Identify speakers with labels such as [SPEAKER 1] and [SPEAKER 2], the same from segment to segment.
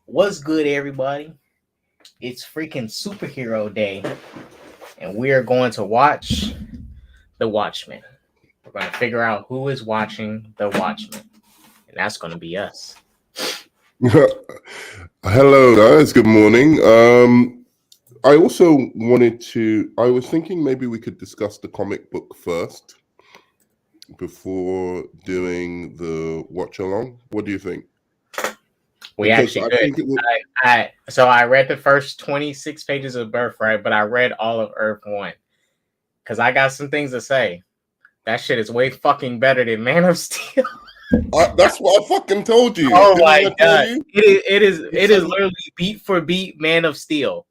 [SPEAKER 1] What's good, everybody? It's freaking superhero day, and we are going to watch The Watchmen. We're going to figure out who is watching The Watchmen, and that's going to be us.
[SPEAKER 2] Hello, guys. Good morning. I also I was thinking maybe we could discuss the comic book first before doing the watch along. What do you think?
[SPEAKER 1] So I read the first 26 pages of Birthright, but I read all of Earth 1 because I got some things to say. That shit is way fucking better than Man of Steel.
[SPEAKER 2] That's what I fucking told you.
[SPEAKER 1] Oh my god, it is literally beat for beat Man of Steel.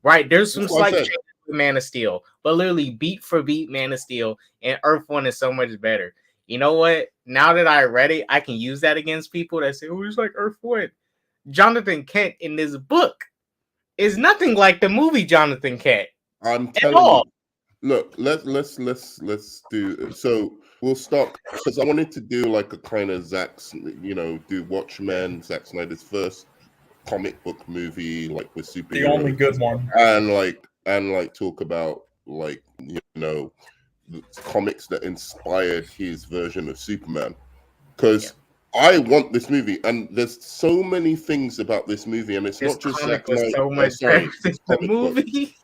[SPEAKER 1] Right, there's some slight changes with Man of Steel, but literally beat for beat Man of Steel, and Earth 1 is so much better. You know what? Now that I read it, I can use that against people that say, "Oh, it's like Earth 1." Jonathan Kent in this book is nothing like the movie Jonathan Kent.
[SPEAKER 2] I'm telling you. Look, let's do. So we'll start because I wanted to do like a kind of do Watchmen, Zack Snyder's first comic book movie, like with superheroes.
[SPEAKER 3] The only good one.
[SPEAKER 2] And talk about the comics that inspired his version of Superman. Because I want this movie, and there's so many things about this movie, and it's not just Zack Snyder.
[SPEAKER 1] So much better than the movie.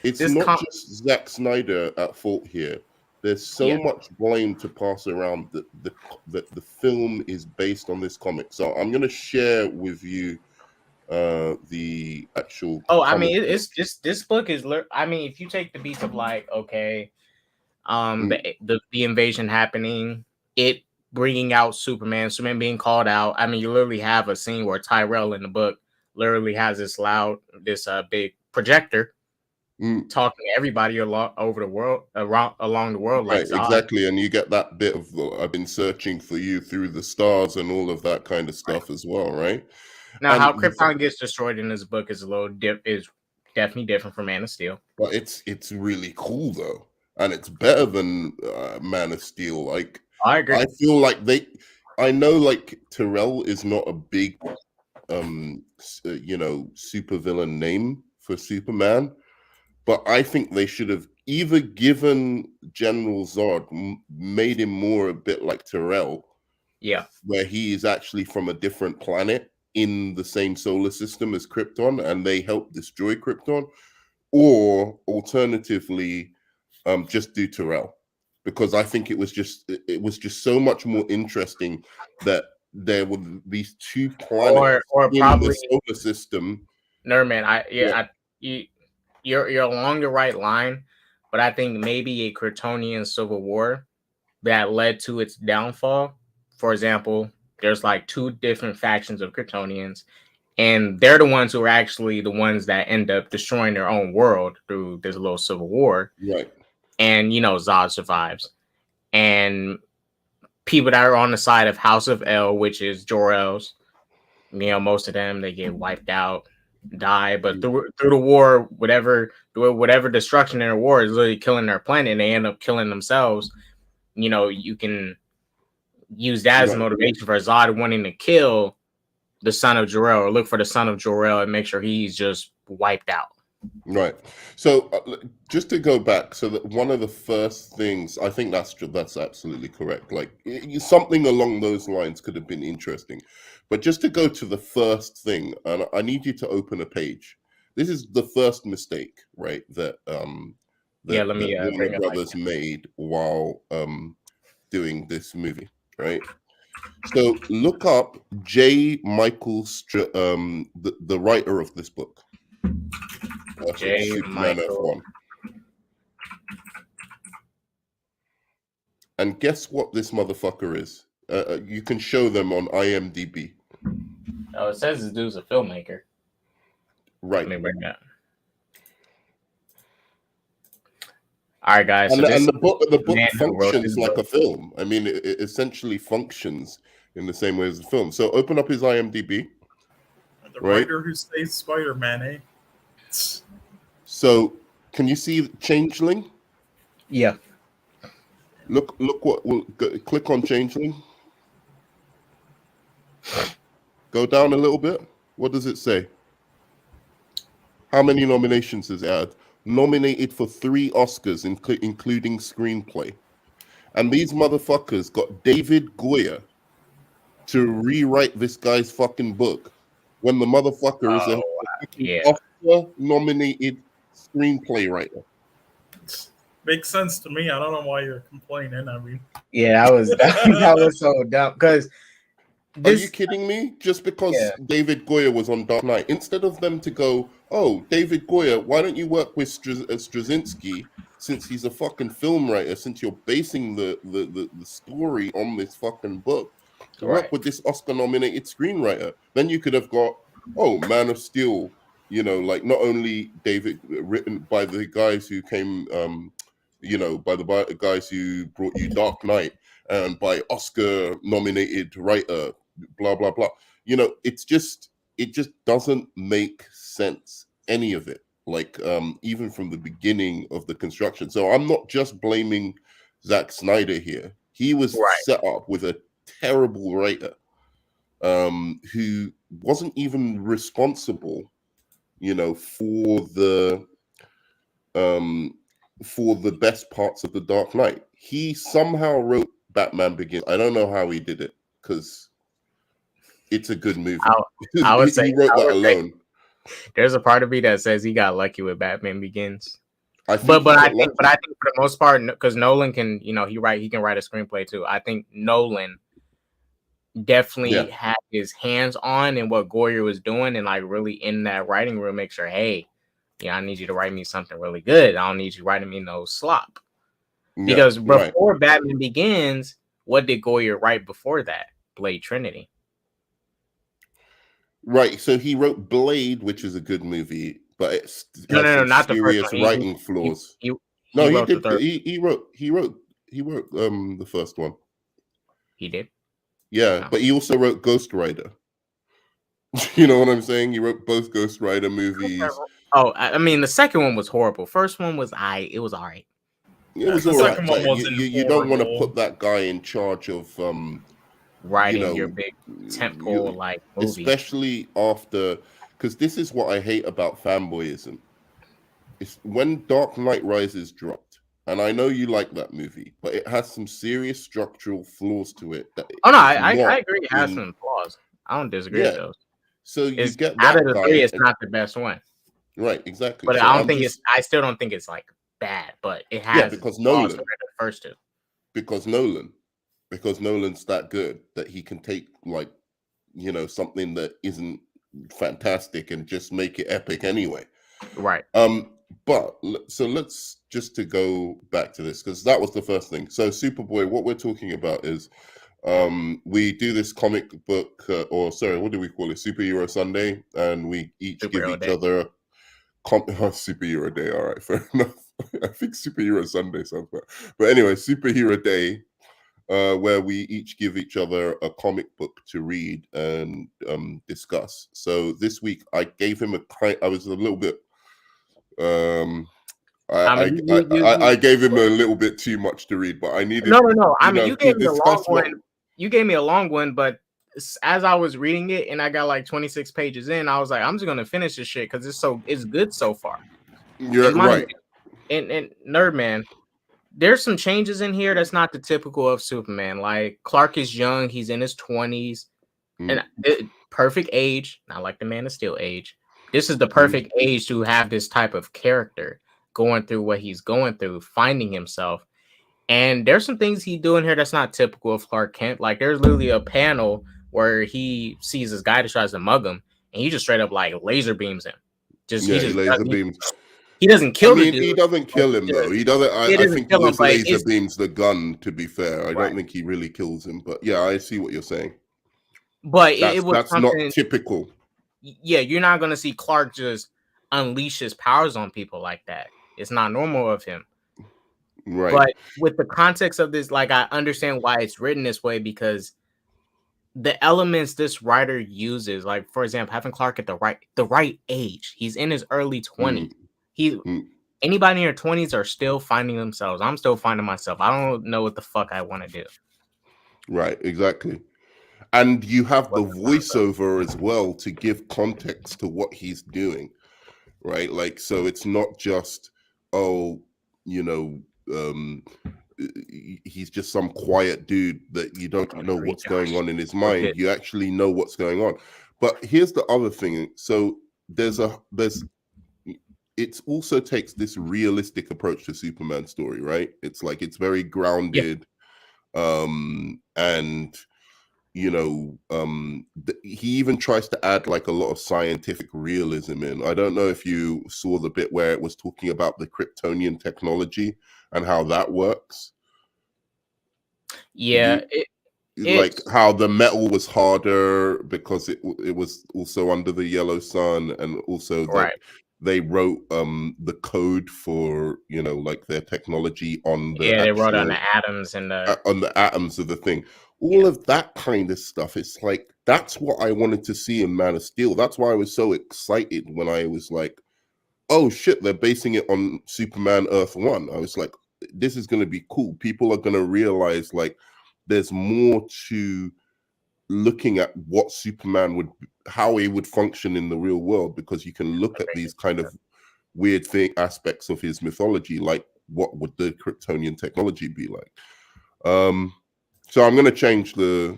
[SPEAKER 2] It's not just Zack Snyder at fault here. There's so much blame to pass around that the film is based on this comic. So I'm going to share with you the actual.
[SPEAKER 1] Oh, I mean, it's just this book is. I mean, if you take the beats of the invasion happening, it bringing out Superman being called out. I mean, you literally have a scene where Tyrell in the book literally has this big projector talking to everybody along the world.
[SPEAKER 2] Right, exactly. And you get that bit of I've been searching for you through the stars and all of that kind of stuff as well, right?
[SPEAKER 1] Now, how Krypton gets destroyed in this book is is definitely different from Man of Steel.
[SPEAKER 2] But it's really cool though, and it's better than Man of Steel. Like,
[SPEAKER 1] I agree.
[SPEAKER 2] I feel like I know like Tyrell is not a big supervillain name for Superman, but I think they should have either given General Zod, made him more a bit like Tyrell, where he is actually from a different planet in the same solar system as Krypton, and they help destroy Krypton, or alternatively, just do Tyrell. Because I think it was just so much more interesting that there were these two planets
[SPEAKER 1] or
[SPEAKER 2] in
[SPEAKER 1] probably
[SPEAKER 2] the solar system.
[SPEAKER 1] No, man, you're along the right line, but I think maybe a Kryptonian civil war that led to its downfall. For example, there's like two different factions of Kryptonians, and they're the ones who are actually the ones that end up destroying their own world through this little civil war.
[SPEAKER 2] Right.
[SPEAKER 1] And, Zod survives. And people that are on the side of House of El, which is Jor-El's, most of them, they get wiped out, die. But through the war, whatever destruction in the war is literally killing their planet, and they end up killing themselves. You can use that as motivation for Zod wanting to kill the son of Jor-El, or look for the son of Jor-El and make sure he's just wiped out.
[SPEAKER 2] Right. So just to go back, so that one of the first things, I think that's absolutely correct. Like something along those lines could have been interesting, but just to go to the first thing, and I need you to open a page. This is the first mistake, right? That Warner Brothers made while doing this movie, right? So look up J. Michael, the writer of this book.
[SPEAKER 1] J. Michael.
[SPEAKER 2] And guess what this motherfucker is? You can show them on IMDb.
[SPEAKER 1] Oh, it says this dude's a filmmaker.
[SPEAKER 2] Right.
[SPEAKER 1] Let me bring that. All right, guys.
[SPEAKER 2] And the book functions like a film. I mean, it essentially functions in the same way as a film. So open up his IMDb.
[SPEAKER 3] The writer who saved Spider-Man, eh?
[SPEAKER 2] So, can you see Changeling?
[SPEAKER 1] Yeah.
[SPEAKER 2] Look what click on Changeling. Go down a little bit. What does it say? How many nominations has it had? Nominated for 3 Oscars, including screenplay. And these motherfuckers got David Goyer to rewrite this guy's fucking book when the motherfucker is a Oscar-nominated screenplay writer.
[SPEAKER 3] Makes sense to me. I don't know why you're complaining. I mean,
[SPEAKER 1] yeah, that was so dumb. Because
[SPEAKER 2] are you kidding me? Just because David Goyer was on Dark Knight, instead of them to go, oh, David Goyer, why don't you work with Straczynski, since he's a fucking film writer, since you're basing the story on this fucking book, work with this Oscar-nominated screenwriter. Then you could have got, Man of Steel, like not only David, written by the guys who came, by the guys who brought you Dark Knight, and by Oscar-nominated writer, blah blah blah. It just doesn't make sense, any of it. Like even from the beginning of the construction. So I'm not just blaming Zack Snyder here. He was set up with a terrible writer who wasn't even responsible, for the best parts of the Dark Knight. He somehow wrote Batman Begins. I don't know how he did it, because it's a good movie.
[SPEAKER 1] I would say
[SPEAKER 2] he wrote that alone.
[SPEAKER 1] There's a part of me that says he got lucky with Batman Begins.
[SPEAKER 2] I think
[SPEAKER 1] I think for the most part, because Nolan can, he can write a screenplay too. I think Nolan definitely had his hands on in what Goyer was doing, and like really in that writing room, make sure, hey, I need you to write me something really good. I don't need you writing me no slop. Because before Batman Begins, what did Goyer write before that? Blade Trinity.
[SPEAKER 2] Right, so he wrote Blade, which is a good movie, but it's
[SPEAKER 1] not the first one.
[SPEAKER 2] writing flaws. He wrote the first one.
[SPEAKER 1] He did.
[SPEAKER 2] Yeah, but he also wrote Ghost Rider. You know what I'm saying? He wrote both Ghost Rider movies.
[SPEAKER 1] Oh, I mean, the second one was horrible. First one was it was all right.
[SPEAKER 2] It was all right. You don't want to put that guy in charge of
[SPEAKER 1] writing your big tentpole like movie,
[SPEAKER 2] especially after, because this is what I hate about fanboyism. It's when Dark Knight Rises dropped, and I know you like that movie, but it has some serious structural flaws to it.
[SPEAKER 1] I agree. It has some flaws. I don't disagree with those.
[SPEAKER 2] So you get
[SPEAKER 1] out of the 3, it's not the best one.
[SPEAKER 2] Right, exactly.
[SPEAKER 1] But so I still don't think it's like bad, but it has
[SPEAKER 2] because Nolan,
[SPEAKER 1] the first 2.
[SPEAKER 2] Because Nolan's that good that he can take like, something that isn't fantastic and just make it epic anyway.
[SPEAKER 1] Right.
[SPEAKER 2] But so let's just to go back to this, because that was the first thing. So Superboy, what we're talking about is we do this comic book what do we call it, Superhero Sunday, and we each give each other Superhero Day. All right, fair enough. I think Superhero Sunday sounds better, but anyway, Superhero Day, where we each give each other a comic book to read and discuss. So this week I gave him I was a little bit I gave him a little bit too much to read, but I needed
[SPEAKER 1] no. I mean, you gave me a long one. You gave me a long one, but as I was reading it and I got like 26 pages in, I was like, I'm just gonna finish this shit because it's good so far.
[SPEAKER 2] You're right.
[SPEAKER 1] And Nerd Man, there's some changes in here that's not the typical of Superman. Like Clark is young, he's in his 20s, and perfect age, not like the Man of Steel age. This is the perfect age to have this type of character going through what he's going through, finding himself. And there's some things he's doing here that's not typical of Clark Kent. Like there's literally a panel where he sees this guy that tries to mug him, and he just straight up like laser beams him. He laser beams. He doesn't kill the dude.
[SPEAKER 2] He doesn't kill him though. He doesn't. I think he just laser beams the gun. To be fair, I don't think he really kills him. But yeah, I see what you're saying.
[SPEAKER 1] But
[SPEAKER 2] that's not typical.
[SPEAKER 1] Yeah, you're not gonna see Clark just unleash his powers on people like that. It's not normal of him.
[SPEAKER 2] Right.
[SPEAKER 1] But with the context of this, like I understand why it's written this way, because the elements this writer uses, like for example, having Clark at the right age. He's in his early 20s. Anybody in their 20s are still finding themselves. I'm still finding myself. I don't know what the fuck I want to do.
[SPEAKER 2] Right, exactly. And you have the voiceover as well to give context to what he's doing, right? Like, so it's not just, oh, you know, he's just some quiet dude that you don't know what's going on in his mind. You actually know what's going on. But here's the other thing. So it also takes this realistic approach to Superman story, right? It's like, it's very grounded. And you know, he even tries to add like a lot of scientific realism in. I don't know if you saw the bit where it was talking about the Kryptonian technology and how that works.
[SPEAKER 1] Yeah,
[SPEAKER 2] like how the metal was harder because it was also under the yellow sun, and also that they wrote the code for, you know, like their technology on the
[SPEAKER 1] they wrote on the atoms and
[SPEAKER 2] on the atoms of the thing. All of that kind of stuff. It's like, that's what I wanted to see in Man of Steel. That's why I was so excited when I was like, oh shit, they're basing it on Superman Earth 1. I was like, this is going to be cool. People are going to realize like there's more to looking at what Superman would, how he would function in the real world, because you can look at these kind of weird aspects of his mythology, like what would the Kryptonian technology be like. So I'm going to change the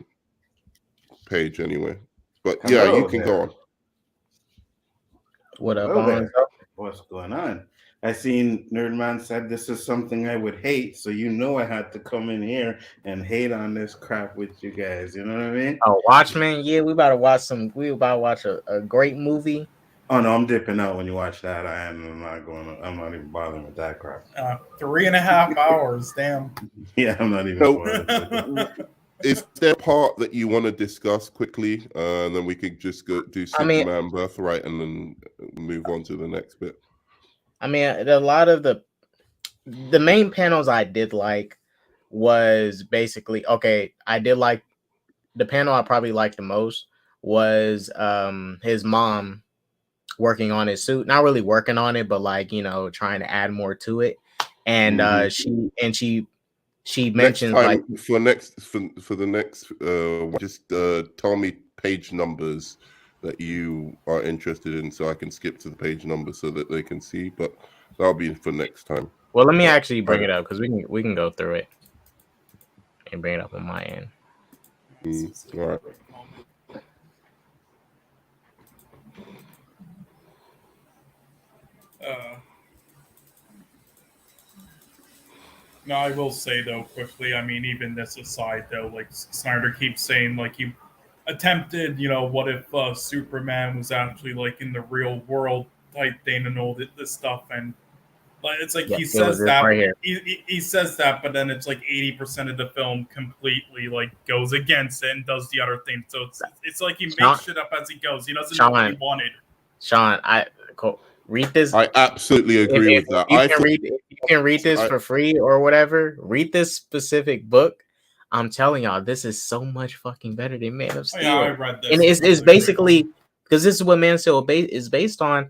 [SPEAKER 2] page anyway. But yeah, you can go on.
[SPEAKER 4] What up, what's going on? I seen Nerdman said this is something I would hate, so you know I had to come in here and hate on this crap with you guys. You know what I mean?
[SPEAKER 1] Oh, Watchmen, yeah, we about to watch a great movie.
[SPEAKER 4] Oh no, I'm dipping out when you watch that. I'm not even bothering with that crap.
[SPEAKER 3] 3.5 hours, damn.
[SPEAKER 4] Yeah, I'm not even bothered.
[SPEAKER 2] Is there a part that you want to discuss quickly? And then we could just go do Superman Birthright and then move on to the next bit.
[SPEAKER 1] I mean, a lot of the main panels I did like was basically, okay, I did like the panel I probably liked the most was his mom working on his suit, not really working on it, but like, you know, trying to add more to it. And she mentions like
[SPEAKER 2] for the next just tell me page numbers that you are interested in, so I can skip to the page numbers so that they can see, but that'll be for next time.
[SPEAKER 1] Well, let me actually bring it up because we can go through it and bring it up on my end.
[SPEAKER 2] All right.
[SPEAKER 3] No, I will say though quickly. I mean, even this aside though, like Snyder keeps saying, like he attempted, you know, what if Superman was actually like in the real world type thing and all this stuff, and it's like he says that right he says that, but then it's like 80% of the film completely like goes against it and does the other thing. So it's like he makes shit up as he goes. He doesn't know what he wanted.
[SPEAKER 1] Sean, read this.
[SPEAKER 2] I absolutely agree with that.
[SPEAKER 1] You can read this for free or whatever. Read this specific book. I'm telling y'all, this is so much fucking better than Man of Steel.
[SPEAKER 3] Yeah, I read this.
[SPEAKER 1] And it's basically, because this is what Man of Steel is based on.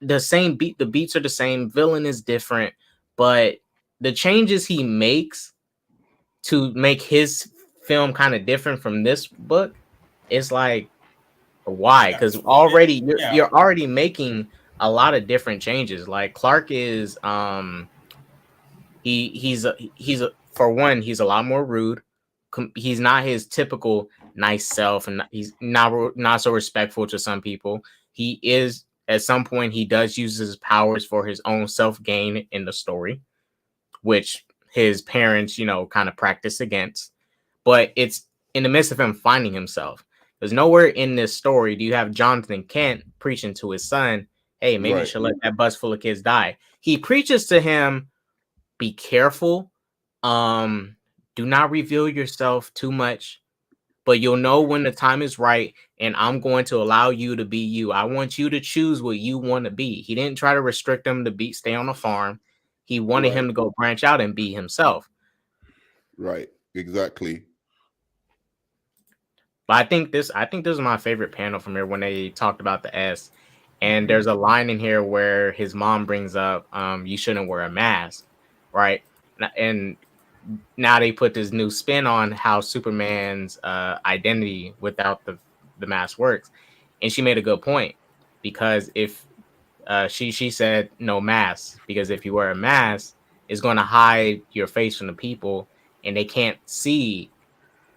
[SPEAKER 1] The same beat, the beats are the same, villain is different, but the changes he makes to make his film kind of different from this book, it's like, why? Because already you're already making a lot of different changes. Like Clark is he's for one, he's a lot more rude. He's not his typical nice self, and he's not so respectful to some people. He is, at some point, he does use his powers for his own self-gain in the story, which his parents, you know, kind of practice against. But it's in the midst of him finding himself. There's nowhere in this story do you have Jonathan Kent preaching to his son, hey, maybe you should let that bus full of kids die. He preaches to him, be careful. Do not reveal yourself too much. But you'll know when the time is right, and I'm going to allow you to be you. I want you to choose what you want to be. He didn't try to restrict him to stay on the farm. He wanted him to go branch out and be himself.
[SPEAKER 2] Right, exactly.
[SPEAKER 1] But I think this is my favorite panel from here when they talked about the S. And there's a line in here where his mom brings up, you shouldn't wear a mask, right? And now they put this new spin on how Superman's identity without the mask works. And she made a good point, because if she said no mask, because if you wear a mask, it's going to hide your face from the people, and they can't see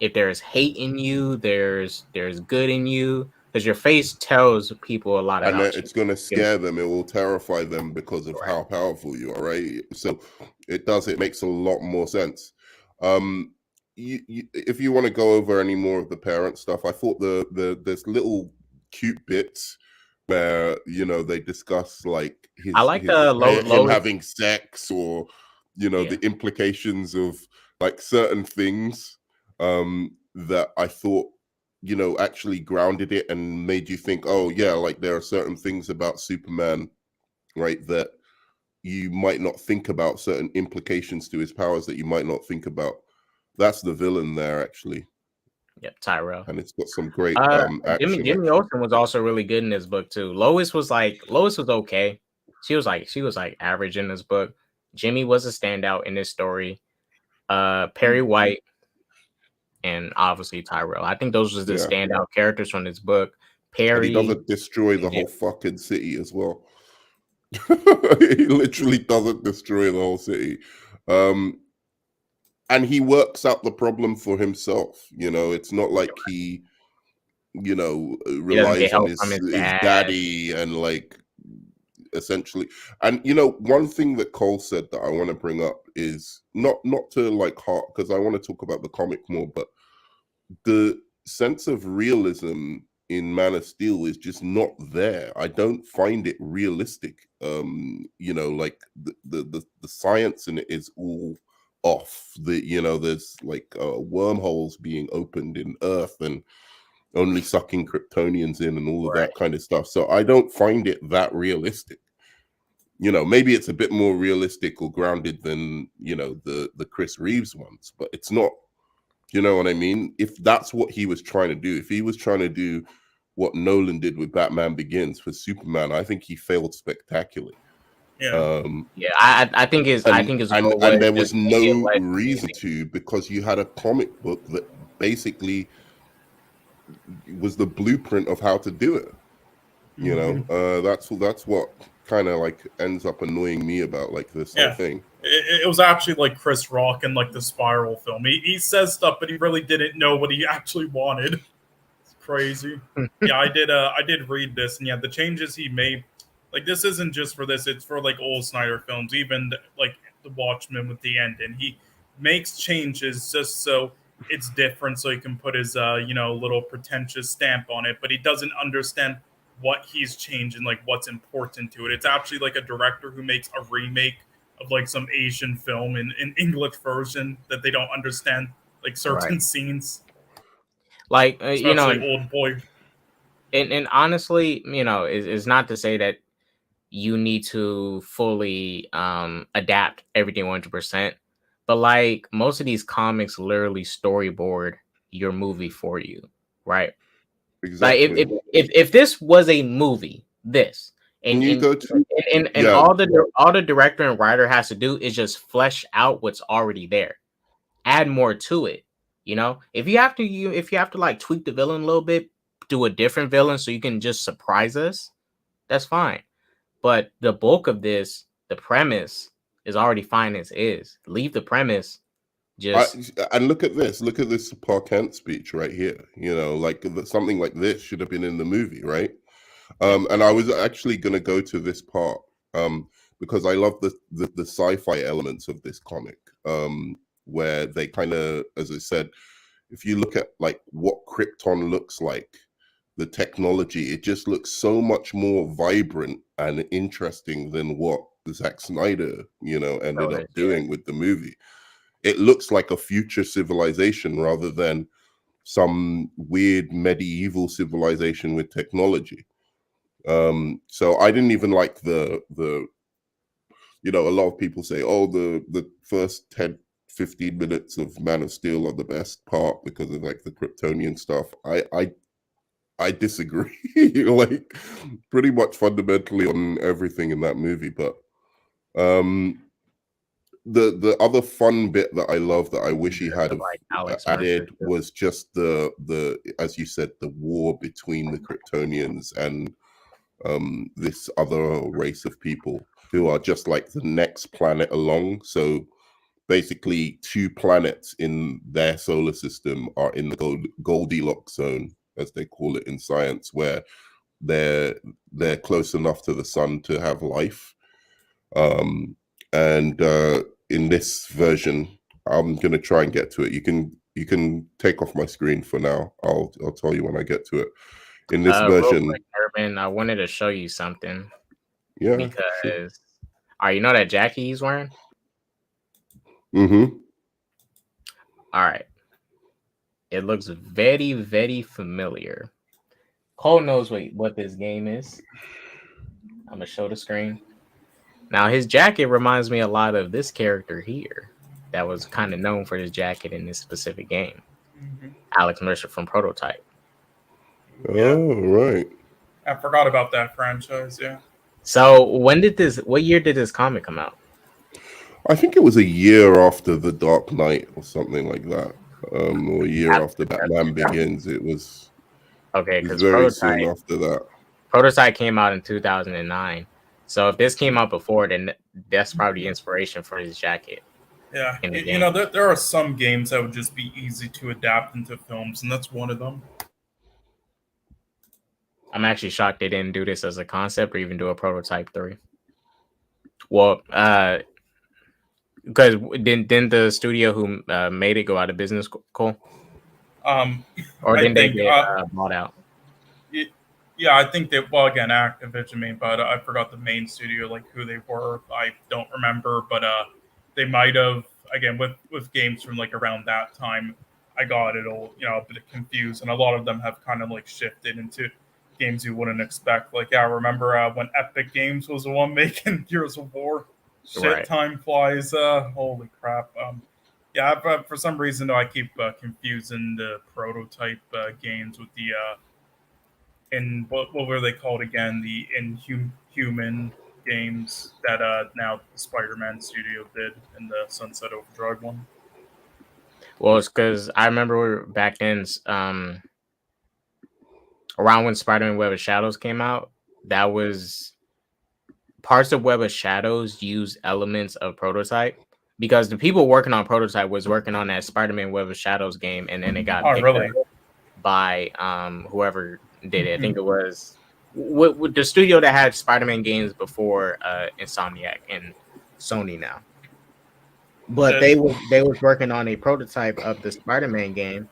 [SPEAKER 1] if there's hate in you, there's good in you, because your face tells people a lot about
[SPEAKER 2] you. And it's going to scare them. It will terrify them because of how powerful you are, right? So it makes a lot more sense. If you want to go over any more of the parent stuff, I thought there's little cute bits where, you know, they discuss like him having sex, or, you know, the implications of like certain things that I thought, you know, actually grounded it and made you think, oh yeah, like there are certain things about Superman, right, that you might not think about, certain implications to his powers that you might not think about. That's the villain there, actually.
[SPEAKER 1] Yep, Tyrell.
[SPEAKER 2] And it's got some great action.
[SPEAKER 1] Jimmy Olsen was also really good in this book too. Lois was okay. She was like average in this book. Jimmy was a standout in this story. Perry White, and obviously Tyrell. I think those was the standout characters from this book. Perry,
[SPEAKER 2] and he doesn't destroy the whole fucking city as well. He literally doesn't destroy the whole city. And he works out the problem for himself. You know, it's not like he, you know, relies on his daddy and like essentially. And, you know, one thing that Cole said that I want to bring up is not to like heart, because I want to talk about the comic more, but the sense of realism in Man of Steel is just not there. I don't find it realistic. You know, like the science in it is all off. You know, there's like wormholes being opened in Earth and only sucking Kryptonians in and all of that kind of stuff. So I don't find it that realistic. You know, maybe it's a bit more realistic or grounded than, you know, the Chris Reeves ones, but it's not. You know what I mean? If that's what he was trying to do, if he was trying to do what Nolan did with Batman Begins for Superman, I think he failed spectacularly.
[SPEAKER 3] Yeah.
[SPEAKER 1] I think it's
[SPEAKER 2] and there was no reason to, because you had a comic book that basically was the blueprint of how to do it. You know, that's what kind of like ends up annoying me about like this whole thing.
[SPEAKER 3] It was actually like Chris Rock in like the Spiral film. He says stuff, but he really didn't know what he actually wanted. It's crazy. Yeah, I did read this, and the changes he made, like this isn't just for this; it's for like old Snyder films, even like the Watchmen with the end. And he makes changes just so it's different, so he can put his little pretentious stamp on it. But he doesn't understand what he's changing, like what's important to it. It's actually like a director who makes a remake of like some Asian film in English version that they don't understand, like certain scenes.
[SPEAKER 1] Like
[SPEAKER 3] you know, Old Boy.
[SPEAKER 1] And honestly, you know, it's not to say that you need to fully adapt everything 100%, but like most of these comics literally storyboard your movie for you, right?
[SPEAKER 2] Exactly.
[SPEAKER 1] Like if this was a movie, and all the director and writer has to do is just flesh out what's already there, add more to it. You know, if you have to like tweak the villain a little bit, do a different villain so you can just surprise us, that's fine. But the bulk of this, the premise is already fine as is. Leave the premise.
[SPEAKER 2] And look at this Park Kent speech right here. You know, like something like this should have been in the movie, right? And I was actually going to go to this part because I love the sci-fi elements of this comic, where they kind of, as I said, if you look at like what Krypton looks like, the technology, it just looks so much more vibrant and interesting than what Zack Snyder, you know, ended up doing with the movie. It looks like a future civilization rather than some weird medieval civilization with technology. So I didn't even like the you know, a lot of people say, oh, the first 10, 15 minutes of Man of Steel are the best part because of like the Kryptonian stuff. I disagree, like pretty much fundamentally on everything in that movie. But the other fun bit that I love that I wish he had
[SPEAKER 1] like Alex
[SPEAKER 2] added
[SPEAKER 1] Mercer.
[SPEAKER 2] was just the as you said, the war between the Kryptonians and this other race of people who are just like the next planet along. So basically 2 planets in their solar system are in the Goldilocks zone, as they call it in science, where they're close enough to the sun to have life. And in this version, I'm gonna try and get to it. You can take off my screen for now. I'll tell you when I get to it. In this version,
[SPEAKER 1] real quick, Urban, I wanted to show you something.
[SPEAKER 2] Yeah,
[SPEAKER 1] because you know that jacket he's wearing?
[SPEAKER 2] Mm-hmm.
[SPEAKER 1] All right. It looks very, very familiar. Cole knows what this game is. I'm gonna show the screen. Now his jacket reminds me a lot of this character here that was kind of known for his jacket in this specific game. Alex Mercer from Prototype.
[SPEAKER 2] Oh, right.
[SPEAKER 3] I forgot about that franchise, yeah.
[SPEAKER 1] So what year did this comic come out?
[SPEAKER 2] I think it was a year after The Dark Knight or something like that. Or a year after Batman Begins. It was
[SPEAKER 1] okay, because
[SPEAKER 2] very soon after that.
[SPEAKER 1] Prototype came out in 2009. So if this came out before, then that's probably the inspiration for his jacket.
[SPEAKER 3] Yeah, you know, there are some games that would just be easy to adapt into films, and that's one of them.
[SPEAKER 1] I'm actually shocked they didn't do this as a concept or even do a Prototype 3. Well, because didn't the studio who made it go out of business, Cole? Or didn't they get bought out?
[SPEAKER 3] Yeah, I think that, well, again, Activision, but I forgot the main studio, like who they were. I don't remember, but they might have, again, with games from like around that time, I got it all, you know, a bit confused, and a lot of them have kind of like shifted into games you wouldn't expect. Like, I remember when Epic Games was the one making Gears of War. Shit, right. Time flies. Holy crap. Yeah, but for some reason, though, I keep confusing the Prototype games with the in what were they called again? The Inhuman games that now the Spider-Man studio did in the Sunset Overdrive one.
[SPEAKER 1] Well, it's because I remember back then, around when Spider-Man Web of Shadows came out, that was parts of Web of Shadows use elements of Prototype because the people working on Prototype was working on that Spider-Man Web of Shadows game, and then it got picked up by whoever did it. I think it was with the studio that had Spider-Man games before Insomniac and Sony now. But they was working on a prototype of the Spider-Man game,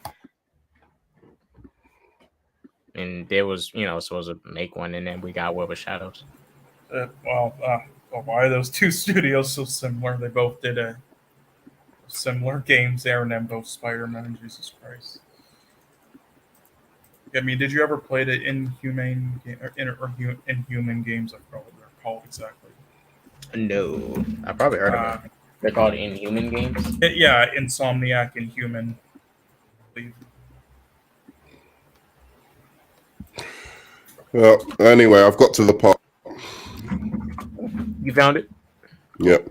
[SPEAKER 1] and there was, you know, supposed to make one, and then we got Web of Shadows.
[SPEAKER 3] Why are those two studios so similar? They both did a similar games there, and then both Spider-Man. Jesus Christ. I mean, did you ever play the Inhuman games? I forgot what they're called exactly.
[SPEAKER 1] No, I probably heard of them. They're called Inhuman games.
[SPEAKER 3] Yeah, Insomniac Inhuman.
[SPEAKER 2] Well, anyway, I've got to the part.
[SPEAKER 1] You found it?
[SPEAKER 2] Yep.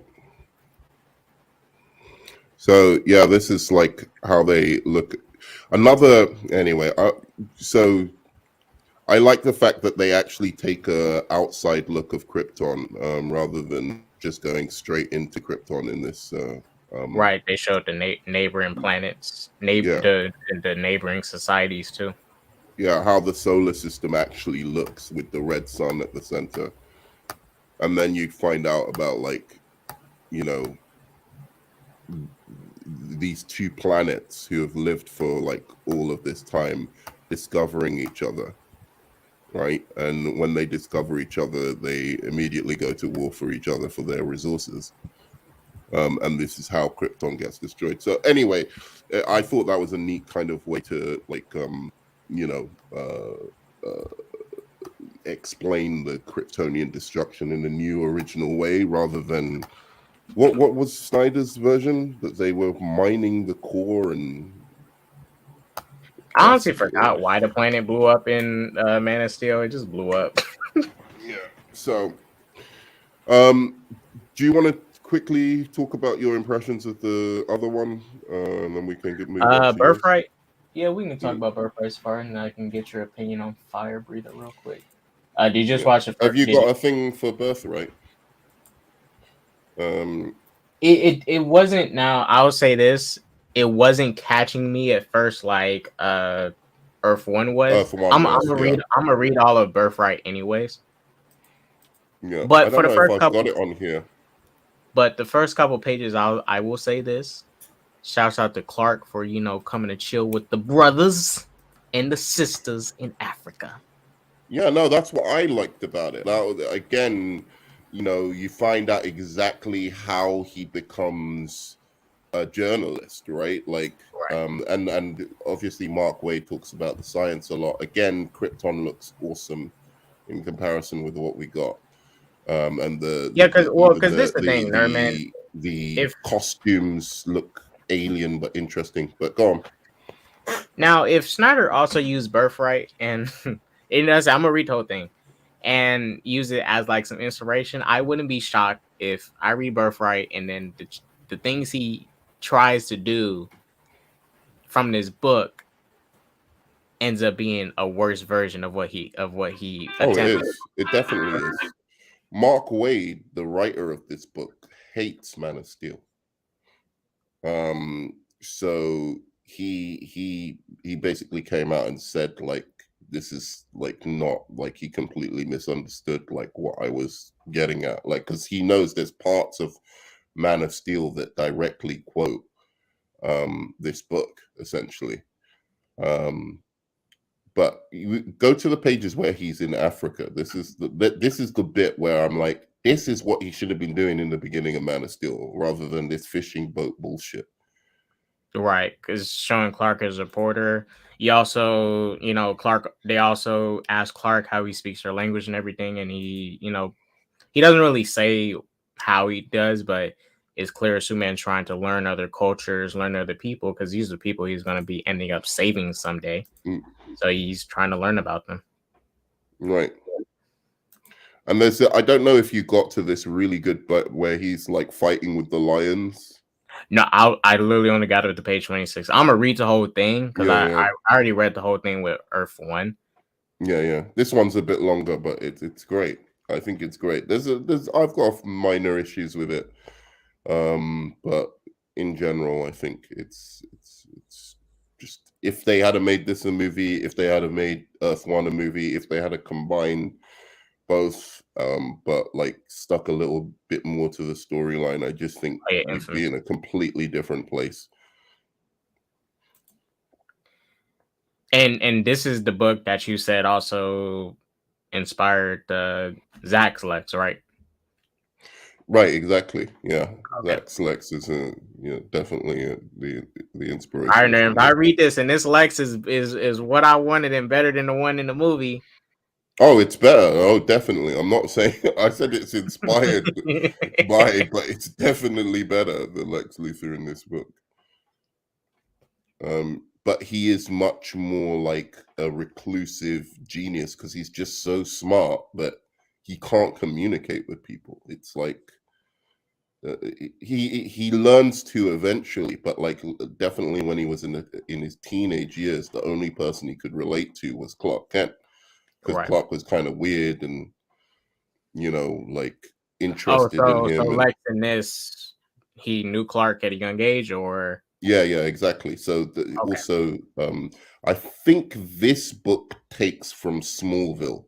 [SPEAKER 2] So yeah, this is like how they look. So I like the fact that they actually take a outside look of Krypton rather than just going straight into Krypton in this.
[SPEAKER 1] Right, they showed the neighboring planets, the neighboring societies too.
[SPEAKER 2] Yeah, how the solar system actually looks with the red sun at the center, and then you find out about, like, you know, these 2 planets who have lived for like all of this time discovering each other, right? And when they discover each other, they immediately go to war for each other for their resources. And this is how Krypton gets destroyed. So anyway, I thought that was a neat kind of way to, like, explain the Kryptonian destruction in a new original way rather than What was Snyder's version? That they were mining the core and.
[SPEAKER 1] I honestly forgot why the planet blew up in Man of Steel. It just blew up.
[SPEAKER 2] Yeah. So, do you want to quickly talk about your impressions of the other one, and then we can move on to
[SPEAKER 1] Birthright? Yeah, we can talk about Birthright far, and I can get your opinion on Firebreather real quick. Did you just watch the first?
[SPEAKER 2] Have you got a thing for Birthright?
[SPEAKER 1] It wasn't. Now I will say this: it wasn't catching me at first, like Earth One was. I'm gonna read all of Birthright anyways.
[SPEAKER 2] Yeah,
[SPEAKER 1] but
[SPEAKER 2] I don't
[SPEAKER 1] for the
[SPEAKER 2] know
[SPEAKER 1] first
[SPEAKER 2] if I've got it on here.
[SPEAKER 1] But the first couple pages, I will say this: shouts out to Clark for coming to chill with the brothers and the sisters in Africa.
[SPEAKER 2] Yeah, no, that's what I liked about it. Now, again, you find out exactly how he becomes a journalist, right? Like, and obviously Mark Waid talks about the science a lot. Again, Krypton looks awesome in comparison with what we got. And
[SPEAKER 1] because this is the thing, man.
[SPEAKER 2] The costumes look alien but interesting. But go on.
[SPEAKER 1] Now, if Snyder also used Birthright and it does, I'm gonna read the whole thing and use it as like some inspiration, I wouldn't be shocked if I read Birthright and then the things he tries to do from this book ends up being a worse version of what he attempted.
[SPEAKER 2] It is. It definitely is. Mark Waid, the writer of this book, hates Man of Steel. So he basically came out and said, like, this is like not like, he completely misunderstood like what I was getting at, like, because he knows there's parts of Man of Steel that directly quote this book essentially. But you go to the pages where he's in Africa. This is the bit where I'm like, this is what he should have been doing in the beginning of Man of Steel, rather than this fishing boat bullshit.
[SPEAKER 1] Right, because showing Clark as a reporter. He also, Clark. They also ask Clark how he speaks their language and everything, and he doesn't really say how he does, but it's clear Superman's trying to learn other cultures, learn other people, because these are the people he's going to be ending up saving someday. So he's trying to learn about them.
[SPEAKER 2] Right. And I don't know if you got to this really good but where he's like fighting with the lions.
[SPEAKER 1] No, I literally only got it to page 26. I'm gonna read the whole thing because I already read the whole thing with Earth One.
[SPEAKER 2] Yeah. This one's a bit longer, but it's great. I think it's great. I've got minor issues with it, but in general, I think it's just, if they had made this a movie, if they had made Earth One a movie, if they had combined both, but like stuck a little bit more to the storyline, I just think we'd be in a completely different place.
[SPEAKER 1] And this is the book that you said also inspired Zach's Lex, right?
[SPEAKER 2] Right, exactly. Yeah, okay. Zach's Lex is definitely the inspiration.
[SPEAKER 1] I know if I read this and this Lex is what I wanted and better than the one in the movie.
[SPEAKER 2] Oh, it's better. Oh, definitely. I'm not saying I said it's inspired by, but it's definitely better than Lex Luthor in this book. But he is much more like a reclusive genius because he's just so smart that he can't communicate with people. It's like he learns to eventually, but like definitely when he was in his teenage years, the only person he could relate to was Clark Kent. Because Clark was kind of weird and, like interested in him.
[SPEAKER 1] So Lex in this, he knew Clark at a young age, or?
[SPEAKER 2] Yeah, exactly. So also, I think this book takes from Smallville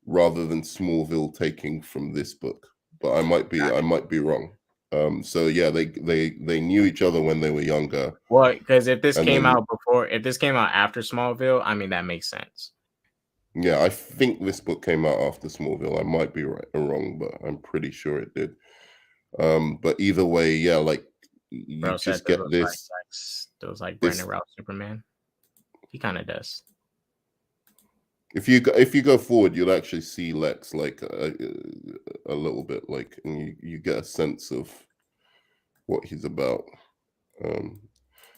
[SPEAKER 2] rather than Smallville taking from this book. But I might be wrong. So yeah, they knew each other when they were younger.
[SPEAKER 1] Well, because if this came out after Smallville, I mean that makes sense.
[SPEAKER 2] Yeah, I think this book came out after Smallville. I might be right or wrong, but I'm pretty sure it did. But either way, yeah, like you just get this.
[SPEAKER 1] Those like Brandon Routh Superman. He kind of does.
[SPEAKER 2] If you go forward, you'll actually see Lex like a little bit, like, and you get a sense of what he's about.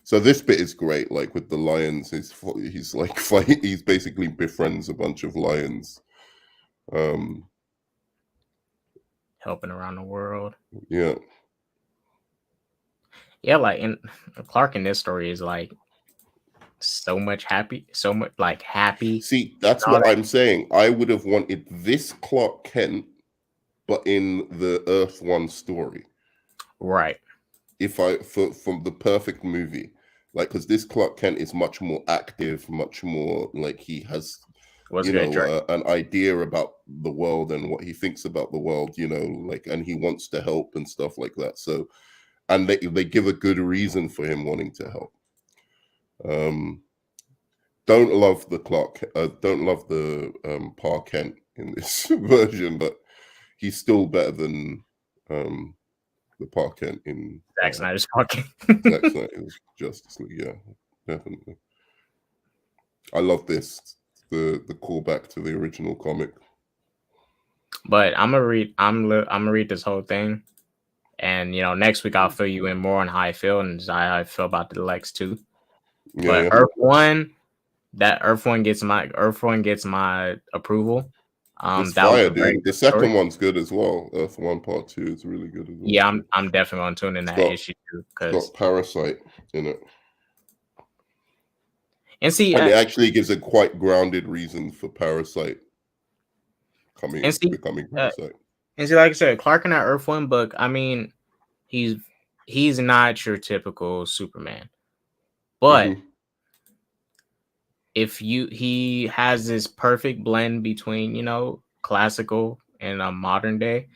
[SPEAKER 2] So this bit is great. Like with the lions, he's like he's basically befriends a bunch of lions.
[SPEAKER 1] Helping around the world.
[SPEAKER 2] Yeah.
[SPEAKER 1] Yeah, like in Clark in this story is like so much happy.
[SPEAKER 2] See, that's what I'm saying. I would have wanted this Clark Kent, but in the Earth One story.
[SPEAKER 1] Right.
[SPEAKER 2] From the perfect movie, like, because this Clark Kent is much more active, much more like he has, an idea about the world and what he thinks about the world, like, and he wants to help and stuff like that. So, and they give a good reason for him wanting to help. Don't love the Pa Kent in this version, but he's still better than the Pa Kent in
[SPEAKER 1] Zack Snyder's Pa Kent.
[SPEAKER 2] Zack Snyder's Justice League, yeah, definitely. I love this, the callback to the original comic.
[SPEAKER 1] But I'm gonna read this whole thing, and next week I'll fill you in more on how I feel and how I feel about the Lex too.
[SPEAKER 2] Yeah,
[SPEAKER 1] but Earth One gets my approval.
[SPEAKER 2] It's fire, dude. The second one's good as well. Earth One Part 2 is really good as well.
[SPEAKER 1] Yeah, I'm definitely going to tune in that issue too, because
[SPEAKER 2] it's got Parasite in it.
[SPEAKER 1] And see,
[SPEAKER 2] and it actually gives a quite grounded reason for Parasite becoming Parasite.
[SPEAKER 1] And see, like I said, Clark in that Earth One book, I mean, he's not your typical Superman, but he has this perfect blend between classical and modern day.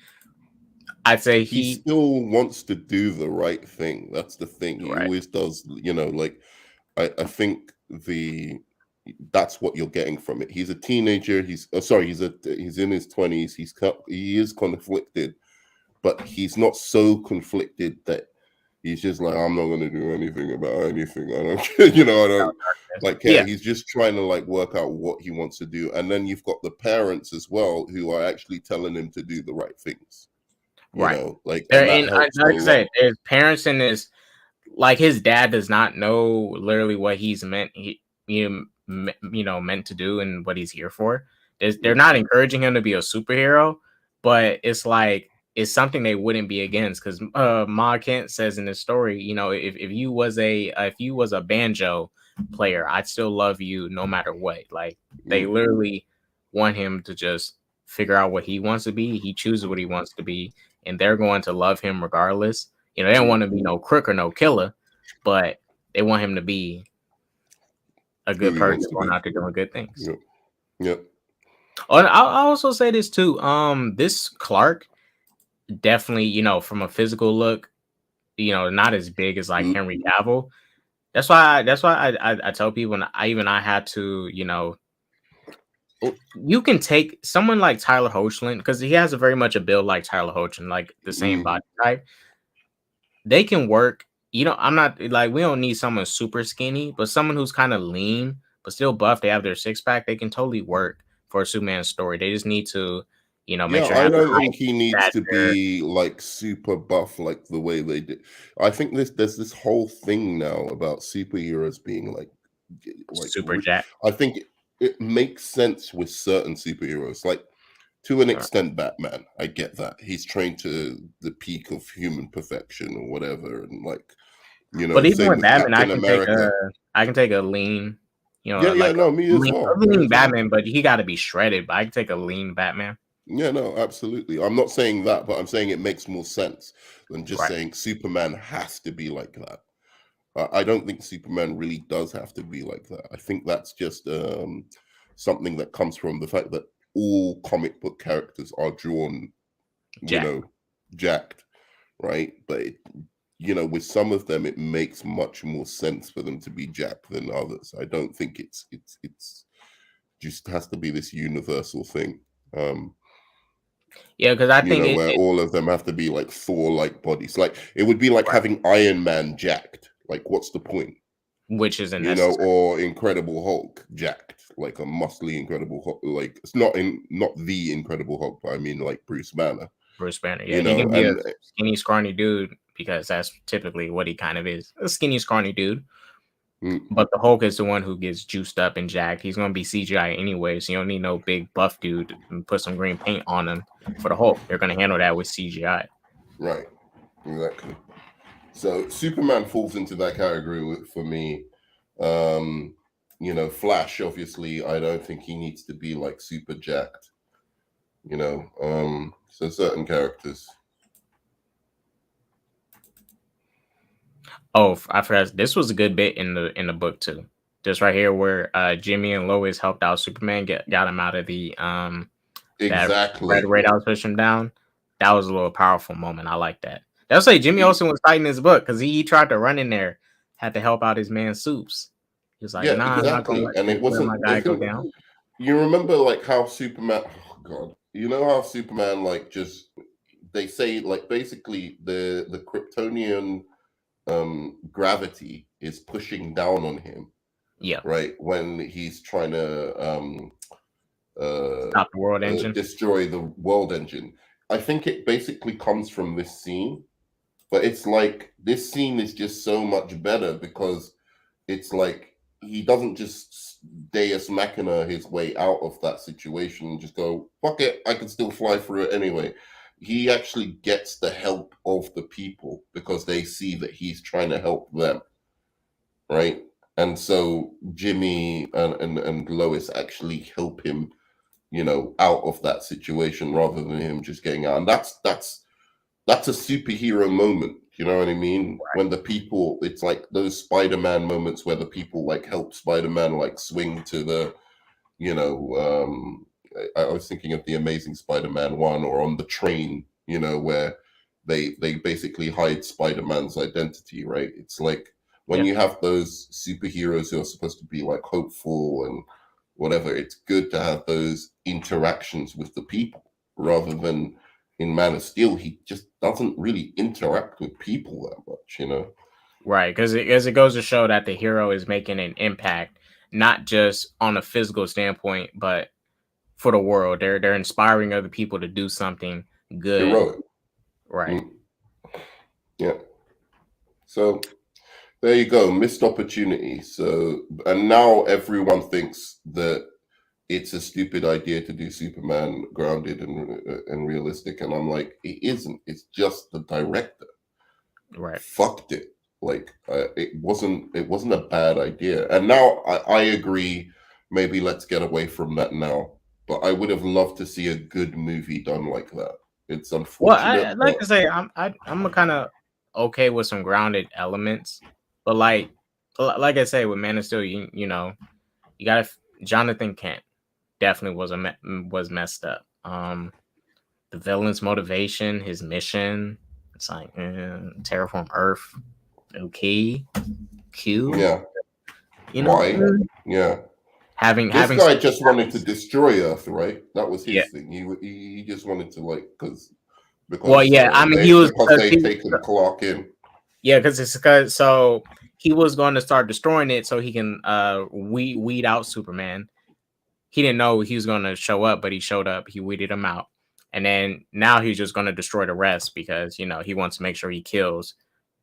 [SPEAKER 1] I'd say
[SPEAKER 2] he still wants to do the right thing. That's the thing. He always does. Like I think that's what you're getting from it. He's a teenager. He's in his 20s. He is conflicted, but he's not so conflicted that he's just like, I'm not going to do anything about anything. I don't care. I don't like care. Yeah. He's just trying to like work out what he wants to do. And then you've got the parents as well who are actually telling him to do the right things.
[SPEAKER 1] Like I said, his parents and his dad does not know literally what he's meant to do and what he's here for. They're not encouraging him to be a superhero, but it's like it's something they wouldn't be against, because Ma Kent says in this story, if you was a banjo player, I'd still love you no matter what. Like they literally want him to just figure out what he wants to be. He chooses what he wants to be, and they're going to love him regardless. They don't want to be no crook or no killer, but they want him to be a good person going out there doing good things.
[SPEAKER 2] Yep.
[SPEAKER 1] Oh, and I'll also say this too. This Clark definitely, from a physical look, not as big as like Henry Cavill. That's why I tell people, and I had to, you can take someone like Tyler Hoechlin, because he has a very much a build like Tyler Hoechlin, like the same body type. They can work. I'm not like, we don't need someone super skinny, but someone who's kind of lean but still buff. They have their six pack. They can totally work for a Superman story. They just need to, make sure.
[SPEAKER 2] I don't think he needs to be like super buff like the way they did. I think there's this whole thing now about superheroes being like
[SPEAKER 1] super jacked.
[SPEAKER 2] I think it makes sense with certain superheroes, like to an extent. Batman, I get that he's trained to the peak of human perfection or whatever, and like
[SPEAKER 1] But even with Batman, I can take a lean.
[SPEAKER 2] Me as well.
[SPEAKER 1] Lean Batman, but he got to be shredded. But I can take a lean Batman.
[SPEAKER 2] Yeah, no, absolutely. I'm not saying that, but I'm saying it makes more sense than just saying Superman has to be like that. I don't think Superman really does have to be like that. I think that's just something that comes from the fact that all comic book characters are drawn, jacked, right? But with some of them, it makes much more sense for them to be jacked than others. I don't think it's just has to be this universal thing.
[SPEAKER 1] Because I think
[SPEAKER 2] where all of them have to be like Thor-like bodies. Like it would be like having Iron Man jacked. Like, what's the point?
[SPEAKER 1] Which is
[SPEAKER 2] or Incredible Hulk jacked, like a muscly Incredible Hulk. Like it's not the Incredible Hulk, but I mean like Bruce Banner.
[SPEAKER 1] Yeah, he can be a skinny, scrawny dude, because that's typically what he kind of is, a skinny, scrawny dude.
[SPEAKER 2] Mm.
[SPEAKER 1] But the Hulk is the one who gets juiced up and jacked. He's going to be CGI anyway, so you don't need no big buff dude and put some green paint on him for the Hulk. They're going to handle that with CGI.
[SPEAKER 2] Right, exactly. So Superman falls into that category for me. You know, Flash, obviously, I don't think he needs to be like super jacked. You know, so certain characters.
[SPEAKER 1] Oh, I forgot. This was a good bit in the book too. Just right here where Jimmy and Lois helped out Superman, got him out of the
[SPEAKER 2] exactly
[SPEAKER 1] that Red House pushed him down. That was a little powerful moment. I like that. That's like Jimmy Olsen was fighting his book because he tried to run in there, had to help out his man Soups. He was like,
[SPEAKER 2] yeah,
[SPEAKER 1] nah,
[SPEAKER 2] exactly. And it wasn't
[SPEAKER 1] my guy go down.
[SPEAKER 2] You remember like how Superman, oh God, you know how Superman like just, they say like basically the Kryptonian gravity is pushing down on him.
[SPEAKER 1] Yeah.
[SPEAKER 2] Right. When he's trying to
[SPEAKER 1] stop the world engine,
[SPEAKER 2] destroy the world engine. I think it basically comes from this scene, but it's like this scene is just so much better because it's like he doesn't just Deus Machina his way out of that situation and just go, fuck it, I can still fly through it anyway. He actually gets the help of the people because they see that he's trying to help them. Right. And so Jimmy and Lois actually help him, you know, out of that situation rather than him just getting out. And that's a superhero moment. You know what I mean? Right. When the people, it's like those Spider-Man moments where the people like help Spider-Man like swing to the, you know, I was thinking of the Amazing Spider-Man 1 or on the train, you know, where they basically hide Spider-Man's identity, right? It's like when you have those superheroes who are supposed to be like hopeful and whatever, it's good to have those interactions with the people rather than in Man of Steel, he just doesn't really interact with people that much, you know?
[SPEAKER 1] Right, because it goes to show that the hero is making an impact, not just on a physical standpoint, but for the world. They're inspiring other people to do something good.
[SPEAKER 2] Heroic.
[SPEAKER 1] Right.
[SPEAKER 2] Yeah. So there you go, missed opportunity. So, and now everyone thinks that it's a stupid idea to do Superman grounded and realistic, and I'm like, it isn't. It's just the director,
[SPEAKER 1] right?
[SPEAKER 2] Fucked it. Like it wasn't a bad idea. And now I agree. Maybe let's get away from that now. But I would have loved to see a good movie done like that. It's unfortunate.
[SPEAKER 1] Well, like I say, I'm kind of okay with some grounded elements, but like I say with Man of Steel, you know, you got Jonathan Kent definitely was messed up. The villain's motivation, his mission, it's like terraform Earth, okay, Q,
[SPEAKER 2] yeah,
[SPEAKER 1] you know,
[SPEAKER 2] why? Yeah.
[SPEAKER 1] Having
[SPEAKER 2] guy just wanted to destroy Earth, right? That was his thing. He just wanted to like because
[SPEAKER 1] well, yeah, I mean,
[SPEAKER 2] they taken Clark in.
[SPEAKER 1] Yeah, because so he was going to start destroying it so he can weed out Superman. He didn't know he was going to show up, but he showed up. He weeded him out, and then now he's just going to destroy the rest because you know he wants to make sure he kills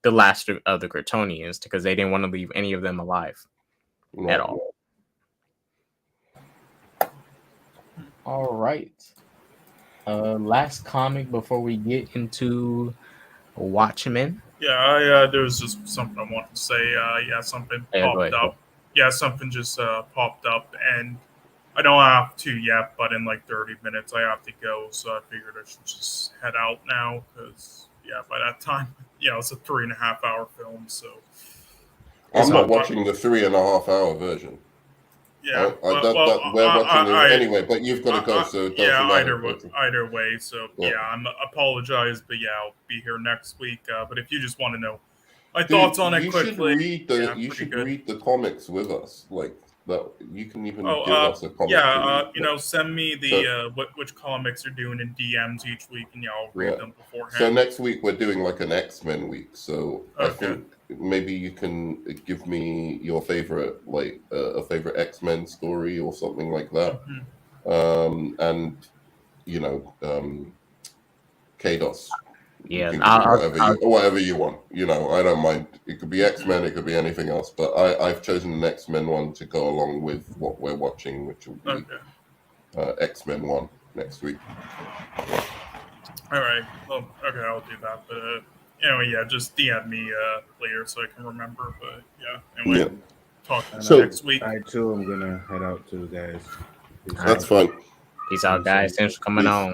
[SPEAKER 1] the last of the Kryptonians because they didn't want to leave any of them alive at all. All right. Last comic before we get into Watchmen.
[SPEAKER 3] Yeah, there was just something I wanted to say. Something popped up. Yeah, something just popped up, and I don't have to yet, but in like 30 minutes I have to go, so I figured I should just head out now because by that time, it's a 3.5 hour film. So
[SPEAKER 2] I'm not watching the 3.5 hour version.
[SPEAKER 3] Yeah,
[SPEAKER 2] we're watching it anyway, but you've got to go, so it doesn't matter.
[SPEAKER 3] Either way, so I'm apologize, but I'll be here next week. But if you just want to know my thoughts on it quickly,
[SPEAKER 2] you should read the comics with us, like that. You can even give us a comic.
[SPEAKER 3] Send me the which comics you're doing in DMs each week, and I'll read them beforehand.
[SPEAKER 2] So next week we're doing like an X-Men week, so I think maybe you can give me your favorite, like a favorite X-Men story or something like that. And Kados,
[SPEAKER 1] Yeah,
[SPEAKER 2] you can whatever you want. You know, I don't mind. It could be X-Men, it could be anything else. But I've chosen an X-Men one to go along with what we're watching, which will be X-Men 1 next week.
[SPEAKER 3] All right. Well, okay, I'll do that. But anyway, yeah, just DM me later so I can remember. But yeah, anyway, talk next week.
[SPEAKER 4] I too am gonna head out too, guys.
[SPEAKER 2] That's fine.
[SPEAKER 1] Peace out, guys. Thanks for coming on.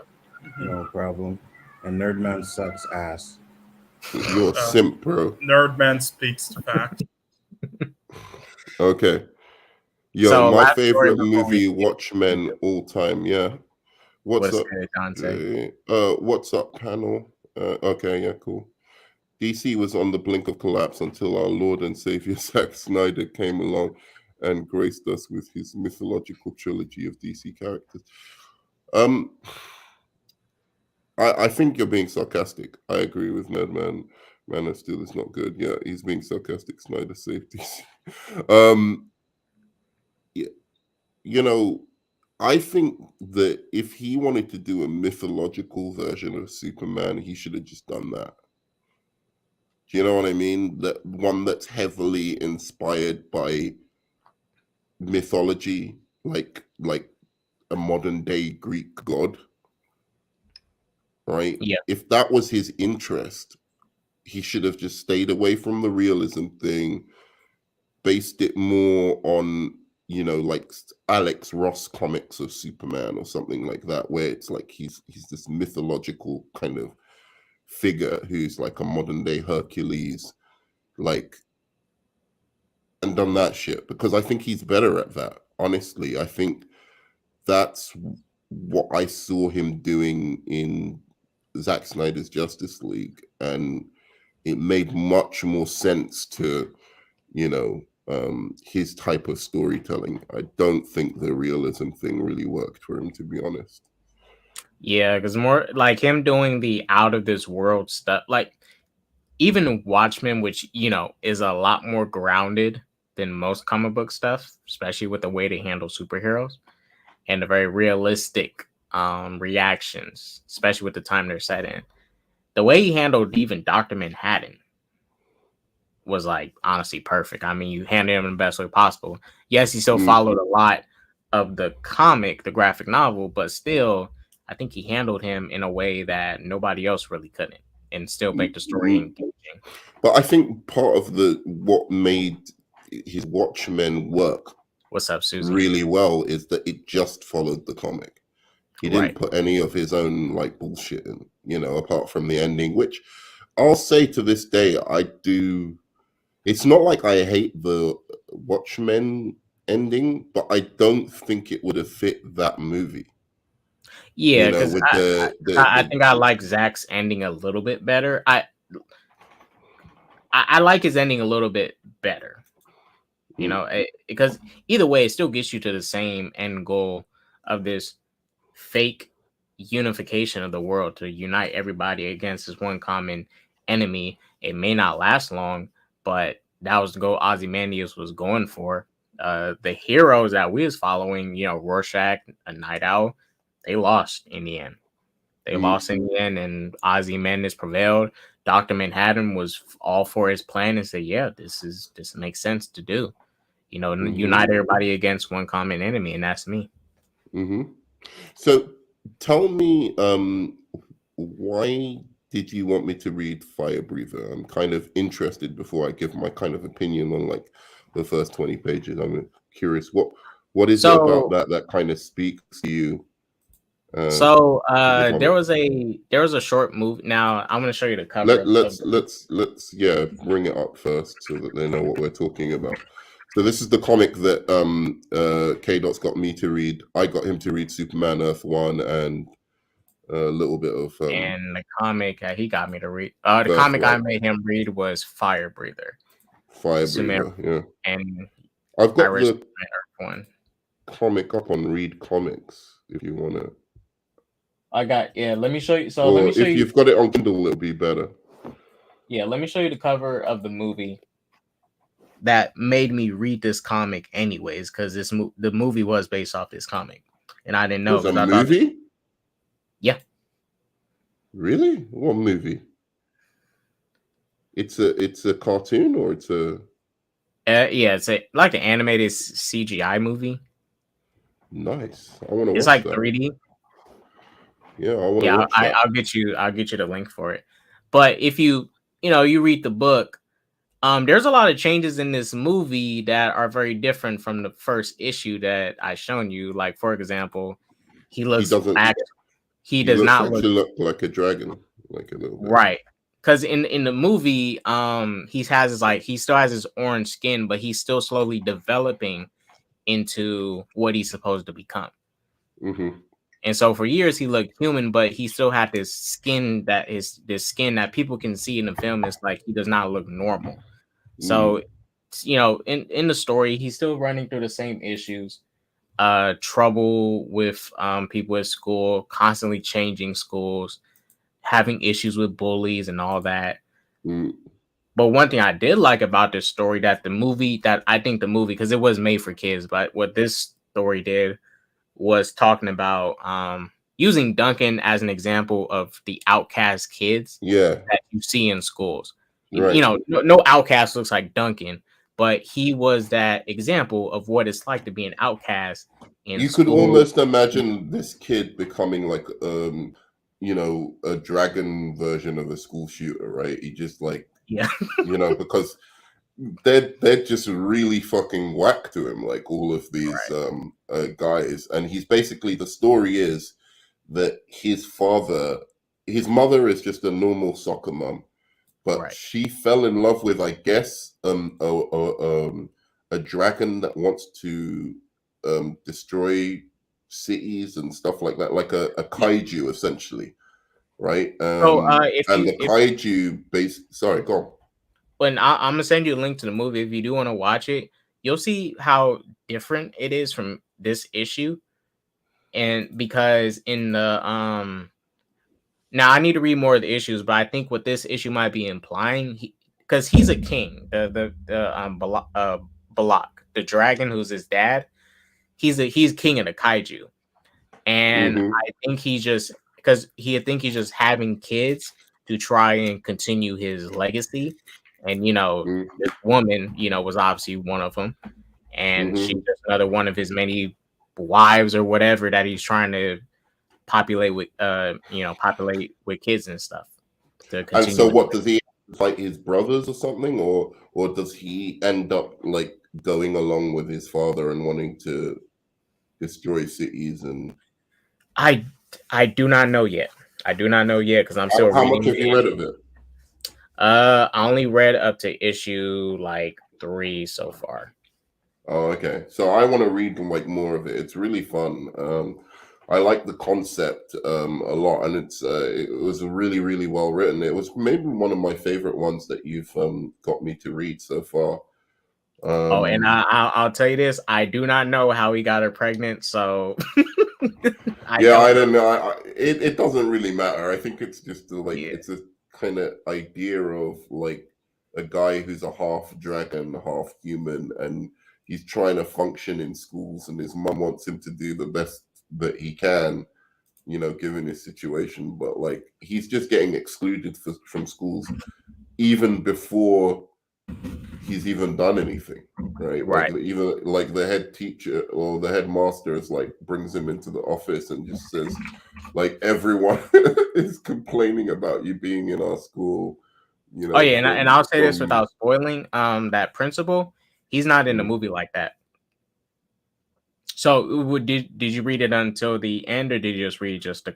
[SPEAKER 4] No problem. And Nerdman sucks ass.
[SPEAKER 2] You're a simp, bro.
[SPEAKER 3] Nerdman speaks fact.
[SPEAKER 2] Okay. Yo, so, my favorite movie, Watchmen, all time. Yeah. What's up, Dante? What's up, panel? Okay, yeah, cool. DC was on the blink of collapse until our Lord and Savior Zack Snyder came along and graced us with his mythological trilogy of DC characters. I think you're being sarcastic. I agree with Nerdman. Man of Steel is not good. Yeah, he's being sarcastic. Snyder saved DC. Yeah, you know, I think that if he wanted to do a mythological version of Superman, he should have just done that. Do you know what I mean? That one that's heavily inspired by mythology, like a modern day Greek god. Right?
[SPEAKER 1] Yeah.
[SPEAKER 2] If that was his interest, he should have just stayed away from the realism thing, based it more on, you know, like Alex Ross comics of Superman or something like that, where it's like he's this mythological kind of figure who's like a modern day Hercules, like, and done that shit, because I think he's better at that. Honestly, I think that's what I saw him doing in Zack Snyder's Justice League, and it made much more sense to, you know, his type of storytelling. I don't think the realism thing really worked for him, to be honest.
[SPEAKER 1] Yeah, because more like him doing the out of this world stuff, like even Watchmen, which, you know, is a lot more grounded than most comic book stuff, especially with the way they handle superheroes and the very realistic reactions, especially with the time they're set in. The way he handled even Dr. Manhattan was like honestly perfect. I mean, you handled him in the best way possible. Yes, he still followed a lot of the comic, the graphic novel, but still, I think he handled him in a way that nobody else really couldn't, and still make the story engaging.
[SPEAKER 2] But I think part of what made his Watchmen work,
[SPEAKER 1] what's up, Susie,
[SPEAKER 2] really well is that it just followed the comic. He didn't put any of his own like bullshit in, you know, apart from the ending, which I'll say to this day, I do. It's not like I hate the Watchmen ending, but I don't think it would have fit that movie.
[SPEAKER 1] Yeah, because you know, I think I like Zach's ending a little bit better. I like his ending a little bit better, you know, because either way, it still gets you to the same end goal of this fake unification of the world to unite everybody against this one common enemy. It may not last long, but that was the goal Ozymandias was going for. The heroes that we was following, you know, Rorschach, a Night Owl, they lost in the end. They lost in the end, and Ozymandias prevailed. Dr. Manhattan was all for his plan and said, yeah, this makes sense to do. You know, unite everybody against one common enemy, and that's me.
[SPEAKER 2] So tell me, why did you want me to read Firebreather? I'm kind of interested before I give my kind of opinion on like the first 20 pages. I'm curious, what is it about that kind of speaks to you?
[SPEAKER 1] There was a short movie. Now I'm going to show you the cover.
[SPEAKER 2] Let's bring it up first so that they know what we're talking about. So this is the comic that K-Dot's got me to read. I got him to read Superman Earth 1 and a little bit of
[SPEAKER 1] and the comic he got me to read. The comic I made him read was Firebreather.
[SPEAKER 2] Yeah.
[SPEAKER 1] And
[SPEAKER 2] I've got the Earth 1 comic up on Read Comics if you want to.
[SPEAKER 1] I got let me show you. So let me show you.
[SPEAKER 2] If you've got it on Kindle, it'll be better.
[SPEAKER 1] Yeah, let me show you the cover of the movie that made me read this comic anyways, because the movie was based off this comic, and I didn't know.
[SPEAKER 2] It was a movie?
[SPEAKER 1] Yeah.
[SPEAKER 2] Really? What movie? It's a cartoon or it's a
[SPEAKER 1] yeah, it's like an animated CGI movie.
[SPEAKER 2] Nice. I want to
[SPEAKER 1] It's
[SPEAKER 2] watch
[SPEAKER 1] like
[SPEAKER 2] that.
[SPEAKER 1] 3D.
[SPEAKER 2] Yeah, I want to watch that.
[SPEAKER 1] I'll get you the link for it. But if you read the book, there's a lot of changes in this movie that are very different from the first issue that I shown you. Like, for example, he looks back. He does not
[SPEAKER 2] look like a dragon, like a little bit.
[SPEAKER 1] Right. Because in the movie, he still has his orange skin, but he's still slowly developing into what he's supposed to become.
[SPEAKER 2] Mm-hmm.
[SPEAKER 1] And so for years he looked human, but he still had this skin that people can see in the film. It's like he does not look normal. So, in the story, he's still running through the same issues, trouble with people at school, constantly changing schools, having issues with bullies and all that. But one thing I did like about this story because it was made for kids, but what this story did was talking about using Duncan as an example of the outcast kids that you see in schools. Right. No outcast looks like Duncan, but he was that example of what it's like to be an outcast in school.
[SPEAKER 2] Could almost imagine this kid becoming like a dragon version of a school shooter, right? He just because they're just really fucking whack to him, like all of these guys. And he's basically, the story is that his mother is just a normal soccer mom, but she fell in love with, I guess, a dragon that wants to destroy cities and stuff like that, like a kaiju essentially, right? Sorry, go on.
[SPEAKER 1] When I'm gonna send you a link to the movie, if you do want to watch it, you'll see how different it is from this issue. And because in the now I need to read more of the issues, but I think what this issue might be implying, because he's a king, Balak, the dragon who's his dad, he's king of the kaiju, and I think he's just just having kids to try and continue his legacy. And this woman, was obviously one of them, and she's just another one of his many wives or whatever that he's trying to populate with kids and stuff.
[SPEAKER 2] And so, what does he fight his brothers or something, or does he end up like going along with his father and wanting to destroy cities? And
[SPEAKER 1] I do not know yet. Because I'm still reading.
[SPEAKER 2] How much have you read of it?
[SPEAKER 1] I only read up to issue 3 so far.
[SPEAKER 2] Oh, okay. So I want to read more of it. It's really fun. I like the concept a lot, and it was really, really well written. It was maybe one of my favorite ones that you've got me to read so far.
[SPEAKER 1] And I'll tell you this: I do not know how he got her pregnant. So
[SPEAKER 2] I don't know. It doesn't really matter. I think it's just it's a kind of idea of a guy who's a half dragon, half human, and he's trying to function in schools, and his mom wants him to do the best that he can, given his situation. But he's just getting excluded from schools even before he's even done anything, right? Even the head teacher or the headmaster is brings him into the office and just says everyone is complaining about you being in our school,
[SPEAKER 1] and I'll say this without spoiling, that principal, he's not in the movie like that. So did you read it until the end, or did you just read just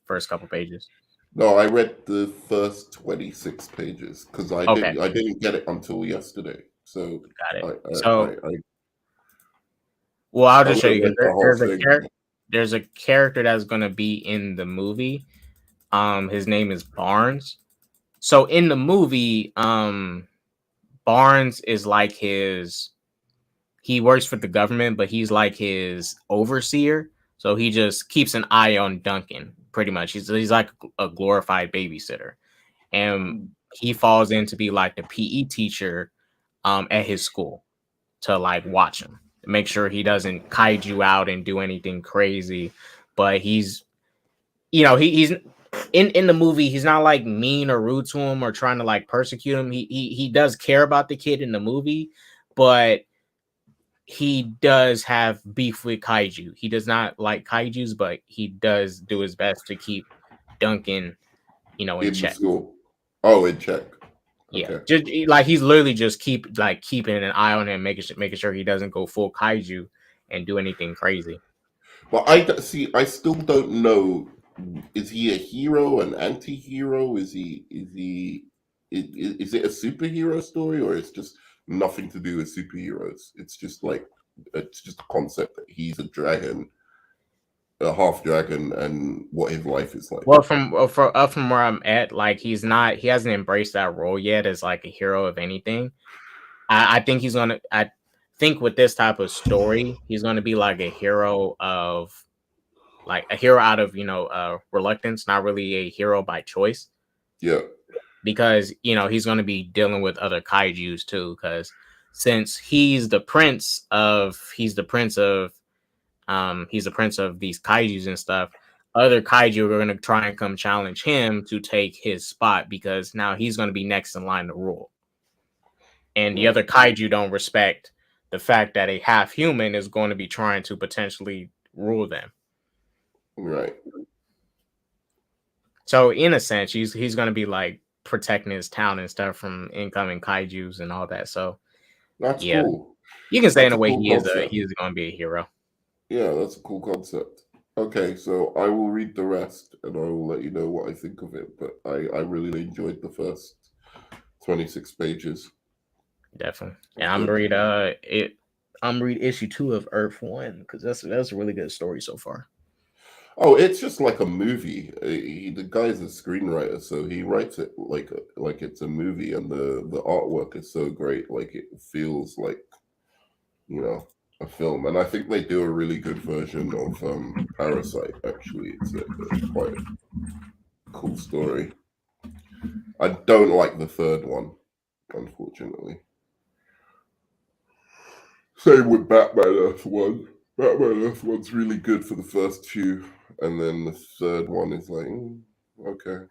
[SPEAKER 1] first couple pages?
[SPEAKER 2] No, I read the first 26 pages because I didn't get it until yesterday. So
[SPEAKER 1] got it. I'll just show you. There's a character that's going to be in the movie. His name is Barnes. So in the movie, Barnes is he works for the government, but he's like his overseer. So he just keeps an eye on Duncan, pretty much. He's like a glorified babysitter. And he falls in to be like the PE teacher at his school to watch him, to make sure he doesn't kaiju out and do anything crazy. But he's in the movie, he's not like mean or rude to him or trying to like persecute him. He does care about the kid in the movie, but he does have beef with kaiju. He does not like kaijus, but he does do his best to keep Duncan, in check.
[SPEAKER 2] School. Oh, in check.
[SPEAKER 1] Yeah, okay. Just like he's literally just keeping an eye on him, making sure he doesn't go full kaiju and do anything crazy.
[SPEAKER 2] Well, I still don't know. Is he a hero, an anti-hero? Is it a superhero story, or it's just nothing to do with superheroes? It's just a concept that he's a dragon, a half dragon, and what his life is like.
[SPEAKER 1] Well, from where I'm at, like he hasn't embraced that role yet as like a hero of anything. I think he's gonna. I think with this type of story, he's gonna be like a hero of, like a hero out of reluctance, not really a hero by choice.
[SPEAKER 2] Yeah,
[SPEAKER 1] because he's gonna be dealing with other kaijus too. Because since he's the prince of these kaijus and stuff, other kaiju are going to try and come challenge him to take his spot, because now he's going to be next in line to rule. And the other kaiju don't respect the fact that a half human is going to be trying to potentially rule them.
[SPEAKER 2] Right.
[SPEAKER 1] So in a sense, he's going to be like protecting his town and stuff from incoming kaijus and all that. So
[SPEAKER 2] that's cool.
[SPEAKER 1] You can say in a way he is going to be a hero.
[SPEAKER 2] Yeah, that's a cool concept. Okay, so I will read the rest and I will let you know what I think of it. But I really enjoyed the first 26 pages.
[SPEAKER 1] Definitely. And I'm read issue 2 of Earth 1, because that's a really good story so far.
[SPEAKER 2] Oh, it's just like a movie. The guy's a screenwriter, so he writes it like it's a movie, and the artwork is so great, like it feels like a film. And I think they do a really good version of Parasite. Actually, it's quite a cool story. I don't like the third one, unfortunately. Same with Batman Earth 1. Batman Earth 1's really good for the first few, and then the third one is like, okay.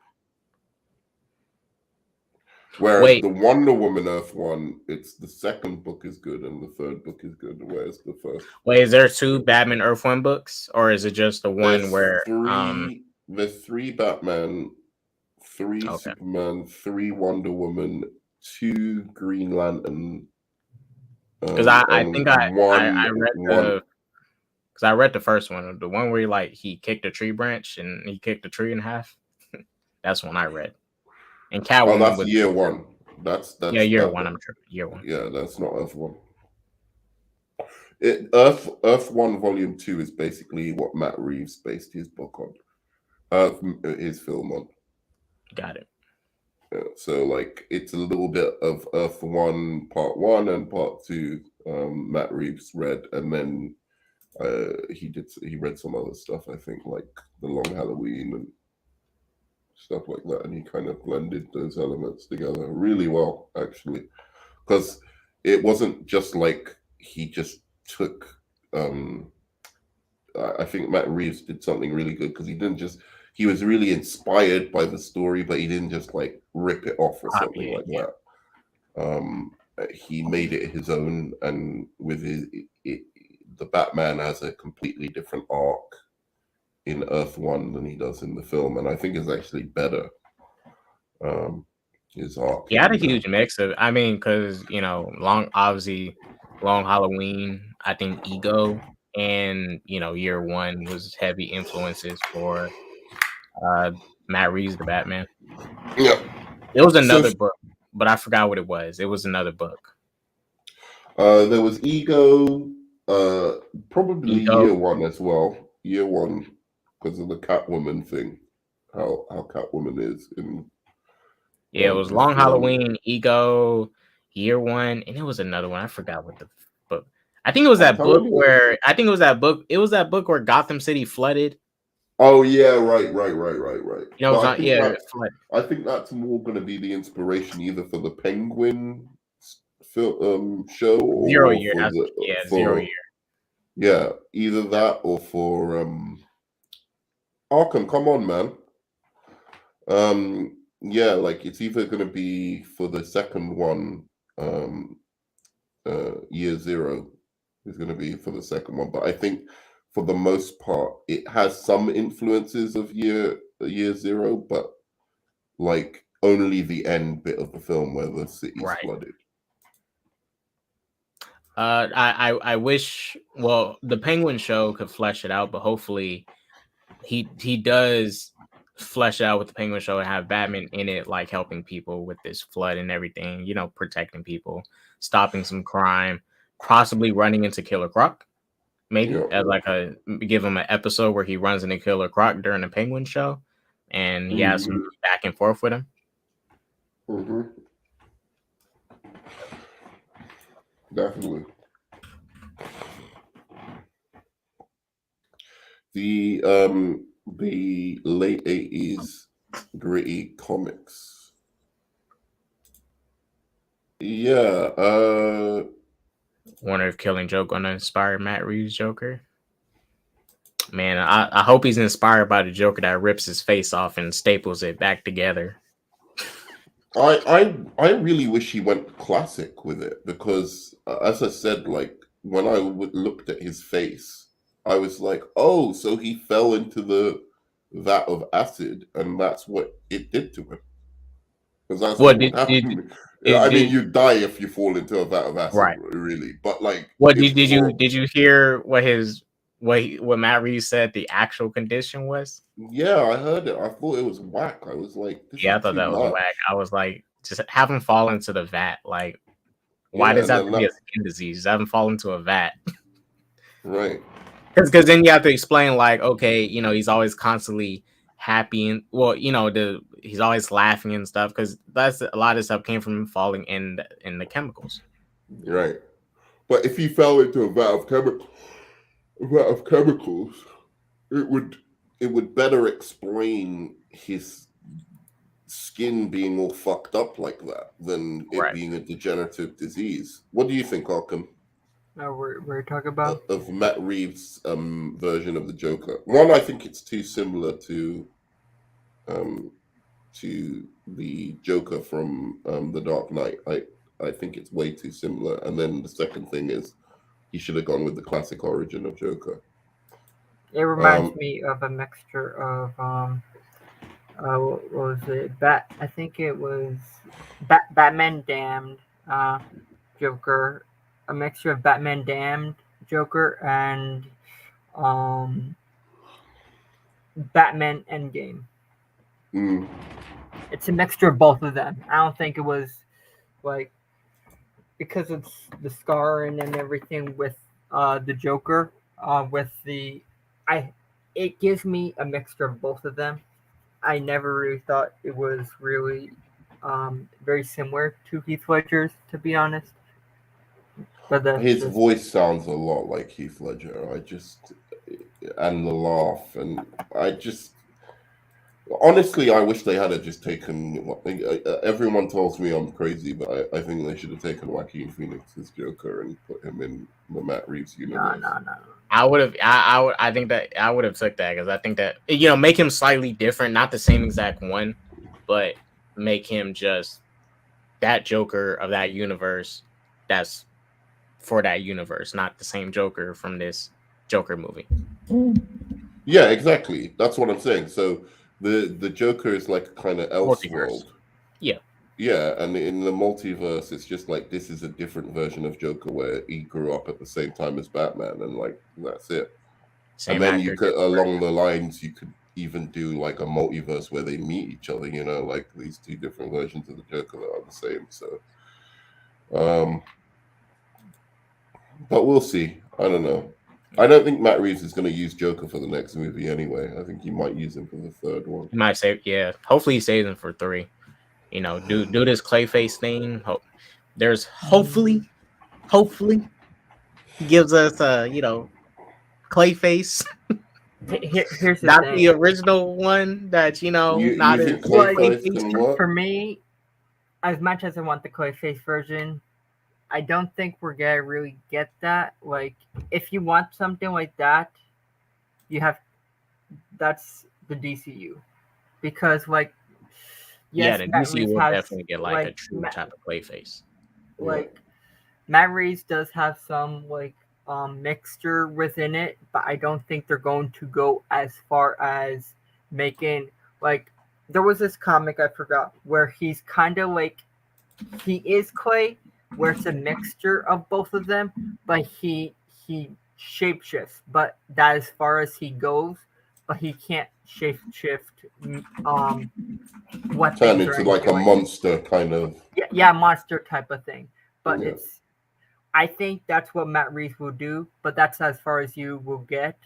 [SPEAKER 2] Whereas the Wonder Woman Earth 1, it's the second book is good and the third book is good, whereas the first...
[SPEAKER 1] Wait, is there 2 Batman Earth 1 books, or is it just the one where...
[SPEAKER 2] There's 3 Batman, 3 Superman, 3 Wonder Woman, 2 Green Lantern...
[SPEAKER 1] Because I think I read because I read the first one, the one where he kicked a tree branch and he kicked the tree in half. That's one I read. And Catwoman
[SPEAKER 2] that's year 1. That's
[SPEAKER 1] year 1. I'm tripping. Year 1.
[SPEAKER 2] Yeah, that's not Earth 1. Earth 1 Volume 2 is basically what Matt Reeves based his book on, his film on.
[SPEAKER 1] Got it.
[SPEAKER 2] Yeah, so it's a little bit of Earth 1 Part 1 and Part 2. Matt Reeves read, and then he read some other stuff, I think, like The Long Halloween and stuff like that, and he kind of blended those elements together really well, actually, because it wasn't just like he just took I think Matt Reeves did something really good, because he was really inspired by the story, but he didn't just rip it off or something like that. He made it his own, and with the Batman has a completely different arc in Earth 1 than he does in the film, and I think it's actually better. His arc.
[SPEAKER 1] He had a huge mix of, because Long Halloween, I think Ego, and year 1 was heavy influences for Matt Reeves, the Batman.
[SPEAKER 2] Yeah,
[SPEAKER 1] it was another book, but I forgot what it was. It was another book.
[SPEAKER 2] There was Ego, probably year 1 as well. Year 1, because of the Catwoman thing, how Catwoman is in.
[SPEAKER 1] Yeah, it was Long Halloween, Ego, year 1, and it was another one. I forgot what the book. I think it was that book where where Gotham City flooded.
[SPEAKER 2] Oh yeah, right. I think that's more going to be the inspiration either for the Penguin show or
[SPEAKER 1] 0 year.
[SPEAKER 2] For
[SPEAKER 1] 0 year.
[SPEAKER 2] Yeah, either that or for Arkham. Come on, man. Yeah, like it's either going to be for the second one, Year Zero is going to be for the second one, but I think for the most part it has some influences of Year Zero, but like only the end bit of the film where the city's flooded.
[SPEAKER 1] I wish, well, the Penguin show could flesh it out, but hopefully he does flesh it out with the Penguin show and have Batman in it, like helping people with this flood and everything, you know, protecting people, stopping some crime, possibly running into Killer Croc, maybe as like give him an episode where he runs into Killer Croc during the Penguin show and he has some back and forth with him.
[SPEAKER 2] Definitely. The late 80s gritty comics. Yeah.
[SPEAKER 1] Wonder if Killing Joke gonna inspire Matt Reeves' Joker. Man, I hope he's inspired by the Joker that rips his face off and staples it back together.
[SPEAKER 2] I really wish he went classic with it, because as I said, like when I looked at his face, I was like, oh, so he fell into the vat of acid and that's what it did to him. Because that's what happened. I mean, you die if you fall into a vat of acid, right? Really, but like,
[SPEAKER 1] what did you hear? What Matt Reeves said the actual condition was?
[SPEAKER 2] Yeah, I heard it. I thought it was whack. I was like,
[SPEAKER 1] I thought that was whack. I was like, just have him fall into the vat. Like, why does that have to be a skin disease? Just have him fall into a vat.
[SPEAKER 2] Right.
[SPEAKER 1] Because then you have to explain, like, okay, you know, he's always constantly happy and, well, you know, he's always laughing and stuff, because that's a lot of stuff came from him falling in the chemicals.
[SPEAKER 2] Right. But if he fell into a vat of chemicals, it would better explain his skin being all fucked up like that than it being a degenerative disease. What do you think, Arkham?
[SPEAKER 5] We're talking about
[SPEAKER 2] of Matt Reeves' version of the Joker. One, I think it's too similar to the Joker from The Dark Knight. I think it's way too similar. And then the second thing is he should have gone with the classic origin of Joker.
[SPEAKER 5] It reminds me of a mixture of what was it? I think it was Batman Damned Joker. A mixture of Batman Damned Joker and Batman Endgame. It's a mixture of both of them. I don't think it was like, because it's the scarring and everything with the Joker it gives me a mixture of both of them. I never really thought it was really very similar to Heath Ledger's, to be honest. But
[SPEAKER 2] his voice sounds a lot like Heath Ledger. And the laugh, and honestly, I wish they had just taken. Everyone tells me I'm crazy, but I think they should have taken Joaquin Phoenix's Joker and put him in the Matt Reeves universe.
[SPEAKER 5] No.
[SPEAKER 1] I think that I would have took that, because I think that, you know, make him slightly different, not the same exact one, but make him just that Joker of that universe. That's for that universe, not the same Joker from this Joker movie.
[SPEAKER 2] Yeah, exactly. That's what I'm saying. So the Joker is like kind of Elseworld. Yeah, and in the multiverse, it's just like this is a different version of Joker where he grew up at the same time as Batman, and like that's it. And then you could, along the lines, you could even do like a multiverse where they meet each other. You know, like these two different versions of the Joker that are the same. So, but we'll see. I don't know. I don't think Matt Reeves is going to use Joker for the next movie anyway. I think he might use him for the third one.
[SPEAKER 1] He might say, yeah. Hopefully he saves him for 3. You know, do this Clayface thing. There's hopefully he gives us you know, Clayface.
[SPEAKER 5] Here's
[SPEAKER 1] not the original one that, you know, not as
[SPEAKER 5] Clayface. For me, as much as I want the Clayface version, I don't think we're gonna really get that. Like, if you want something like that, that's the DCU, because like Yes,
[SPEAKER 1] yeah, the
[SPEAKER 5] Matt
[SPEAKER 1] DC
[SPEAKER 5] Reeves
[SPEAKER 1] will
[SPEAKER 5] has
[SPEAKER 1] definitely get like a true type of Clayface.
[SPEAKER 5] Like Matt Reeves does have some like mixture within it, but I don't think they're going to go as far as making like there was this comic I forgot where he's kind of like he is Clay, where it's a mixture of both of them, but he shapeshifts, but that as far as he goes, but he can't shapeshift weapons
[SPEAKER 2] turn
[SPEAKER 5] or
[SPEAKER 2] into like a
[SPEAKER 5] anything
[SPEAKER 2] monster kind of.
[SPEAKER 5] yeah, monster type of thing. But
[SPEAKER 2] Yeah.
[SPEAKER 5] it's I think that's what Matt Reeves will do, but that's as far as you will get.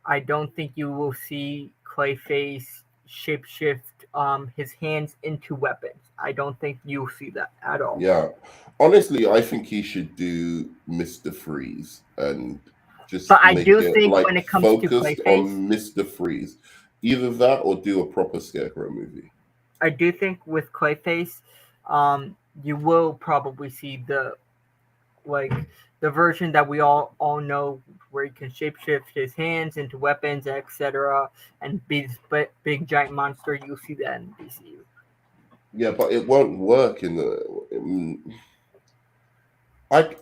[SPEAKER 5] I don't think you will see Clayface shapeshift his hands into weapons. I don't think you'll see that at all.
[SPEAKER 2] Yeah. Honestly, I think he should do Mr. Freeze and just
[SPEAKER 5] But I
[SPEAKER 2] make
[SPEAKER 5] do
[SPEAKER 2] it
[SPEAKER 5] think
[SPEAKER 2] like
[SPEAKER 5] when it comes to
[SPEAKER 2] focused
[SPEAKER 5] Clayface,
[SPEAKER 2] on Mr. Freeze. Either that or do a proper Scarecrow movie.
[SPEAKER 5] I do think with Clayface, you will probably see the like the version that we all know where he can shapeshift his hands into weapons, etc., and be this big giant monster. You'll see that in DCU.
[SPEAKER 2] Yeah, but it won't work in the.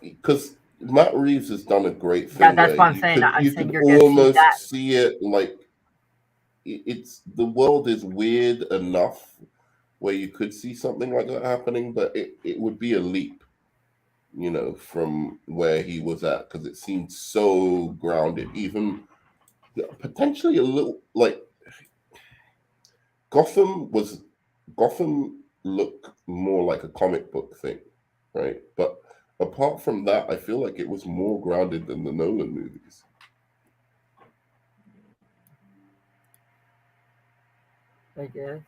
[SPEAKER 2] Because Matt Reeves has done a great thing.
[SPEAKER 5] Yeah, that's
[SPEAKER 2] where
[SPEAKER 5] what I'm saying. I'm
[SPEAKER 2] you
[SPEAKER 5] saying
[SPEAKER 2] could
[SPEAKER 5] you're gonna see
[SPEAKER 2] almost
[SPEAKER 5] that.
[SPEAKER 2] see it like it's the world is weird enough where you could see something like that happening, but it would be a leap, from where he was at, because it seemed so grounded, even potentially a little like Gotham looked more like a comic book thing, right? But apart from that, I feel like it was more grounded than the Nolan movies.
[SPEAKER 5] I guess,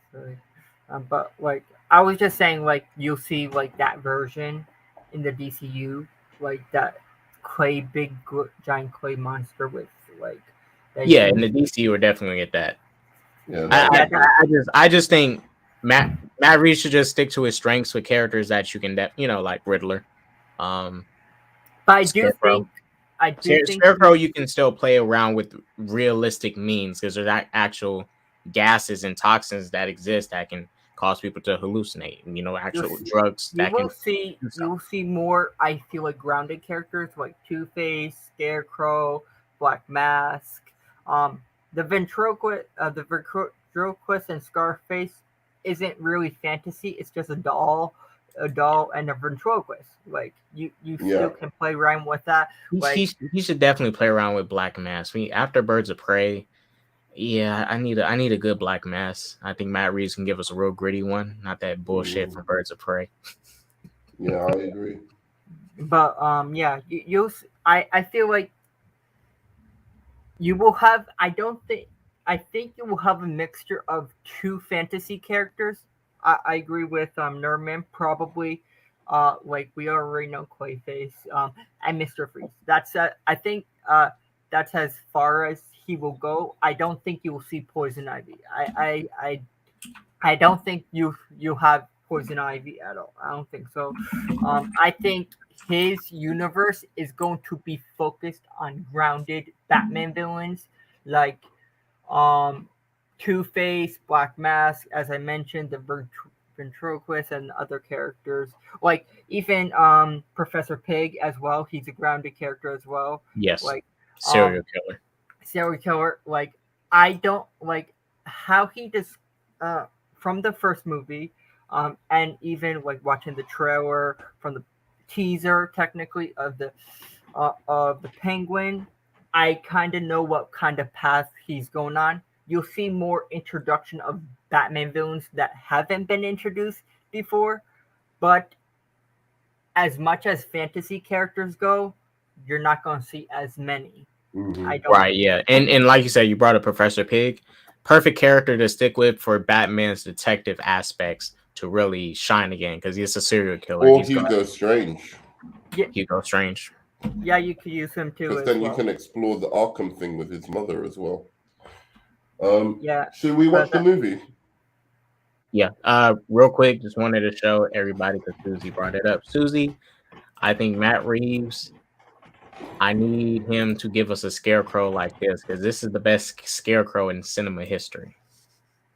[SPEAKER 5] but like I was just saying, like you'll see like that version in the DCU, like that giant clay monster with like.
[SPEAKER 1] Yeah, in the DCU, we're definitely get that.
[SPEAKER 2] Yeah,
[SPEAKER 1] I just think Matt Reeves should just stick to his strengths with characters that you can, like Riddler.
[SPEAKER 5] But I do think
[SPEAKER 1] Scarecrow, you can still play around with realistic means because there's actual gases and toxins that exist that can cause people to hallucinate. Actual drugs that
[SPEAKER 5] you'll see more. I feel like grounded characters like Two-Face, Scarecrow, Black Mask, the ventriloquist and Scarface isn't really fantasy. It's just a doll and a ventriloquist. Like you still can play around with that.
[SPEAKER 1] He should definitely play around with Black Mask. After Birds of Prey, yeah, I need a good Black Mask. I think Matt Reeves can give us a real gritty one, not that bullshit from Birds of Prey.
[SPEAKER 2] Yeah, I agree.
[SPEAKER 5] But yeah, I feel like you will have. I think you will have a mixture of two fantasy characters. I agree with Nerdman probably. Like we already know Clayface and Mr. Freeze. That's I think that's as far as he will go. I don't think you will see Poison Ivy. I don't think you have Poison Ivy at all. I don't think so. I think his universe is going to be focused on grounded Batman villains like Two-Face, Black Mask, as I mentioned, the ventriloquist and other characters. Like even Professor Pig as well. He's a grounded character as well.
[SPEAKER 1] Yes.
[SPEAKER 5] Like
[SPEAKER 1] serial killer.
[SPEAKER 5] Serial killer. Like I don't like how he just from the first movie, and even like watching the trailer from the teaser technically of the Penguin, I kind of know what kind of path he's going on. You'll see more introduction of Batman villains that haven't been introduced before, but as much as fantasy characters go, you're not going to see as many.
[SPEAKER 2] Mm-hmm.
[SPEAKER 1] Right, yeah. And like you said, you brought up Professor Pig. Perfect character to stick with for Batman's detective aspects to really shine again because he's a serial killer.
[SPEAKER 2] Or Hugo Strange.
[SPEAKER 5] Yeah.
[SPEAKER 1] Hugo Strange.
[SPEAKER 5] Yeah, you could use him too.
[SPEAKER 2] Because then you can explore the Arkham thing with his mother as well.
[SPEAKER 5] Yeah.
[SPEAKER 2] Should we watch the movie?
[SPEAKER 1] Yeah. Real quick, just wanted to show everybody because Susie brought it up. Susie, I think Matt Reeves, I need him to give us a Scarecrow like this because this is the best Scarecrow in cinema history.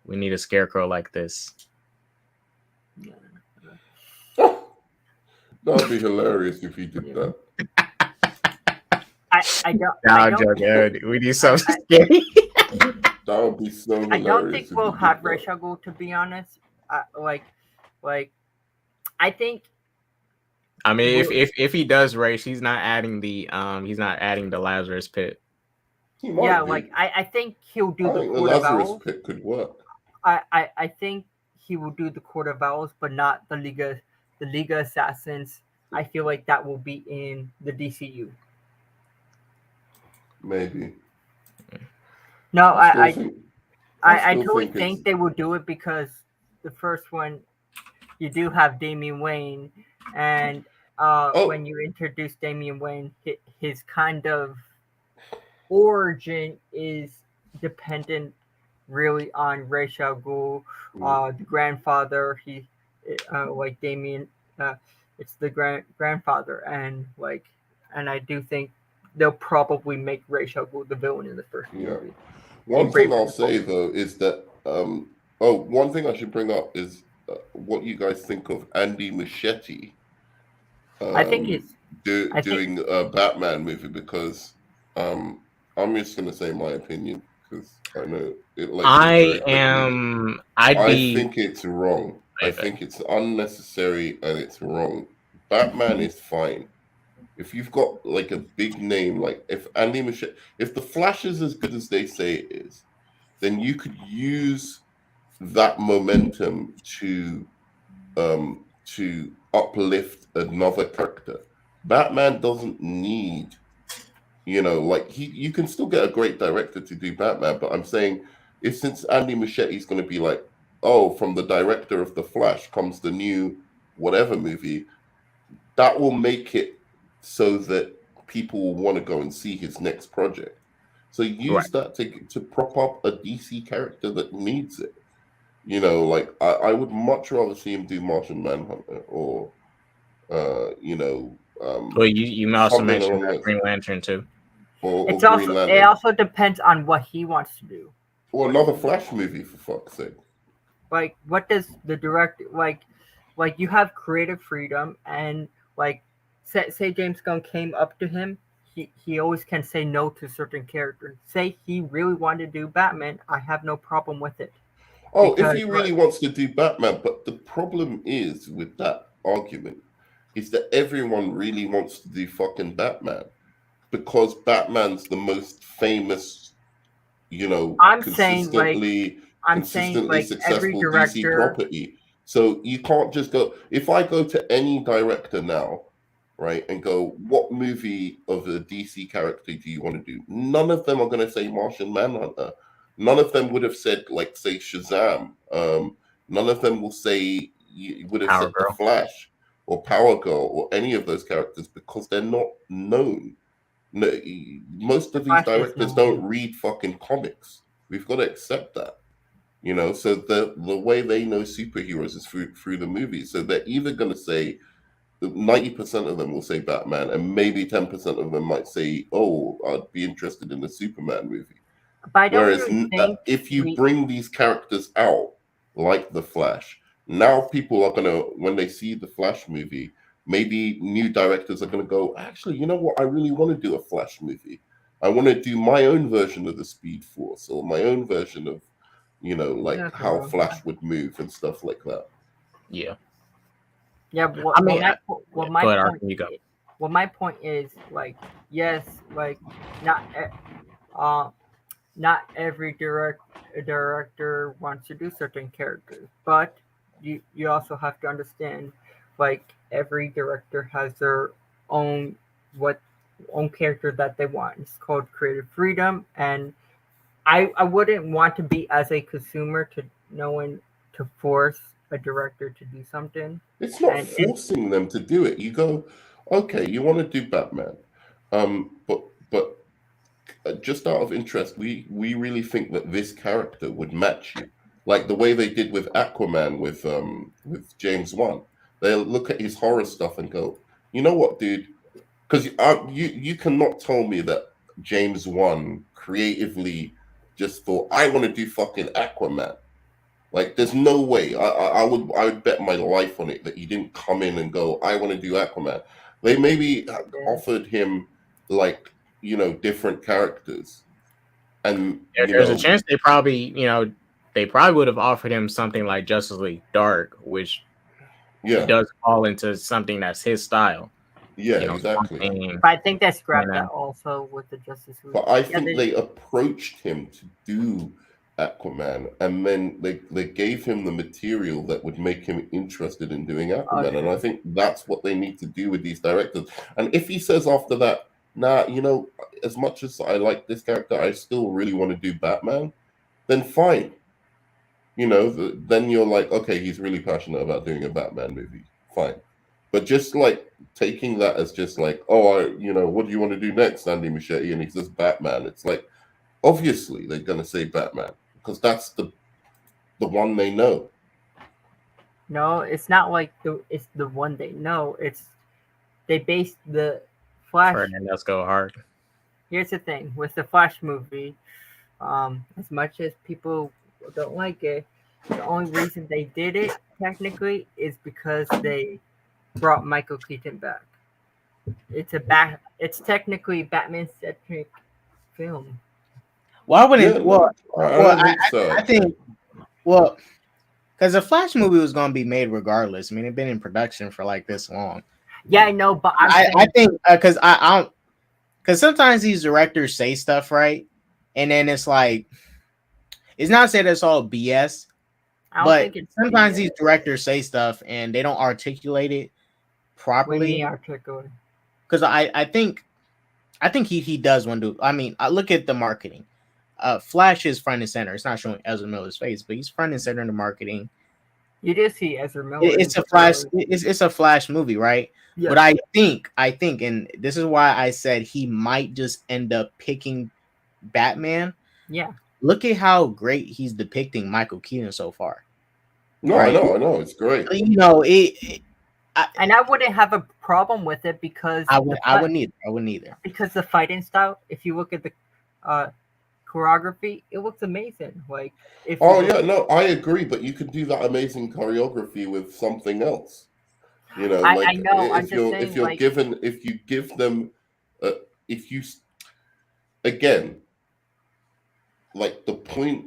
[SPEAKER 1] We need a Scarecrow like this.
[SPEAKER 2] That'd be hilarious if he did that.
[SPEAKER 5] I don't.
[SPEAKER 1] Nah, joking. We need something scary.
[SPEAKER 2] That would be so hilarious.
[SPEAKER 5] I don't think we'll have Ra's al Ghul, to be honest. Like, I think.
[SPEAKER 1] I mean, if he does race, he's not adding the Lazarus Pit.
[SPEAKER 5] Yeah, like I think he'll do the Court of Owls.
[SPEAKER 2] Pit could work.
[SPEAKER 5] I think he will do the Court of Owls, but not the League of Assassins. I feel like that will be in the DCU.
[SPEAKER 2] Maybe.
[SPEAKER 5] No, I totally think they will do it because the first one, you do have Damian Wayne, and when you introduce Damian Wayne, his kind of origin is dependent really on Ra's al Ghul, the grandfather. Like Damian, it's the grandfather, and I do think they'll probably make Ra's al Ghul the villain in the first movie.
[SPEAKER 2] One thing I'll say though is that one thing I should bring up is what you guys think of Andy Muschietti.
[SPEAKER 5] I think he's
[SPEAKER 2] doing a Batman movie, because I'm just gonna say my opinion because I know it. I think it's wrong. I think it's unnecessary and it's wrong. Batman is fine. If you've got like a big name, like if Andy Muschietti, if the Flash is as good as they say it is, then you could use that momentum to uplift another character. Batman doesn't need, you can still get a great director to do Batman, but I'm saying since Andy Muschietti's going to be like, from the director of The Flash comes the new whatever movie, that will make it so that people will want to go and see his next project. So use that to prop up a DC character that needs it. I would much rather see him do Martian Manhunter or,
[SPEAKER 1] well, you also mentioned Green Lantern too.
[SPEAKER 5] It also depends on what he wants to do.
[SPEAKER 2] Or another Flash movie, for fuck's sake.
[SPEAKER 5] Like, what does the director like? You have creative freedom, and say James Gunn came up to him, he always can say no to certain characters. Say he really wanted to do Batman, I have no problem with it.
[SPEAKER 2] If he really wants to do Batman, but the problem is with that argument is that everyone really wants to do fucking Batman because Batman's the most famous, consistently successful DC property. So you can't just go. If I go to any director now, right, and go, what movie of a DC character do you want to do? None of them are going to say Martian Manhunter. None of them would have said, say Shazam. None of them will say would have said The Flash or Power Girl or any of those characters because they're not known. No, most of these directors don't read fucking comics. We've got to accept that. So the way they know superheroes is through the movies. So they're either going to say 90% of them will say Batman, and maybe 10% of them might say, I'd be interested in the Superman movie. Whereas if you bring these characters out like the Flash, now people are gonna, when they see the Flash movie, maybe new directors are gonna go, actually, you know what? I really want to do a Flash movie. I want to do my own version of the Speed Force or my own version of, how Flash would move and stuff like that.
[SPEAKER 1] Yeah.
[SPEAKER 5] Yeah. My point is, yes, not every director wants to do certain characters, but you also have to understand, every director has their own character that they want. It's called creative freedom, and I wouldn't want to be as a consumer to force a director to do something.
[SPEAKER 2] It's not forcing them to do it. You go, okay, you want to do Batman, but just out of interest, we really think that this character would match you, like the way they did with Aquaman with James Wan. They look at his horror stuff and go, you know what, dude? Because you cannot tell me that James Wan creatively just thought, I want to do fucking Aquaman. Like, there's no way. I would bet my life on it that he didn't come in and go, I want to do Aquaman. They maybe offered him like, different characters, and
[SPEAKER 1] there's a chance they probably would have offered him something like Justice League Dark, which does fall into something that's his style.
[SPEAKER 2] Yeah, exactly.
[SPEAKER 5] But I think they scrapped that also with the Justice League.
[SPEAKER 2] But I think they approached him to do Aquaman, and then they gave him the material that would make him interested in doing Aquaman. And I think that's what they need to do with these directors. And if he says after that, nah, as much as I like this character, I still really want to do Batman, then fine. Then you're like, okay, he's really passionate about doing a Batman movie. Fine. But just like taking that as just like, what do you want to do next, Andy Muschietti? And he says Batman. It's like, obviously they're going to say Batman because that's the one they know.
[SPEAKER 5] No, it's not like it's the one they know. It's they based the Flash.
[SPEAKER 1] Let's go hard.
[SPEAKER 5] Here's the thing with the Flash movie. As much as people don't like it, the only reason they did it technically is because they brought Michael Keaton back. It's technically Batman-centric film.
[SPEAKER 1] Well, I wouldn't. I think. Well, because the Flash movie was going to be made regardless. I mean, it'd been in production for like this long.
[SPEAKER 5] Yeah, I know, but
[SPEAKER 1] I think because I don't. Because sometimes these directors say stuff right, and then it's like, it's not saying it's all BS, but sometimes these directors say stuff and they don't articulate it properly. Because I think he does want to. I mean, I look at the marketing. Flash is front and center. It's not showing Ezra Miller's face, but he's front and center in the marketing.
[SPEAKER 5] You do see Ezra Miller.
[SPEAKER 1] It's a Flash. It's a Flash movie, right? Yeah. But I think, and this is why I said he might just end up picking Batman.
[SPEAKER 5] Yeah.
[SPEAKER 1] Look at how great he's depicting Michael Keaton so far.
[SPEAKER 2] No, right? I know, it's great.
[SPEAKER 5] And I wouldn't have a problem with it because
[SPEAKER 1] I wouldn't either.
[SPEAKER 5] Because the fighting style, if you look at the choreography, it looks amazing. Like,
[SPEAKER 2] I agree, but you could do that amazing choreography with something else. I know. If you give them, like the point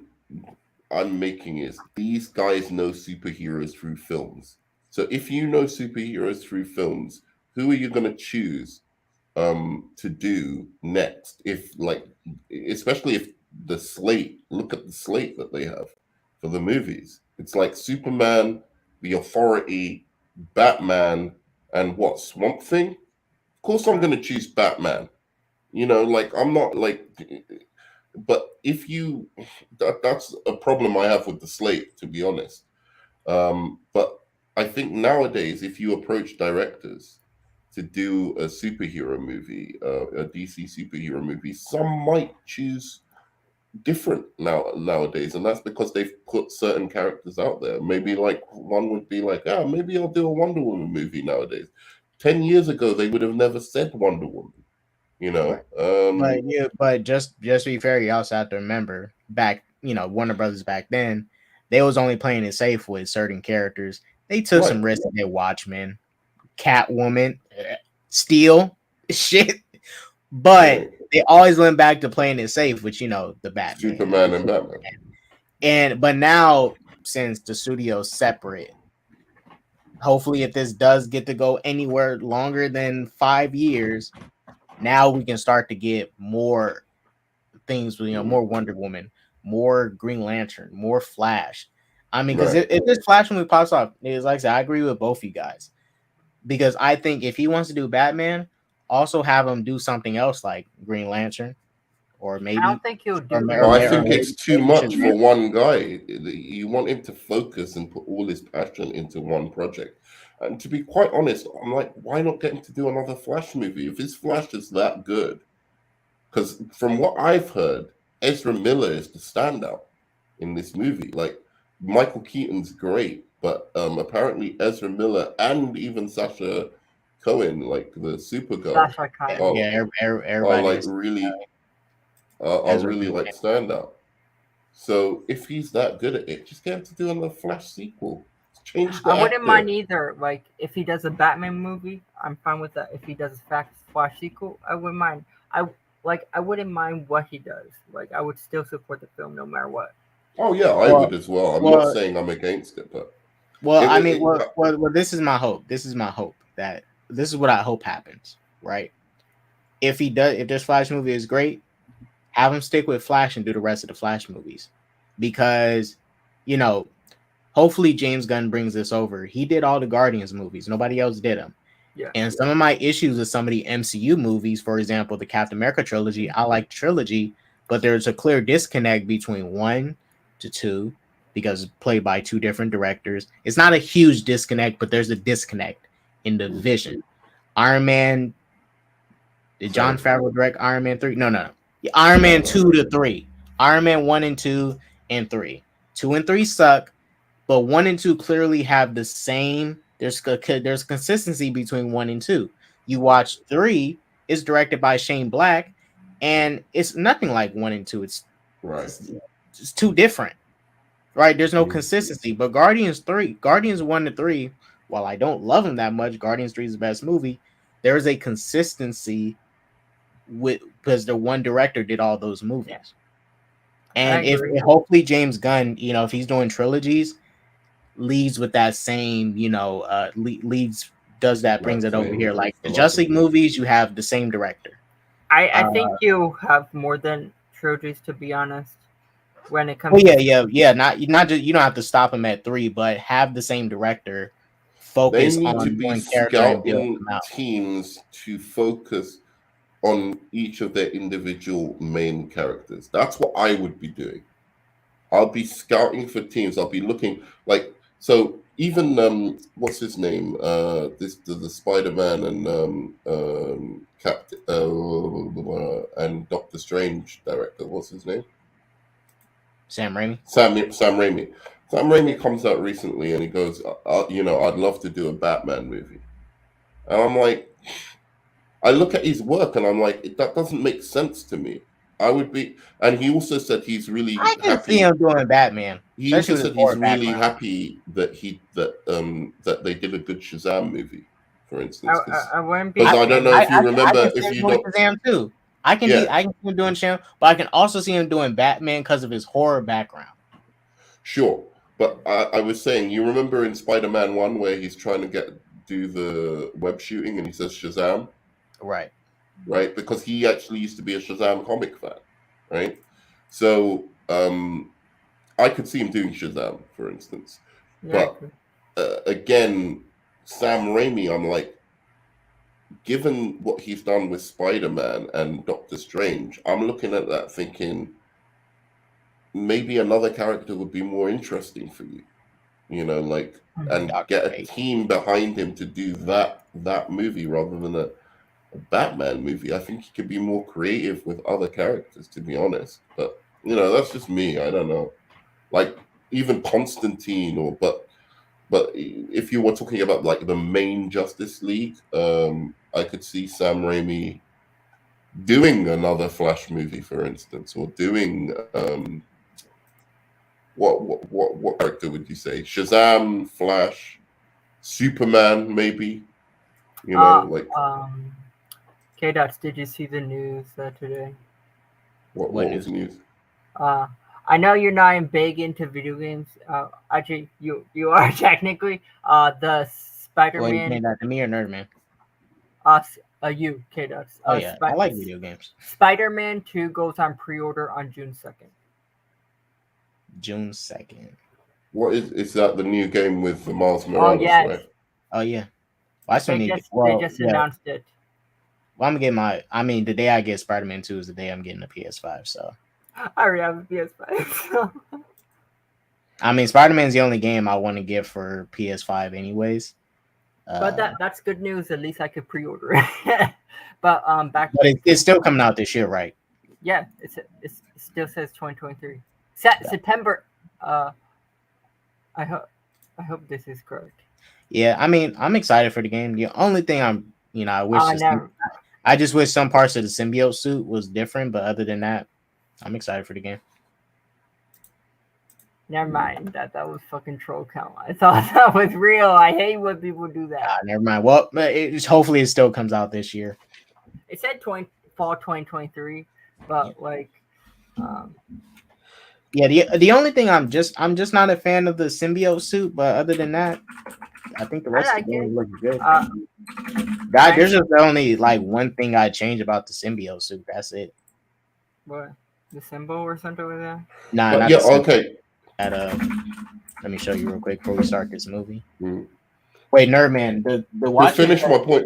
[SPEAKER 2] I'm making is these guys know superheroes through films. So if you know superheroes through films, who are you going to choose to do next? Especially if look at the slate that they have for the movies. It's like Superman, The Authority, Batman, and Swamp Thing? Of course I'm going to choose Batman. I'm not like... But if that's a problem I have with the slate, to be honest. But I think nowadays, if you approach directors to do a superhero movie, a DC superhero movie, some might choose different nowadays, and that's because they've put certain characters out there. Maybe like one would be like, maybe I'll do a Wonder Woman movie nowadays. 10 years ago, they would have never said Wonder Woman.
[SPEAKER 1] But just to be fair, you also have to remember back, Warner Brothers back then, they was only playing it safe with certain characters. They took some risks in their Watchmen, Catwoman, Steel, shit. But they always went back to playing it safe with, the Batman.
[SPEAKER 2] Superman and Batman.
[SPEAKER 1] But now, since the studio's separate, hopefully if this does get to go anywhere longer than 5 years, now we can start to get more things, more Wonder Woman, more Green Lantern, more Flash. I mean, because if this Flash movie pops off, it's like I said, I agree with both of you guys. Because I think if he wants to do Batman, also have him do something else like Green Lantern, or maybe.
[SPEAKER 5] I don't think he'll do.
[SPEAKER 2] I think it's too much for one guy. You want him to focus and put all his passion into one project. And to be quite honest, I'm like, why not get him to do another Flash movie if his Flash is that good? Because from what I've heard, Ezra Miller is the standout in this movie. Like, Michael Keaton's great, but apparently Ezra Miller and even Sasha Cohen, like the Supergirl, are like really like standout. So if he's that good at it, just get him to do another Flash sequel. Change the
[SPEAKER 5] I wouldn't
[SPEAKER 2] actor.
[SPEAKER 5] mind either. Like if he does a Batman movie, I'm fine with that. If he does a Flash sequel, I wouldn't mind. I wouldn't mind what he does. Like I would still support the film no matter what.
[SPEAKER 2] Oh yeah, I would as well. I'm not saying I'm against it, but
[SPEAKER 1] this is my hope. This is my hope that this is what I hope happens, right? If this Flash movie is great, have him stick with Flash and do the rest of the Flash movies, because hopefully James Gunn brings this over. He did all the Guardians movies. Nobody else did them.
[SPEAKER 5] Yeah.
[SPEAKER 1] And some of my issues with some of the MCU movies, for example, the Captain America trilogy, I like the trilogy, but there's a clear disconnect between 1 to 2 because it's played by 2 different directors. It's not a huge disconnect, but there's a disconnect in the vision. Iron Man, did Jon Favreau direct Iron Man 3? No. Iron Man 2 to 3. Iron Man 1 and 2 and 3. 2 and 3 suck, but 1 and 2 clearly have the same. There's consistency between 1 and 2. You watch 3, it's directed by Shane Black, and it's nothing like 1 and 2. It's too different, right? There's no consistency. But Guardians 1 to 3, while I don't love them that much, Guardians 3 is the best movie. There is a consistency because the one director did all those movies. And if hopefully James Gunn, if he's doing trilogies, leads with that same, does that, brings it over here. Like the Justice League movies, you have the same director.
[SPEAKER 5] I think you have more than trilogies, to be honest. When it comes,
[SPEAKER 2] Not
[SPEAKER 1] just, you don't have to stop him at 3, but have the same director. Focus
[SPEAKER 2] they need
[SPEAKER 1] on
[SPEAKER 2] to be scouting teams to focus on each of their individual main characters. That's what I would be doing. I'll be scouting for teams. I'll be looking so even what's his name? The Spider-Man and Captain and Doctor Strange director. What's his name?
[SPEAKER 1] Sam Raimi.
[SPEAKER 2] Sam Raimi. Sam Raimi comes out recently and he goes, I'd love to do a Batman movie. And I'm like, I look at his work and I'm like, that doesn't make sense to me. I would be, and he also said he's really
[SPEAKER 1] I can happy. See him doing Batman.
[SPEAKER 2] He also said he's really happy that that they did a good Shazam movie, for instance.
[SPEAKER 5] I wouldn't be.
[SPEAKER 2] Because I don't know if you remember.
[SPEAKER 1] If you don't, Shazam too. I can see him doing Shazam, but I can also see him doing Batman because of his horror background.
[SPEAKER 2] Sure, but I was saying, you remember in Spider-Man 1 where he's trying to do the web shooting and he says Shazam,
[SPEAKER 1] right?
[SPEAKER 2] Right, because he actually used to be a Shazam comic fan, right? So I could see him doing Shazam, for instance. Yeah. But again, Sam Raimi, I'm like, given what he's done with Spider-Man and Doctor Strange, I'm looking at that thinking maybe another character would be more interesting for you, and get a team behind him to do that movie rather than a Batman movie. I think he could be more creative with other characters, to be honest. But that's just me. I don't know. Like even Constantine, but if you were talking about like the main Justice League, I could see Sam Raimi doing another Flash movie, for instance, or doing what character would you say? Shazam, Flash, Superman, maybe.
[SPEAKER 5] K-Dots, did you see the news today?
[SPEAKER 2] What was news?
[SPEAKER 5] I know you're not big into video games. Actually, you are technically. The Spider-Man.
[SPEAKER 1] Well, you mean that to me or Nerdman?
[SPEAKER 5] You, K-Dots.
[SPEAKER 1] Oh yeah, I like video games.
[SPEAKER 5] Spider-Man 2 goes on pre-order on June 2nd.
[SPEAKER 1] June 2nd.
[SPEAKER 2] What is that? The new game with the Miles Morales?
[SPEAKER 5] Oh yes.
[SPEAKER 2] Right?
[SPEAKER 1] Oh yeah. Well,
[SPEAKER 5] they just announced it.
[SPEAKER 1] Well, I'm gonna get the day I get Spider-Man 2 is the day I'm getting a PS5, so.
[SPEAKER 5] I already have a PS5, so.
[SPEAKER 1] Spider-Man's the only game I want to get for PS5 anyways.
[SPEAKER 5] But that's good news. At least I could pre-order it. But
[SPEAKER 1] it's still coming out this year, right?
[SPEAKER 5] Yeah, it still says 2023. September. I hope this is correct.
[SPEAKER 1] Yeah, I'm excited for the game. The only thing I just wish some parts of the symbiote suit was different, but other than that, I'm excited for the game.
[SPEAKER 5] Never mind. That was fucking troll count. I thought that was real. I hate when people do that.
[SPEAKER 1] Never mind. Well, hopefully it still comes out this year.
[SPEAKER 5] It said fall 2023, but
[SPEAKER 1] the only thing I'm just not a fan of the symbiote suit, but other than that, I think the rest of the game looks good. There's just only like one thing I change about the symbiote suit. That's it.
[SPEAKER 5] What? The symbol or something like that?
[SPEAKER 1] Nah, not okay. Let me show you real quick before we start this movie. Wait, Nerdman, the
[SPEAKER 2] Watchmen. To finish my point.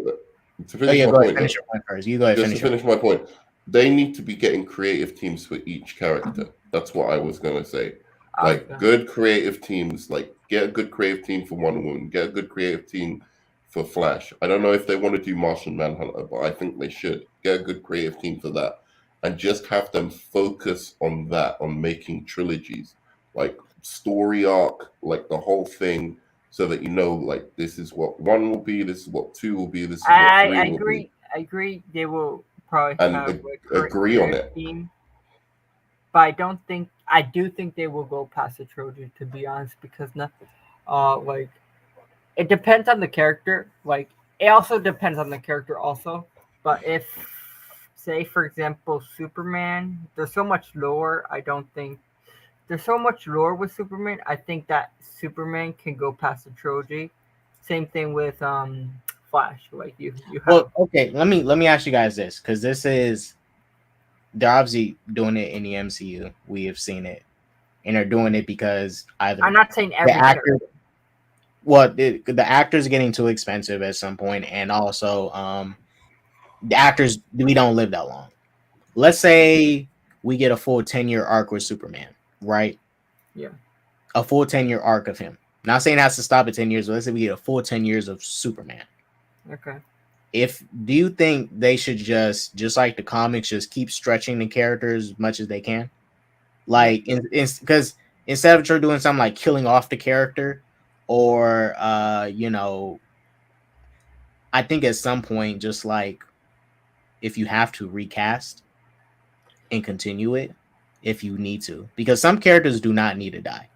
[SPEAKER 1] Finish your point first. You go ahead.
[SPEAKER 2] Just to finish my point. They need to be getting creative teams for each character. That's what I was gonna say. Like good creative teams. Like get a good creative team for Wonder Woman. Get a good creative team for Flash. I don't know if they want to do Martian Manhunter, but I think they should get a good creative team for that, and just have them focus on that, on making trilogies, like story arc, like the whole thing, so that you know, like this is what 1 will be, this is what 2 will be, this is what 3 will be.
[SPEAKER 5] I agree. They will probably
[SPEAKER 2] agree on it.
[SPEAKER 5] Team, but I do think they will go past the trilogy, to be honest, because like it depends on the character. Like it also depends on the character also. But if, say for example, Superman, there's so much lore. I don't think there's so much lore with Superman. I think that Superman can go past the trilogy. Same thing with Flash. Like you have.
[SPEAKER 1] Well, okay. Let me ask you guys this, because they're obviously doing it in the MCU. We have seen it, and they're doing it because either
[SPEAKER 5] I'm not saying every character.
[SPEAKER 1] Well, the actors are getting too expensive at some point, and also the actors, we don't live that long. Let's say we get a full 10-year arc with Superman, right?
[SPEAKER 5] Yeah.
[SPEAKER 1] A full 10-year arc of him. Not saying it has to stop at 10 years, but let's say we get a full 10 years of Superman.
[SPEAKER 5] Okay.
[SPEAKER 1] Do you think they should just like the comics, just keep stretching the characters as much as they can? Like, because instead of doing something like killing off the character, or I think at some point, just like if you have to recast and continue it if you need to, because some characters do not need to die.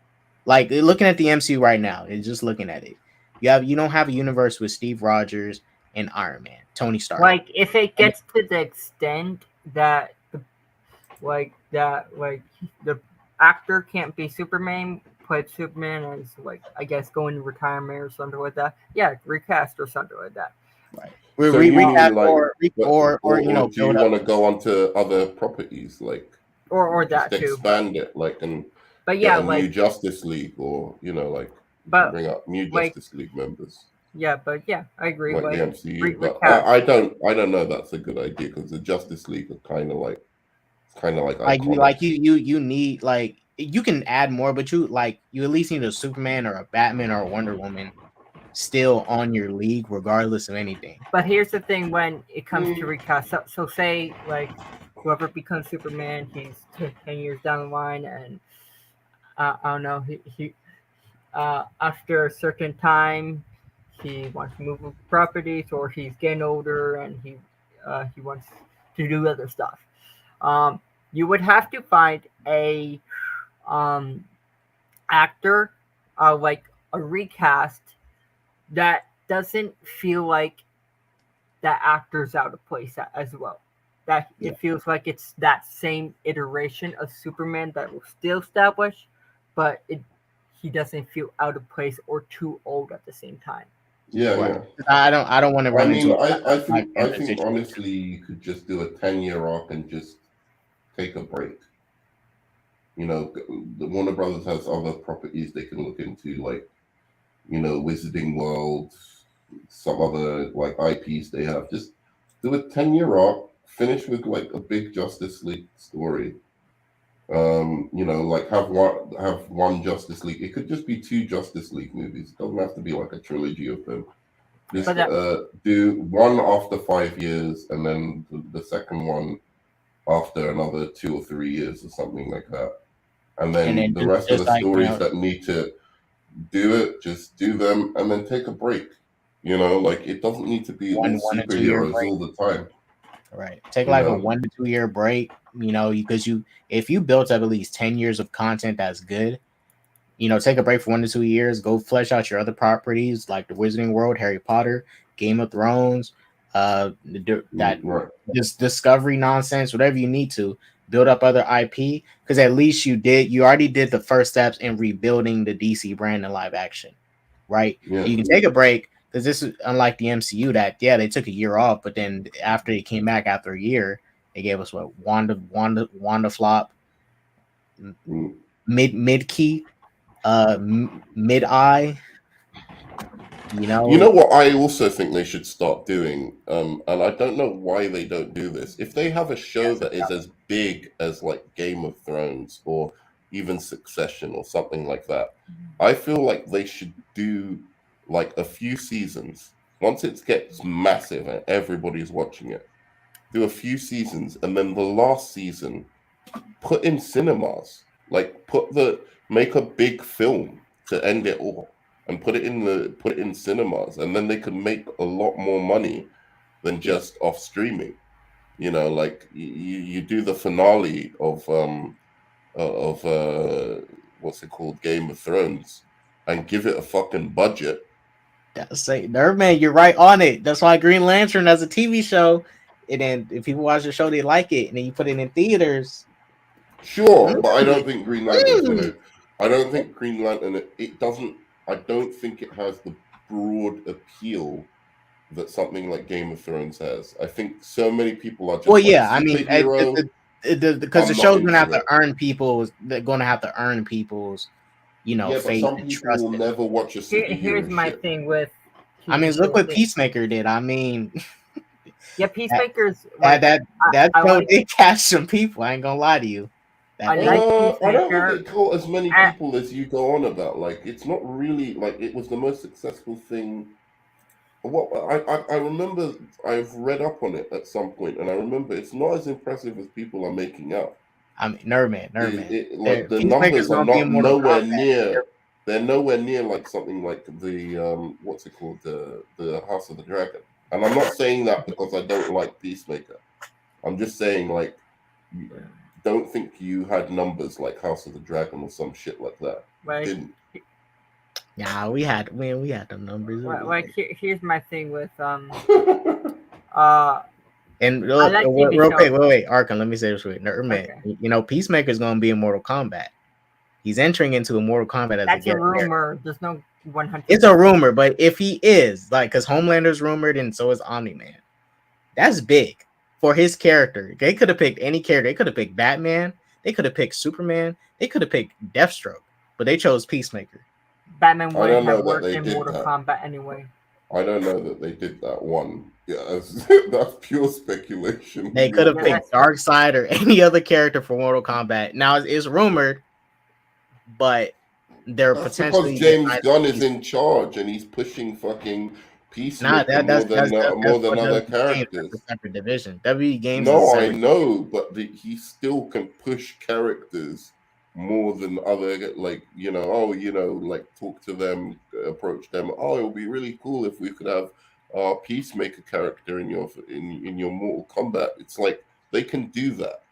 [SPEAKER 1] Like looking at the MCU right now, it's just looking at it. You don't have a universe with Steve Rogers and Iron Man, Tony Stark.
[SPEAKER 5] Like if it gets to the extent that the actor can't be Superman, put Superman as like I guess going to retirement or something like that. Yeah, recast or something like that.
[SPEAKER 1] Right.
[SPEAKER 2] So recast or do you want to go on to other properties like
[SPEAKER 5] or that too.
[SPEAKER 2] Expand it like
[SPEAKER 5] but yeah,
[SPEAKER 2] like new Justice League or bring up new Justice League members.
[SPEAKER 5] Yeah, but yeah, I agree.
[SPEAKER 2] Like the MCU, but I don't know that's a good idea because the Justice League are kind of like
[SPEAKER 1] you need like you can add more, but you at least need a Superman or a Batman or a Wonder Woman still on your league regardless of anything.
[SPEAKER 5] But here's the thing: when it comes to recast, so say like whoever becomes Superman, he's 10 years down the line, and I don't know, he after a certain time he wants to move properties, or he's getting older and he wants to do other stuff. You would have to find a actor, like a recast that doesn't feel like that actor's out of place as well. That it feels like it's that same iteration of Superman that will still establish, but he doesn't feel out of place or too old at the same time.
[SPEAKER 2] Yeah.
[SPEAKER 1] I don't want to run into.
[SPEAKER 2] I think honestly, you could just do a 10-year arc and just take a break. The Warner Brothers has other properties they can look into, like Wizarding World, some other like IPs they have. Just do a 10-year arc, finish with like a big Justice League story. Like have one Justice League. It could just be 2 Justice League movies. It doesn't have to be like a trilogy of them. Just do one after 5 years, and then the second one after another 2 or 3 years or something like that. And then the rest of the stories that need to do it, just do them, and then take a break. Like it doesn't need to be superheroes all the time.
[SPEAKER 1] Right. Take like a 1 to 2 year break, because if you built up at least 10 years of content that's good, take a break for 1 to 2 years, go flesh out your other properties like the Wizarding World, Harry Potter, Game of Thrones, this Discovery nonsense, whatever you need to build up other IP, because at least you already did the first steps in rebuilding the DC brand in live action, right?
[SPEAKER 2] Yeah.
[SPEAKER 1] You can take a break because this is unlike the MCU that they took a year off, but then after they came back after a year, they gave us what Wanda flop, mid key, mid eye.
[SPEAKER 2] You know what I also think they should start doing, and I don't know why they don't do this. If they have a show that is as big as like Game of Thrones or even Succession or something like that, I feel like they should do like a few seasons. Once it gets massive and everybody's watching it, do a few seasons, and then the last season put in cinemas. Like make a big film to end it all. And put it in cinemas, and then they could make a lot more money than just off streaming. Like you do the finale of what's it called, Game of Thrones, and give it a fucking budget.
[SPEAKER 1] That's Nerdman, you're right on it. That's why Green Lantern as a TV show, and then if people watch the show, they like it, and then you put it in theaters.
[SPEAKER 2] Sure, but I don't think Green Lantern. I don't think Green Lantern. It doesn't. I don't think it has the broad appeal that something like Game of Thrones has. I think so many people are just because
[SPEAKER 1] the show's gonna have to earn people's. They're gonna have to earn people's, faith
[SPEAKER 2] but some
[SPEAKER 1] and
[SPEAKER 2] people
[SPEAKER 1] trust.
[SPEAKER 2] will never watch a superhero.
[SPEAKER 5] Here's my thing with.
[SPEAKER 1] Look what Peacemaker did.
[SPEAKER 5] Yeah, Peacemaker's
[SPEAKER 1] that show did catch some people. I ain't gonna lie to you.
[SPEAKER 2] I don't think it caught as many people as you go on about. Like, it's not really like it was the most successful thing. What I remember, I've read up on it at some point, and I remember it's not as impressive as people are making out.
[SPEAKER 1] Nerdman.
[SPEAKER 2] Like the numbers are not nowhere near. They're nowhere near like something like the what's it called, the House of the Dragon. And I'm not saying that because I don't like Peacemaker. I'm just saying like. Don't think you had numbers like House of the Dragon or some shit like that.
[SPEAKER 5] Like,
[SPEAKER 2] didn't.
[SPEAKER 1] Yeah, we had the numbers.
[SPEAKER 5] Like here's my thing with
[SPEAKER 1] and real quick, wait, Arkham, let me say this quick. Okay. Peacemaker's gonna be in Mortal Kombat. He's entering into a Mortal Kombat as
[SPEAKER 5] that's a rumor. There's no 100.
[SPEAKER 1] It's a rumor, but if he is, like, because Homelander's rumored and so is Omni-Man, that's big. For his character, they could have picked any character. They could have picked Batman. They could have picked Superman. They could have picked Deathstroke, but they chose Peacemaker.
[SPEAKER 5] Batman wouldn't have worked in Mortal Kombat anyway.
[SPEAKER 2] I don't know that they did that one. Yeah, that's pure speculation.
[SPEAKER 1] They could have picked Darkseid or any other character for Mortal Kombat. Now it's rumored, but they're potentially
[SPEAKER 2] because James Gunn is in charge and he's pushing fucking. Peacemaker more than other characters.
[SPEAKER 1] That's a separate division. WWE Games.
[SPEAKER 2] No, I know, but he still can push characters more than other, like, like talk to them, approach them. Oh, it would be really cool if we could have our Peacemaker character in your Mortal Kombat. It's like they can do that.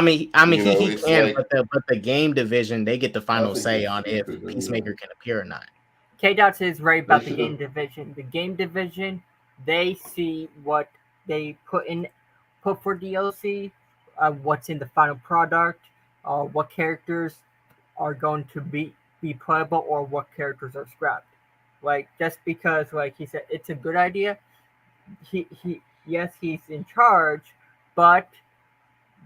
[SPEAKER 1] He can, like, but the game division, they get the final say on if Peacemaker can appear or not.
[SPEAKER 5] K-Dots is right about the game division. The game division, they see what they put for DLC, what's in the final product, what characters are going to be playable, or what characters are scrapped. Like, just because, like he said, it's a good idea. Yes, he's in charge, but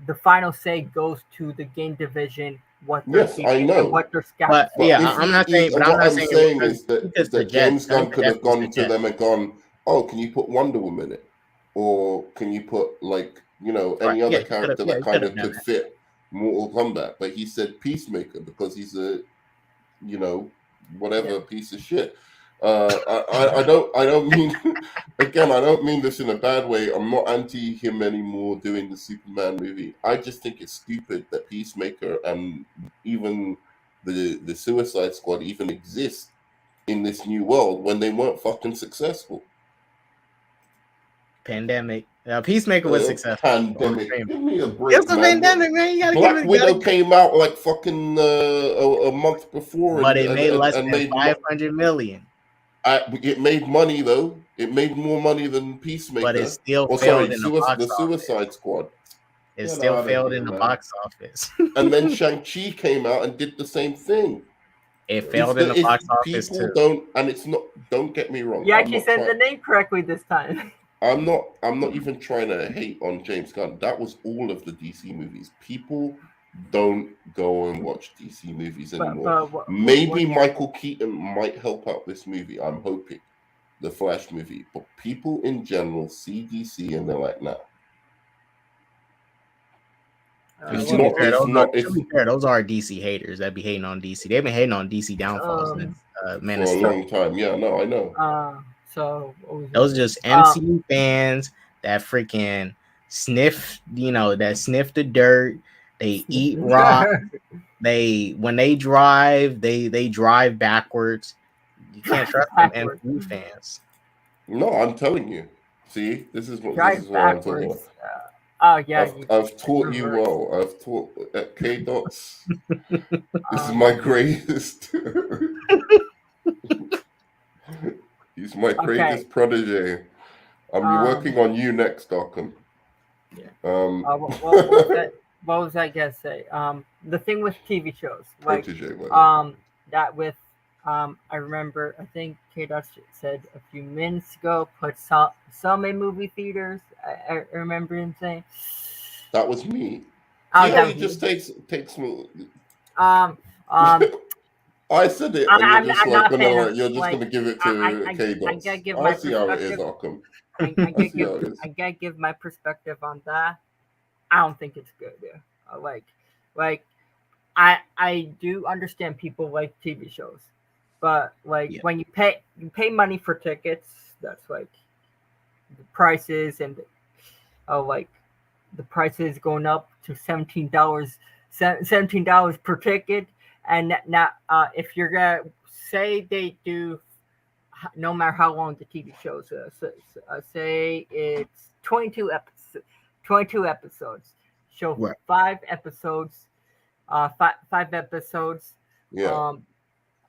[SPEAKER 5] the final say goes to the game division. What they're scouting.
[SPEAKER 1] I'm not saying. But
[SPEAKER 2] what I'm saying is that James Gunn could have gone to them and gone, "Oh, can you put Wonder Woman in it, or can you put any other character that kind of could fit Mortal Kombat?" But he said Peacemaker because he's a piece of shit. I don't mean again, I don't mean this in a bad way. I'm not anti him anymore doing the Superman movie. I just think it's stupid that Peacemaker and even the Suicide Squad even exist in this new world when they weren't fucking successful.
[SPEAKER 1] Pandemic. Peacemaker was successful.
[SPEAKER 2] Pandemic. Give me a break,
[SPEAKER 1] It's a pandemic, man. You gotta
[SPEAKER 2] Black Widow came out like fucking a month before,
[SPEAKER 1] but it made less than 500 million.
[SPEAKER 2] It made money though. It made more money than Peacemaker.
[SPEAKER 1] But it still failed in the box
[SPEAKER 2] office. Suicide Squad.
[SPEAKER 1] It still failed in the box office.
[SPEAKER 2] And then Shang-Chi came out and did the same thing.
[SPEAKER 1] It failed in the box office too.
[SPEAKER 2] Don't get me wrong.
[SPEAKER 5] You actually said the name correctly this time.
[SPEAKER 2] I'm not even trying to hate on James Gunn. That was all of the DC movies. People don't go and watch DC movies anymore. Maybe Michael Keaton might help out this movie. I'm hoping. The Flash movie. But people in general see DC and they're like, nah.
[SPEAKER 1] Those are DC haters that be hating on DC. They've been hating on DC downfalls since
[SPEAKER 2] for a long time. Yeah, no, I know.
[SPEAKER 5] So
[SPEAKER 1] those are just MCU fans that freaking sniff, that sniff the dirt. They eat rock. When they drive, they drive backwards. You can't trust them MCU fans.
[SPEAKER 2] No, I'm telling you. See, this is what I'm talking about.
[SPEAKER 5] Oh yeah,
[SPEAKER 2] I've taught you well. I've taught at K Dots. This is my greatest. He's my greatest protege. I'm working on you next, Arkham.
[SPEAKER 5] Yeah. What was I gonna say? The thing with TV shows, like that with I remember I think K Dots said a few minutes ago, put some in movie theaters. I remember him saying
[SPEAKER 2] that was me. He just takes me. I said it, and you're just gonna give it to K Dots. I see how it is, Arkham.
[SPEAKER 5] I gotta give my perspective on that. I don't think it's good. Yeah. I do understand people like TV shows, but when you pay money for tickets, that's like the prices and the prices going up to $17 per ticket. And now, if you're gonna say they do, no matter how long the TV shows, say it's 22 episodes, show 5 episodes, 5 episodes.
[SPEAKER 2] Yeah.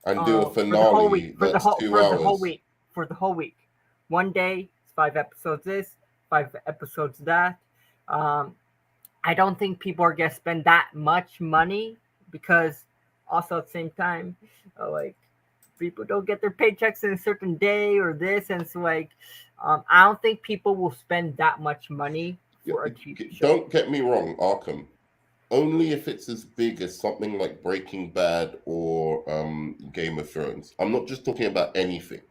[SPEAKER 2] And do a finale for the
[SPEAKER 5] whole week. One day, 5 episodes this, 5 episodes that. I don't think people are gonna spend that much money because. Also, at the same time, people don't get their paychecks in a certain day or this, and so I don't think people will spend that much money for a TV show.
[SPEAKER 2] Don't get me wrong, Arkham. Only if it's as big as something like Breaking Bad or Game of Thrones. I'm not just talking about anything.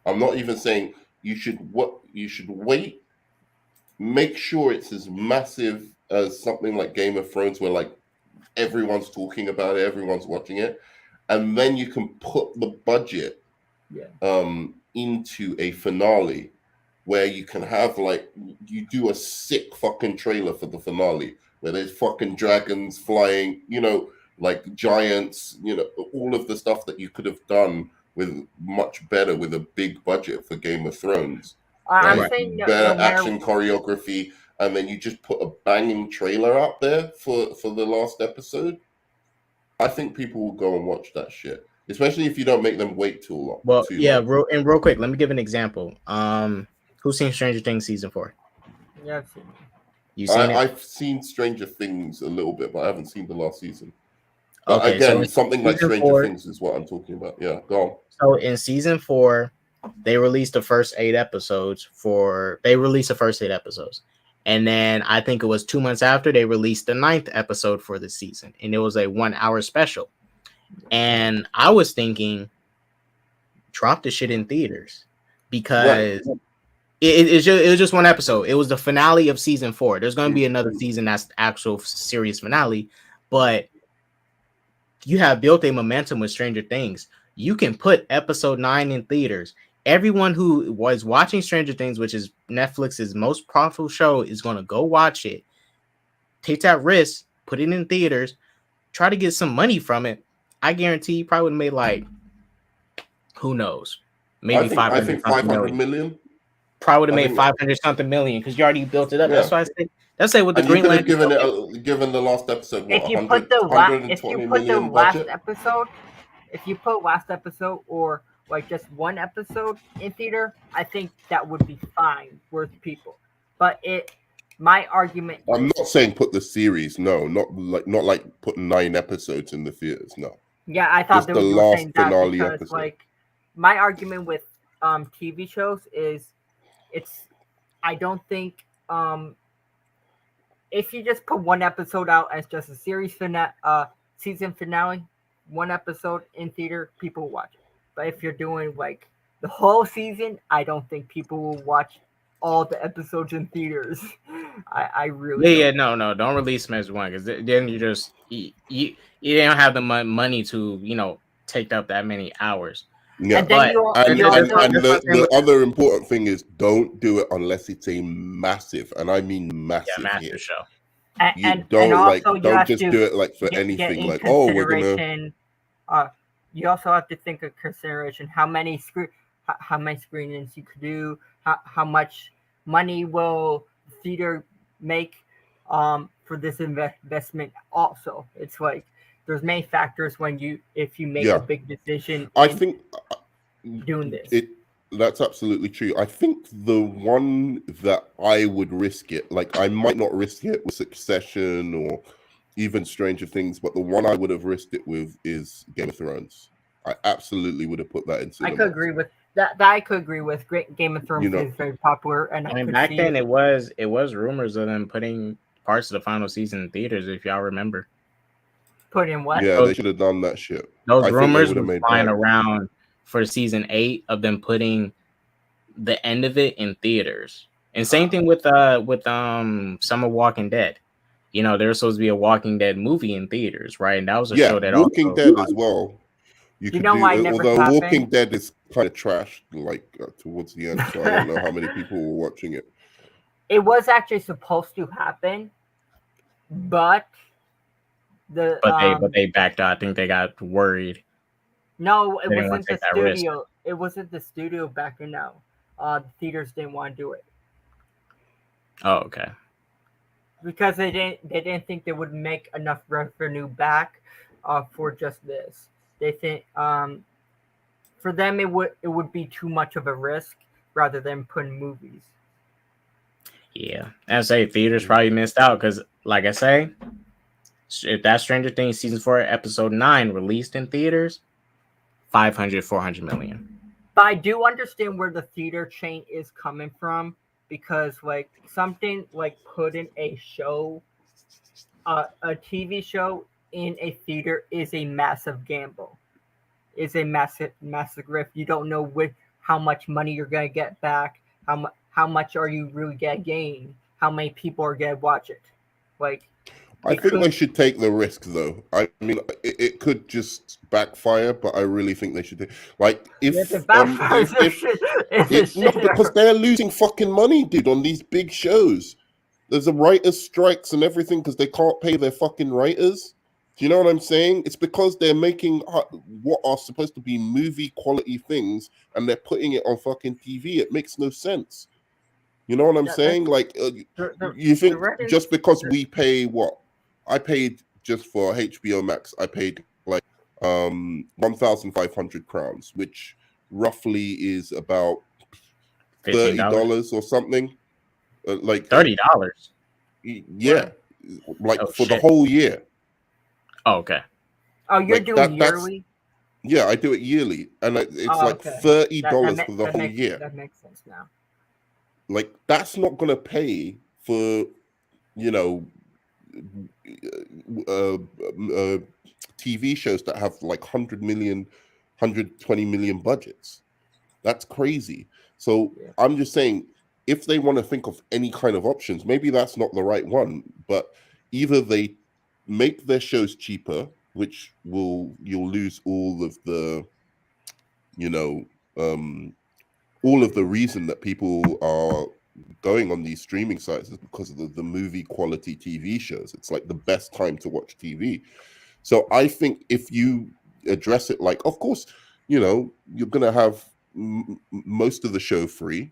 [SPEAKER 2] I'm not even saying you should wait. Make sure it's as massive as something like Game of Thrones, where everyone's talking about it, everyone's watching it, and then you can put the budget into a finale where you can have you do a sick fucking trailer for the finale where there's fucking dragons flying, like giants, all of the stuff that you could have done with much better with a big budget for Game of Thrones.
[SPEAKER 5] I'm saying
[SPEAKER 2] better action choreography. And then you just put a banging trailer out there for the last episode. I think people will go and watch that shit, especially if you don't make them wait too long.
[SPEAKER 1] Well, real quick, let me give an example. Who's seen Stranger Things season 4?
[SPEAKER 5] Yeah, I've seen it.
[SPEAKER 1] You seen it?
[SPEAKER 2] I've seen Stranger Things a little bit, but I haven't seen the last season. But again, something like Stranger Things is what I'm talking about. Yeah, go on.
[SPEAKER 1] So in season 4, they released the first 8 episodes. And then I think it was 2 months after they released the 9th episode for the season. And it was a 1-hour special. And I was thinking, drop the shit in theaters. Because it was just 1 episode. It was the finale of season 4. There's going to be another season that's the actual serious finale. But you have built a momentum with Stranger Things. You can put episode 9 in theaters. Everyone who was watching Stranger Things, which is Netflix's most profitable show, is going to go watch it. Take that risk, put it in theaters, try to get some money from it. I guarantee you probably would have made who knows, maybe 500
[SPEAKER 2] million.
[SPEAKER 1] probably would have made 500 something million because you already built it up. That's why I said. That's say with the Green Lantern.
[SPEAKER 2] Given the last episode, what,
[SPEAKER 5] if you
[SPEAKER 2] 100,
[SPEAKER 5] put the
[SPEAKER 2] budget?
[SPEAKER 5] If you put last episode or like just one episode in theater, I think that would be fine worth people. But my argument.
[SPEAKER 2] I'm not saying put the series. No, not like putting 9 episodes in the theaters. No.
[SPEAKER 5] Yeah, I thought
[SPEAKER 2] the last finale because, episode.
[SPEAKER 5] Like, my argument with TV shows is I don't think if you just put one episode out as just a series season finale, one episode in theater, people will watch it. But if you're doing like the whole season, I don't think people will watch all the episodes in theaters. I really
[SPEAKER 1] don't release them as one because then you just you don't have the money to take up that many hours.
[SPEAKER 2] Yeah, the other important thing is don't do it unless it's a massive, and I mean massive,
[SPEAKER 1] show.
[SPEAKER 2] Don't just do it like for anything like we're gonna.
[SPEAKER 5] You also have to think of consideration how many screenings you could do, how much money will the theater make for this investment. Also, it's like there's many factors if you make a big decision.
[SPEAKER 2] I think
[SPEAKER 5] doing this.
[SPEAKER 2] That's absolutely true. I think the one that I would risk it, like I might not risk it with Succession or even Stranger Things, but the one I would have risked it with is Game of Thrones. I absolutely would have put that in cinema.
[SPEAKER 5] I could agree with that. I could agree with. Game of Thrones is very popular, and
[SPEAKER 1] I mean back then it was rumors of them putting parts of the final season in theaters. If y'all remember,
[SPEAKER 5] put in what?
[SPEAKER 2] Yeah, they should have done that shit.
[SPEAKER 1] Those rumors were flying around for season 8 of them putting the end of it in theaters, and same thing with Summer Walking Dead. There was supposed to be a Walking Dead movie in theaters, right? And that was a show that
[SPEAKER 2] Walking Dead as well. Although Walking Dead is kind of trash, like towards the end, so I don't know how many people were watching it.
[SPEAKER 5] It was actually supposed to happen, but
[SPEAKER 1] they backed out. I think they got worried.
[SPEAKER 5] No, it wasn't the studio. Risk. It wasn't the studio backing out. The theaters didn't want to do it.
[SPEAKER 1] Oh, okay.
[SPEAKER 5] Because they didn't think they would make enough revenue back for just this. They think for them it would be too much of a risk rather than putting movies.
[SPEAKER 1] Yeah, I say theaters probably missed out because, like I say, if that Stranger Things season 4 episode 9 released in theaters, 400 million.
[SPEAKER 5] But I do understand where the theater chain is coming from because, like, something like putting a show, a TV show in a theater is a massive gamble. It's a massive risk. You don't know how much money you're gonna get back. How much are you really gonna gain? How many people are gonna watch it? Like,
[SPEAKER 2] I think they should take the risk, though. I mean, it could just backfire, but I really think they should take. Like, because they're losing fucking money, dude, on these big shows. There's a writers' strikes and everything because they can't pay their fucking writers. Do you know what I'm saying? It's because they're making what are supposed to be movie quality things and they're putting it on fucking TV. It makes no sense. You know what I'm saying? Like, you think just because we pay what? I paid just for HBO Max, I paid like 1,500 crowns, which roughly is about $30 or something. Like
[SPEAKER 1] $30.
[SPEAKER 2] Yeah, like for the whole year.
[SPEAKER 1] Oh, okay.
[SPEAKER 5] Oh, you're doing yearly?
[SPEAKER 2] Yeah, I do it yearly, and it's $30 for the whole year.
[SPEAKER 5] That makes sense now.
[SPEAKER 2] Like, that's not gonna pay for, TV shows that have like 100 million, 120 million budgets. That's crazy. So I'm just saying, if they want to think of any kind of options, maybe that's not the right one, but either they make their shows cheaper, which you'll lose all of the, all of the reason that people are going on these streaming sites is because of the movie quality TV shows. It's like the best time to watch TV. So I think if you address it like, of course, you're going to have most of the show free.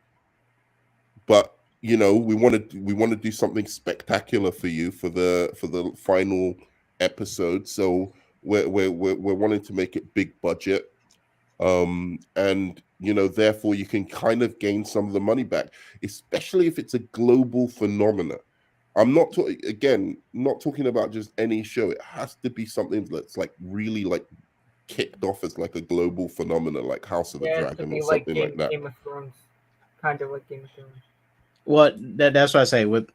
[SPEAKER 2] you know, we want to do something spectacular for you for the final episode. So we're wanting to make it big budget. And you know, therefore you can kind of gain some of the money back, especially if it's a global phenomenon. I'm not not talking about just any show. It has to be something that's like really like kicked off as like a global phenomenon, like House of the Dragon or something like that.
[SPEAKER 5] Game of Thrones, kind of like Game of Thrones.
[SPEAKER 1] Well, that's what I say with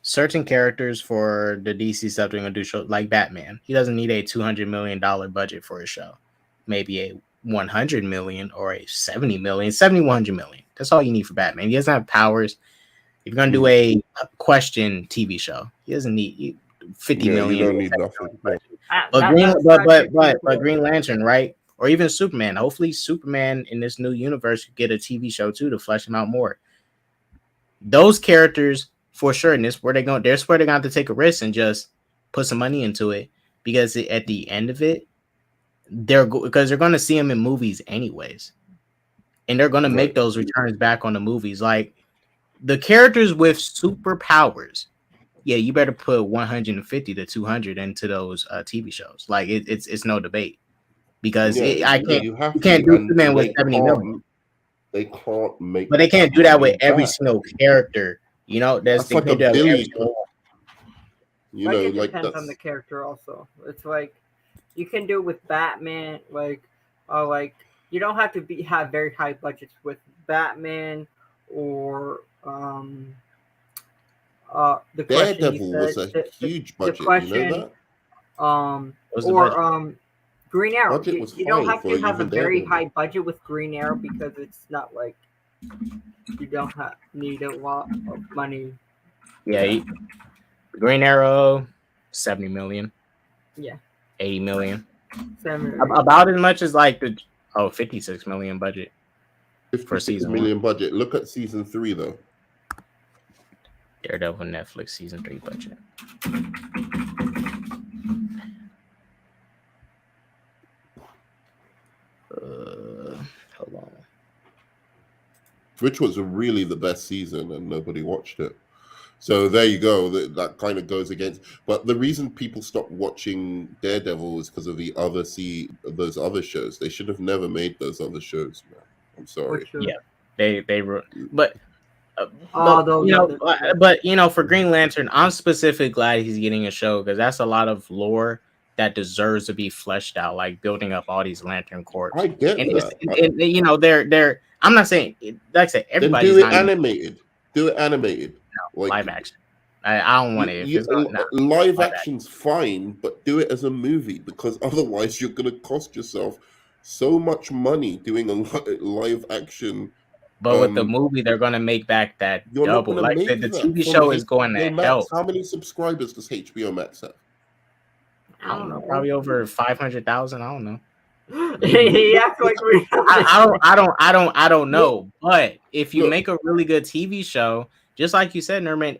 [SPEAKER 1] certain characters for the DC stuff they're gonna do show like Batman. He doesn't need a $200 million budget for a show. Maybe a 100 million or a 70 million, 100 million. That's all you need for Batman. He doesn't have powers. If you're gonna do a question TV show, he doesn't need 50 million.
[SPEAKER 2] You don't need nothing.
[SPEAKER 1] But Green Lantern, right? Or even Superman. Hopefully, Superman in this new universe could get a TV show too to flesh him out more. Those characters, for sure, and this where they're going. They're gonna have to take a risk and just put some money into it because at the end of it, because they're going to see them in movies anyways, and they're going to make those returns back on the movies. Like the characters with superpowers, yeah, you better put 150 to 200 into those TV shows. Like it's no debate because you can't do Superman with 70 million.
[SPEAKER 2] They can't make,
[SPEAKER 1] but they can't do that with every single character. You know, that's
[SPEAKER 2] like a billion. You know,
[SPEAKER 5] it depends on the character. Also, it's like you can do it with Batman. Like you don't have to have very high budgets with Batman or the
[SPEAKER 2] Daredevil was a huge budget. You know
[SPEAKER 5] that? Green Arrow. You don't have to have a very high budget with Green Arrow because it's not like you don't need a lot of money.
[SPEAKER 1] Yeah, Green Arrow, 70 million.
[SPEAKER 5] Yeah.
[SPEAKER 1] 80 million. About as much as like the 56 million budget for season
[SPEAKER 2] 1 budget. Look at season 3 though.
[SPEAKER 1] Daredevil Netflix season 3 budget. Hold on.
[SPEAKER 2] Which was really the best season and nobody watched it. So there you go. That kind of goes against. But the reason people stopped watching Daredevil is because of those other shows. They should have never made those other shows, man. I'm sorry.
[SPEAKER 1] Yeah, they were. But you know, for Green Lantern, I'm specifically glad he's getting a show because that's a lot of lore that deserves to be fleshed out, like building up all these Lantern Corps.
[SPEAKER 2] I get that.
[SPEAKER 1] And you know, they're. I'm not saying, like I said, everybody.
[SPEAKER 2] Do it animated. Do it animated.
[SPEAKER 1] No, like, live action. I don't want it.
[SPEAKER 2] Live action's fine, but do it as a movie because otherwise you're going to cost yourself so much money doing a live action.
[SPEAKER 1] But with the movie, they're going to make back that double. Like the TV show is going to help.
[SPEAKER 2] How many subscribers does HBO Max have?
[SPEAKER 1] I don't know. Probably over 500,000. I don't know.
[SPEAKER 5] He acts like we.
[SPEAKER 1] I don't know. But if you make a really good TV show, just like you said, Nerman,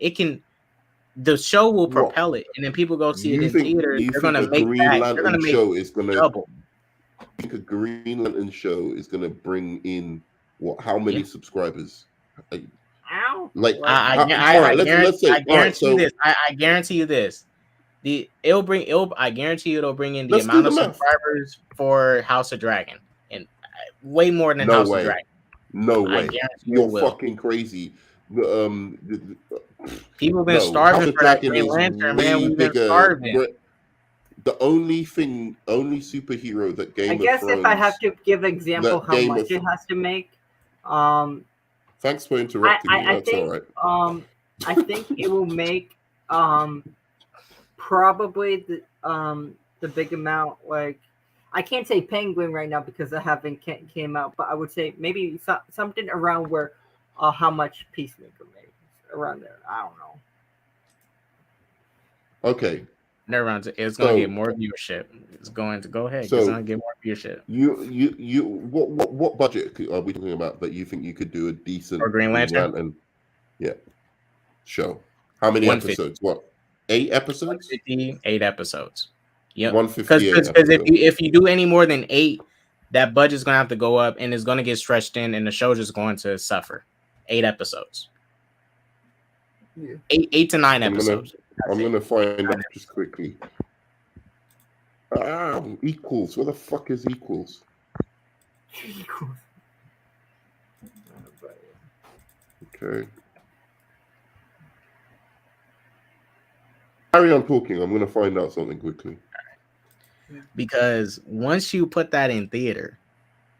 [SPEAKER 1] the show will propel it, and then people go see it in theaters. They're going to make that. They're going to make
[SPEAKER 2] show is going to
[SPEAKER 1] double.
[SPEAKER 2] I think a Green Lantern show is going to bring in what? How many subscribers? Like
[SPEAKER 1] I guarantee you this. I guarantee you it'll bring in the amount of subscribers for House of Dragon, and way more than House of Dragon.
[SPEAKER 2] No way! You're fucking crazy.
[SPEAKER 1] People have been starving for that Green Lantern, man. We've been starving.
[SPEAKER 2] The only superhero that Game of Thrones.
[SPEAKER 5] I guess if I have to give an example how much it has to make.
[SPEAKER 2] Thanks for interrupting me. That's all right.
[SPEAKER 5] I think it will make probably the big amount. Like I can't say Penguin right now because I haven't came out, but I would say maybe something around where how much Peacemaker made around there. I don't know.
[SPEAKER 2] Okay.
[SPEAKER 1] Never mind. It's going to get more viewership. It's going to go ahead. It's going to get more viewership.
[SPEAKER 2] What budget are we talking about that you think you could do a decent
[SPEAKER 1] or Green Lantern?
[SPEAKER 2] Show. How many episodes? What? 8 episodes?
[SPEAKER 1] 8 episodes. Yeah.
[SPEAKER 2] 150.
[SPEAKER 1] Because if you do any more than 8, that budget's going to have to go up and it's going to get stretched in, and the show's just going to suffer. 8 episodes.
[SPEAKER 5] Yeah.
[SPEAKER 1] 8 to 9 episodes.
[SPEAKER 2] I'm gonna find out just quickly. Equals. What the fuck is equals?
[SPEAKER 5] Equals.
[SPEAKER 2] Okay. Carry on talking. I'm gonna find out something quickly.
[SPEAKER 1] Because once you put that in theater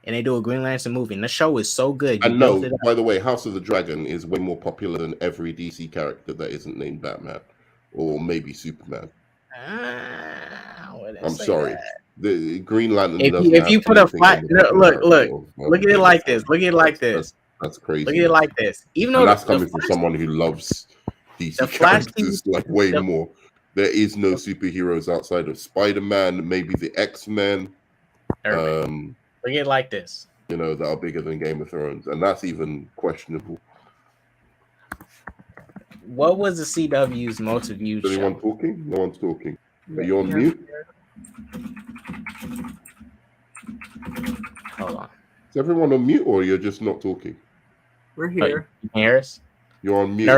[SPEAKER 1] and they do a Green Lantern movie, and the show is so good.
[SPEAKER 2] And no, by the way, House of the Dragon is way more popular than every DC character that isn't named Batman or maybe Superman. I'm sorry.
[SPEAKER 1] That.
[SPEAKER 2] The Green Lantern
[SPEAKER 1] if you put a flat look at it like this. Look at it like this.
[SPEAKER 2] That's crazy.
[SPEAKER 1] Look at it like this. Even though
[SPEAKER 2] that's coming from someone who loves DC characters like way more. There is no superheroes outside of Spider-Man, maybe the X-Men.
[SPEAKER 1] Look at it like this.
[SPEAKER 2] You know, that are bigger than Game of Thrones, and that's even questionable.
[SPEAKER 1] What was the CW's most viewed show?
[SPEAKER 2] Is anyone talking? No one's talking. Are you on mute?
[SPEAKER 1] Hold on.
[SPEAKER 2] Is everyone on mute, or you're just not talking?
[SPEAKER 5] We're here.
[SPEAKER 1] You can hear us?
[SPEAKER 2] You're on mute.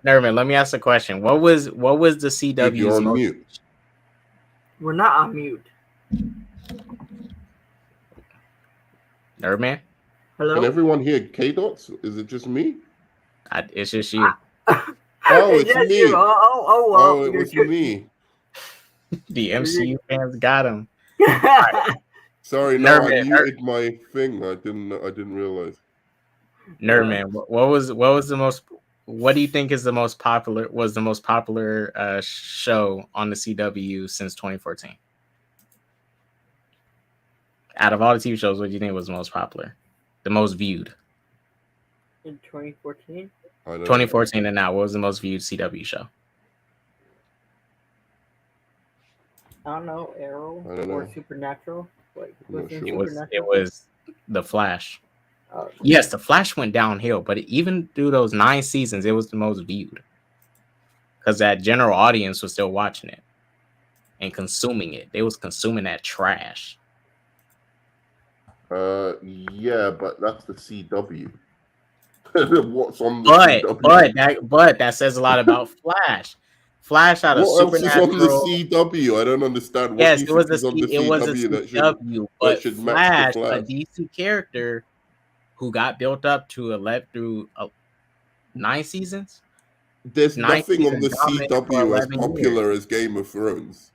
[SPEAKER 1] Nerdman, let me ask a question. What was the CW's
[SPEAKER 2] you're on mute?
[SPEAKER 5] We're not on mute.
[SPEAKER 1] Nerdman?
[SPEAKER 2] Hello? Can everyone hear K-Dots? Is it just me?
[SPEAKER 1] It's just you.
[SPEAKER 2] It's me.
[SPEAKER 5] You. Oh,
[SPEAKER 2] it was me.
[SPEAKER 1] The MCU fans got him.
[SPEAKER 2] Sorry, no, I muted my thing. I didn't realize.
[SPEAKER 1] Nerdman, what do you think is the most popular show on the CW since 2014? Out of all the TV shows, what do you think was the most popular? The most viewed?
[SPEAKER 5] In 2014?
[SPEAKER 1] 2014 and now, what was the most viewed CW show?
[SPEAKER 5] I don't know, Arrow or Supernatural.
[SPEAKER 1] It was The Flash. Yes, The Flash went downhill, but even through those 9 seasons, it was the most viewed because that general audience was still watching it and consuming it. They was consuming that trash.
[SPEAKER 2] Yeah, but that's the CW. What's on the
[SPEAKER 1] CW? But that says a lot about Flash. Flash out of Supernatural.
[SPEAKER 2] What else is on the CW? I don't understand.
[SPEAKER 1] Yes, it was a CW, but Flash, a DC character who got built up to 11 through 9 seasons.
[SPEAKER 2] There's nothing on the CW as popular as Game of Thrones.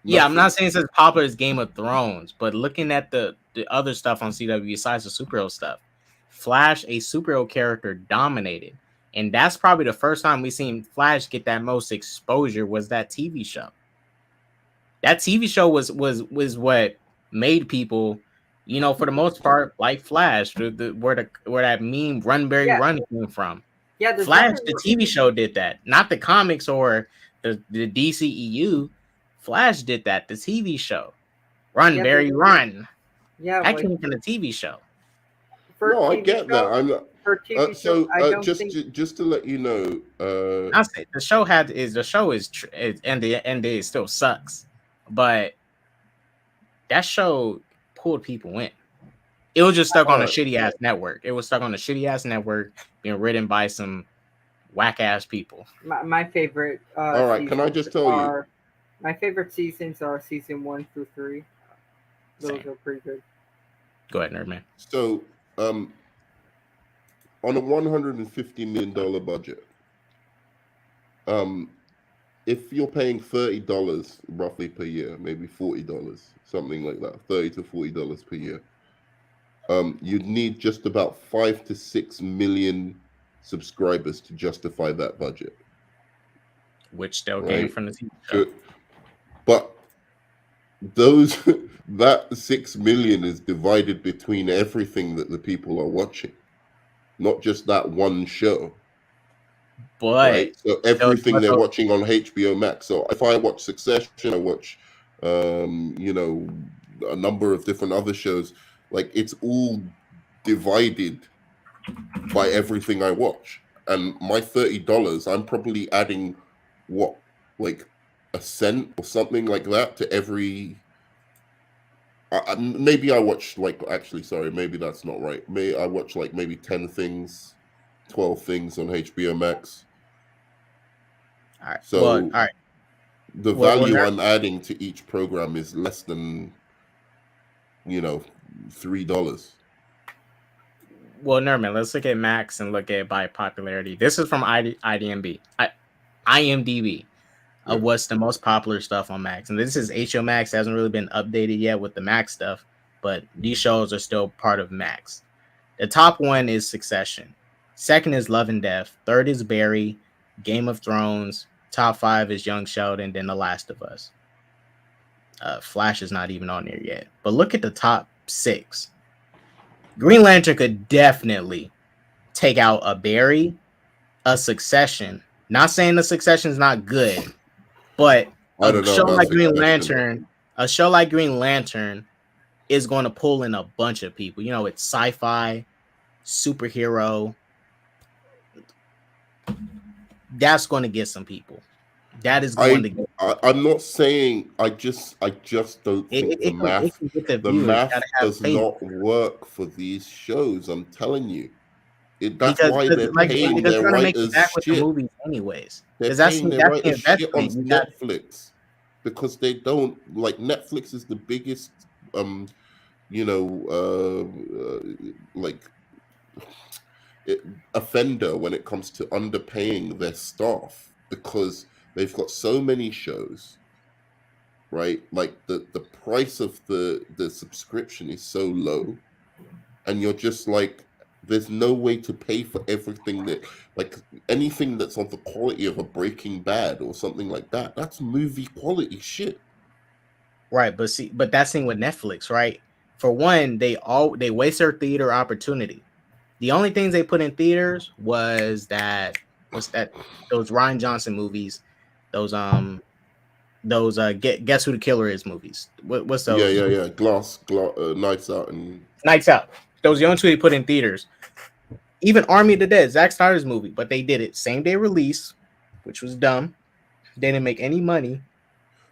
[SPEAKER 1] Yeah, I'm not saying it's as popular as Game of Thrones, but looking at the other stuff on CW besides the superhero stuff, Flash, a superhero character, dominated. And that's probably the first time we seen Flash get that most exposure was that TV show. That TV show was what made people, you know, for the most part, like Flash, where that meme Run Barry Run came from.
[SPEAKER 5] Yeah,
[SPEAKER 1] Flash, the TV show did that, not the comics or the DCEU. Flash did that, the TV show. Run Barry Run.
[SPEAKER 5] Yeah,
[SPEAKER 1] that came from the TV show.
[SPEAKER 2] No, I get that. I'm not. Just to let you know,
[SPEAKER 1] I say the show it still sucks, but that show pulled people in. It was just stuck on a shitty ass network. It was stuck on a shitty ass network being written by some whack ass people.
[SPEAKER 5] My favorite.
[SPEAKER 2] All right, can I just tell you?
[SPEAKER 5] My favorite seasons are season 1 through 3. Those are pretty good.
[SPEAKER 1] Go ahead, Nerdman.
[SPEAKER 2] So, on a $150 million budget, if you're paying $30 roughly per year, maybe $40, something like that, $30 to $40 per year, you'd need just about 5 to 6 million subscribers to justify that budget.
[SPEAKER 1] Which still came from the TV show.
[SPEAKER 2] But that 6 million is divided between everything that the people are watching, not just that one show.
[SPEAKER 1] But
[SPEAKER 2] so everything they're watching on HBO Max. So if I watch Succession, I watch a number of different other shows, like it's all divided by everything I watch. And my $30, I'm probably adding like a cent or something like that to every. Maybe I watch maybe that's not right. I watch maybe 10 things, 12 things on HBO Max.
[SPEAKER 1] All right.
[SPEAKER 2] So
[SPEAKER 1] all right.
[SPEAKER 2] The value I'm adding to each program is less than, $3.
[SPEAKER 1] Well, Nerman, let's look at Max and look at by popularity. This is from IMDb of what's the most popular stuff on Max. And this is HBO Max. It hasn't really been updated yet with the Max stuff, but these shows are still part of Max. The top one is Succession. Second is Love and Death. Third is Barry, Game of Thrones. Top 5 is Young Sheldon, then The Last of Us. Flash is not even on there yet. But look at the top 6. Green Lantern could definitely take out a Barry, a Succession. Not saying the Succession is not good, but a show like Green Lantern is going to pull in a bunch of people. It's sci-fi, superhero. That's going to get some people. That is going to get.
[SPEAKER 2] I'm not saying. I just don't think the math does not work for these shows. I'm telling you, that's why they're paying their writers shit.
[SPEAKER 1] Movies anyways,
[SPEAKER 2] they're paying their writers shit on Netflix because they don't like. Netflix is the biggest, offender when it comes to underpaying their staff because they've got so many shows, right? Like the price of the subscription is so low, and you're just like, there's no way to pay for everything that, like anything that's of the quality of a Breaking Bad or something like that. That's movie quality shit.
[SPEAKER 1] Right, but that's thing with Netflix, right? For one, they waste their theater opportunity. The only things they put in theaters was those Rian Johnson movies, those Guess Who the Killer Is movies. What's those?
[SPEAKER 2] Yeah. Glass, Nights Out and
[SPEAKER 1] Nights Out. Those are the only two they put in theaters. Even Army of the Dead, Zack Snyder's movie, but they did it same day release, which was dumb. They didn't make any money.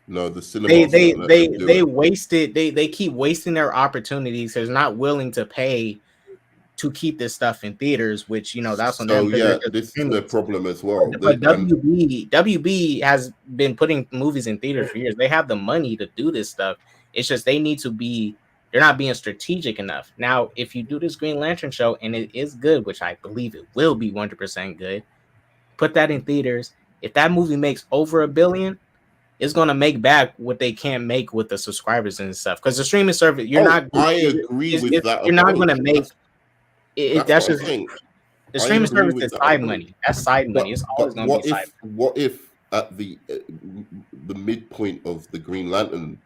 [SPEAKER 2] No, the cinema.
[SPEAKER 1] They wasted. They keep wasting their opportunities. They're not willing to pay to keep this stuff in theaters, which that's on them.
[SPEAKER 2] Yeah, this is the problem as well.
[SPEAKER 1] But WB has been putting movies in theaters for years. They have the money to do this stuff. It's just they're not being strategic enough. Now, if you do this Green Lantern show and it is good, which I believe it will be 100% good, put that in theaters. If that movie makes over $1 billion, it's going to make back what they can't make with the subscribers and stuff. Because the streaming service,
[SPEAKER 2] I agree with that.
[SPEAKER 1] You're not going to make that's just the streaming service is side money. That's side money. It's always going to be side money.
[SPEAKER 2] What if at the midpoint of the Green Lantern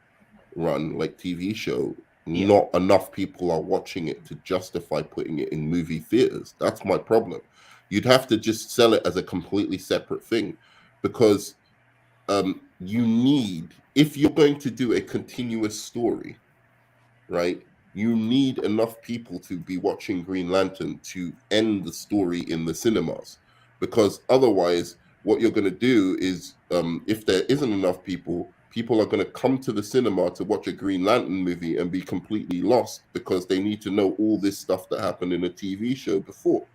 [SPEAKER 2] run, like TV show, not enough people are watching it to justify putting it in movie theaters? That's my problem. You'd have to just sell it as a completely separate thing, because you need, if you're going to do a continuous story, right, you need enough people to be watching Green Lantern to end the story in the cinemas, because otherwise what you're going to do is, if there isn't enough people are going to come to the cinema to watch a Green Lantern movie and be completely lost because they need to know all this stuff that happened in a TV show before,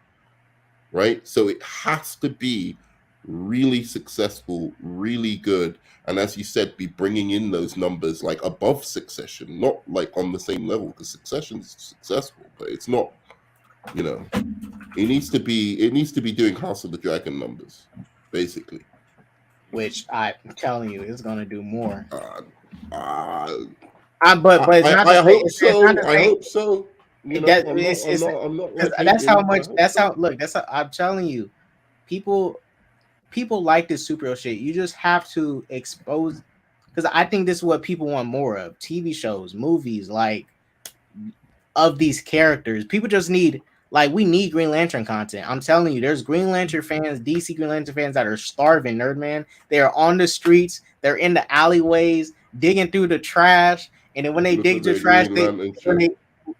[SPEAKER 2] right? So it has to be really successful, really good, and as you said, be bringing in those numbers like above Succession, not like on the same level, because Succession is successful, but it's not, it needs to be doing House of the Dragon numbers, basically.
[SPEAKER 1] Which I'm telling you is going to do more.
[SPEAKER 2] But
[SPEAKER 1] it's not.
[SPEAKER 2] I hope so. I hope so.
[SPEAKER 1] That's how much. That's how. Look, that's how I'm telling you. People like this superhero shit. You just have to expose, because I think this is what people want more of. TV shows, movies, like of these characters. People just need, we need Green Lantern content. I'm telling you, there's Green Lantern fans, DC Green Lantern fans that are starving, Nerdman. They are on the streets. They're in the alleyways, digging through the trash. And then when they dig through trash,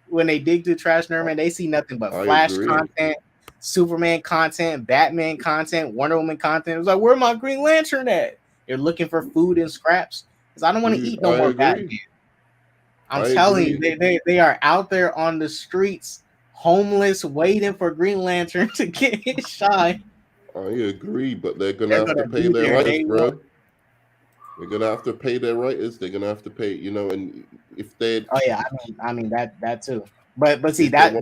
[SPEAKER 1] when they dig through trash, Nerdman, they see nothing but Flash content, Superman content, Batman content, Wonder Woman content. It's like, where my Green Lantern at? They're looking for food and scraps, because I don't want to eat no more Batman. I'm telling you, they are out there on the streets, homeless, waiting for Green Lantern to get his shine.
[SPEAKER 2] I agree, but they're gonna have to pay their writers, bro. They're gonna have to pay their writers. They're gonna have to pay, and if they.
[SPEAKER 6] Oh yeah, I mean that too. But see that,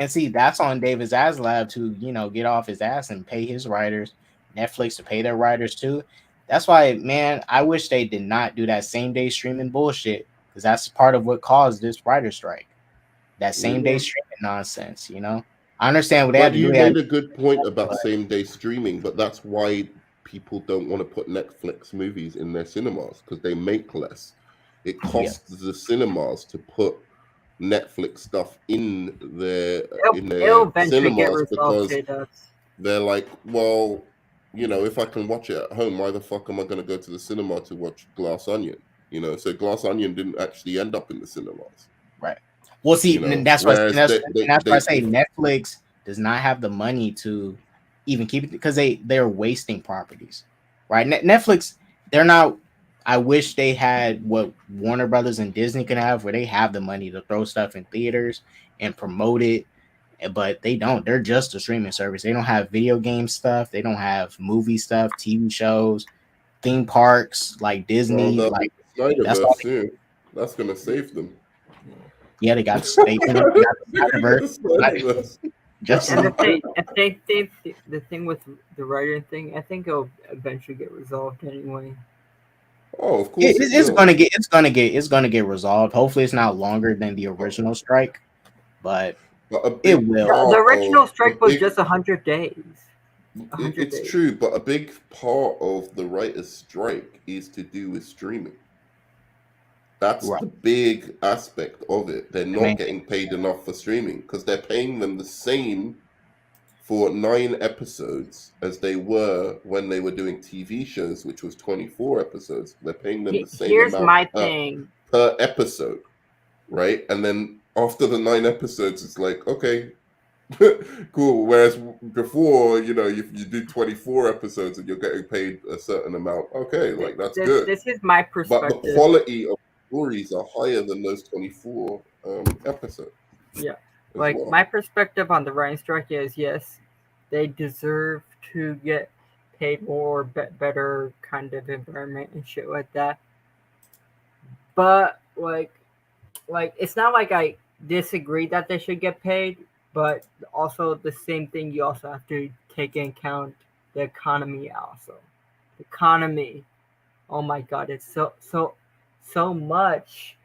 [SPEAKER 6] and see that's on David Zaslav to get off his ass and pay his writers. Netflix to pay their writers too. That's why, man, I wish they did not do that same day streaming bullshit, because that's part of what caused this writer strike. That same day streaming nonsense, I understand what they had to do.
[SPEAKER 2] You made a good point about same day streaming, but that's why people don't want to put Netflix movies in their cinemas, because they make less. It costs the cinemas to put Netflix stuff in their cinemas because they're like, well, if I can watch it at home, why the fuck am I going to go to the cinema to watch Glass Onion? So Glass Onion didn't actually end up in the cinemas.
[SPEAKER 6] Right. Well, see, and that's why I say Netflix does not have the money to even keep it, because they're wasting properties, right? Netflix, they're not. I wish they had what Warner Brothers and Disney can have, where they have the money to throw stuff in theaters and promote it, but they don't. They're just a streaming service. They don't have video game stuff. They don't have movie stuff, TV shows, theme parks like Disney.
[SPEAKER 2] That's gonna save them.
[SPEAKER 6] Yeah, they got Snyderverse.
[SPEAKER 5] The thing with the writer thing, I think it'll eventually get resolved anyway.
[SPEAKER 2] Oh, of course,
[SPEAKER 6] it's gonna get resolved. Hopefully, it's not longer than the original strike, but it will.
[SPEAKER 5] The original strike was just 100 days.
[SPEAKER 2] It's true, but a big part of the writers' strike is to do with streaming. That's the big aspect of it. They're not getting paid enough for streaming, because they're paying them the same for 9 episodes as they were when they were doing TV shows, which was 24 episodes. They're paying them the same amount per episode, right? And then after the 9 episodes, it's like, okay, cool. Whereas before, if you do 24 episodes and you're getting paid a certain amount, okay, like that's good.
[SPEAKER 5] This is my perspective.
[SPEAKER 2] But the quality of stories are higher than those 24 episodes.
[SPEAKER 5] Yeah. My perspective on the writing strike is, yes, they deserve to get paid more, better kind of environment and shit like that. But it's not like I disagree that they should get paid, but also the same thing, you also have to take into account the economy also. The economy, oh my god, it's so much.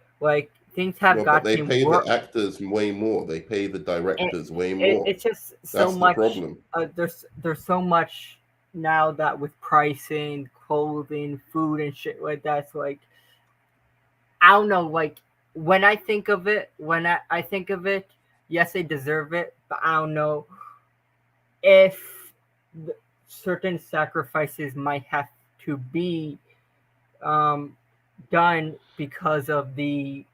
[SPEAKER 5] Things have gotten
[SPEAKER 2] worse. They pay the actors way more. They pay the directors way more.
[SPEAKER 5] It's just so much. The problem. There's so much now that with pricing, clothing, food, and shit like that. It's I don't know. When I think of it, yes, they deserve it, but I don't know if certain sacrifices might have to be done because of the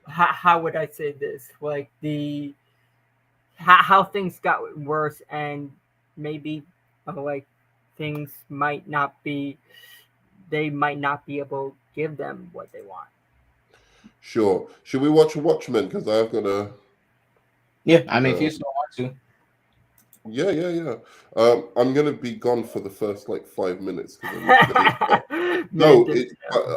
[SPEAKER 5] how would I say this, how things got worse, and maybe things might not be, they might not be able to give them what they want.
[SPEAKER 2] Sure. Should we watch Watchmen? Because I've got a...
[SPEAKER 6] Yeah, I mean, if you still want to.
[SPEAKER 2] Yeah. I'm gonna be gone for the first 5 minutes. No,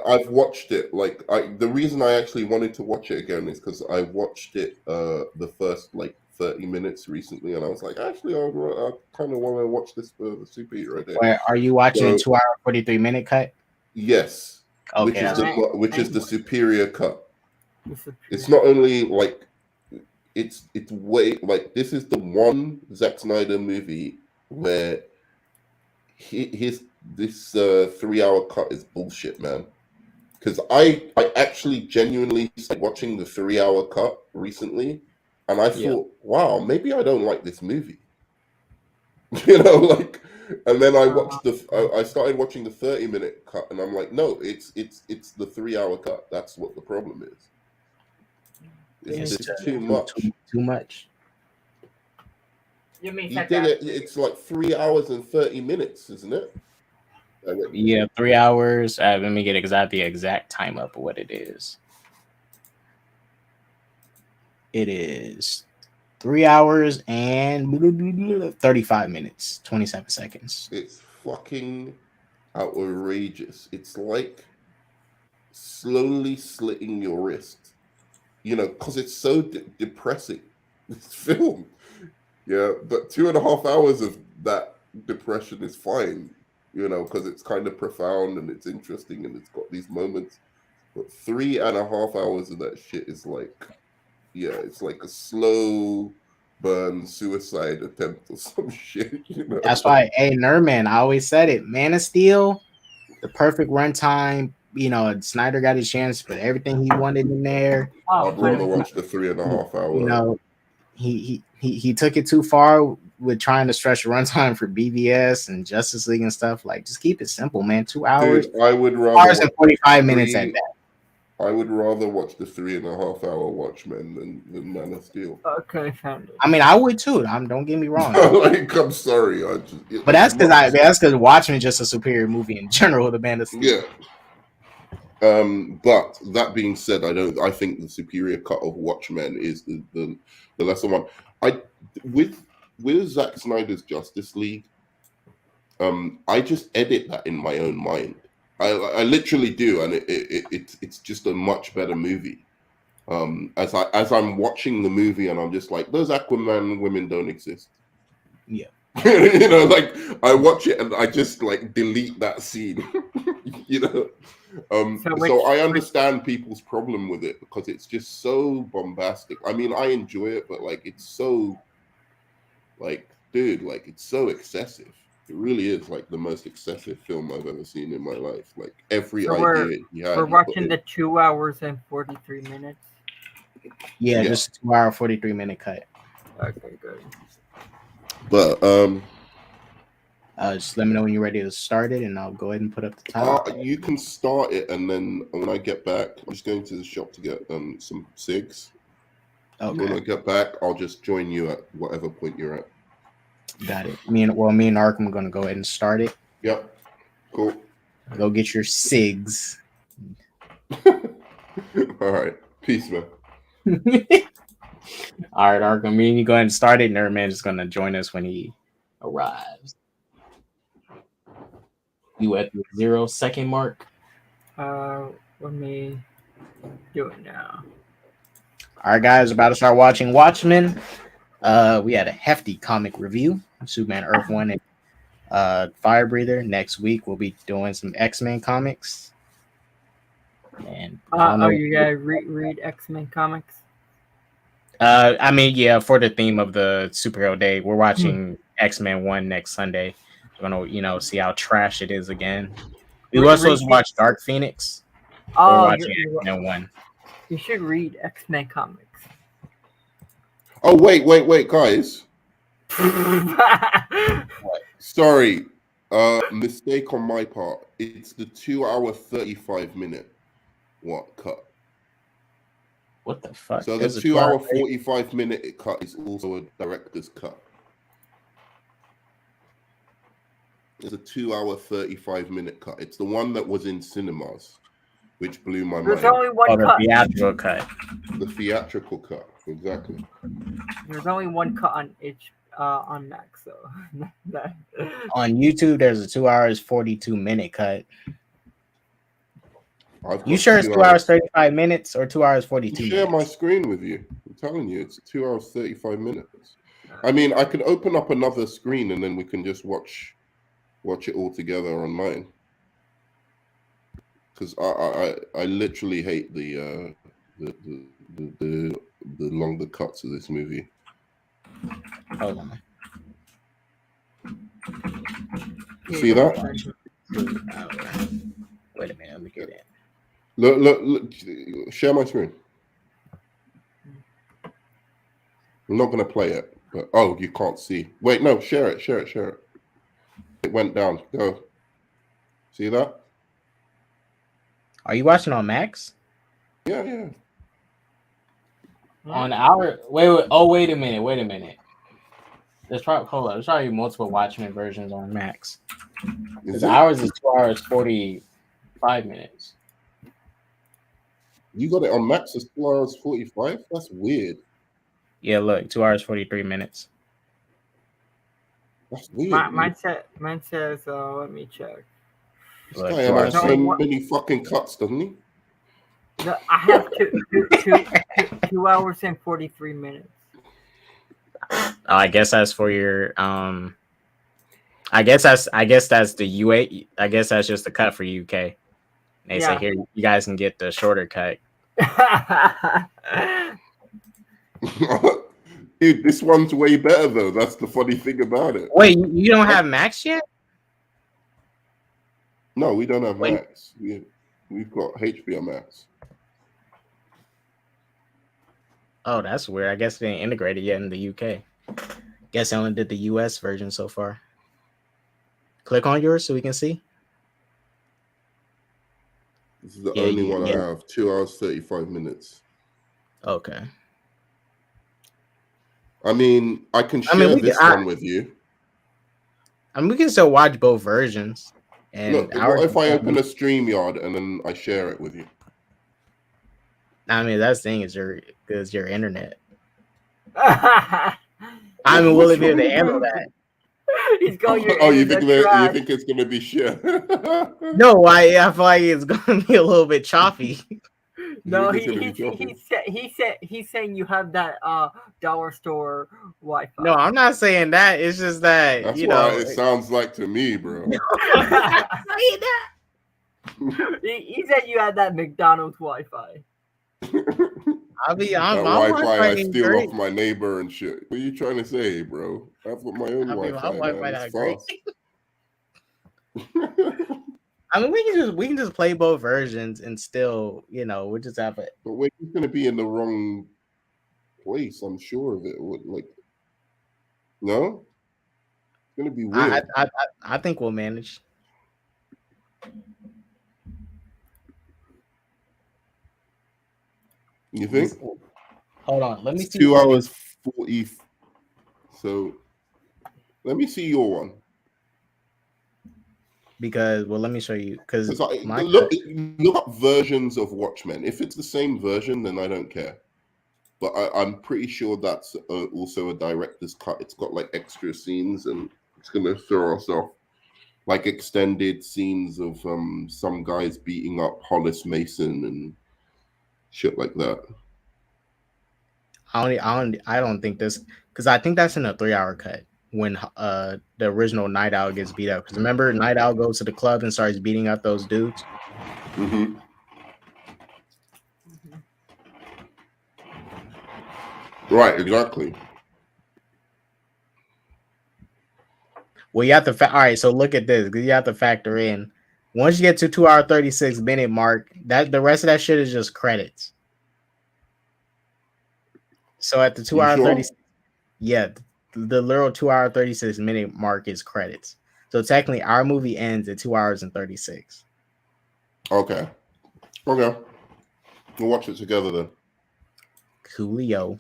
[SPEAKER 2] I've watched it. The reason I actually wanted to watch it again is because I watched it the first 30 minutes recently, and I was like, actually, I kind of want to watch this for the superhero day.
[SPEAKER 6] Wait, are you watching a 2-hour 43-minute cut?
[SPEAKER 2] Yes.
[SPEAKER 6] Okay.
[SPEAKER 2] Which is the superior cut. It's not only it's way this is the one Zack Snyder movie where this 3-hour cut is bullshit, man. Because I actually genuinely started watching the 3-hour cut recently, and I thought, wow, maybe I don't like this movie. And then I started watching the 30-minute cut, and I'm like, no, it's the 3-hour cut. That's what the problem is. It's just too much.
[SPEAKER 6] Too much.
[SPEAKER 5] You mean
[SPEAKER 2] he did it? It's 3 hours and 30 minutes, isn't it?
[SPEAKER 6] Yeah, 3 hours. Let me get the exact time up of what it is. It is 3 hours and 35 minutes, 27 seconds.
[SPEAKER 2] It's fucking outrageous. It's like slowly slitting your wrist, because it's so depressing. This film, yeah, but 2.5 hours of that depression is fine, because it's kind of profound and it's interesting and it's got these moments. But 3.5 hours of that shit is like, it's like a slow burn suicide attempt or some shit.
[SPEAKER 6] That's why, hey, Nerdman, I always said it. Man of Steel, the perfect runtime. Snyder got his chance, but everything he wanted in there.
[SPEAKER 2] I'd rather watch the 3.5 hour.
[SPEAKER 6] He took it too far with trying to stretch runtime for BVS and Justice League and stuff. Like, just keep it simple, man. 2 hours.
[SPEAKER 2] Dude, I would rather
[SPEAKER 6] 2 hours and 45 minutes at that.
[SPEAKER 2] I would rather watch the 3.5 hour Watchmen than Man of Steel.
[SPEAKER 5] Okay, found it.
[SPEAKER 6] I mean, I would too. Don't get me wrong.
[SPEAKER 2] I'm sorry.
[SPEAKER 6] But that's because Watchmen is just a superior movie in general. The Man of Steel.
[SPEAKER 2] Yeah. But that being said, I think the superior cut of Watchmen is the lesser one. With Zack Snyder's Justice League, I just edit that in my own mind. I literally do, and it's just a much better movie. As I'm watching the movie, and I'm just like, those Aquaman women don't exist.
[SPEAKER 6] Yeah.
[SPEAKER 2] Like I watch it and I just like delete that scene. So I understand people's problem with it because it's just so bombastic. I mean, I enjoy it, but like it's so like, dude, like it's so excessive. It really is like the most excessive film I've ever seen in my life. Like every idea he had.
[SPEAKER 5] We're watching the 2 hours and 43 minutes.
[SPEAKER 6] Yeah, just a 2 hour 43 minute cut.
[SPEAKER 5] Okay, good.
[SPEAKER 2] But
[SPEAKER 6] just let me know when you're ready to start it, and I'll go ahead and put up the time.
[SPEAKER 2] You can start it, and then when I get back, I'm just going to the shop to get some cigs.
[SPEAKER 6] Okay.
[SPEAKER 2] When I get back, I'll just join you at whatever point you're at.
[SPEAKER 6] Got it. Me and Arkham are going to go ahead and start it.
[SPEAKER 2] Yep. Cool.
[SPEAKER 6] Go get your cigs.
[SPEAKER 2] All right. Peace, man.
[SPEAKER 6] All right, Arkham. Me and you go ahead and start it. Nerdman is going to join us when he arrives. You at the 0 second mark?
[SPEAKER 5] Let me do it now.
[SPEAKER 6] All right, guys, about to start watching Watchmen. We had a hefty comic review of Superman Earth 1 and Firebreather. Next week, we'll be doing some X-Men comics. And
[SPEAKER 5] you gotta read X-Men comics?
[SPEAKER 6] I mean, yeah, for the theme of the superhero day, we're watching X-Men 1 next Sunday. We're gonna, see how trash it is again. We were supposed to watch Dark Phoenix. We're watching X-Men 1.
[SPEAKER 5] You should read X-Men comics.
[SPEAKER 2] Oh, wait, guys. Sorry. Mistake on my part. It's the 2 hour 35 minute cut.
[SPEAKER 6] What the fuck?
[SPEAKER 2] So the 2 hour 45 minute cut is also a director's cut. It's a 2 hour 35 minute cut. It's the one that was in cinemas, which blew my mind.
[SPEAKER 5] There's only one cut.
[SPEAKER 6] The theatrical cut.
[SPEAKER 2] The theatrical cut, exactly.
[SPEAKER 5] There's only one cut on Max, so
[SPEAKER 6] on YouTube there's a 2 hours 42 minute cut. You sure it's 2 hours 35 minutes or 2 hours 42 minutes?
[SPEAKER 2] Share my screen with you. I'm telling you, it's 2 hours 35 minutes. I mean, I can open up another screen and then we can just watch it all together on mine. Because I literally hate the longer cuts of this movie.
[SPEAKER 6] Hold on.
[SPEAKER 2] See that?
[SPEAKER 6] Wait a minute, let me get it.
[SPEAKER 2] Look, share my screen. I'm not going to play it, but you can't see. Wait, no, share it. It went down. Go. See that?
[SPEAKER 6] Are you watching on Max?
[SPEAKER 2] Yeah.
[SPEAKER 6] On our wait a minute. There's probably multiple Watchmen versions on Max. Because ours is 2 hours 45 minutes.
[SPEAKER 2] You got it on Max as 2 hours 45? That's weird.
[SPEAKER 1] Yeah, look, 2 hours 43 minutes.
[SPEAKER 2] That's weird.
[SPEAKER 5] Mine says, let me check.
[SPEAKER 2] This guy has so many fucking cuts, doesn't he?
[SPEAKER 5] No, I have 2 hours and 43 minutes.
[SPEAKER 1] I guess that's for your I guess that's the UA. I guess that's just the cut for UK. They say here you guys can get the shorter cut.
[SPEAKER 2] Dude, this one's way better though. That's the funny thing about it.
[SPEAKER 1] Wait, you don't have Max yet?
[SPEAKER 2] No, we don't have Max. We've got HBO Max.
[SPEAKER 1] Oh, that's weird. I guess they ain't integrated yet in the UK. Guess I only did the US version so far. Click on yours so we can see.
[SPEAKER 2] This is the only one I have. 2 hours 35 minutes.
[SPEAKER 1] Okay.
[SPEAKER 2] I mean, I can share this one with you.
[SPEAKER 1] I mean, we can still watch both versions. And
[SPEAKER 2] look, what if I open a StreamYard and then I share it with you?
[SPEAKER 1] I mean, that's the thing is your internet. I mean, will it be able to handle that?
[SPEAKER 5] He's going.
[SPEAKER 2] You think it's gonna be shit?
[SPEAKER 1] No, I feel like it's gonna be a little bit choppy.
[SPEAKER 5] No, he's saying you have that dollar store Wi-Fi.
[SPEAKER 1] No, I'm not saying that. It's just that
[SPEAKER 2] that's what it sounds like to me, bro.
[SPEAKER 5] I'm not saying that. He said you had that McDonald's Wi-Fi.
[SPEAKER 1] I'm
[SPEAKER 2] Wi-Fi I steal off my neighbor and shit. What are you trying to say, bro? I've got my own Wi-Fi.
[SPEAKER 1] I mean, we can just play both versions and still, we just have it.
[SPEAKER 2] But we're just gonna be in the wrong place. I'm sure of it. No, it's gonna be weird.
[SPEAKER 1] I think we'll manage.
[SPEAKER 2] You think?
[SPEAKER 1] Hold on, let me see.
[SPEAKER 2] 2 hours 40. So, let me see your one.
[SPEAKER 1] Because, let me show you. Because
[SPEAKER 2] look up versions of Watchmen. If it's the same version, then I don't care. But I'm pretty sure that's also a director's cut. It's got like extra scenes, and it's gonna throw us off. Like extended scenes of some guys beating up Hollis Mason and shit like that.
[SPEAKER 1] I don't think this, because I think that's in a 3-hour cut when the original Night Owl gets beat up. Because remember, Night Owl goes to the club and starts beating up those dudes.
[SPEAKER 2] Mm-hmm. Right, exactly.
[SPEAKER 1] Well, you have to all right. So look at this, because you have to factor in once you get to 2 hour 36 minute mark, that the rest of that shit is just credits. So at the 2 hour 36, the literal 2 hour 36 minute mark is credits. So technically, our movie ends at 2 hours and 36.
[SPEAKER 2] Okay. We'll watch it together then.
[SPEAKER 1] Coolio.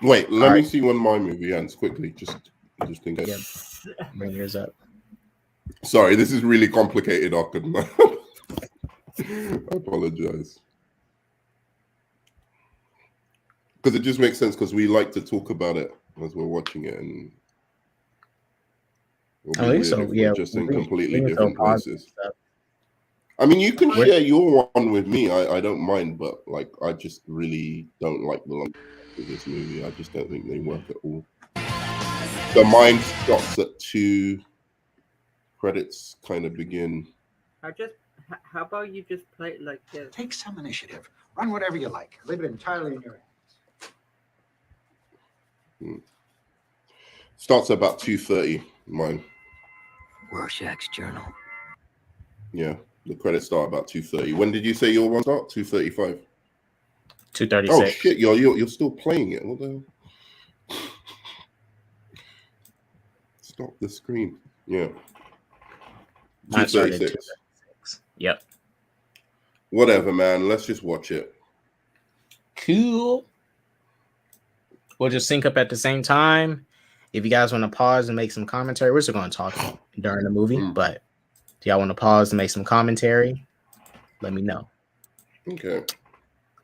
[SPEAKER 2] Wait, let me see when my movie ends quickly, just in case.
[SPEAKER 1] Yeah. Bring yours up.
[SPEAKER 2] Sorry, this is really complicated, Arkad. I apologize. Because it just makes sense, because we like to talk about it as we're watching it, and we're just in completely different places. I mean, you can share your one with me. I don't mind, but like, I just really don't like the length of this movie. I just don't think they work at all. The mind stops at 2. Credits kind of begin.
[SPEAKER 5] How about you just play it like this?
[SPEAKER 7] Take some initiative. Run whatever you like. Leave it entirely in your hands.
[SPEAKER 2] Starts at about 2:30. Mine.
[SPEAKER 7] Rorschach's journal.
[SPEAKER 2] Yeah, the credits start about 2:30. When did you say your one start? 2:35.
[SPEAKER 1] 2:36.
[SPEAKER 2] Oh shit, you're still playing it. What the hell? Stop the screen. Yeah. 2:36.
[SPEAKER 1] Yep.
[SPEAKER 2] Whatever, man. Let's just watch it.
[SPEAKER 1] Cool. We'll just sync up at the same time. If you guys want to pause and make some commentary, we're still going to talk during the movie, but if y'all want to pause and make some commentary, let me know.
[SPEAKER 2] Okay.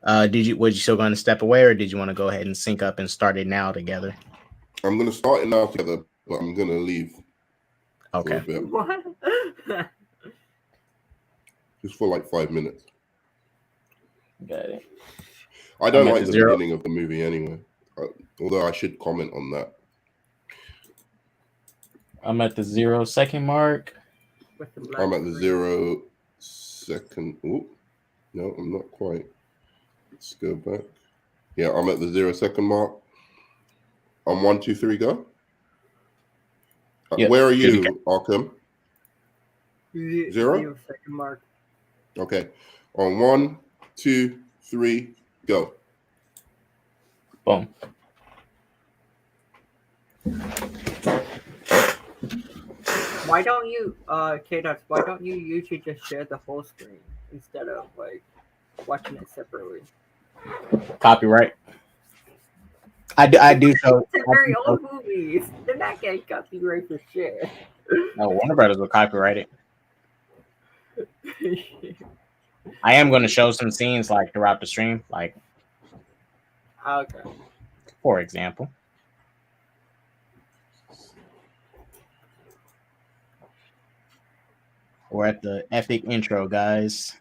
[SPEAKER 6] Was you still going to step away, or did you want to go ahead and sync up and start it now together?
[SPEAKER 2] I'm going to start it now together, but I'm going to leave.
[SPEAKER 6] Okay.
[SPEAKER 2] For a bit.
[SPEAKER 5] What?
[SPEAKER 2] Just for like 5 minutes.
[SPEAKER 6] Got it.
[SPEAKER 2] I don't like the beginning of the movie anyway. Although I should comment on that.
[SPEAKER 6] I'm at the 0 second mark.
[SPEAKER 2] I'm at the 0 second. Oh, no, I'm not quite. Let's go back. Yeah, I'm at the 0 second mark. On 1, 2, 3, go. Yep. Where are you, Arkham? 0
[SPEAKER 5] second mark.
[SPEAKER 2] Okay. On 1, 2, 3, go.
[SPEAKER 6] Boom.
[SPEAKER 5] Why don't you, K-Dots, why don't you usually just share the whole screen instead of, like, watching it separately?
[SPEAKER 6] Copyright. I do show.
[SPEAKER 5] They're very old movies. They're not getting copyright for shit.
[SPEAKER 6] No, Warner Brothers will copyright it. I am going to show some scenes, like, throughout the stream, like,
[SPEAKER 5] okay.
[SPEAKER 6] For example. We're at the epic intro, guys.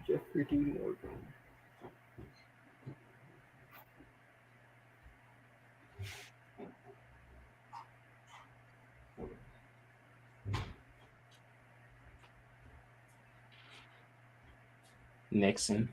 [SPEAKER 5] Jeffrey D. Morgan.
[SPEAKER 6] Nixon.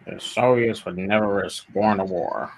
[SPEAKER 6] The Soviets would never risk going to war.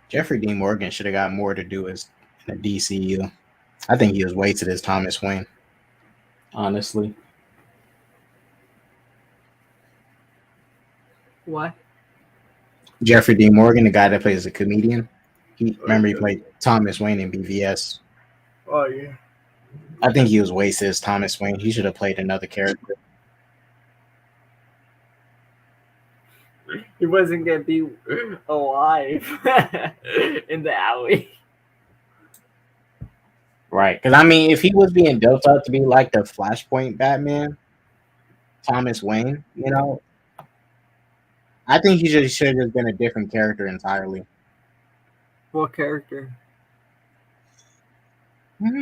[SPEAKER 6] Jeffrey D. Morgan should have got more to do as the DCU. I think he was wasted as Thomas Wayne. Honestly.
[SPEAKER 5] What?
[SPEAKER 6] Jeffrey D. Morgan, the guy that plays a comedian. He played Thomas Wayne in BVS.
[SPEAKER 5] Oh yeah.
[SPEAKER 6] I think he was wasted as Thomas Wayne. He should have played another character.
[SPEAKER 5] He wasn't gonna be alive in the alley.
[SPEAKER 6] Right. Because, I mean, if he was being built up to be like the Flashpoint Batman, Thomas Wayne, you know, I think he should have just been a different character entirely.
[SPEAKER 5] What character?
[SPEAKER 6] Let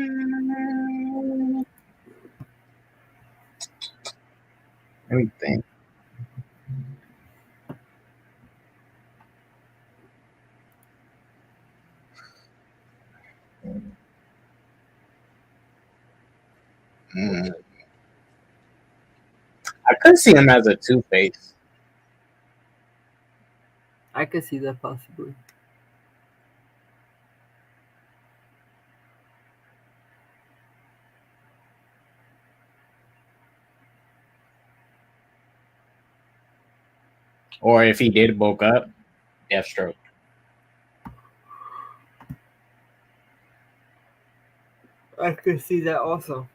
[SPEAKER 6] me think. I could see him as a Two-Face.
[SPEAKER 5] I could see that possibly.
[SPEAKER 6] Or if he did bulk up, Deathstroke.
[SPEAKER 5] I could see that also.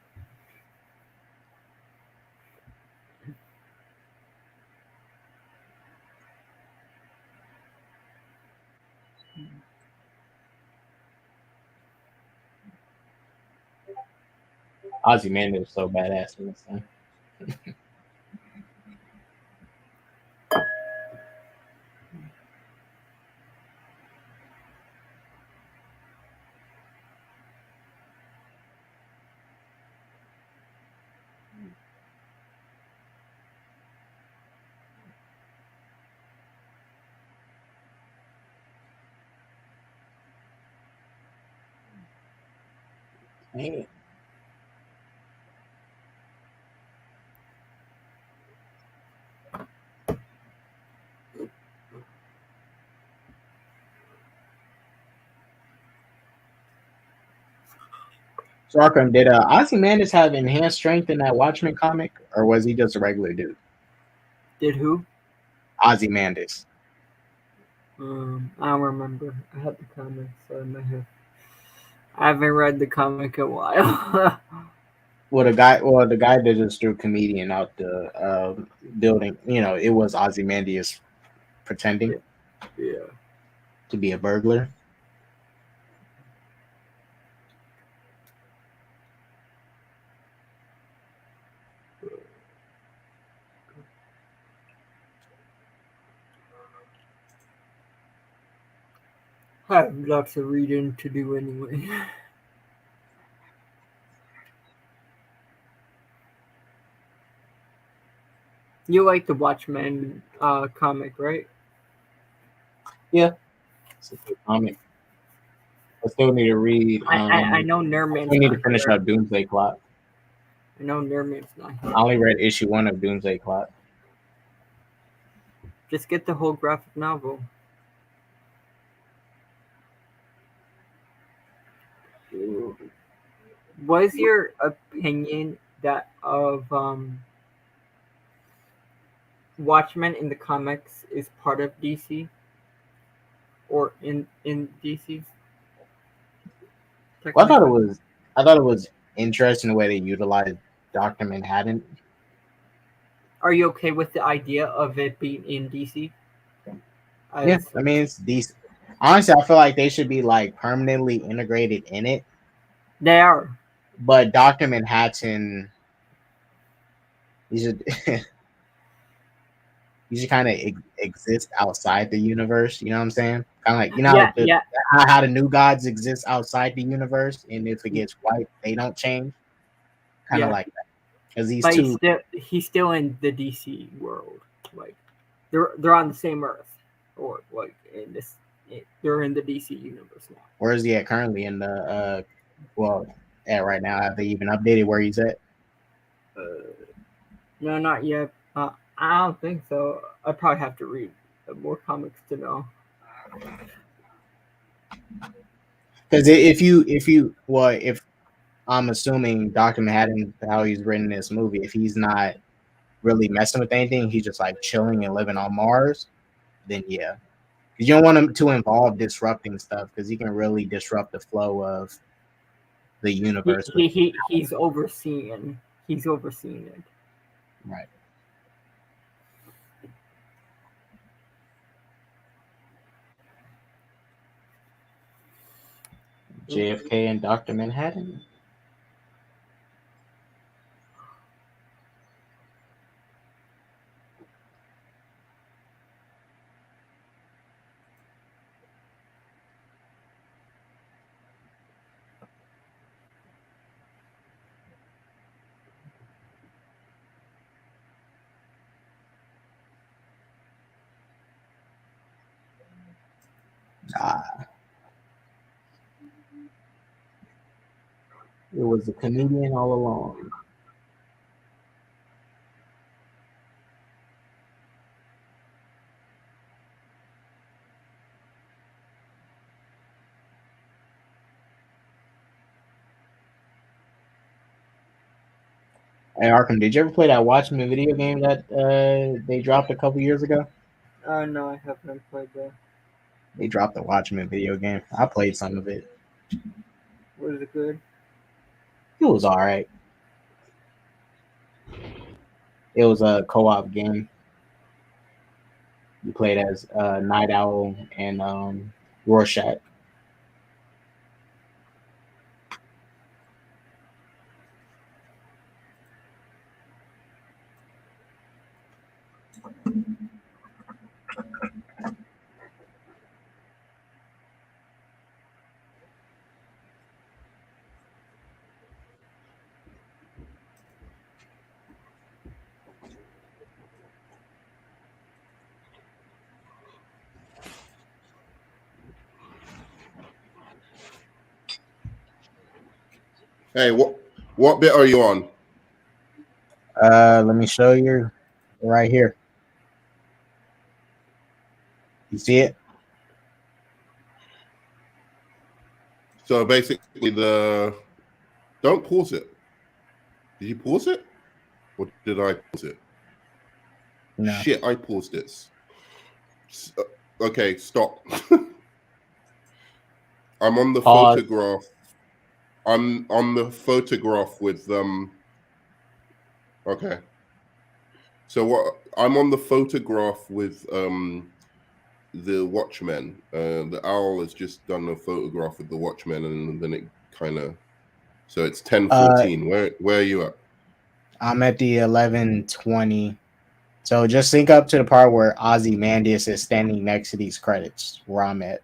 [SPEAKER 6] Ozymandias is so badass in this thing. Hey. So Arkham, did Ozymandias have enhanced strength in that Watchmen comic, or was he just a regular dude?
[SPEAKER 5] Did who? I
[SPEAKER 6] Ozymandias.
[SPEAKER 5] don't remember. I had the comic, so I might have. I haven't read the comic in a while.
[SPEAKER 6] Well, the guy that just threw comedian out the building, it was Ozymandias pretending to be a burglar.
[SPEAKER 5] I have lots of reading to do anyway. You like the Watchmen comic, right?
[SPEAKER 6] Yeah, it's a good comic. I still need to read.
[SPEAKER 5] I know Nerman's.
[SPEAKER 6] We need to finish up Doomsday Clock.
[SPEAKER 5] I know Nerman's not here.
[SPEAKER 6] I only read issue 1 of Doomsday Clock.
[SPEAKER 5] Just get the whole graphic novel. What is your opinion that of Watchmen in the comics is part of DC or in DC?
[SPEAKER 6] Well, I thought it was interesting the way they utilized Dr. Manhattan.
[SPEAKER 5] Are you okay with the idea of it being in DC?
[SPEAKER 6] Yeah, I mean it's decent. Honestly, I feel like they should be like permanently integrated in it.
[SPEAKER 5] They are.
[SPEAKER 6] But Dr. Manhattan, he should kind of exist outside the universe. You know what I'm saying? Kind of like how the New Gods exist outside the universe, and if it gets wiped, they don't change. Kind of like that. Because
[SPEAKER 5] he's still in the DC world. Like they're on the same Earth, or like in this. They're in the DC universe now.
[SPEAKER 6] Where is he at currently in the right now? Have they even updated where he's at?
[SPEAKER 5] No, not yet. I don't think so. I probably have to read more comics to know.
[SPEAKER 6] Because if I'm assuming Dr. Manhattan, how he's written this movie, if he's not really messing with anything, he's just like chilling and living on Mars, then yeah. Because you don't want him to involve disrupting stuff, because he can really disrupt the flow of the universe.
[SPEAKER 5] He's overseeing it.
[SPEAKER 6] Right. JFK and Dr. Manhattan. It was a comedian all along. Hey Arkham, did you ever play that Watchmen video game that they dropped a couple years ago?
[SPEAKER 5] No, I haven't played that.
[SPEAKER 6] They dropped the Watchmen video game. I played some of it.
[SPEAKER 5] Was it good?
[SPEAKER 6] It was all right. It was a co-op game. You played as Night Owl and Rorschach.
[SPEAKER 2] Hey, what bit are you on?
[SPEAKER 6] Let me show you right here. You see it?
[SPEAKER 2] So basically, don't pause it. Did you pause it, or did I pause it?
[SPEAKER 6] No.
[SPEAKER 2] Shit, I paused it. Okay, stop. I'm on the photograph. I'm on the photograph with Okay. So what? I'm on the photograph with the Watchmen. The owl has just done a photograph with the Watchmen, and then it kind of. So it's 10:14. Where are you at?
[SPEAKER 6] I'm at the 11:20. So just sync up to the part where Ozymandias is standing next to these credits. Where I'm at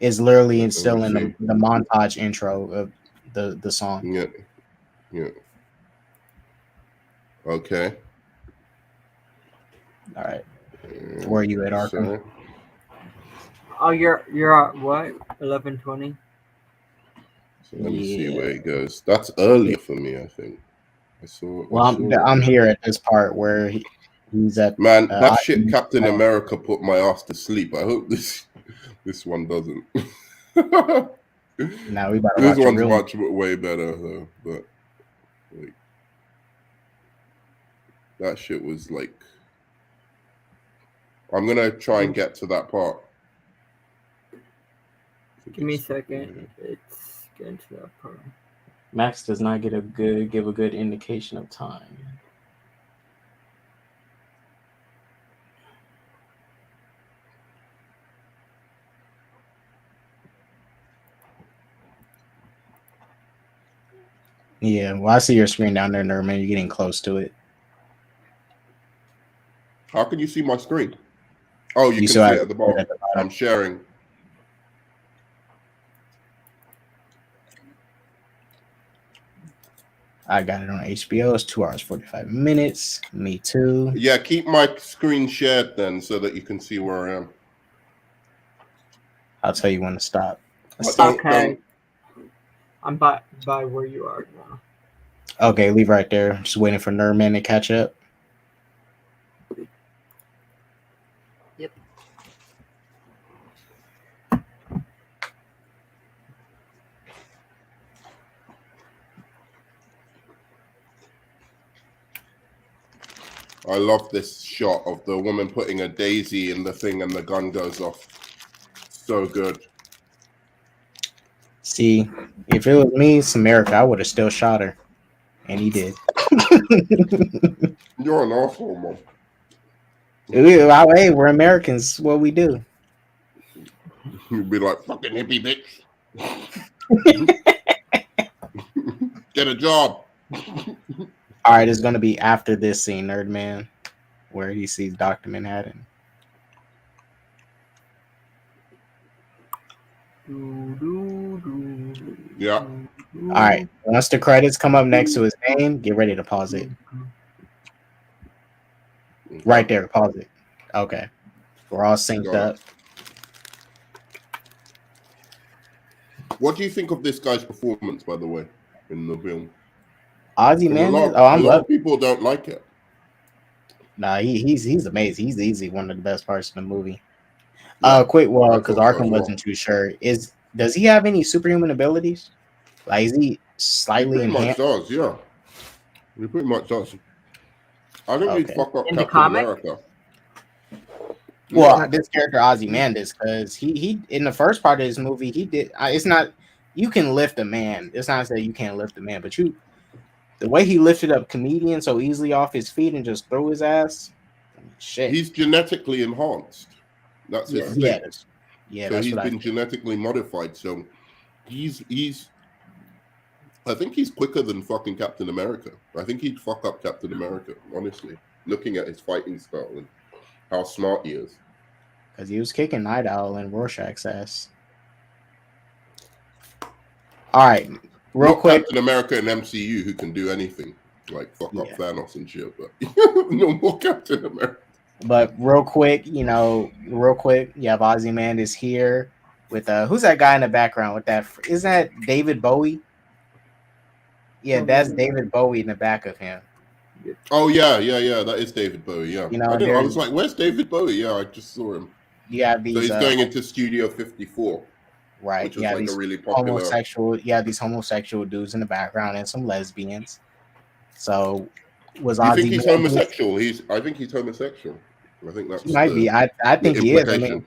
[SPEAKER 6] is literally still in the montage intro of the song.
[SPEAKER 2] Yeah. Okay.
[SPEAKER 6] All right. Where are you at, Arkham?
[SPEAKER 5] Oh, you're at what? 11:20.
[SPEAKER 2] Let me see where he goes. That's earlier for me, I think.
[SPEAKER 6] I'm here at this part where he's at.
[SPEAKER 2] Man, that shit Captain America put my ass to sleep. I hope this one doesn't.
[SPEAKER 6] Now we about to
[SPEAKER 2] this
[SPEAKER 6] watch
[SPEAKER 2] one's way better though. But like, that shit was like. I'm gonna try and get to that part.
[SPEAKER 5] Give me a second. It's getting to that part.
[SPEAKER 6] Max does not give a good indication of time. Yeah, well, I see your screen down there, Nerman. You're getting close to it.
[SPEAKER 2] How can you see my screen? Oh, you can see it at the bottom. I'm sharing.
[SPEAKER 6] I got it on HBO. It's 2 hours 45 minutes. Me too.
[SPEAKER 2] Yeah, keep my screen shared then so that you can see where I am.
[SPEAKER 6] I'll tell you when to stop.
[SPEAKER 5] Okay. I'm by where you are now.
[SPEAKER 6] Okay, leave right there. Just waiting for Nerman to catch up.
[SPEAKER 5] Yep.
[SPEAKER 2] I love this shot of the woman putting a daisy in the thing and the gun goes off. So good.
[SPEAKER 6] See, if it was me, Samarica, I would have still shot her. And he did.
[SPEAKER 2] You're an asshole, man.
[SPEAKER 6] Hey, we're Americans. What we do.
[SPEAKER 2] You'd be like, fucking hippie bitch. Get a job.
[SPEAKER 6] All right, it's going to be after this scene, Nerdman, where he sees Dr. Manhattan.
[SPEAKER 2] Yeah.
[SPEAKER 6] All right. Once the credits come up next to his name, get ready to pause it. Right there. Pause it. Okay. We're all synced up.
[SPEAKER 2] What do you think of this guy's performance, by the way, in the film?
[SPEAKER 6] Ozymandias?
[SPEAKER 2] A lot of people don't like it.
[SPEAKER 6] Nah, he's amazing. He's easy one of the best parts in the movie. Yeah, because Arkham wasn't too sure. Does he have any superhuman abilities? Like, is he slightly enhanced?
[SPEAKER 2] He pretty much does, yeah. He pretty much does. I think he'd fuck up
[SPEAKER 5] in
[SPEAKER 2] Captain America.
[SPEAKER 6] Well, this character Ozymandias, because he in the first part of this movie, he did. It's not you can lift a man. It's not that you can't lift a man, but the way he lifted up comedian so easily off his feet and just threw his ass. Shit.
[SPEAKER 2] He's genetically enhanced. That's his thing.
[SPEAKER 6] Yeah,
[SPEAKER 2] so he's been genetically modified. So he's I think he's quicker than fucking Captain America. I think he'd fuck up Captain America, honestly, looking at his fighting style and how smart he is.
[SPEAKER 6] Because he was kicking Night Owl and Rorschach's ass. All right, real quick.
[SPEAKER 2] Captain America and MCU who can do anything, like fuck up Thanos and shit, but no more Captain America.
[SPEAKER 6] But real quick, you have Ozymandias here with who's that guy in the background with that? Isn't that David Bowie? Yeah, that's David Bowie in the back of him.
[SPEAKER 2] Oh yeah, that is David Bowie. Yeah, I was like, "Where's David Bowie?" Yeah, I just saw him.
[SPEAKER 6] Yeah,
[SPEAKER 2] so he's going into Studio 54,
[SPEAKER 6] right?
[SPEAKER 2] Which was like a really popular
[SPEAKER 6] these homosexual dudes in the background and some lesbians. So was
[SPEAKER 2] you think he's homosexual? I think he's homosexual. I think that's
[SPEAKER 6] he might be. I think he is. I mean,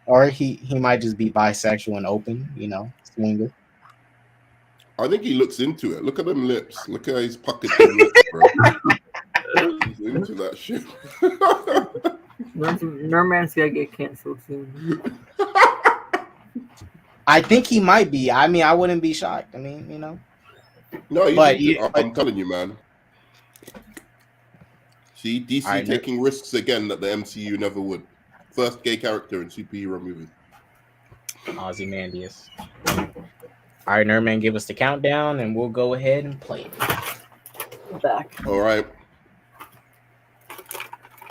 [SPEAKER 6] or he might just be bisexual and open. Swinger.
[SPEAKER 2] I think he looks into it. Look at them lips. Look at his puckered lips, bro. He's into that shit.
[SPEAKER 5] Nerdman's gonna get canceled soon.
[SPEAKER 6] I think he might be. I mean, I wouldn't be shocked. I mean,
[SPEAKER 2] No, I'm telling you, man. See, DC taking risks again that the MCU never would. First gay character in superhero movies.
[SPEAKER 6] Ozymandias. All right, Nerdman, give us the countdown, and we'll go ahead and play it.
[SPEAKER 5] Back.
[SPEAKER 2] All right.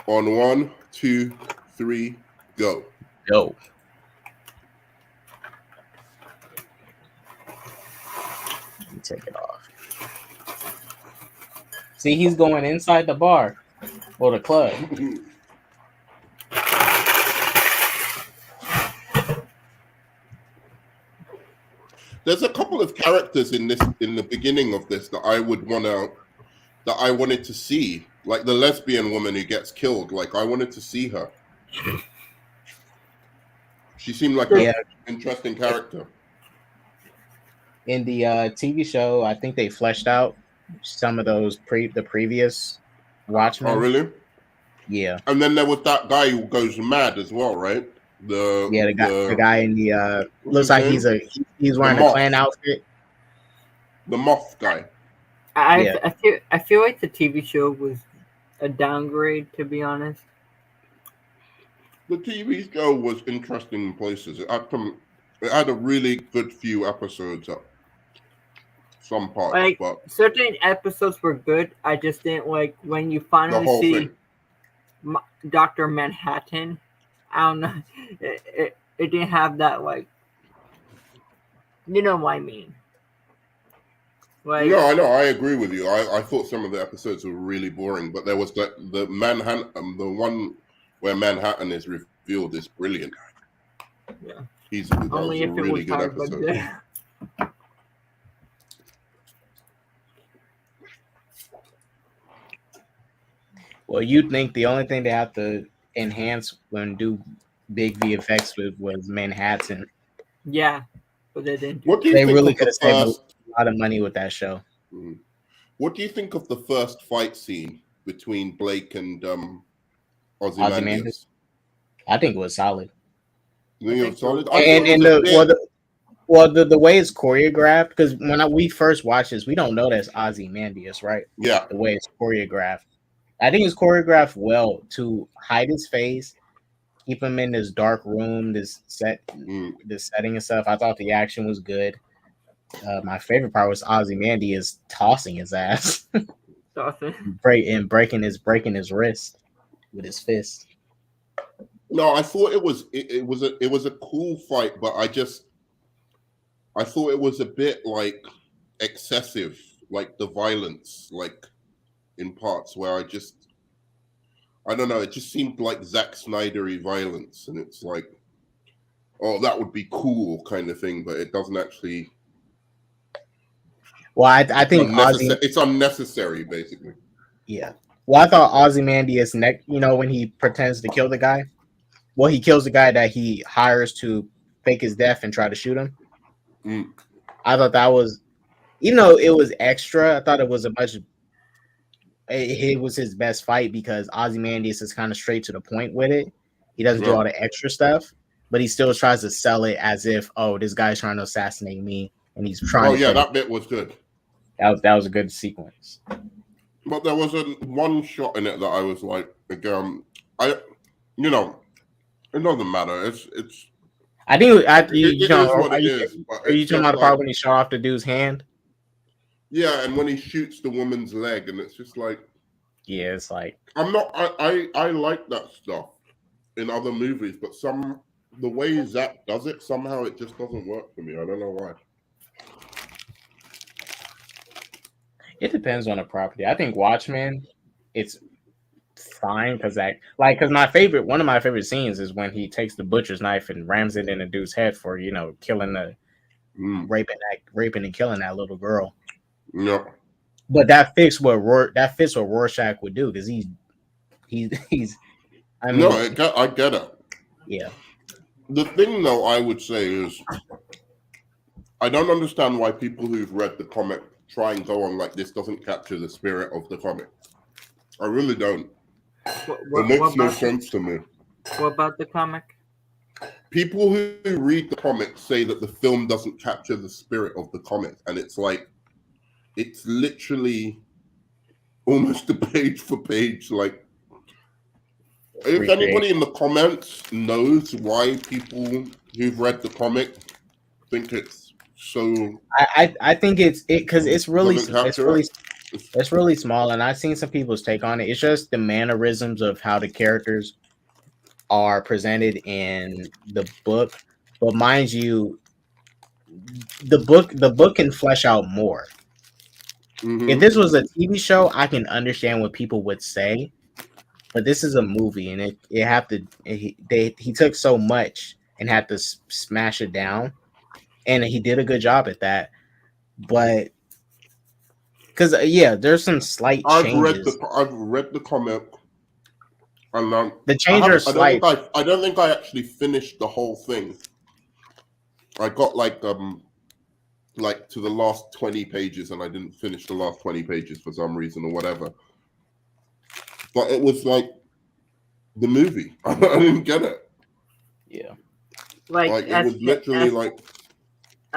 [SPEAKER 2] On 1, 2, 3, go.
[SPEAKER 6] Go. Let me take it off. See, he's going inside the bar or the club.
[SPEAKER 2] There's a couple of characters in the beginning of this that I wanted to see, like the lesbian woman who gets killed. Like I wanted to see her. She seemed like an interesting character.
[SPEAKER 6] In the TV show, I think they fleshed out some of those the previous Watchmen.
[SPEAKER 2] Oh, really?
[SPEAKER 6] Yeah.
[SPEAKER 2] And then there was that guy who goes mad as well, right?
[SPEAKER 6] The guy in the looks like he's wearing a Klan outfit.
[SPEAKER 2] The Moth guy.
[SPEAKER 5] I feel like the TV show was a downgrade, to be honest.
[SPEAKER 2] The TV show was interesting in places. It had a really good few episodes at some parts, but
[SPEAKER 5] certain episodes were good. I just didn't like when you finally see Dr. Manhattan. I don't know. It didn't have that, like, you know what I mean. Like,
[SPEAKER 2] no, I know. I agree with you. I thought some of the episodes were really boring, but there was the Manhattan, the one where Manhattan is revealed is brilliant.
[SPEAKER 5] Yeah,
[SPEAKER 2] that was a really good episode.
[SPEAKER 6] Well, you'd think the only thing they have to enhance when do big VFX with was Manhattan.
[SPEAKER 5] Yeah, but they didn't.
[SPEAKER 6] They really could have saved a lot of money with that show.
[SPEAKER 2] What do you think of the first fight scene between Blake and Ozymandias?
[SPEAKER 6] I think it was solid.
[SPEAKER 2] You think it was solid?
[SPEAKER 6] And the way it's choreographed, because when we first watched this, we don't know that's Ozymandias, right?
[SPEAKER 2] Yeah.
[SPEAKER 6] The way it's choreographed. I think it's choreographed well to hide his face, keep him in this dark room, this setting and stuff. I thought the action was good. My favorite part was Ozymandias tossing his ass, breaking his wrist with his fist.
[SPEAKER 2] No, I thought it was a cool fight, but I thought it was a bit like excessive, like the violence, like in parts where I don't know, it just seemed like Zack Snyder-y violence, and it's like, oh, that would be cool kind of thing, but it doesn't actually.
[SPEAKER 6] Well, I think
[SPEAKER 2] it's unnecessary, basically.
[SPEAKER 6] Yeah. Well, I thought Ozymandias when he pretends to kill the guy. Well, he kills the guy that he hires to fake his death and try to shoot him. I thought that was, even though it was extra, I thought it was it was his best fight because Ozymandias is kind of straight to the point with it. He doesn't do all the extra stuff. but he still tries to sell it as if, oh, this guy's trying to assassinate me, and he's trying.
[SPEAKER 2] Oh yeah, that bit was good.
[SPEAKER 6] That was a good sequence.
[SPEAKER 2] But there was one shot in it that I was like, again, it doesn't matter. It's.
[SPEAKER 6] I think are
[SPEAKER 2] you
[SPEAKER 6] talking about the part when he shot off the dude's hand?
[SPEAKER 2] Yeah, and when he shoots the woman's leg, and it's just like,
[SPEAKER 6] yeah, it's like
[SPEAKER 2] I like that stuff in other movies, but the way Zack does it, somehow it just doesn't work for me. I don't know why.
[SPEAKER 6] It depends on the property. I think Watchmen, it's fine because one of my favorite scenes is when he takes the butcher's knife and rams it in a dude's head for killing raping and killing that little girl.
[SPEAKER 2] No,
[SPEAKER 6] but that fits what Rorschach would do because he's. I
[SPEAKER 2] get it.
[SPEAKER 6] Yeah.
[SPEAKER 2] The thing, though, I would say is, I don't understand why people who've read the comic try and go on like this doesn't capture the spirit of the comic. I really don't. It makes no sense to me.
[SPEAKER 5] What about the comic?
[SPEAKER 2] People who read the comic say that the film doesn't capture the spirit of the comic, and it's like, it's literally almost a page for page. Like, if anybody in the comments knows why people who've read the comic think it's so,
[SPEAKER 6] I think it's because it's really small, and I've seen some people's take on it. It's just the mannerisms of how the characters are presented in the book, but mind you, the book can flesh out more. Mm-hmm. If this was a TV show, I can understand what people would say, but this is a movie, and he took so much and had to smash it down, and he did a good job at that. But because there's some slight changes.
[SPEAKER 2] I've read the comic, and
[SPEAKER 6] the changes are slight.
[SPEAKER 2] I don't think I actually finished the whole thing. I got like to the last 20 pages, and I didn't finish the last 20 pages for some reason or whatever. But it was like the movie. I didn't get it.
[SPEAKER 6] Yeah.
[SPEAKER 2] Like it was literally like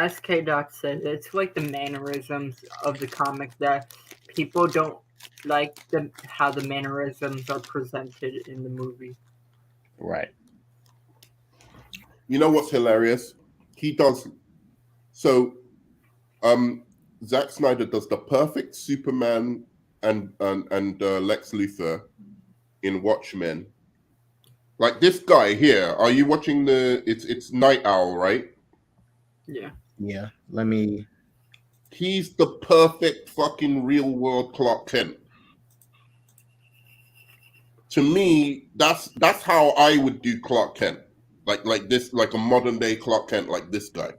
[SPEAKER 5] SK Doc said it's like the mannerisms of the comic that people don't like how the mannerisms are presented in the movie.
[SPEAKER 6] Right.
[SPEAKER 2] You know what's hilarious? He does so. Zack Snyder does the perfect Superman and Lex Luthor in Watchmen. Like this guy here. Are you watching it's Night Owl, right?
[SPEAKER 5] Yeah.
[SPEAKER 6] Yeah.
[SPEAKER 2] He's the perfect fucking real world Clark Kent. To me, that's how I would do Clark Kent. Like this, like a modern day Clark Kent, like this guy.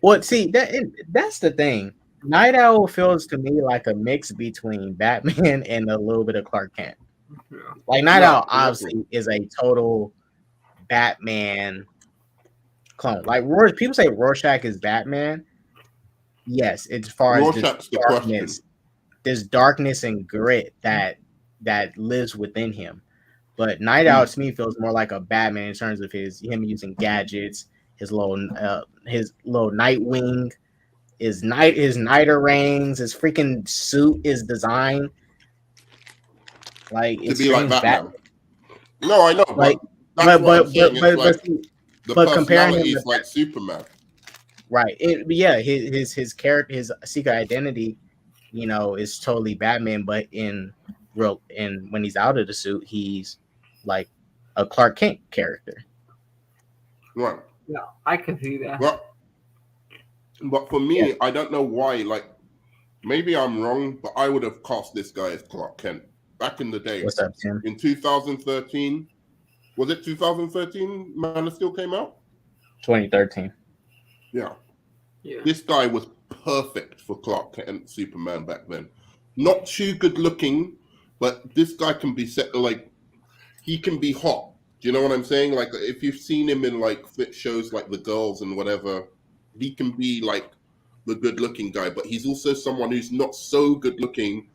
[SPEAKER 6] Well, see, that's the thing. Night Owl feels to me like a mix between Batman and a little bit of Clark Kent. Yeah. Like Night Owl obviously is a total Batman clone. Like people say Rorschach is Batman. Yes, as far as this darkness and grit that lives within him. But Night Owl to me feels more like a Batman in terms of him using gadgets, his little Nightwing, his niter rings, his freaking suit is designed like
[SPEAKER 2] to be like Batman. No, I know, but comparing him is like Superman,
[SPEAKER 6] right? His character, his secret identity, is totally Batman. But when he's out of the suit, he's like a Clark Kent character.
[SPEAKER 2] Right.
[SPEAKER 5] No, I can see that.
[SPEAKER 2] But for me, I don't know why. Like, maybe I'm wrong, but I would have cast this guy as Clark Kent back in the day.
[SPEAKER 6] What's up, Tim?
[SPEAKER 2] In 2013, was it 2013? Man of Steel came out.
[SPEAKER 6] 2013.
[SPEAKER 2] Yeah. This guy was perfect for Clark Kent, Superman back then. Not too good looking, but this guy can be he can be hot. Do you know what I'm saying? Like, if you've seen him in like shows like The Girls and whatever, he can be like the good looking guy, but he's also someone who's not so good looking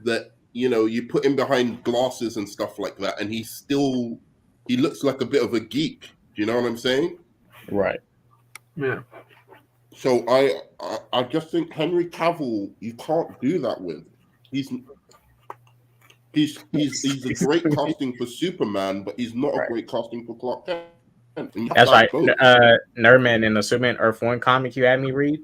[SPEAKER 2] that, you put him behind glasses and stuff like that, and he's still he looks like a bit of a geek. Do you know what I'm saying?
[SPEAKER 1] Right.
[SPEAKER 5] Yeah.
[SPEAKER 2] So I just think Henry Cavill, you can't do that with. He's a great casting for Superman, but he's not a great casting for Clark Kent.
[SPEAKER 1] That's right. Nerdman in the Superman Earth 1 comic you had me read.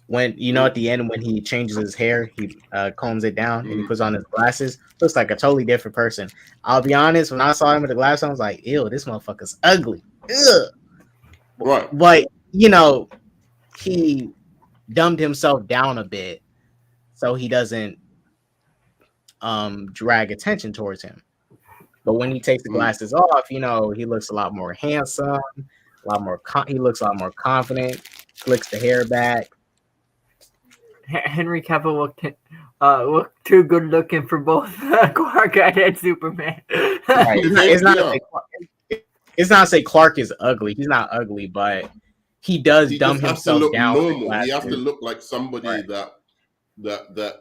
[SPEAKER 1] When at the end when he changes his hair, he combs it down and he puts on his glasses, looks like a totally different person. I'll be honest, when I saw him with the glasses, I was like, ew, this motherfucker's ugly. Ugh.
[SPEAKER 2] Right.
[SPEAKER 1] But he dumbed himself down a bit so he doesn't drag attention towards him. But when he takes the glasses off, he looks a lot more handsome, he looks a lot more confident, flicks the hair back.
[SPEAKER 5] Henry Cavill looked too good looking for both Clark Kent and Superman.
[SPEAKER 1] Right. It's not to say Clark is ugly. He's not ugly, but he dumb himself down.
[SPEAKER 2] Normal. He has to look like somebody that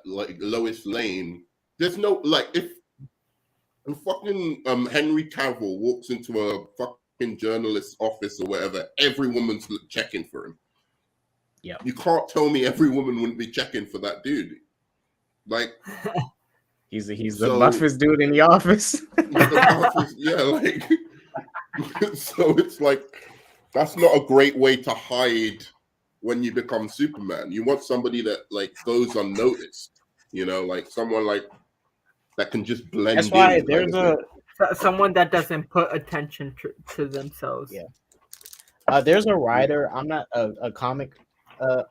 [SPEAKER 2] like Lois Lane. There's no if fucking Henry Cavill walks into a fucking journalist's office or whatever, every woman's checking for him.
[SPEAKER 1] Yeah,
[SPEAKER 2] you can't tell me every woman wouldn't be checking for that dude. Like,
[SPEAKER 1] he's the buffest dude in the office.
[SPEAKER 2] So it's like that's not a great way to hide when you become Superman. You want somebody that like goes unnoticed. Like someone like that can just blend.
[SPEAKER 1] That's why there's
[SPEAKER 5] someone that doesn't put attention to themselves.
[SPEAKER 1] Yeah. There's a writer. I'm not a comic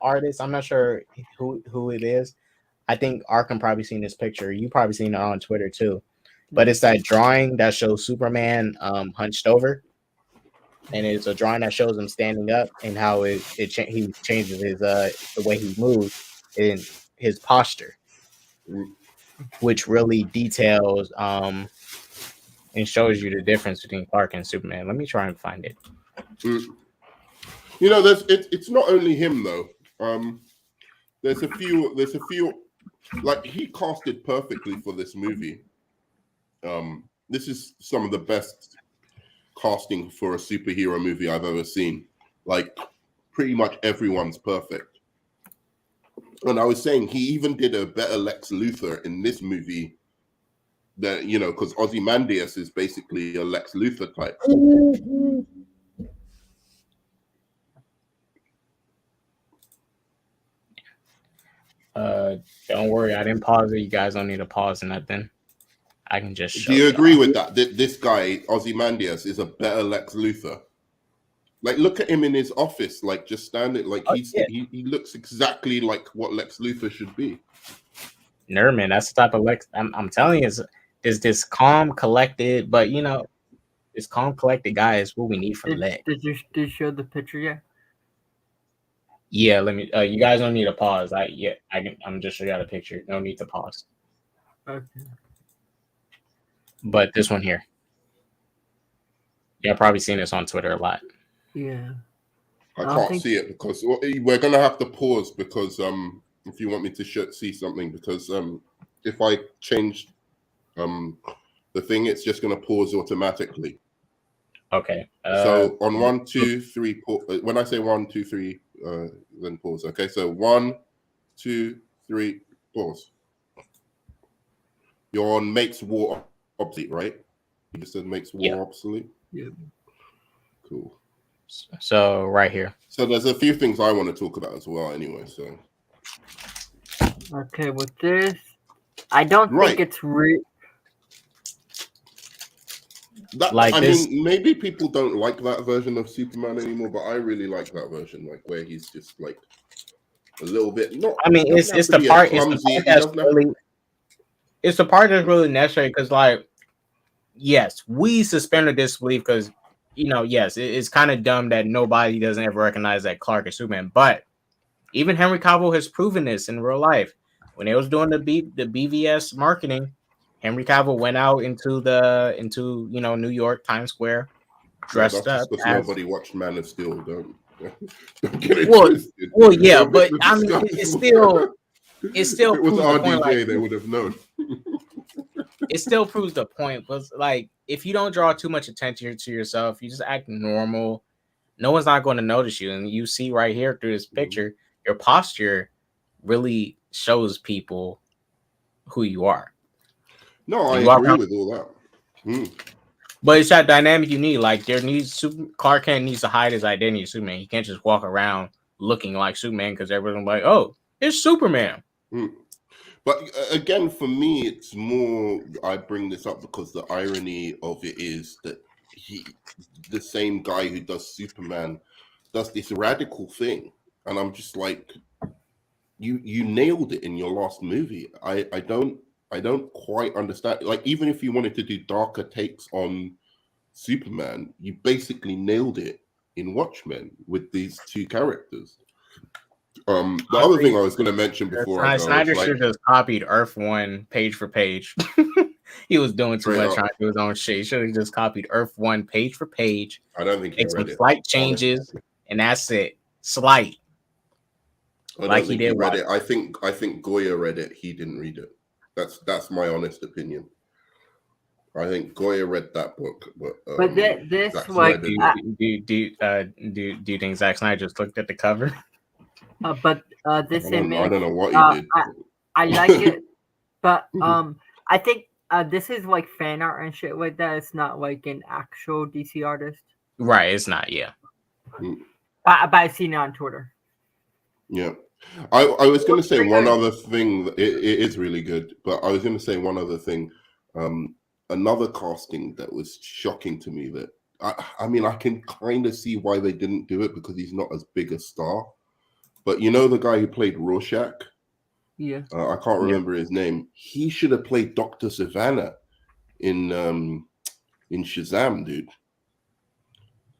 [SPEAKER 1] artist. I'm not sure who it is. I think Arkham probably seen this picture. You probably seen it on Twitter too. But it's that drawing that shows Superman hunched over, and it's a drawing that shows him standing up and how he changes his the way he moves in his posture, which really details and shows you the difference between Clark and Superman. Let me try and find it.
[SPEAKER 2] It's not only him though. There's a few like he casted perfectly for this movie. This is some of the best casting for a superhero movie I've ever seen. Like pretty much everyone's perfect. And I was saying he even did a better Lex Luthor in this movie than because Ozymandias is basically a Lex Luthor type.
[SPEAKER 1] Don't worry, I didn't pause it. You guys don't need to pause or nothing. I can just show
[SPEAKER 2] Do you agree with that? This guy, Ozymandias, is a better Lex Luthor. Like, look at him in his office, like just standing, like he looks exactly like what Lex Luthor should be.
[SPEAKER 1] Nerdman, that's the type of Lex. I'm telling you, is this calm, collected, but this calm, collected guy is what we need from Lex.
[SPEAKER 5] Did you show the picture yet?
[SPEAKER 1] Yeah, let me. You guys don't need to pause. I'm just showing you the picture. No need to pause.
[SPEAKER 5] Okay.
[SPEAKER 1] But this one here, y'all probably seen this on Twitter a lot.
[SPEAKER 5] Yeah.
[SPEAKER 2] I can't see it because we're gonna have to pause because if you want me to see something because if I change the thing, it's just gonna pause automatically.
[SPEAKER 1] Okay.
[SPEAKER 2] So on 1, 2, 3, when I say 1, 2, 3, then pause. Okay, so 1, 2, 3, pause. You're on makes war obsolete, right? You just said makes war obsolete.
[SPEAKER 5] Yeah.
[SPEAKER 2] Cool.
[SPEAKER 1] So right here.
[SPEAKER 2] So there's a few things I want to talk about as well. Anyway, so.
[SPEAKER 5] Okay, with this, I don't think it's real.
[SPEAKER 2] Mean, maybe people don't like that version of Superman anymore, but I really like that version, like where he's just like a little bit. Not.
[SPEAKER 1] I mean, it's the part. It's the part that's really necessary because, like, yes, we suspended disbelief because, yes, it's kind of dumb that nobody doesn't ever recognize that Clark is Superman. But even Henry Cavill has proven this in real life. When they was doing the BVS marketing, Henry Cavill went out into New York, Times Square, dressed up.
[SPEAKER 2] Because nobody watched Man of Steel. Don't get it
[SPEAKER 1] twisted. Well, yeah, but I mean, it's still.
[SPEAKER 2] If it was RDJ, they would have known.
[SPEAKER 1] it still proves the point. But like, if you don't draw too much attention to yourself, you just act normal. No one's not going to notice you. And you see right here through this picture, your posture really shows people who you are.
[SPEAKER 2] No, I agree with all that.
[SPEAKER 1] But it's that dynamic you need. Like, Clark Kent needs to hide his identity as Superman. He can't just walk around looking like Superman because everyone's like, oh, it's Superman.
[SPEAKER 2] But again, for me, it's more, I bring this up because the irony of it is that the same guy who does Superman does this radical thing. And I'm just like, you nailed it in your last movie. I don't quite understand. Like, even if you wanted to do darker takes on Superman, you basically nailed it in Watchmen with these two characters. The other thing I was going to mention before
[SPEAKER 1] Snyder should have just copied Earth 1 page for page. He was doing too much trying to do his own shit. He should have just copied Earth 1 page for page.
[SPEAKER 2] I don't think he read it.
[SPEAKER 1] Slight changes, and that's it. Slight.
[SPEAKER 2] Like he did. Read it. I think Goya read it. He didn't read it. That's my honest opinion. I think Goya read that book, but
[SPEAKER 5] this like
[SPEAKER 1] do you think Zack Snyder just looked at the cover?
[SPEAKER 5] But this image,
[SPEAKER 2] I don't know what you did.
[SPEAKER 5] I like it, but I think this is like fan art and shit like that. It's not like an actual DC artist,
[SPEAKER 1] right? It's not, yeah.
[SPEAKER 5] But I've seen it on Twitter.
[SPEAKER 2] Yeah, I was going to say one other thing. It is really good, but I was going to say one other thing. Another casting that was shocking to me. That I mean, I can kind of see why they didn't do it because he's not as big a star. But you know the guy who played Rorschach?
[SPEAKER 5] Yeah.
[SPEAKER 2] I can't remember his name. He should have played Dr. Savannah in Shazam, dude.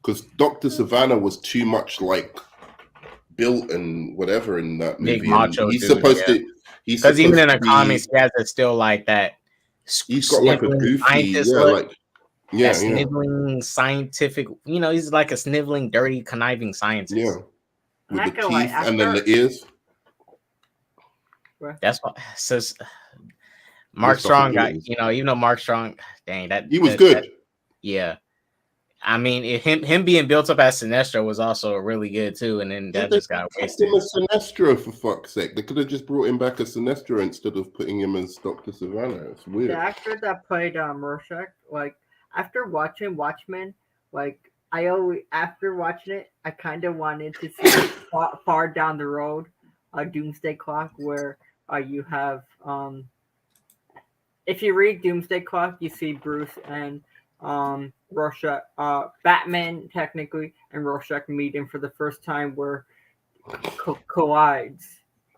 [SPEAKER 2] Because Dr. Savannah was too much like built and whatever in that movie.
[SPEAKER 1] Big macho
[SPEAKER 2] he's supposed to.
[SPEAKER 1] Because even in the comics, he has it still like that.
[SPEAKER 2] He's got like a goofy,
[SPEAKER 1] sniveling scientific. You know, he's like a sniveling, dirty, conniving scientist.
[SPEAKER 2] Yeah. With the teeth and then the ears.
[SPEAKER 1] That's what says Mark Strong got, even though Mark Strong, dang,
[SPEAKER 2] he was good.
[SPEAKER 1] Yeah. I mean, him being built up as Sinestro was also really good too, and then that just got wasted.
[SPEAKER 2] Him as Sinestro, for fuck's sake. They could have just brought him back as Sinestro instead of putting him as Dr. Savannah. It's weird.
[SPEAKER 5] The actor that played Rorschach, like after watching Watchmen, like after watching it, I kind of wanted to see far down the road a Doomsday Clock where you have if you read Doomsday Clock, you see Bruce and Rorschach, Batman technically, and Rorschach meeting for the first time where collides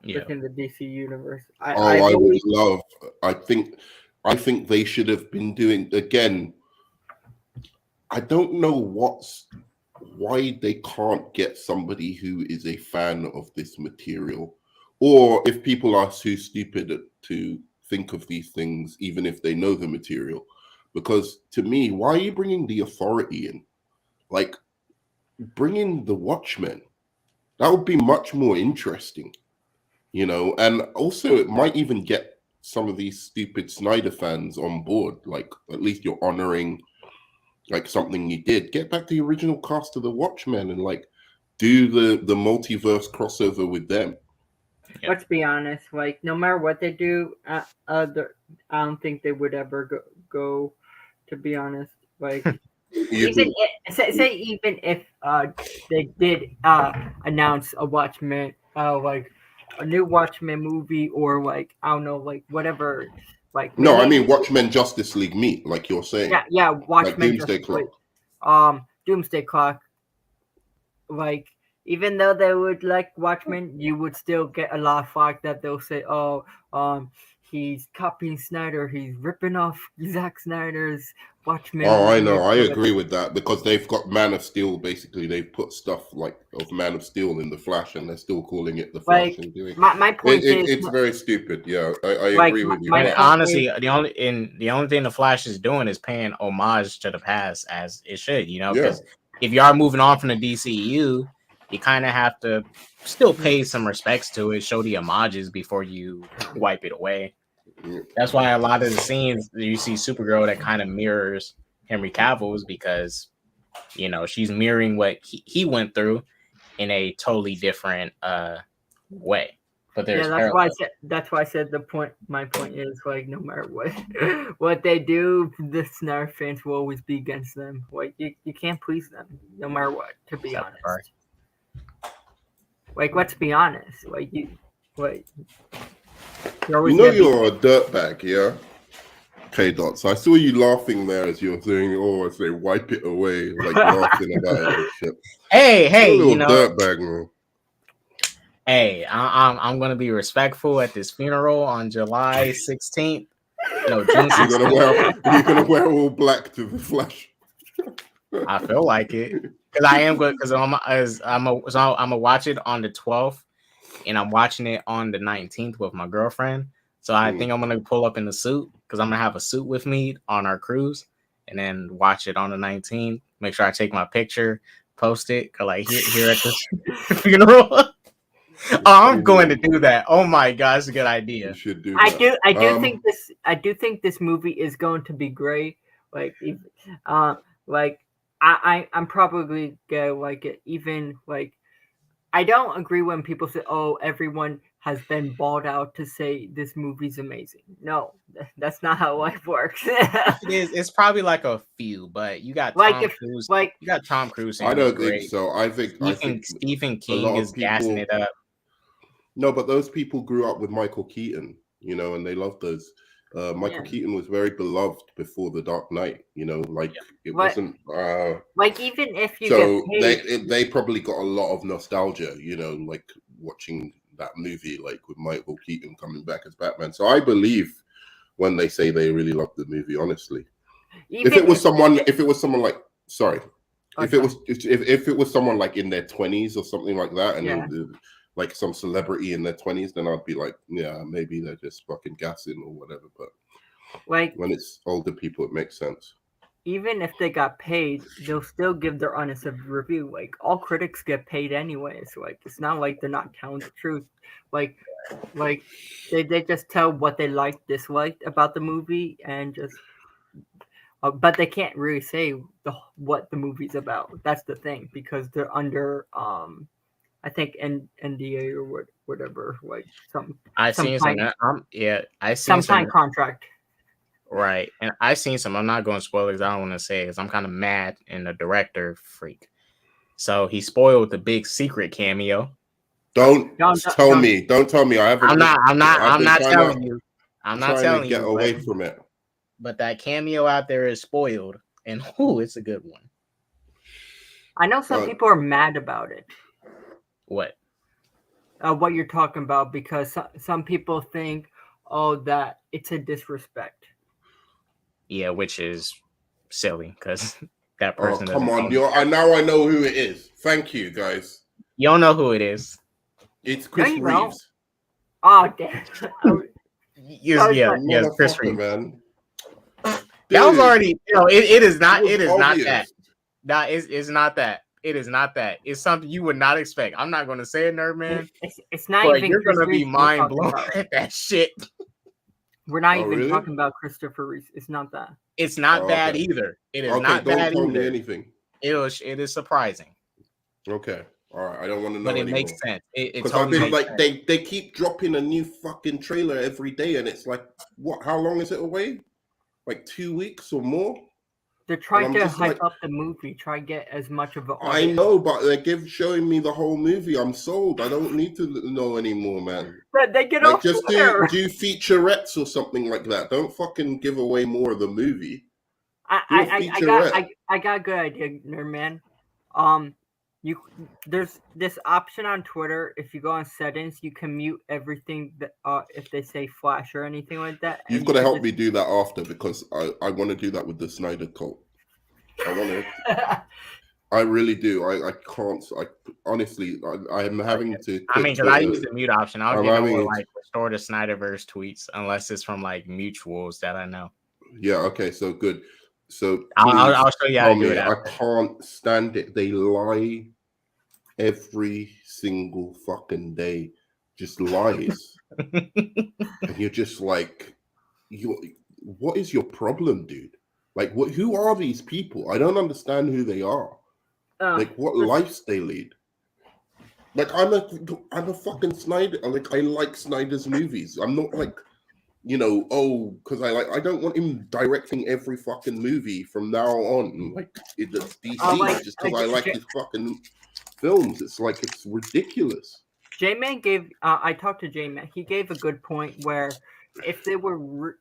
[SPEAKER 5] within the DC universe.
[SPEAKER 2] I would love. I think they should have been doing again. I don't know why they can't get somebody who is a fan of this material, or if people are too stupid to think of these things, even if they know the material. Because to me, why are you bringing the Authority in? Like, bring in the Watchmen. That would be much more interesting, And also, it might even get some of these stupid Snyder fans on board. Like, at least you're honoring like something you did. Get back to the original cast of the Watchmen and like do the multiverse crossover with them.
[SPEAKER 5] Let's be honest, like no matter what they do, I don't think they would ever go. To be honest, like even if they did announce a Watchmen, like a new Watchmen movie, or like I don't know, like whatever. Like
[SPEAKER 2] no, I mean Watchmen Justice League meet, like you're saying.
[SPEAKER 5] Yeah, Watchmen
[SPEAKER 2] like Doomsday Clock.
[SPEAKER 5] Doomsday Clock. Like even though they would like Watchmen, you would still get a lot of flack that they'll say, he's copying Snyder, he's ripping off Zack Snyder's Watchmen.
[SPEAKER 2] Oh, I know. I agree with that because they've got Man of Steel. Basically, they've put stuff like of Man of Steel in the Flash, and they're still calling it the Flash.
[SPEAKER 5] Like,
[SPEAKER 2] and doing
[SPEAKER 5] my point is,
[SPEAKER 2] it's very stupid. Yeah, I
[SPEAKER 5] like,
[SPEAKER 2] agree with you.
[SPEAKER 1] Honestly, the only thing the Flash is doing is paying homage to the past as it should. Because if you are moving on from the DCU, you kind of have to still pay some respects to it, show the homages before you wipe it away. That's why a lot of the scenes you see Supergirl that kind of mirrors Henry Cavill's, because she's mirroring what he went through in a totally different way. But there's
[SPEAKER 5] that's why I said my point is, like, no matter what they do, the Snyder fans will always be against them. Like, you can't please them no matter what, to be honest. Like, let's be honest. Like, you're
[SPEAKER 2] a dirtbag, yeah? K-Dots. I saw you laughing there as you were saying, "Oh, I say wipe it away," like laughing about it and shit.
[SPEAKER 1] Hey,
[SPEAKER 2] dirtbag, man.
[SPEAKER 1] Hey, I'm gonna be respectful at this funeral on July 16th. No, June 16th.
[SPEAKER 2] You're gonna wear all black to the Flash.
[SPEAKER 1] I feel like it, because I am good. Because I'm gonna watch it on the 12th, and I'm watching it on the 19th with my girlfriend. So I think I'm gonna pull up in the suit, because I'm gonna have a suit with me on our cruise, and then watch it on the 19th. Make sure I take my picture, post it, like here at the funeral. I'm going to do that. Oh my gosh, it's a good idea.
[SPEAKER 2] You should do that.
[SPEAKER 5] I do think this movie is going to be great. Like, I'm probably gonna like it. Even like, I don't agree when people say, "Oh, everyone has been balled out to say this movie's amazing." No, that's not how life works.
[SPEAKER 1] It is. It's probably like a few, but you got Tom Cruise. You got Tom Cruise.
[SPEAKER 2] I don't think so. I think
[SPEAKER 1] Stephen King is gassing it up.
[SPEAKER 2] No, but those people grew up with Michael Keaton, and they loved those. Michael Keaton was very beloved before The Dark Knight, it wasn't.
[SPEAKER 5] Like, even if you
[SPEAKER 2] they probably got a lot of nostalgia, like watching that movie, like with Michael Keaton coming back as Batman. So I believe when they say they really loved the movie, honestly. If it was someone like, sorry, if it was someone like in their 20s or something like that, and like some celebrity in their 20s, then I'd be like, yeah, maybe they're just fucking gassing or whatever. But
[SPEAKER 5] like,
[SPEAKER 2] when it's older people, it makes sense.
[SPEAKER 5] Even if they got paid, they'll still give their honest review. Like, all critics get paid anyways. Like, it's not like they're not telling the truth. Like they just tell what they liked, disliked about the movie, and just but they can't really say what the movie's about. That's the thing, because they're under I think NDA or whatever, like some contract.
[SPEAKER 1] Right, and I seen some. I'm not going to spoil it because I don't want to say it, because I'm kind of mad and the director freak. So he spoiled the big secret cameo.
[SPEAKER 2] Don't tell me. I haven't.
[SPEAKER 1] I'm not telling you. I'm not telling you.
[SPEAKER 2] Get away from it.
[SPEAKER 1] But that cameo out there is spoiled, and it's a good one.
[SPEAKER 5] I know some people are mad about it.
[SPEAKER 1] What
[SPEAKER 5] you're talking about, because some people think, that it's a disrespect.
[SPEAKER 1] Yeah, which is silly, because that person.
[SPEAKER 2] Come on, now I know who it is. Thank you, guys.
[SPEAKER 1] You don't know who it is.
[SPEAKER 2] It's Chris Reeves.
[SPEAKER 5] Oh, damn.
[SPEAKER 1] Yes, Chris Reeves, man. That was already. It is not. It is not that. No, it's not that. It is not that. It's something you would not expect. I'm not going to say it, Nerd Man.
[SPEAKER 5] It's not even.
[SPEAKER 1] You're going to be mind blown at that shit.
[SPEAKER 5] We're not even talking about Christopher Reeve. It's not that.
[SPEAKER 1] It's not bad either. It is not bad either.
[SPEAKER 2] Don't tell me anything.
[SPEAKER 1] It is surprising.
[SPEAKER 2] Okay. All right. I don't want to know.
[SPEAKER 1] But it
[SPEAKER 2] anymore.
[SPEAKER 1] Makes sense.
[SPEAKER 2] Because I've been like, they keep dropping a new fucking trailer every day, and it's like, what? How long is it away? Like 2 weeks or more?
[SPEAKER 5] They're trying to hype up the movie. Try to get as much of an audience.
[SPEAKER 2] I know, but they're showing me the whole movie. I'm sold. I don't need to know anymore, man.
[SPEAKER 5] But they get off
[SPEAKER 2] just do featurettes or something like that. Don't fucking give away more of the movie.
[SPEAKER 5] I got a good idea, Nerd Man. There's this option on Twitter. If you go on settings, you can mute everything that if they say Flash or anything like that.
[SPEAKER 2] You've got to help me do that after, because I want to do that with the Snyder Cult. I want to. I really do. I can't. Honestly, I'm having to.
[SPEAKER 1] I mean, because I use the mute option. I'll get like restore the Snyderverse tweets unless it's from like mutuals that I know.
[SPEAKER 2] Yeah. Okay. So good. So
[SPEAKER 1] I'll show you how to do it.
[SPEAKER 2] I can't stand it. They lie every single fucking day. Just lies. And you're just like, what is your problem, dude? Like, who are these people? I don't understand who they are. Like, what lives they lead. Like, I'm a fucking Snyder. Like, I like Snyder's movies. I'm not like, because I don't want him directing every fucking movie from now on. Like, it's DC just because I like his fucking films. It's like, it's ridiculous.
[SPEAKER 5] J-Man gave, I talked to J-Man. He gave a good point where if they were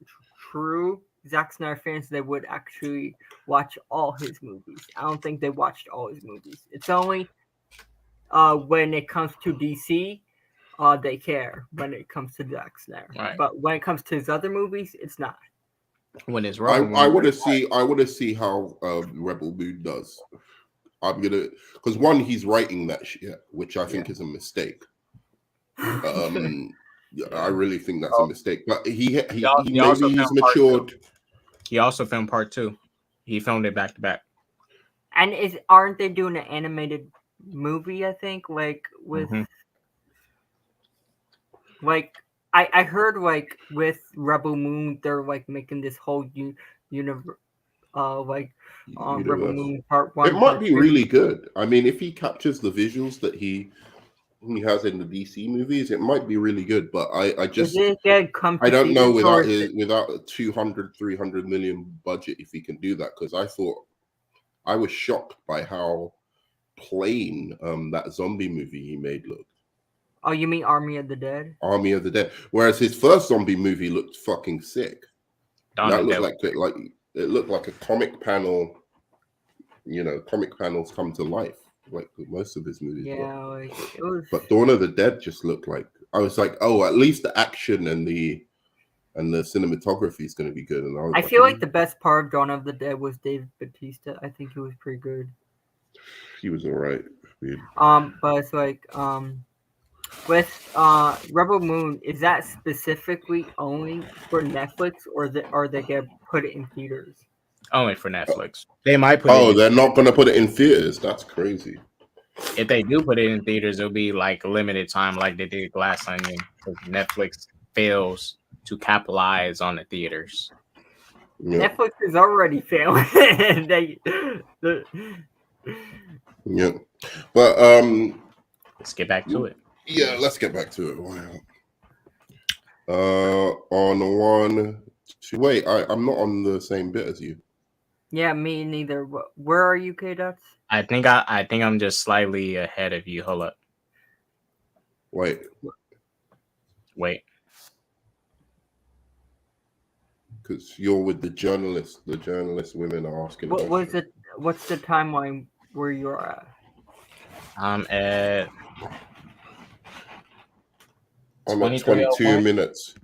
[SPEAKER 5] true Zack Snyder fans, they would actually watch all his movies. I don't think they watched all his movies. It's only when it comes to DC, they care when it comes to Zack Snyder.
[SPEAKER 1] Right.
[SPEAKER 5] But when it comes to his other movies, it's not.
[SPEAKER 1] When it's wrong,
[SPEAKER 2] I want to see how Rebel Moon does. I'm gonna, because one, he's writing that shit, which I think is a mistake. I really think that's a mistake. But he maybe he's matured.
[SPEAKER 1] He also filmed part 2. He filmed it back to back.
[SPEAKER 5] And aren't they doing an animated movie? I think like with like I heard like with Rebel Moon, they're like making this whole universe. Rebel Moon Part 1.
[SPEAKER 2] It might be really good. I mean, if he captures the visuals that he has in the DC movies, it might be really good. But I don't know without a 200-300 million budget if he can do that, because I was shocked by how plain that zombie movie he made looked.
[SPEAKER 5] Oh, you mean Army of the Dead?
[SPEAKER 2] Army of the Dead. Whereas his first zombie movie looked fucking sick. That looked it looked like a comic panel. Comic panels come to life, like most of his movies.
[SPEAKER 5] Yeah, it was.
[SPEAKER 2] But Dawn of the Dead just looked like, I was like, oh, at least the action and the cinematography is going to be good. And
[SPEAKER 5] I feel like the best part of Dawn of the Dead was Dave Bautista. I think he was pretty good.
[SPEAKER 2] He was all right. Dude.
[SPEAKER 5] But it's like with Rebel Moon, is that specifically only for Netflix, or are they gonna put it in theaters?
[SPEAKER 1] Only for Netflix.
[SPEAKER 6] They might put
[SPEAKER 2] it they're not gonna put it in theaters. That's crazy.
[SPEAKER 1] If they do put it in theaters, it'll be like a limited time, like they did Glass Onion. Netflix fails to capitalize on the theaters.
[SPEAKER 2] Yeah.
[SPEAKER 5] Netflix is already failing.
[SPEAKER 2] Yeah, but
[SPEAKER 1] let's get back to it.
[SPEAKER 2] Yeah, let's get back to it. On 1, 2. Wait, I'm not on the same bit as you.
[SPEAKER 5] Yeah, me neither. Where are you, K-Duts?
[SPEAKER 1] I think I'm just slightly ahead of you. Hold up.
[SPEAKER 2] Wait. Because you're with the journalists. The journalist women are asking.
[SPEAKER 5] What's the timeline where you're at?
[SPEAKER 1] I'm at
[SPEAKER 2] 22 minutes.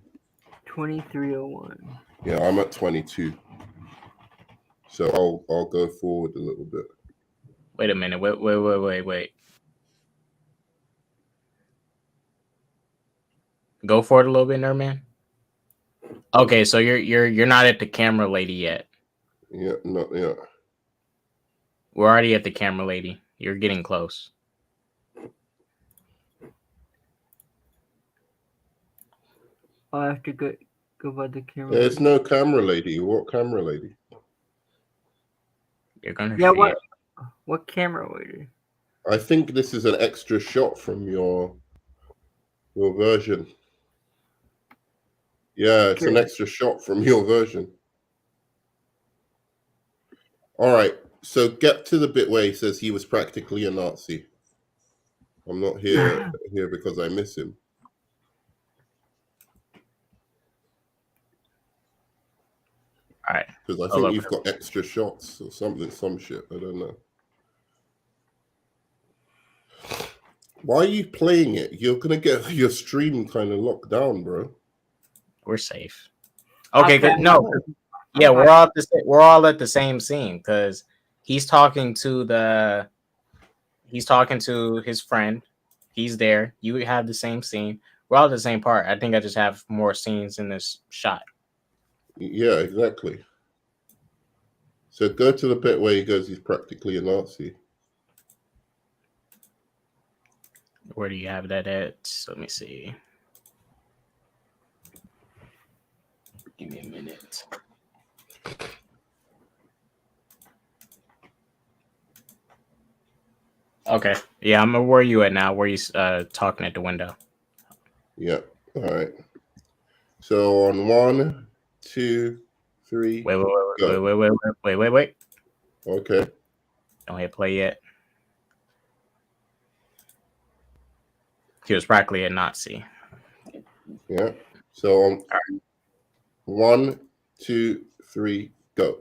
[SPEAKER 5] 23:01.
[SPEAKER 2] Yeah, I'm at 22. So I'll go forward a little bit.
[SPEAKER 1] Wait a minute. Wait. Go forward a little bit, Nerdman. Okay, so you're not at the camera lady yet.
[SPEAKER 2] Yeah, not yet.
[SPEAKER 1] We're already at the camera lady. You're getting close.
[SPEAKER 5] I have to go by the camera.
[SPEAKER 2] There's no camera lady. What camera lady?
[SPEAKER 1] You're gonna.
[SPEAKER 5] Yeah, what camera lady?
[SPEAKER 2] I think this is an extra shot from your version. Yeah, it's an extra shot from your version. All right, so get to the bit where he says he was practically a Nazi. I'm not here because I miss him.
[SPEAKER 1] All right.
[SPEAKER 2] Because I think you've got extra shots or some shit. I don't know. Why are you playing it? You're gonna get your stream kind of locked down, bro.
[SPEAKER 1] We're safe. Okay, good. No, yeah, we're all at the same scene because he's talking to his friend. He's there. You have the same scene. We're all at the same part. I think I just have more scenes in this shot.
[SPEAKER 2] Yeah, exactly. So go to the bit where he goes, he's practically a Nazi.
[SPEAKER 1] Where do you have that at? Let me see.
[SPEAKER 6] Give me a minute.
[SPEAKER 1] Okay. Yeah, I'm where you at now? Where you talking at the window?
[SPEAKER 2] Yeah. All right. So on 1, 2, 3.
[SPEAKER 1] Wait.
[SPEAKER 2] Okay.
[SPEAKER 1] Don't hit play yet. He was practically a Nazi.
[SPEAKER 2] Yeah. So on 1, 2, 3, go.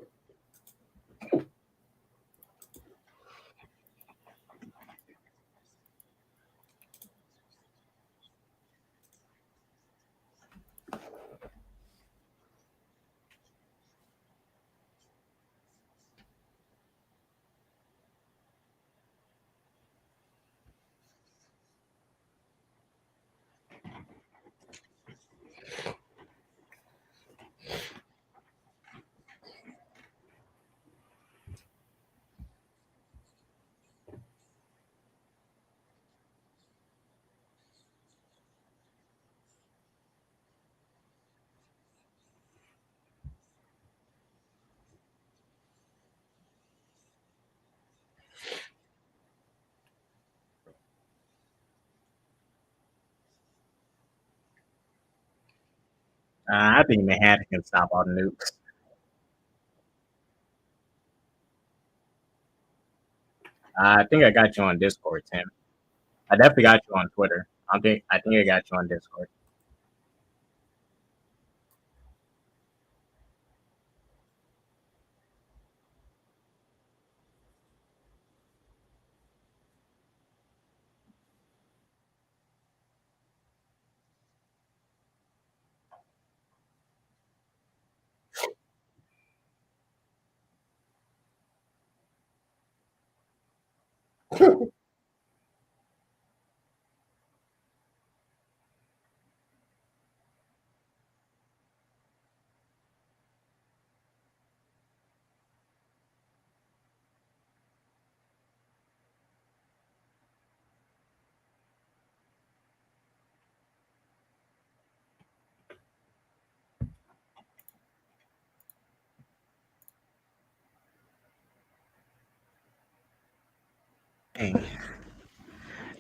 [SPEAKER 1] I think Manhattan can stop all the nukes. I think I got you on Discord, Tim. I definitely got you on Twitter. I think I got you on Discord. Dang.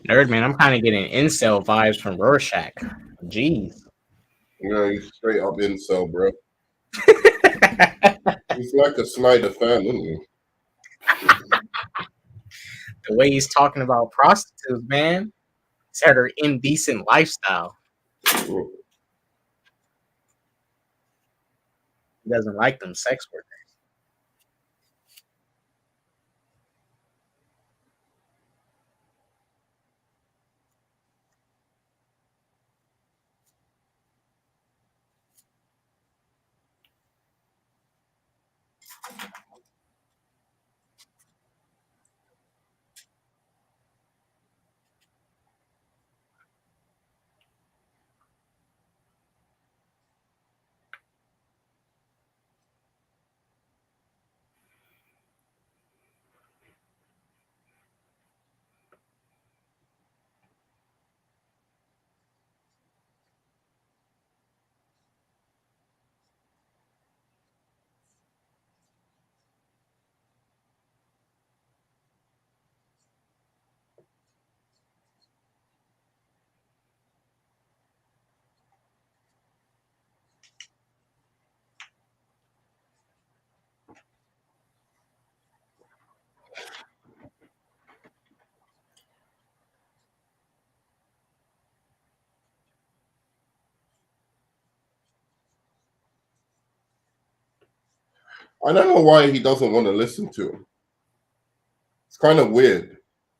[SPEAKER 1] Nerd man, I'm kind of getting incel vibes from Rorschach. Jeez.
[SPEAKER 2] Yeah, he's straight up incel, bro. He's like a Snyder fan, isn't he?
[SPEAKER 1] The way he's talking about prostitutes, man. It's had her indecent lifestyle.
[SPEAKER 2] Cool.
[SPEAKER 1] He doesn't like them sex workers.
[SPEAKER 2] I don't know why he doesn't want to listen to him. It's kind of weird.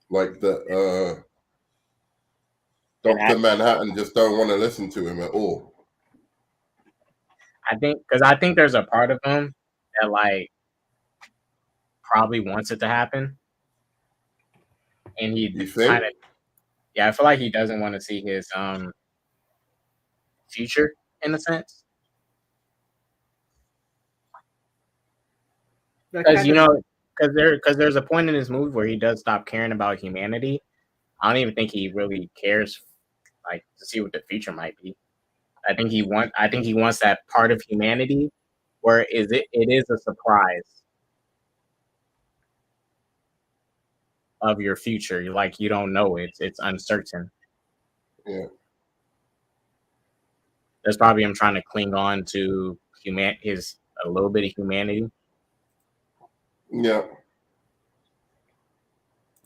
[SPEAKER 2] Like the Dr. Manhattan just don't want to listen to him at all.
[SPEAKER 1] I think there's a part of him that like probably wants it to happen. And he kind of, I feel like he doesn't want to see his future in a sense. Because there's a point in this movie where he does stop caring about humanity. I don't even think he really cares, like, to see what the future might be. I think he wants that part of humanity where it is a surprise of your future. Like you don't know it. It's uncertain.
[SPEAKER 2] Yeah.
[SPEAKER 1] That's probably him trying to cling on to a little bit of humanity.
[SPEAKER 2] Yeah.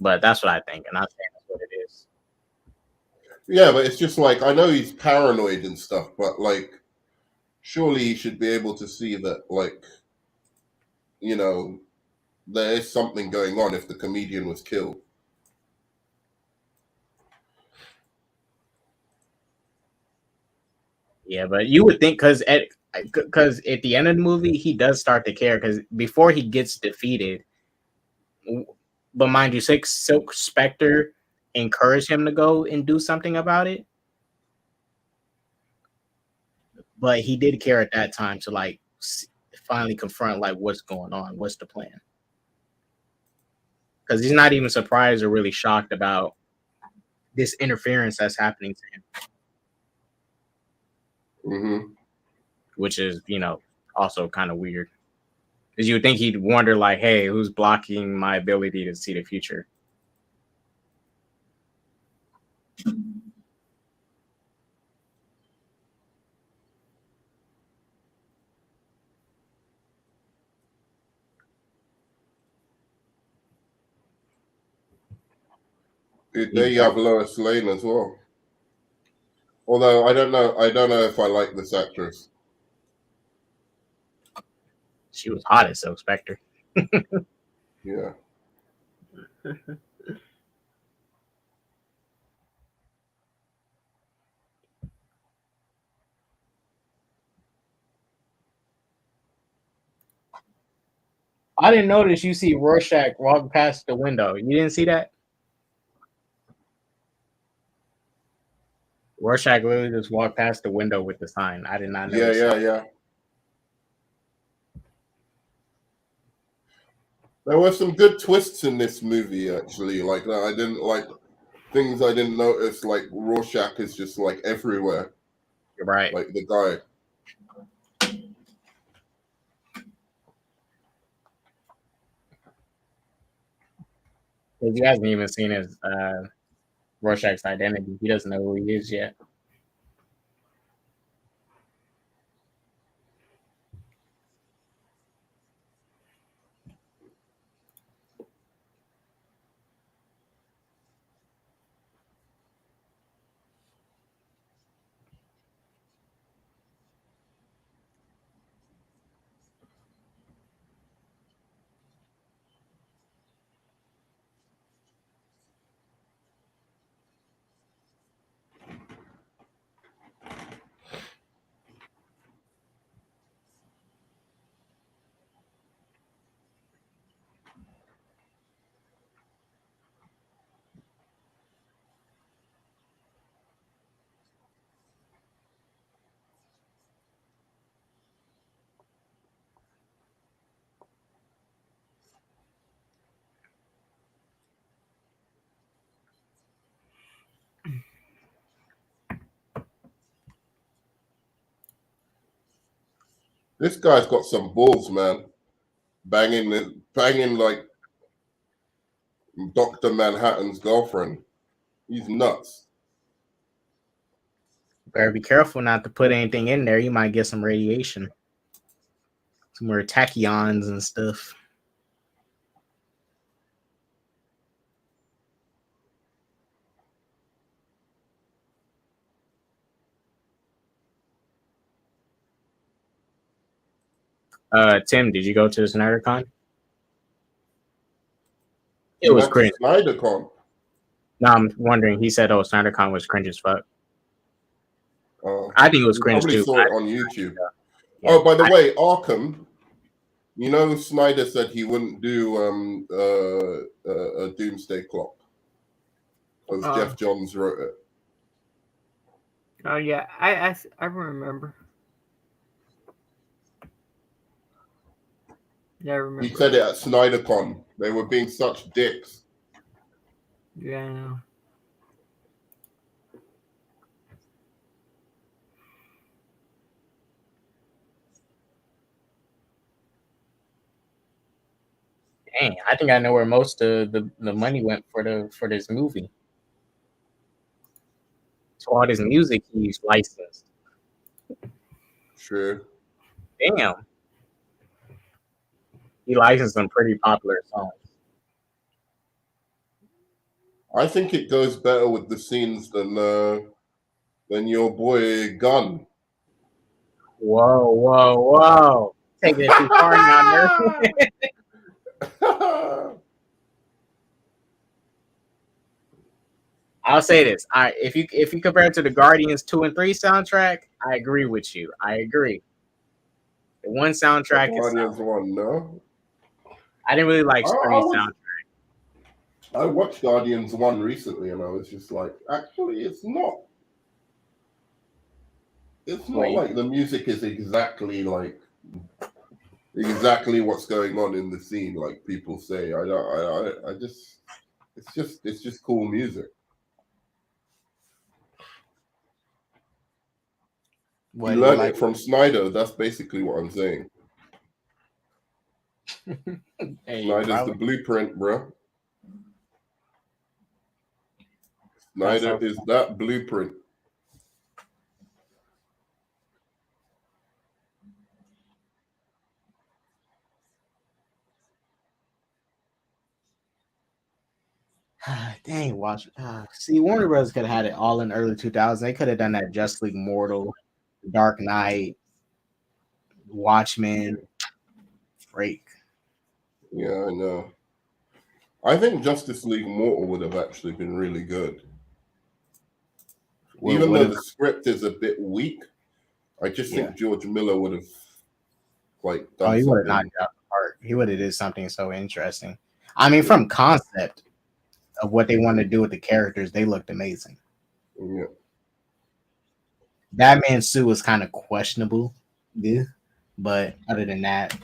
[SPEAKER 1] But that's what I think, and I'm saying that's what it is.
[SPEAKER 2] Yeah, but it's just like, I know he's paranoid and stuff, but like, surely he should be able to see that, like, you know, there is something going on if the comedian was killed.
[SPEAKER 1] Yeah, but you would think because at the end of the movie he does start to care because before he gets defeated, but mind you, Silk Spectre encouraged him to go and do something about it. But he did care at that time to like finally confront like what's going on, what's the plan. Because he's not even surprised or really shocked about this interference that's happening to him.
[SPEAKER 2] Mm-hmm.
[SPEAKER 1] Which is, also kind of weird. Because you would think he'd wonder like, hey, who's blocking my ability to see the future?
[SPEAKER 2] There you have Lois Lane as well. Although I don't know if I like this actress.
[SPEAKER 1] She was hot as Silk Spectre.
[SPEAKER 2] Yeah.
[SPEAKER 1] I didn't notice you see Rorschach walk past the window. You didn't see that? Rorschach literally just walked past the window with the sign. I did not notice.
[SPEAKER 2] Yeah. There were some good twists in this movie, actually. Like that, I didn't like things I didn't notice. Like Rorschach is just like everywhere.
[SPEAKER 1] You're right.
[SPEAKER 2] Like the guy.
[SPEAKER 1] Because he hasn't even seen his Rorschach's identity. He doesn't know who he is yet.
[SPEAKER 2] This guy's got some balls, man. Banging like Dr. Manhattan's girlfriend. He's nuts.
[SPEAKER 1] Better be careful not to put anything in there. You might get some radiation. Some more tachyons and stuff. Tim, did you go to the SnyderCon? It was cringe.
[SPEAKER 2] SnyderCon.
[SPEAKER 1] No, I'm wondering. He said, "Oh, SnyderCon was cringe as fuck." I think it was cringe too.
[SPEAKER 2] Saw it on YouTube. Yeah. Oh, by the way, Arkham. You know, Snyder said he wouldn't do a Doomsday Clock. As Jeff Johns wrote it.
[SPEAKER 5] Oh yeah, I remember. Yeah, I remember.
[SPEAKER 2] He said it at SnyderCon. They were being such dicks.
[SPEAKER 5] Yeah, I know.
[SPEAKER 6] Dang, I think I know where most of the money went for this movie. So all this music he's licensed.
[SPEAKER 2] Sure.
[SPEAKER 6] Damn. He licensed some pretty popular songs.
[SPEAKER 2] I think it goes better with the scenes than your boy Gunn.
[SPEAKER 6] Whoa. Taking it too far now, nerd. I'll say this. If you compare it to the Guardians 2 and 3 soundtrack, I agree with you. I agree. The one soundtrack
[SPEAKER 2] is Guardians 1, no?
[SPEAKER 6] I didn't really like 3 soundtrack.
[SPEAKER 2] I watched Guardians 1 recently and I was just like, actually it's not. It's not like the music is exactly what's going on in the scene, like people say. It's just cool music. You learned it from Snyder. That's basically what I'm saying. Hey, Snyder's the blueprint, bro. Snyder is that blueprint.
[SPEAKER 6] Dang, watch. See, Warner Bros. Could have had it all in early 2000s. They could have done that Justice League Mortal, Dark Knight, Watchmen, Freak.
[SPEAKER 2] Yeah, I know. I think Justice League Mortal would have actually been really good. Well, even though the script is a bit weak, I just think George Miller would have done
[SPEAKER 6] he would have knocked out the part. He would have did something so interesting. I mean, from concept of what they want to do with the characters, they looked amazing.
[SPEAKER 2] Yeah.
[SPEAKER 6] Batman's suit was kind of questionable, but other than that,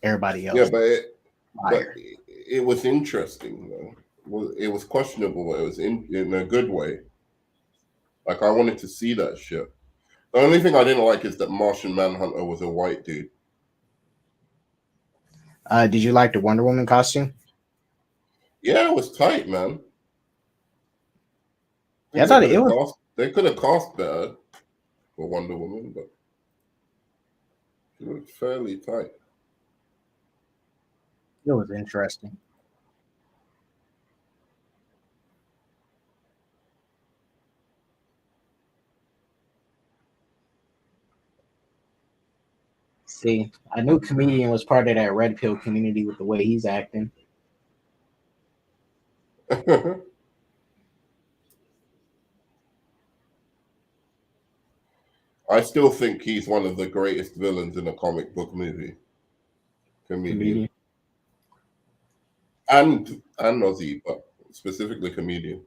[SPEAKER 6] everybody else.
[SPEAKER 2] Yeah, but it was interesting though. Well, it was questionable, but it was in a good way. Like I wanted to see that shit. The only thing I didn't like is that Martian Manhunter was a white dude.
[SPEAKER 6] Did you like the Wonder Woman costume?
[SPEAKER 2] Yeah, it was tight, man.
[SPEAKER 6] I thought it was.
[SPEAKER 2] They could have cast better for Wonder Woman, but it looked fairly tight.
[SPEAKER 6] It was interesting. See, I knew Comedian was part of that Red Pill community with the way he's acting.
[SPEAKER 2] I still think he's one of the greatest villains in a comic book movie. Comedian. And Ozzy, but specifically Comedian.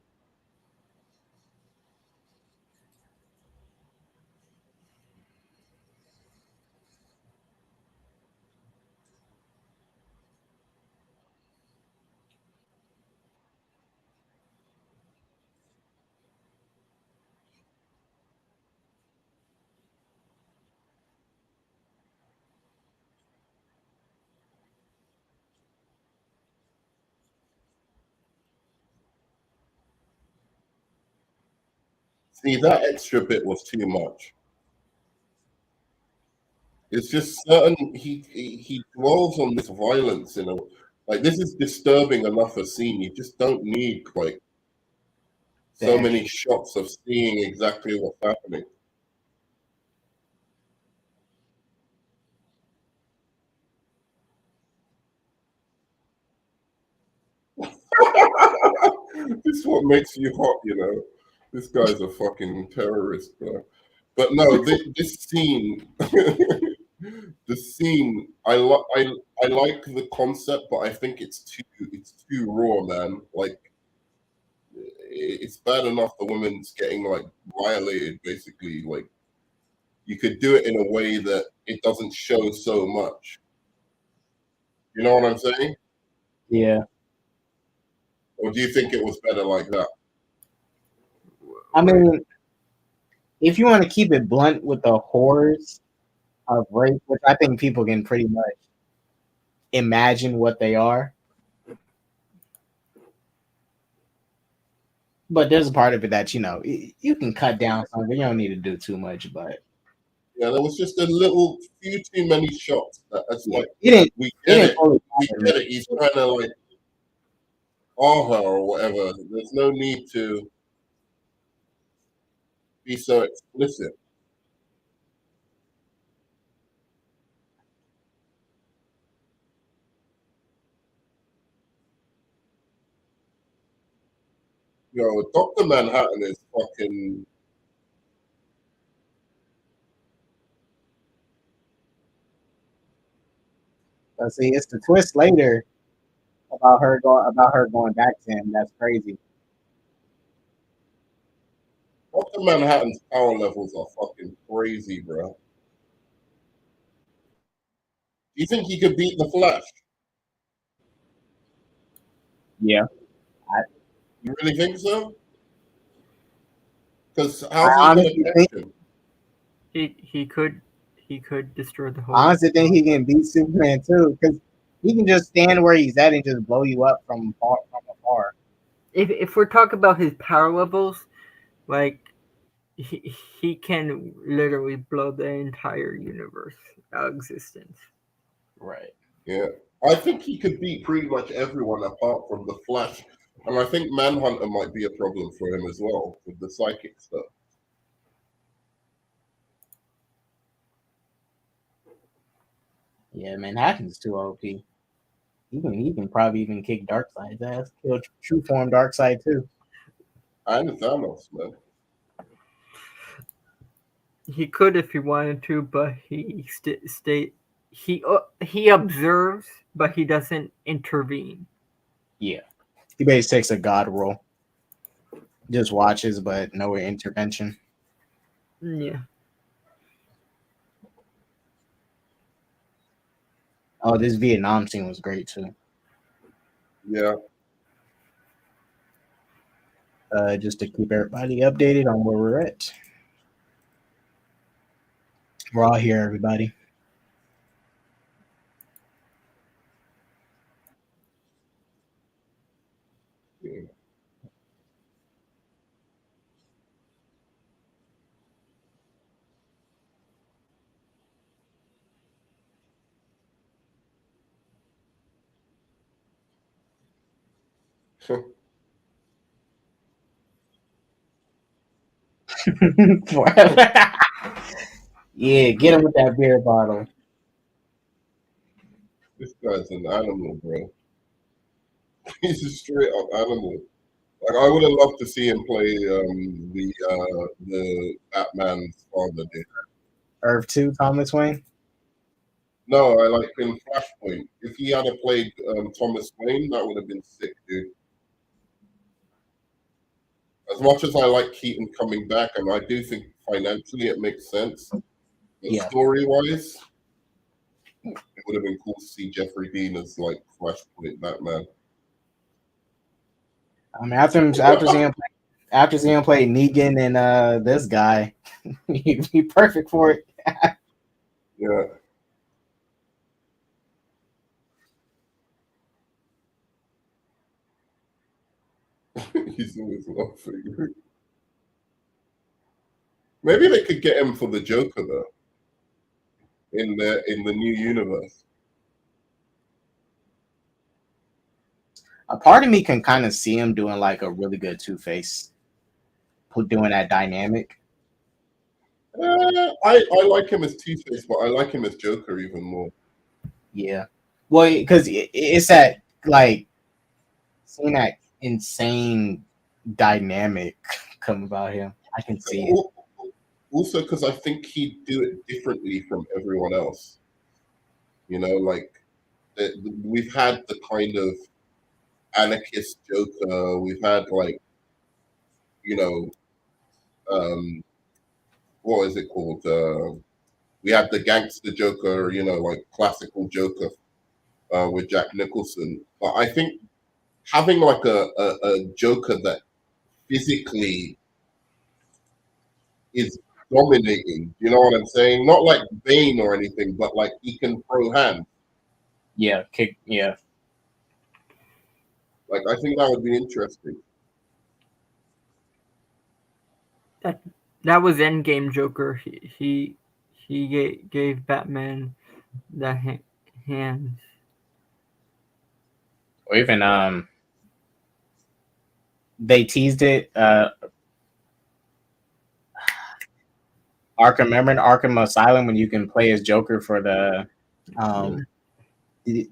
[SPEAKER 2] See, that extra bit was too much. It's just certain he dwells on this violence in a like this is disturbing enough a scene. You just don't need so many shots of seeing exactly what's happening. This is what makes you hot, you know. This guy's a fucking terrorist, bro. But no, this scene, the scene, I like the concept, but I think it's too raw, man. Like, it's bad enough the woman's getting violated, basically. Like, you could do it in a way that it doesn't show so much. You know what I'm saying?
[SPEAKER 6] Yeah.
[SPEAKER 2] Or do you think it was better like that?
[SPEAKER 6] I mean, if you want to keep it blunt with the horrors of rape, which I think people can pretty much imagine what they are, But there's a part of it that you can cut down something. You don't need to do too much, but
[SPEAKER 2] yeah, there was just a few too many shots. That's like we
[SPEAKER 6] get
[SPEAKER 2] it. We get it. He's trying to like awe her or whatever. There's no need to be so explicit. Yo, Dr. Manhattan is fucking.
[SPEAKER 6] Let's see, it's the twist later about her going back to him. That's crazy.
[SPEAKER 2] Dr. Manhattan's power levels are fucking crazy, bro. Do you think he could beat the Flash?
[SPEAKER 6] Yeah.
[SPEAKER 2] You really think so? Because how's he gonna catch him?
[SPEAKER 5] He could destroy the whole.
[SPEAKER 6] I honestly think he can beat Superman too, because he can just stand where he's at and just blow you up from afar.
[SPEAKER 5] If we're talking about his power levels, like he can literally blow the entire universe out of existence.
[SPEAKER 6] Right.
[SPEAKER 2] Yeah. I think he could beat pretty much everyone apart from the Flash. And I think Manhunter might be a problem for him as well with the psychic stuff.
[SPEAKER 6] Yeah, Manhattan's too OP. He can probably even kick Darkseid's ass. Kill True Form Darkseid too.
[SPEAKER 2] And Thanos, man.
[SPEAKER 5] He could if he wanted to, but he he observes, but he doesn't intervene.
[SPEAKER 6] Yeah, he basically takes a god role. Just watches, but no intervention.
[SPEAKER 5] Yeah.
[SPEAKER 6] Oh, this Vietnam scene was great too.
[SPEAKER 2] Yeah.
[SPEAKER 6] Just to keep everybody updated on where we're at. We're all here, everybody.
[SPEAKER 2] Yeah.
[SPEAKER 6] Yeah, get him with that beer bottle.
[SPEAKER 2] This guy's an animal, bro. He's a straight up animal. Like I would have loved to see him play the Batman's father did.
[SPEAKER 6] Earth 2, Thomas Wayne?
[SPEAKER 2] No, I like in Flashpoint. If he had played Thomas Wayne, that would have been sick, dude. As much as I like Keaton coming back, and I do think financially it makes sense, but story-wise, it would have been cool to see Jeffrey Dean as like Flashpoint Batman.
[SPEAKER 6] I mean, after seeing him play Negan and this guy, he'd be perfect for it.
[SPEAKER 2] Yeah. He's always laughing. Maybe they could get him for the Joker though. In the new universe.
[SPEAKER 6] A part of me can kind of see him doing like a really good Two-Face, doing that dynamic.
[SPEAKER 2] I like him as Two-Face, but I like him as Joker even more.
[SPEAKER 6] Yeah, well, because it's that like seeing that insane dynamic come about him. I can see it.
[SPEAKER 2] Also, because I think he'd do it differently from everyone else. You know, like we've had the kind of anarchist Joker. We've had like, you know, what is it called? We had the gangster Joker. You know, like classical Joker with Jack Nicholson. But I think having like a Joker that physically is dominating, you know what I'm saying? Not like Bane or anything, but like he can throw hands.
[SPEAKER 6] Yeah, kick. Yeah.
[SPEAKER 2] Like I think that would be interesting.
[SPEAKER 5] That was Endgame Joker. He gave Batman the hands.
[SPEAKER 6] Or even they teased it. Arkham, remember in Arkham Asylum when you can play as Joker for the it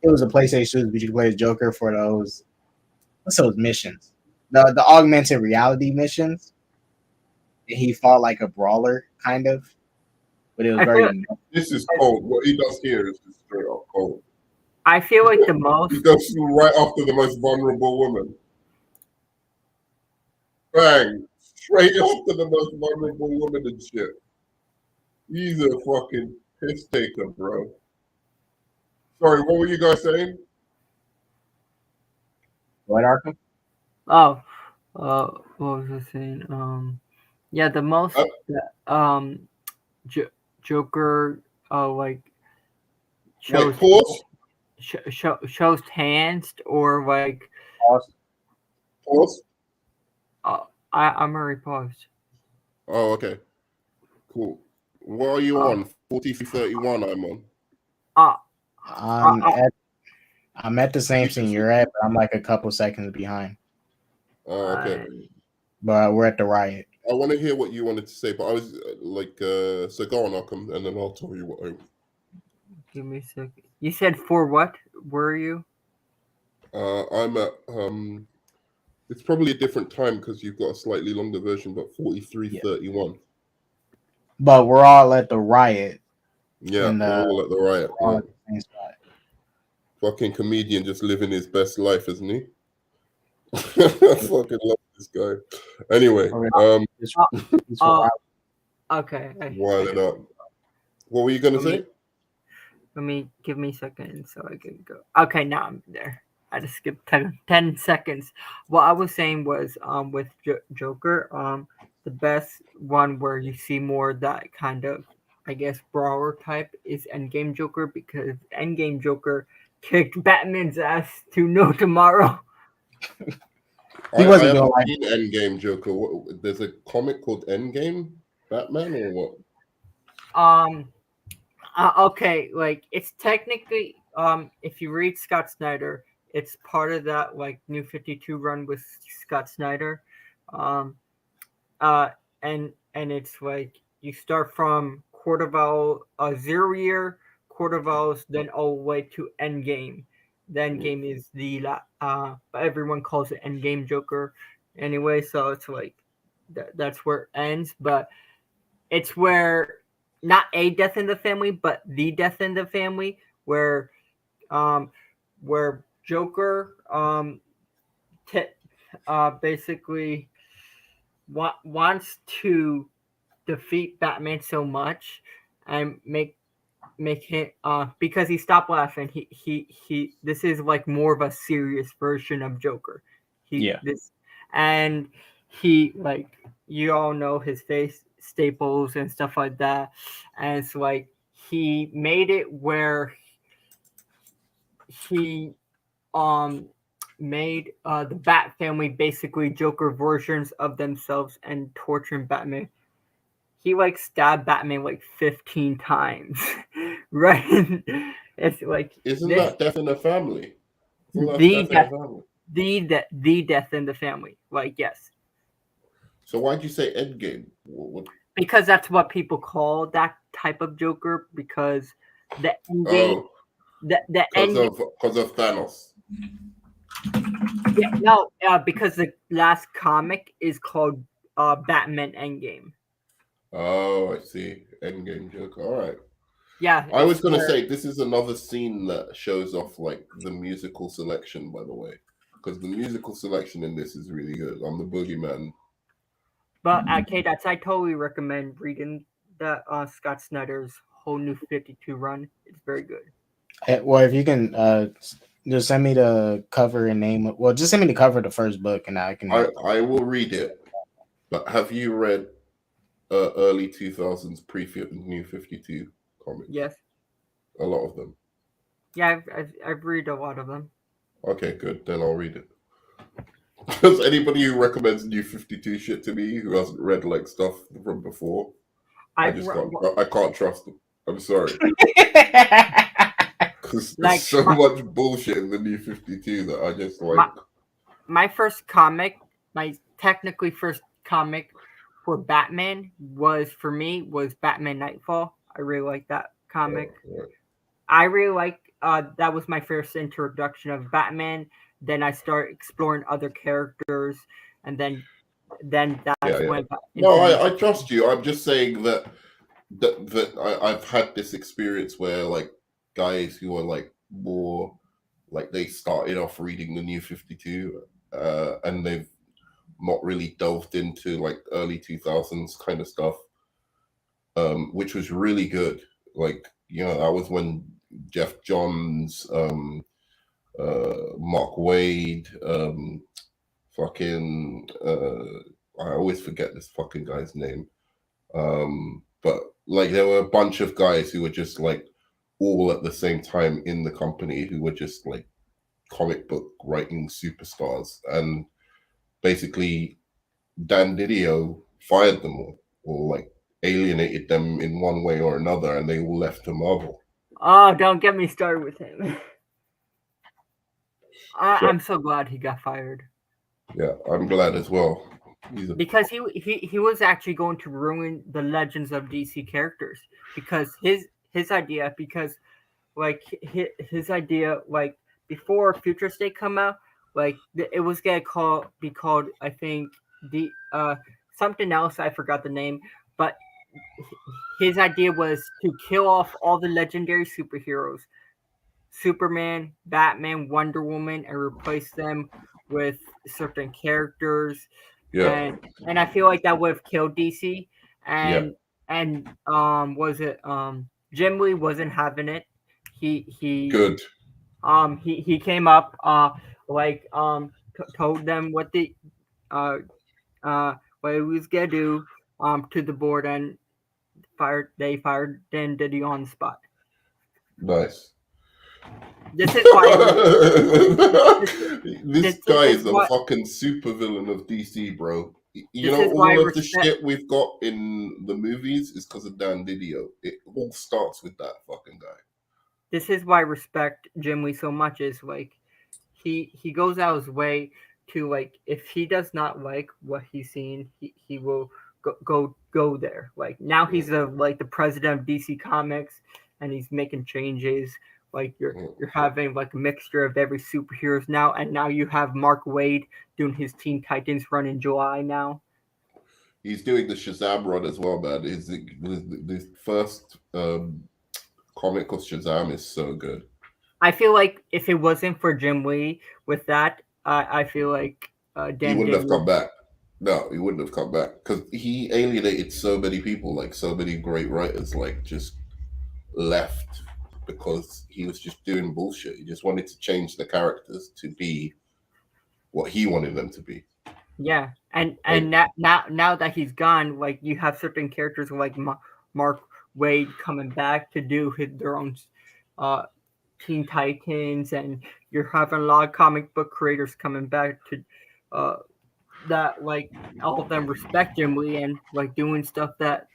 [SPEAKER 6] was a PlayStation, but you could play as Joker for those missions, the augmented reality missions. He fought like a brawler, kind of, but it was
[SPEAKER 2] This is cold. What he does here is just straight up cold.
[SPEAKER 5] I feel like the most.
[SPEAKER 2] He goes right after the most vulnerable woman. Bang! Straight after the most vulnerable woman and shit. He's a fucking piss taker, bro. Sorry, what were you guys saying?
[SPEAKER 6] What, Arkham?
[SPEAKER 5] Oh, what was I saying? Yeah, the most Joker like shows shows hands or like
[SPEAKER 2] pause.
[SPEAKER 5] I'm already paused.
[SPEAKER 2] Oh, okay, cool. What are you on? 4331. I'm on.
[SPEAKER 6] I'm at the same thing you're at, but I'm like a couple seconds behind.
[SPEAKER 2] Oh, okay.
[SPEAKER 6] But we're at the riot.
[SPEAKER 2] I want to hear what you wanted to say, but I was so go on, Arkham, and then I'll tell you what I.
[SPEAKER 5] Give me a second. You said for what? Where are you?
[SPEAKER 2] I'm at it's probably a different time because you've got a slightly longer version, but 4331.
[SPEAKER 6] But we're all at the riot.
[SPEAKER 2] Yeah, we're all at the riot. Yeah. At the same spot. Fucking comedian just living his best life, isn't he? I fucking love this guy. Anyway,
[SPEAKER 5] okay.
[SPEAKER 2] Wild up. What were you gonna say?
[SPEAKER 5] Give me a second so I can go. Okay, now I'm there. I just skipped 10 seconds. What I was saying was with Joker, the best one where you see more that kind of, I guess, brawler type is Endgame Joker, because Endgame Joker kicked Batman's ass to no tomorrow.
[SPEAKER 2] He wasn't doing like Endgame Joker. There's a comic called Endgame Batman or what?
[SPEAKER 5] Okay, like it's technically if you read Scott Snyder, it's part of that like New 52 run with Scott Snyder. And it's like you start from Court of Owls, 0 year, Court of Owls, then all the way to Endgame. The Endgame is everyone calls it Endgame Joker anyway, so it's like that's where it ends, but it's where not a death in the family, but the death in the family, where Joker basically wants to defeat Batman so much and make him because he stopped laughing. He this is like more of a serious version of Joker. And he, like, you all know his face staples and stuff like that, and it's like he made it where he made the Bat family basically Joker versions of themselves and torturing Batman. He like stabbed Batman like 15 times. Right? It's like,
[SPEAKER 2] isn't that Death in the Family?
[SPEAKER 5] The death in the family. Like, yes.
[SPEAKER 2] So why'd you say Endgame? What?
[SPEAKER 5] Because that's what people call that type of Joker, because the endgame
[SPEAKER 2] because of Thanos.
[SPEAKER 5] Yeah, no, because the last comic is called Batman Endgame.
[SPEAKER 2] Oh, I see. Endgame Joker. All right.
[SPEAKER 5] Yeah.
[SPEAKER 2] I was going to say, this is another scene that shows off like the musical selection, by the way, because the musical selection in this is really good. I'm the boogeyman.
[SPEAKER 5] But okay, I totally recommend reading that Scott Snyder's whole New 52 run. It's very good.
[SPEAKER 6] Well, if you can just send me the cover and name. Well, just send me the cover of the first book, and I can.
[SPEAKER 2] I will read it. But have you read early 2000s New 52 comics?
[SPEAKER 5] Yes.
[SPEAKER 2] A lot of them.
[SPEAKER 5] Yeah, I've read a lot of them.
[SPEAKER 2] Okay, good. Then I'll read it. Does anybody who recommends New 52 shit to me who hasn't read like stuff from before? I can't trust them. I'm sorry. Because there's so much bullshit in the New 52 that I just like.
[SPEAKER 5] My first comic, my technically first comic for Batman was Batman Nightfall. I really like that comic.
[SPEAKER 2] Right.
[SPEAKER 5] I really like that was my first introduction of Batman. Then I started exploring other characters, and then that's when.
[SPEAKER 2] No, I trust you. I'm just saying that I've had this experience where like guys who are like more like they started off reading the New 52 and they've not really delved into like early 2000s kind of stuff, which was really good. Like, you know, that was when Jeff Johns, Mark Waid, I always forget this fucking guy's name. But like there were a bunch of guys who were just like all at the same time in the company who were just like comic book writing superstars, and basically Dan Didio fired them all or like alienated them in one way or another, and they all left to Marvel.
[SPEAKER 5] Oh, don't get me started with him. I'm so glad he got fired.
[SPEAKER 2] Yeah, I'm glad as well.
[SPEAKER 5] Because he was actually going to ruin the legends of DC characters, because his idea, because like his idea, like before Future State come out, like it was gonna be called I think the something else, I forgot the name, but his idea was to kill off all the legendary superheroes, Superman, Batman, Wonder Woman, and replace them with certain characters.
[SPEAKER 2] Yeah.
[SPEAKER 5] And I feel like that would have killed DC. And was it Jim Lee wasn't having it. He
[SPEAKER 2] good.
[SPEAKER 5] He came up told them what the what he was gonna do to the board, and they fired Dan Diddy on the spot.
[SPEAKER 2] Nice.
[SPEAKER 5] This is why
[SPEAKER 2] this guy is a fucking super villain of DC, bro. You know, all of the shit we've got in the movies is because of Dan Didio. It all starts with that fucking guy.
[SPEAKER 5] This is why I respect Jim Lee so much, is like he goes out his way to, like, if he does not like what he's seen, he will go there. Like now he's the president of DC Comics, and he's making changes. Like you're having like a mixture of every superheroes now, and now you have Mark Waid doing his Teen Titans run in July now.
[SPEAKER 2] He's doing the Shazam run as well, man. The first comic of Shazam is so good.
[SPEAKER 5] I feel like if it wasn't for Jim Lee with that, I feel like
[SPEAKER 2] he wouldn't have come back. No, he wouldn't have come back because he alienated so many people, like so many great writers, like just left because he was just doing bullshit. He just wanted to change the characters to be what he wanted them to be.
[SPEAKER 5] Yeah, and now that he's gone, like you have certain characters like Mark Waid coming back to do their own Teen Titans, and you're having a lot of comic book creators coming back to that, like, all of them respect Jim Lee and like doing stuff that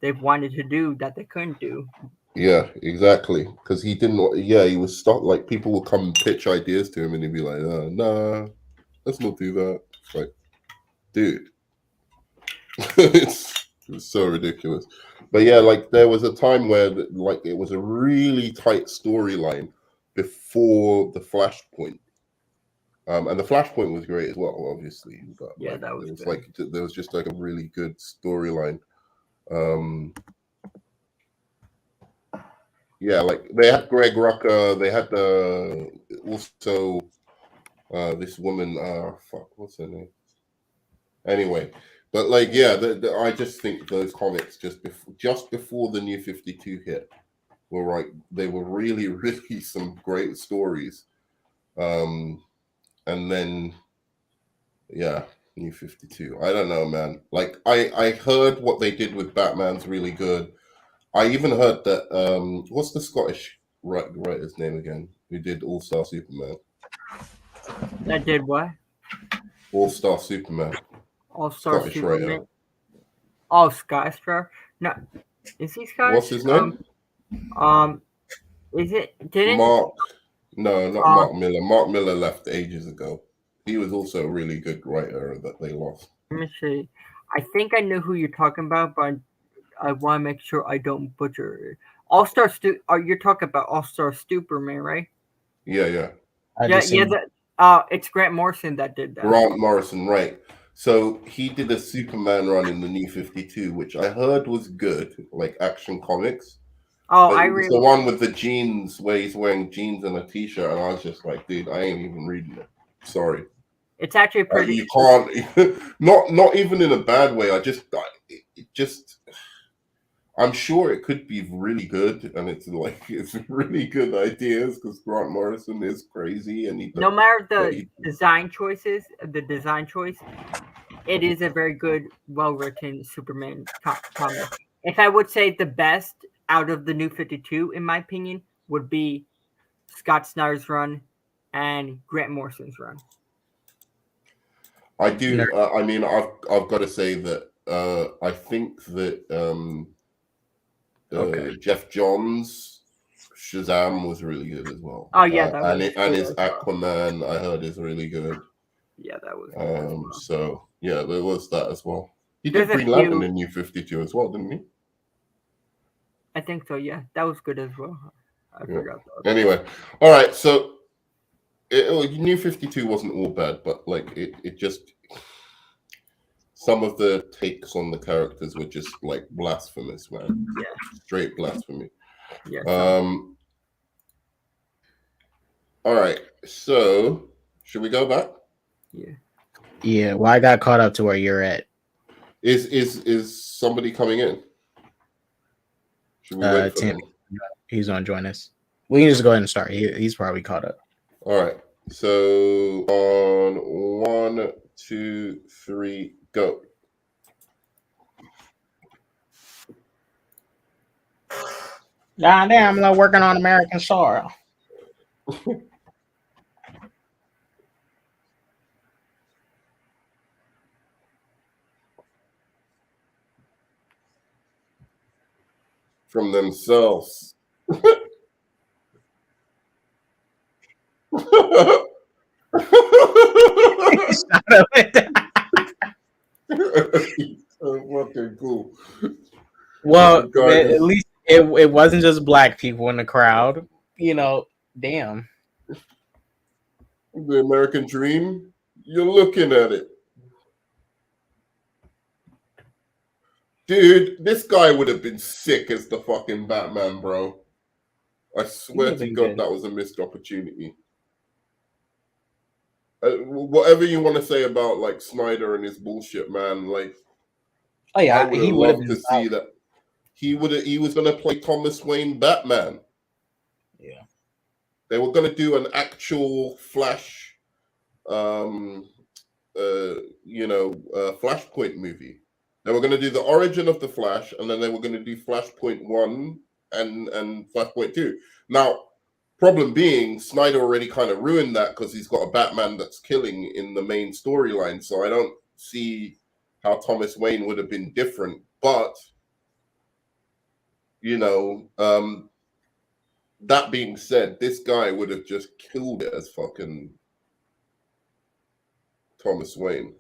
[SPEAKER 5] they've wanted to do that they couldn't do.
[SPEAKER 2] Yeah, exactly. Because he didn't. Yeah, he was stuck. Like people would come and pitch ideas to him, and he'd be like, "Nah, let's not do that." It's like, dude, it's so ridiculous. But yeah, like there was a time where like it was a really tight storyline before the Flashpoint, and the Flashpoint was great as well, obviously. But
[SPEAKER 5] yeah,
[SPEAKER 2] like,
[SPEAKER 5] that was
[SPEAKER 2] good. Like there was just like a really good storyline. Yeah, like they had Greg Rucka, they had also this woman, what's her name? Anyway, but like, yeah, I just think those comics just before the New 52 hit were like, they were really, really some great stories. And then, yeah, New 52. I don't know, man. Like, I heard what they did with Batman's really good. I even heard that what's the Scottish writer's name again? Who did All-Star Superman?
[SPEAKER 5] That did what?
[SPEAKER 2] All-Star Superman.
[SPEAKER 5] All-Star Superman. Writer. Oh, Skystar. No, is he Skystar?
[SPEAKER 2] What's his name?
[SPEAKER 5] Is it? Didn't
[SPEAKER 2] Mark? No, not Mark Miller. Mark Miller left ages ago. He was also a really good writer that they lost.
[SPEAKER 5] Let me see. I think I know who you're talking about, but I want to make sure I don't butcher it. All-Star you're talking about All-Star Superman, right?
[SPEAKER 2] Yeah.
[SPEAKER 5] It's Grant Morrison that did that.
[SPEAKER 2] Grant Morrison, right. So he did a Superman run in the New 52, which I heard was good, like Action Comics.
[SPEAKER 5] Oh,
[SPEAKER 2] it's the one with the jeans where he's wearing jeans and a t-shirt, and I was just like, dude, I ain't even reading it. Sorry.
[SPEAKER 5] It's actually pretty.
[SPEAKER 2] You can't, not even in a bad way. I'm sure it could be really good, and it's really good ideas because Grant Morrison is crazy, and
[SPEAKER 5] no matter the design choice, it is a very good, well-written Superman comic. If I would say the best out of the New 52, in my opinion, would be Scott Snyder's run and Grant Morrison's run.
[SPEAKER 2] I do. I mean, I've got to say that I think that Jeff Johns' Shazam was really good as well.
[SPEAKER 5] Oh yeah,
[SPEAKER 2] and his Aquaman I heard is really good.
[SPEAKER 5] Yeah, that was.
[SPEAKER 2] Well. So yeah, there was that as well. He did Green Lantern in New 52 as well, didn't he?
[SPEAKER 5] I think so. Yeah, that was good as well. I forgot.
[SPEAKER 2] Anyway, all right. So New 52 wasn't all bad, but like it just. Some of the takes on the characters were just like blasphemous, man.
[SPEAKER 5] Yeah.
[SPEAKER 2] Straight blasphemy.
[SPEAKER 5] Yeah.
[SPEAKER 2] All right. So, should we go back?
[SPEAKER 5] Yeah.
[SPEAKER 6] Yeah. Well, I got caught up to where you're at.
[SPEAKER 2] Is somebody coming in? Should we wait for
[SPEAKER 6] Tim.
[SPEAKER 2] him?
[SPEAKER 6] He's gonna join us. We can just go ahead and start. He's probably caught up.
[SPEAKER 2] All right. So on 1, 2, 3. Go.
[SPEAKER 6] God damn, I'm not working on American soil.
[SPEAKER 2] From themselves. Fucking cool.
[SPEAKER 6] Well, at least it wasn't just black people in the crowd. You know, damn.
[SPEAKER 2] The American dream. You're looking at it. Dude, this guy would have been sick as the fucking Batman, bro. I swear to God, that was a missed opportunity. Whatever you want to say about like Snyder and his bullshit, man, like
[SPEAKER 6] oh yeah,
[SPEAKER 2] he would have to see that he was gonna play Thomas Wayne Batman.
[SPEAKER 6] Yeah,
[SPEAKER 2] they were gonna do an actual Flash, Flashpoint movie. They were gonna do the origin of the Flash, and then they were gonna do Flashpoint 1 and Flashpoint 2. Now, problem being, Snyder already kind of ruined that because he's got a Batman that's killing in the main storyline. So I don't see how Thomas Wayne would have been different. But, that being said, this guy would have just killed it as fucking Thomas Wayne.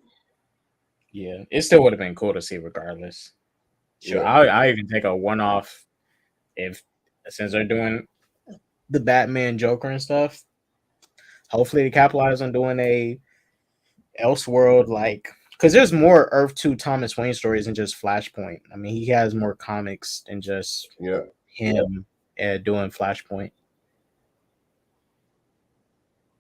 [SPEAKER 6] Yeah, it still would have been cool to see regardless. Sure, yeah. I even take a one-off since they're doing the Batman Joker and stuff. Hopefully they capitalize on doing a Elseworld, like, because there's more Earth 2 Thomas Wayne stories than just Flashpoint. I mean, he has more comics than just him doing Flashpoint.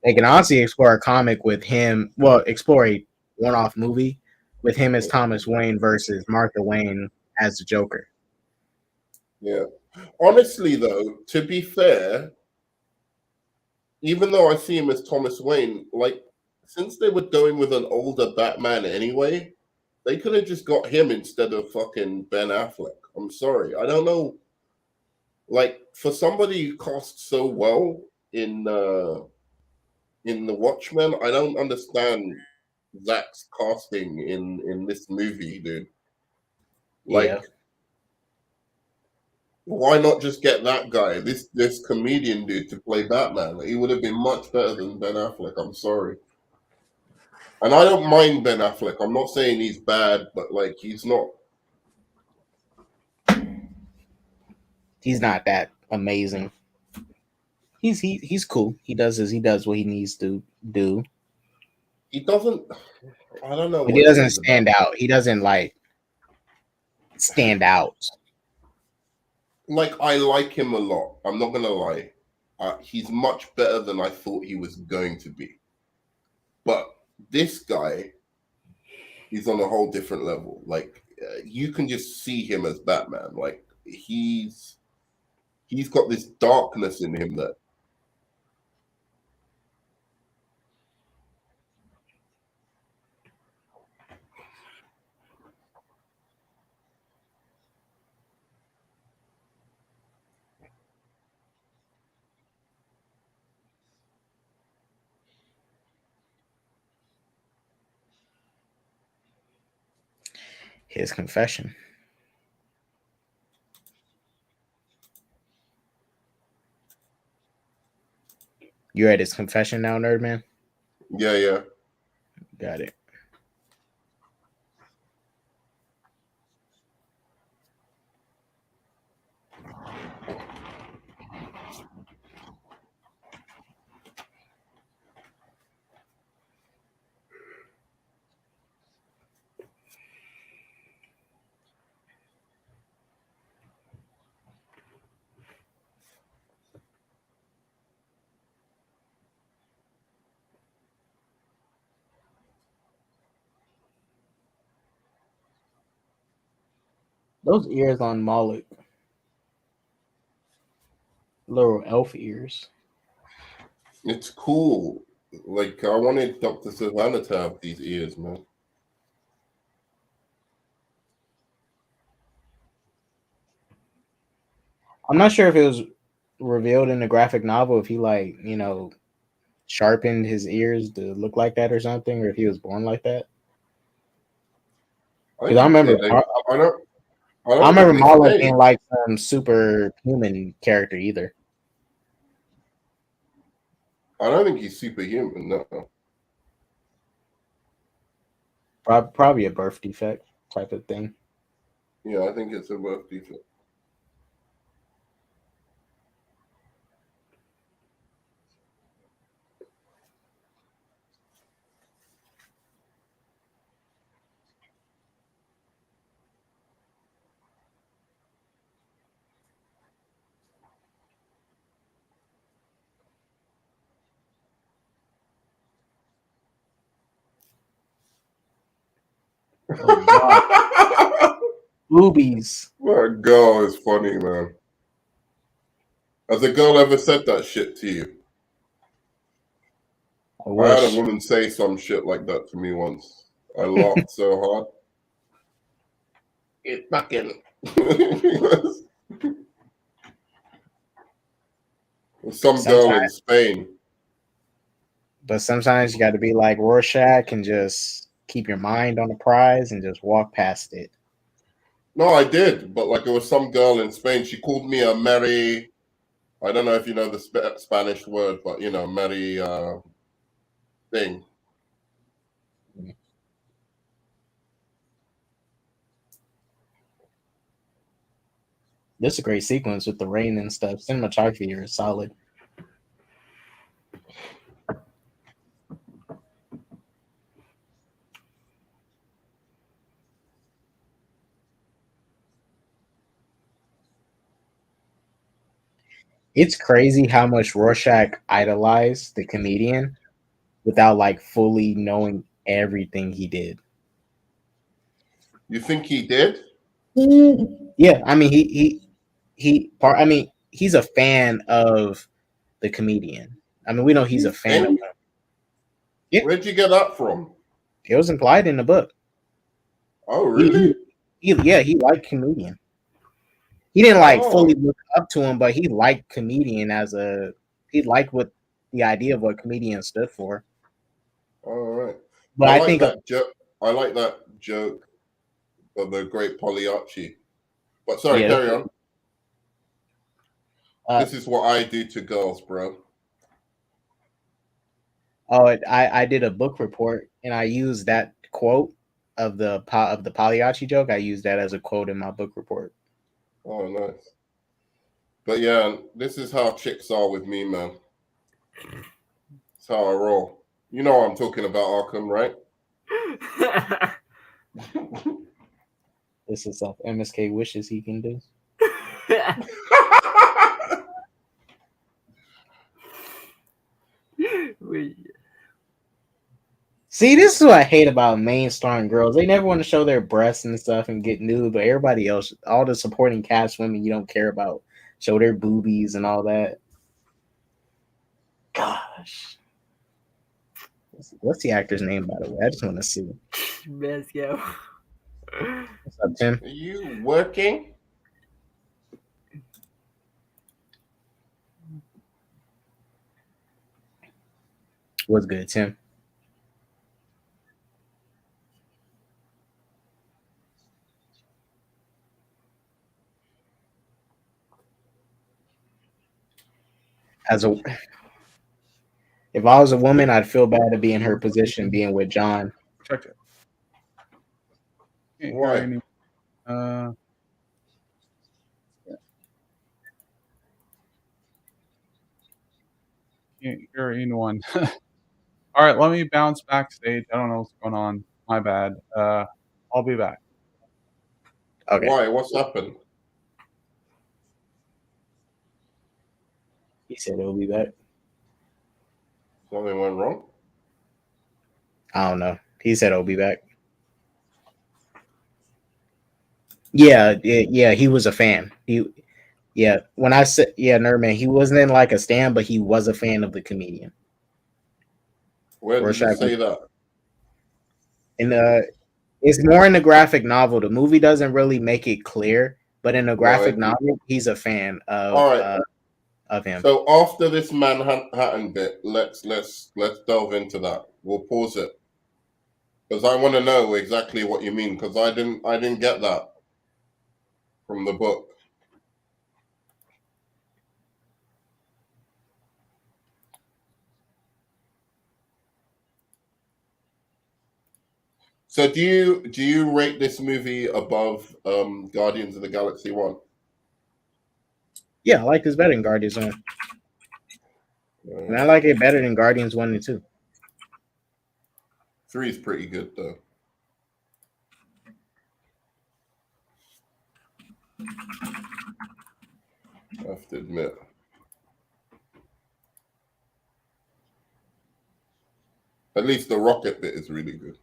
[SPEAKER 6] They can honestly explore a comic with him, explore a one-off movie with him as Thomas Wayne versus Martha Wayne as the Joker.
[SPEAKER 2] Yeah. Honestly, though, to be fair, even though I see him as Thomas Wayne, like, since they were going with an older Batman anyway, they could have just got him instead of fucking Ben Affleck. I'm sorry. I don't know. Like, for somebody who cast so well in the Watchmen, I don't understand Zach's casting in this movie, dude. Like, why not just get that guy, this comedian dude, to play Batman? He would have been much better than Ben Affleck. I'm sorry. And I don't mind Ben Affleck. I'm not saying he's bad, but like he's not
[SPEAKER 6] that amazing. He's cool. He does what he needs to do.
[SPEAKER 2] He doesn't. I don't know.
[SPEAKER 6] But he doesn't stand out. He doesn't like stand out.
[SPEAKER 2] Like, I like him a lot. I'm not gonna lie. He's much better than I thought he was going to be. But this guy, he's on a whole different level. Like, you can just see him as Batman. Like, he's got this darkness in him that.
[SPEAKER 6] His confession. You're at his confession now, Nerdman?
[SPEAKER 2] Yeah.
[SPEAKER 6] Got it. Those ears on Moloch. Little elf ears.
[SPEAKER 2] It's cool. Like, I wanted Dr. Savannah to have these ears, man.
[SPEAKER 6] I'm not sure if it was revealed in the graphic novel if he, like, sharpened his ears to look like that or something, or if he was born like that. Because I remember, I remember Moloch being like some superhuman character either.
[SPEAKER 2] I don't think he's superhuman, no.
[SPEAKER 6] Probably a birth defect type of thing.
[SPEAKER 2] Yeah, I think it's a birth defect.
[SPEAKER 6] Oh, boobies.
[SPEAKER 2] My God, it's funny, man. Has a girl ever said that shit to you? I had a woman say some shit like that to me once. I laughed so hard. It fucking. Some girl in Spain.
[SPEAKER 6] But sometimes you got to be like Rorschach and just keep your mind on the prize and just walk past it.
[SPEAKER 2] No, I did. But like, it was some girl in Spain. She called me a Mary. I don't know if you know the Spanish word, but Mary thing.
[SPEAKER 6] This is a great sequence with the rain and stuff. Cinematography here is solid. It's crazy how much Rorschach idolized the comedian without like fully knowing everything he did.
[SPEAKER 2] You think he did?
[SPEAKER 6] Yeah, I mean he's a fan of the comedian. I mean, we know he's a fan of him.
[SPEAKER 2] Yeah. Where'd you get that from?
[SPEAKER 6] It was implied in the book.
[SPEAKER 2] Oh, really?
[SPEAKER 6] He liked comedian. He didn't fully look up to him, but he liked comedian he liked what the idea of what comedian stood for.
[SPEAKER 2] All right.
[SPEAKER 6] But I think
[SPEAKER 2] that joke. I like that joke of the great Pagliacci. But sorry, carry on. This is what I do to girls, bro.
[SPEAKER 6] Oh, I did a book report and I used that quote of the Pagliacci joke. I used that as a quote in my book report.
[SPEAKER 2] Oh, nice. But yeah, this is how chicks are with me, man. That's how I roll. You know what I'm talking about, Arkham, right?
[SPEAKER 6] This is stuff MSK wishes he can do. See, this is what I hate about main starring girls. They never want to show their breasts and stuff and get nude, but everybody else, all the supporting cast women you don't care about, show their boobies and all that. Gosh. What's the actor's name, by the way? I just want to see.
[SPEAKER 5] What's
[SPEAKER 6] up, Tim?
[SPEAKER 2] Are you working?
[SPEAKER 6] What's good, Tim? If I was a woman, I'd feel bad to be in her position, being with John.
[SPEAKER 8] Check it.
[SPEAKER 2] Why?
[SPEAKER 8] Can't hear anyone. All right, let me bounce backstage. I don't know what's going on. My bad. I'll be back.
[SPEAKER 2] Okay. Why? What's happened?
[SPEAKER 6] He said he'll be back.
[SPEAKER 2] Something went wrong?
[SPEAKER 6] I don't know. He said he'll be back. Yeah, he was a fan. When I said Nerdman, he wasn't in like a stand, but he was a fan of the comedian.
[SPEAKER 2] Where did you say that?
[SPEAKER 6] And it's more in the graphic novel. The movie doesn't really make it clear, but in the graphic novel, he's a fan of him.
[SPEAKER 2] So after this Manhattan bit, let's delve into that. We'll pause it because I want to know exactly what you mean because I didn't get that from the book. So do you rate this movie above Guardians of the Galaxy 1?
[SPEAKER 6] Yeah, I like this better than Guardians 1. And I like it better than Guardians 1 and 2.
[SPEAKER 2] 3 is pretty good though. I have to admit. At least the rocket bit is really good.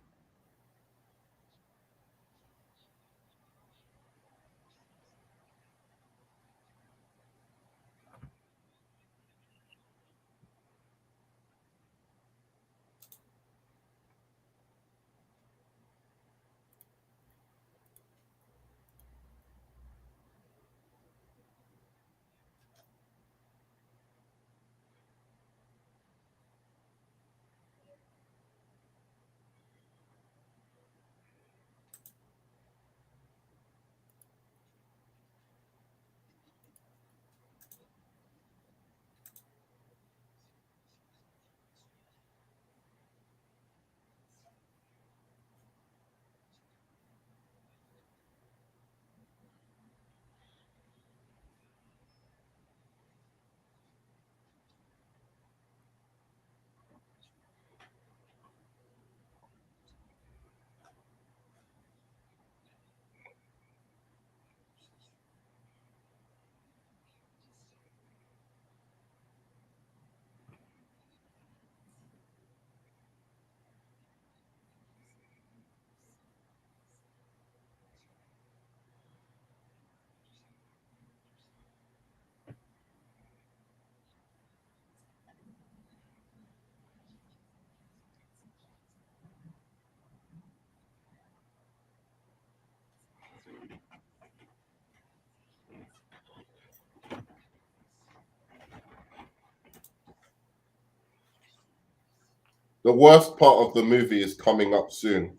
[SPEAKER 2] The worst part of the movie is coming up soon.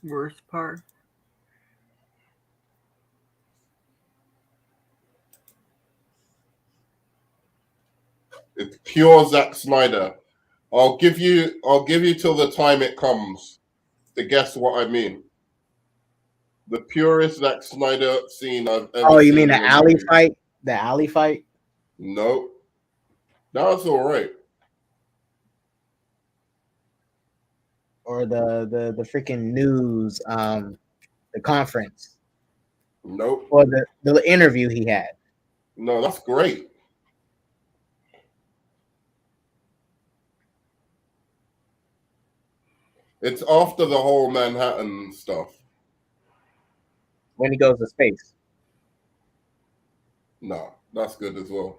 [SPEAKER 5] Worst part?
[SPEAKER 2] It's pure Zack Snyder. I'll give you till the time it comes to guess what I mean. The purest Zack Snyder scene I've ever seen.
[SPEAKER 6] Oh, you mean the alley fight? The alley fight?
[SPEAKER 2] No. That was all right.
[SPEAKER 6] Or the freaking news, the conference.
[SPEAKER 2] Nope.
[SPEAKER 6] Or the interview he had.
[SPEAKER 2] No, that's great. It's after the whole Manhattan stuff.
[SPEAKER 6] When he goes to space.
[SPEAKER 2] No, that's good as well.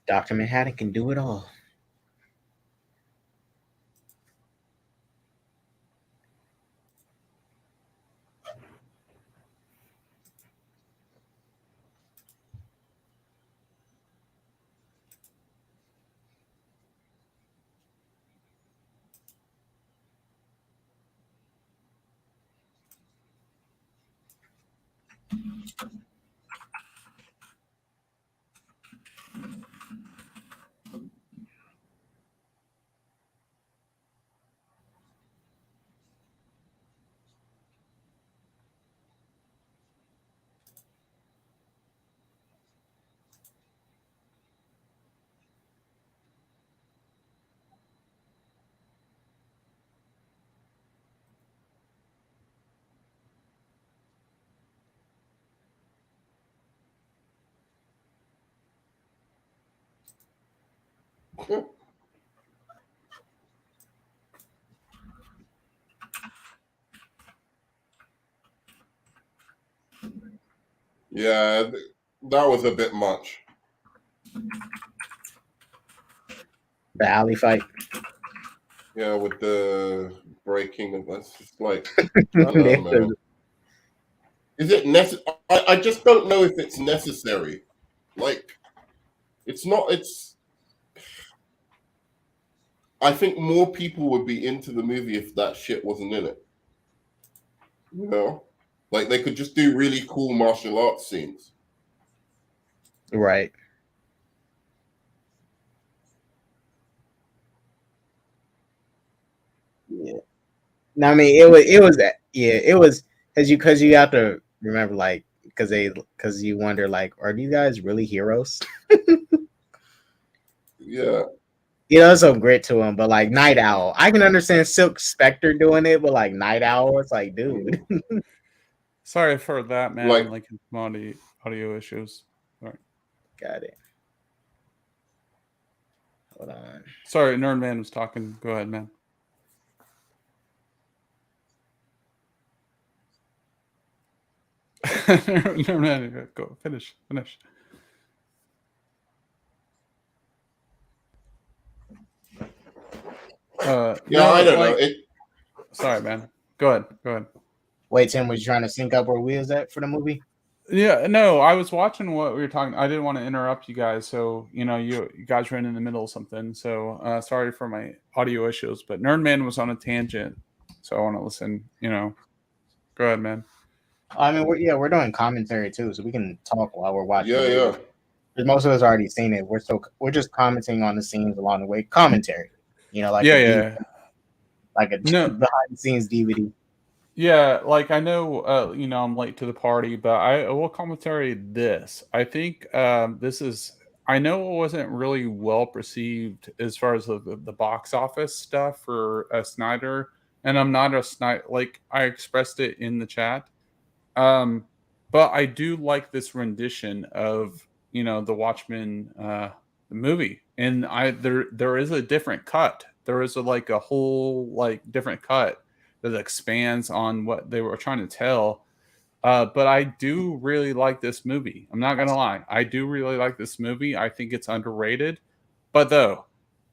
[SPEAKER 6] Dr. Manhattan can do it all.
[SPEAKER 2] Yeah, that was a bit much.
[SPEAKER 6] The alley fight.
[SPEAKER 2] Yeah, with the breaking of that's just like I don't know, man. Is it necessary? I just don't know if it's necessary. Like, it's not. It's. I think more people would be into the movie if that shit wasn't in it. You know, like they could just do really cool martial arts scenes.
[SPEAKER 6] Right. Yeah. No, I mean it was because you have to remember, like, because you wonder, like, are these guys really heroes?
[SPEAKER 2] Yeah.
[SPEAKER 6] You know, some grit to him, but like Night Owl, I can understand Silk Spectre doing it, but like Night Owl, it's like, dude.
[SPEAKER 8] Sorry for that, man. Like audio issues. Sorry.
[SPEAKER 6] Got it. Hold on.
[SPEAKER 8] Sorry, Nerd Man was talking. Go ahead, man. Nerd Man, go finish.
[SPEAKER 2] Yeah, no, I don't know.
[SPEAKER 8] Sorry, man. Go ahead.
[SPEAKER 6] Wait, Tim, was you trying to sync up where we was at for the movie?
[SPEAKER 8] Yeah, no, I was watching what we were talking. I didn't want to interrupt you guys, so you guys were in the middle of something. So sorry for my audio issues, but Nerdman was on a tangent, so I want to listen. Go ahead, man.
[SPEAKER 6] I mean, we're doing commentary too, so we can talk while we're watching.
[SPEAKER 2] Yeah.
[SPEAKER 6] Because most of us already seen it. We're just commenting on the scenes along the way. Commentary, like like a behind the scenes DVD.
[SPEAKER 8] Yeah, like I know, I'm late to the party, but I will commentary this. I think this is. I know it wasn't really well perceived as far as the box office stuff for Snyder, and I'm not a Snyder. Like I expressed it in the chat, but I do like this rendition of the Watchmen the movie, and there is a different cut. There is a whole different cut that expands on what they were trying to tell. But I do really like this movie. I'm not gonna lie, I do really like this movie. I think it's underrated. But though,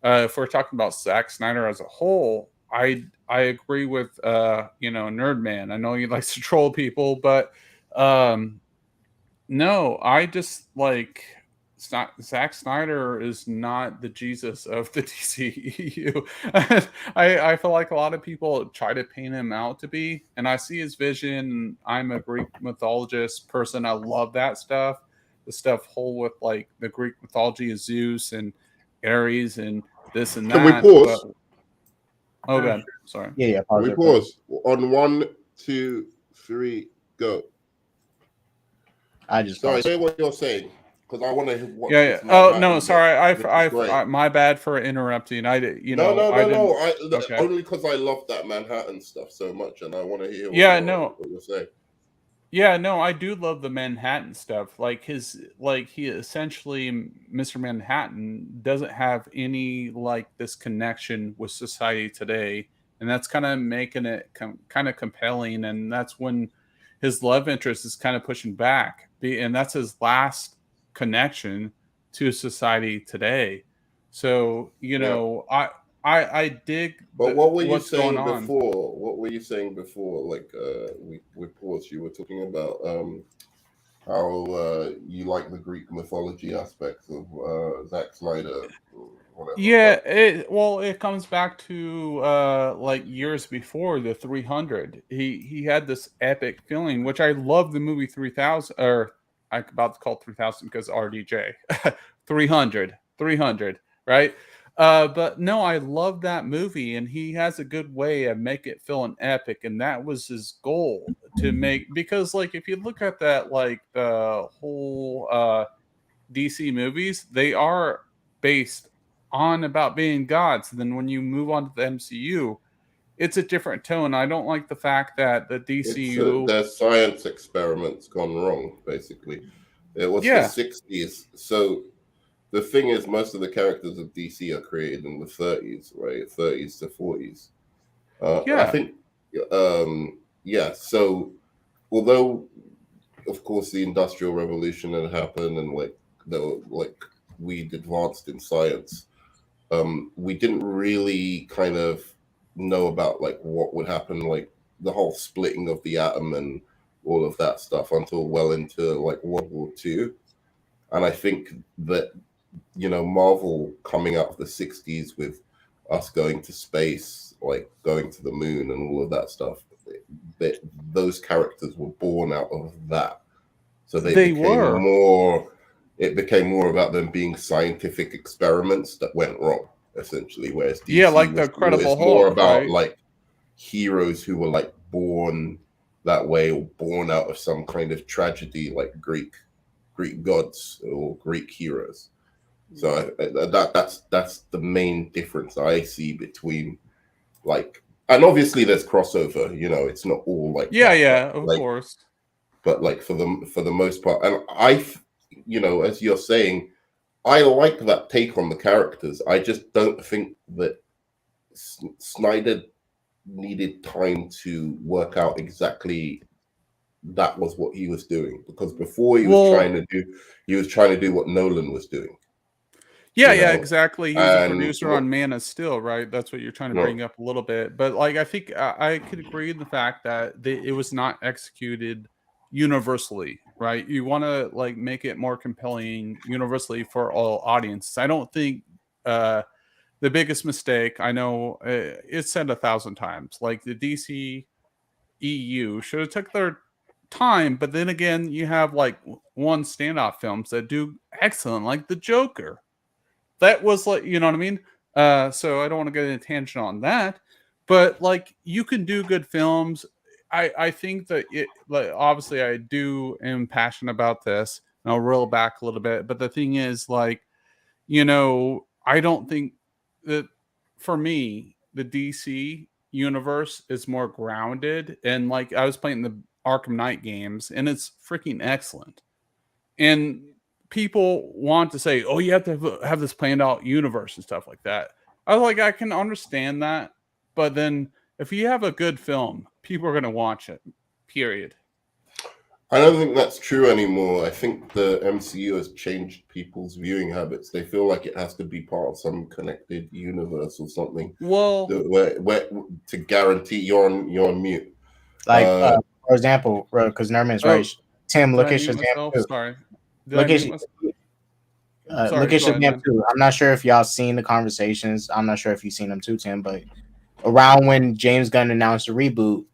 [SPEAKER 8] if we're talking about Zack Snyder as a whole, I agree with Nerdman. I know he likes to troll people, but no, I just like Zack Snyder is not the Jesus of the DCEU. I feel like a lot of people try to paint him out to be, and I see his vision. I'm a Greek mythologist person. I love that stuff. The stuff whole with like the Greek mythology of Zeus and Ares and this and that.
[SPEAKER 2] Can we pause?
[SPEAKER 8] Oh, God. Sorry.
[SPEAKER 6] Yeah.
[SPEAKER 2] Can we pause? On 1, 2, 3, go.
[SPEAKER 6] I just
[SPEAKER 2] say what you're saying because I want to.
[SPEAKER 8] Yeah. Oh no, sorry. I my bad for interrupting. I did.
[SPEAKER 2] No. Only because I love that Manhattan stuff so much, and I want to hear. What you're saying.
[SPEAKER 8] Yeah, no, I do love the Manhattan stuff. He essentially, Mr. Manhattan doesn't have any this connection with society today, and that's kind of making it kind of compelling. And that's when his love interest is kind of pushing back, and that's his last connection to society today. So I dig.
[SPEAKER 2] But what were you saying before? What were you saying before? We paused. You were talking about how you like the Greek mythology aspects of Zack Snyder. Whatever.
[SPEAKER 8] Yeah, it comes back to years before the 300. He had this epic feeling, which I love the movie 3000, or I'm about to call it 3000 because RDJ 300, right? But no, I love that movie, and he has a good way of make it feel an epic, and that was his goal to make. Because if you look at that, the whole DC movies, they are based on about being gods. Then when you move on to the MCU, it's a different tone. I don't like the fact that the DCU
[SPEAKER 2] their science experiments gone wrong. Basically, it was the 60s, so. The thing is, most of the characters of DC are created in the 30s, right? 30s to 40s. I think, So, although, of course, the Industrial Revolution had happened and we'd advanced in science, we didn't really kind of know about what would happen, the whole splitting of the atom and all of that stuff until well into World War II. And I think that Marvel coming out of the 60s with us going to space, going to the moon and all of that stuff, those characters were born out of that. So it became more about them being scientific experiments that went wrong, essentially. Whereas DC
[SPEAKER 8] the Incredible Hulk,
[SPEAKER 2] more about heroes who were born that way or born out of some kind of tragedy, like Greek gods or Greek heroes. So that's the main difference I see between and obviously there's crossover. It's not all
[SPEAKER 8] of course.
[SPEAKER 2] But for the most part, and as you're saying, I like that take on the characters. I just don't think that Snyder needed time to work out exactly that was what he was doing, because before he was trying to do what Nolan was doing.
[SPEAKER 8] Yeah, exactly. He was a producer on Man of Steel, right? That's what you're trying to bring up a little bit. But I think I could agree in the fact that it was not executed universally, right? You want to make it more compelling universally for all audiences. I don't think the biggest mistake, I know it's said 1,000 times, the DC EU should have took their time, but then again, you have one standoff films that do excellent, like The Joker. That was you know what I mean? So I don't want to get in a tangent on that, but you can do good films. I think that obviously I am passionate about this, and I'll roll back a little bit. But the thing is, I don't think that for me, the DC universe is more grounded. And I was playing the Arkham Knight games, and it's freaking excellent. And people want to say, oh, you have to have this planned out universe and stuff like that. I was I can understand that. But then if you have a good film, people are going to watch it, period.
[SPEAKER 2] I don't think that's true anymore. I think the MCU has changed people's viewing habits. They feel like it has to be part of some connected universe or something.
[SPEAKER 8] Well,
[SPEAKER 2] where to guarantee you're on mute.
[SPEAKER 6] Like, for example, because Nerman's right. Tim, look at Shazam 2.
[SPEAKER 8] Sorry.
[SPEAKER 6] Look at Shazam 2. I'm not sure if y'all seen the conversations. I'm not sure if you've seen them too, Tim, but around when James Gunn announced the reboot,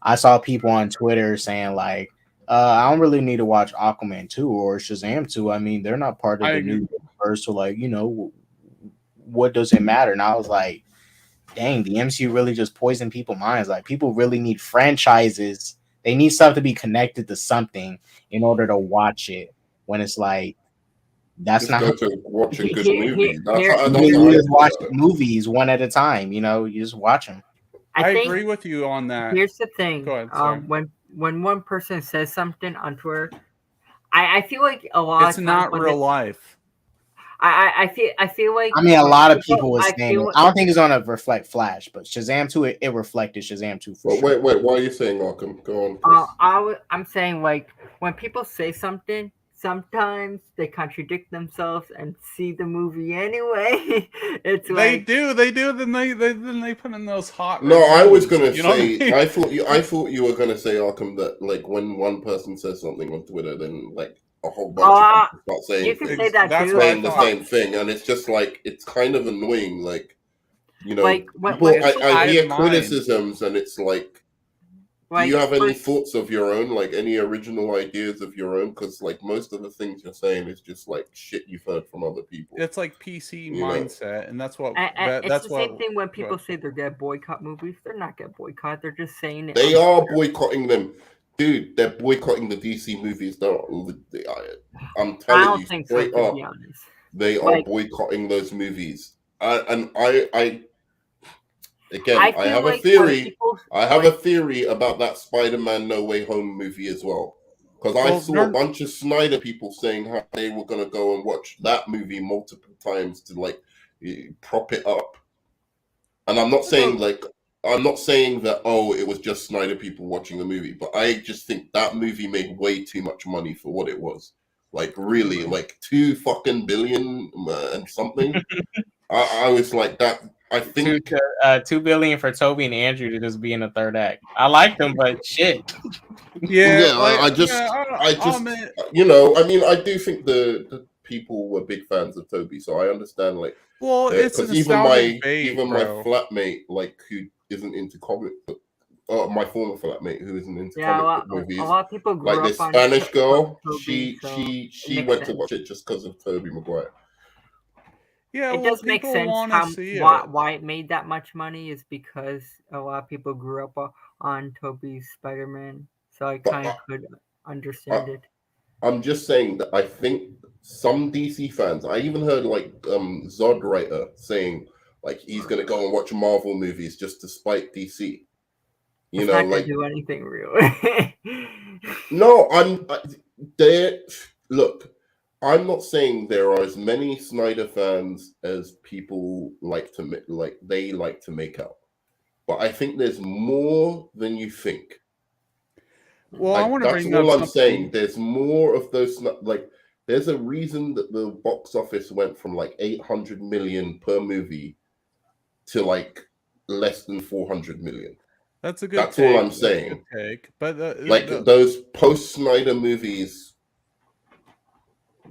[SPEAKER 6] I saw people on Twitter saying like, I don't really need to watch Aquaman 2 or Shazam 2. I mean, they're not part of the new universe, so like, you know, what does it matter? And I was like, dang, the MCU really just poisoned people's minds. Like, people really need franchises. They need stuff to be connected to something in order to watch it. When it's like, that's
[SPEAKER 2] just
[SPEAKER 6] not
[SPEAKER 2] go to watch a good movie.
[SPEAKER 6] You just watch movies one at a time. You know, you just watch them.
[SPEAKER 8] I agree with you on that.
[SPEAKER 5] Here's the thing.
[SPEAKER 8] Go ahead, sorry.
[SPEAKER 5] When one person says something on Twitter, I feel like a lot.
[SPEAKER 8] It's not real life.
[SPEAKER 5] I feel like.
[SPEAKER 6] I mean, a lot of people were saying. I don't think it's gonna reflect Flash, but Shazam 2, it reflected Shazam 2.
[SPEAKER 2] Wait, why are you saying Arkham? Go on.
[SPEAKER 5] I'm saying like when people say something, sometimes they contradict themselves and see the movie anyway. It's
[SPEAKER 8] they do. Then they put in those hot.
[SPEAKER 2] No, I was gonna say. I thought you were gonna say Arkham that like when one person says something on Twitter, then like a whole bunch of people start saying
[SPEAKER 5] you can say that too.
[SPEAKER 2] Saying the same thing, and it's just like it's kind of annoying. Like, you know,
[SPEAKER 5] like
[SPEAKER 2] I hear criticisms, and it's like. Do you have any thoughts of your own, like any original ideas of your own? Because like most of the things you're saying is just like shit you've heard from other people.
[SPEAKER 8] It's like PC mindset, and that's what.
[SPEAKER 5] It's the same thing when people say they're gonna boycott movies. They're not gonna boycott. They're just saying it.
[SPEAKER 2] They are boycotting them, dude. They're boycotting the DC movies. I'm telling you straight up, they are boycotting those movies. Again, I have a theory. I have a theory about that Spider-Man No Way Home movie as well. Because I saw a bunch of Snyder people saying how they were going to go and watch that movie multiple times to like prop it up. And I'm not saying that, it was just Snyder people watching the movie. But I just think that movie made way too much money for what it was. Like really, like $2 billion and something. I was like that. I think
[SPEAKER 6] $2 billion for Toby and Andrew to just be in the third act. I like them, but shit.
[SPEAKER 2] I just, you know, I mean, I do think the people were big fans of Toby, so I understand. Like,
[SPEAKER 8] well, it's
[SPEAKER 2] even my flatmate, like who isn't into comic book. My former flatmate who isn't into comic book movies.
[SPEAKER 5] A lot of people grew
[SPEAKER 2] like
[SPEAKER 5] up
[SPEAKER 2] this
[SPEAKER 5] on
[SPEAKER 2] Spanish girl.
[SPEAKER 5] Toby,
[SPEAKER 2] she went to watch it just because of Tobey Maguire.
[SPEAKER 8] Yeah,
[SPEAKER 5] it does make sense why it made that much money is because a lot of people grew up on Tobey's Spider-Man, so I kind of could understand it.
[SPEAKER 2] I'm just saying that I think some DC fans, I even heard like Zod writer saying like he's gonna go and watch Marvel movies just to spite DC. You know,
[SPEAKER 5] not like do anything real.
[SPEAKER 2] No, look. I'm not saying there are as many Snyder fans as people like to make out, but I think there's more than you think.
[SPEAKER 8] Well, I want to bring up
[SPEAKER 2] that's all I'm saying. There's more of those. Like, there's a reason that the box office went from like 800 million per movie to like less than 400 million.
[SPEAKER 8] That's a good.
[SPEAKER 2] That's all I'm saying.
[SPEAKER 8] But
[SPEAKER 2] those post Snyder movies.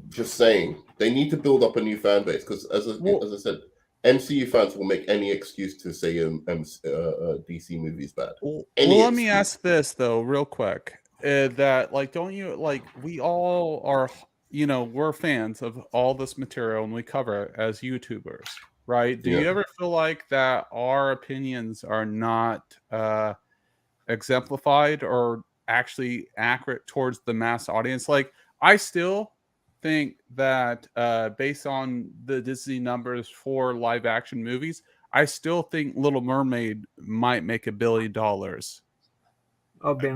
[SPEAKER 2] Just saying, they need to build up a new fan base because, as I said, MCU fans will make any excuse to say DC movies bad.
[SPEAKER 8] Well, let me ask this though, real quick. That like, don't you like? We all are, you know, we're fans of all this material and we cover it as YouTubers, right? Do you ever feel like that our opinions are not exemplified or actually accurate towards the mass audience? Like, I still think that based on the Disney numbers for live action movies, I still think Little Mermaid might make $1 billion.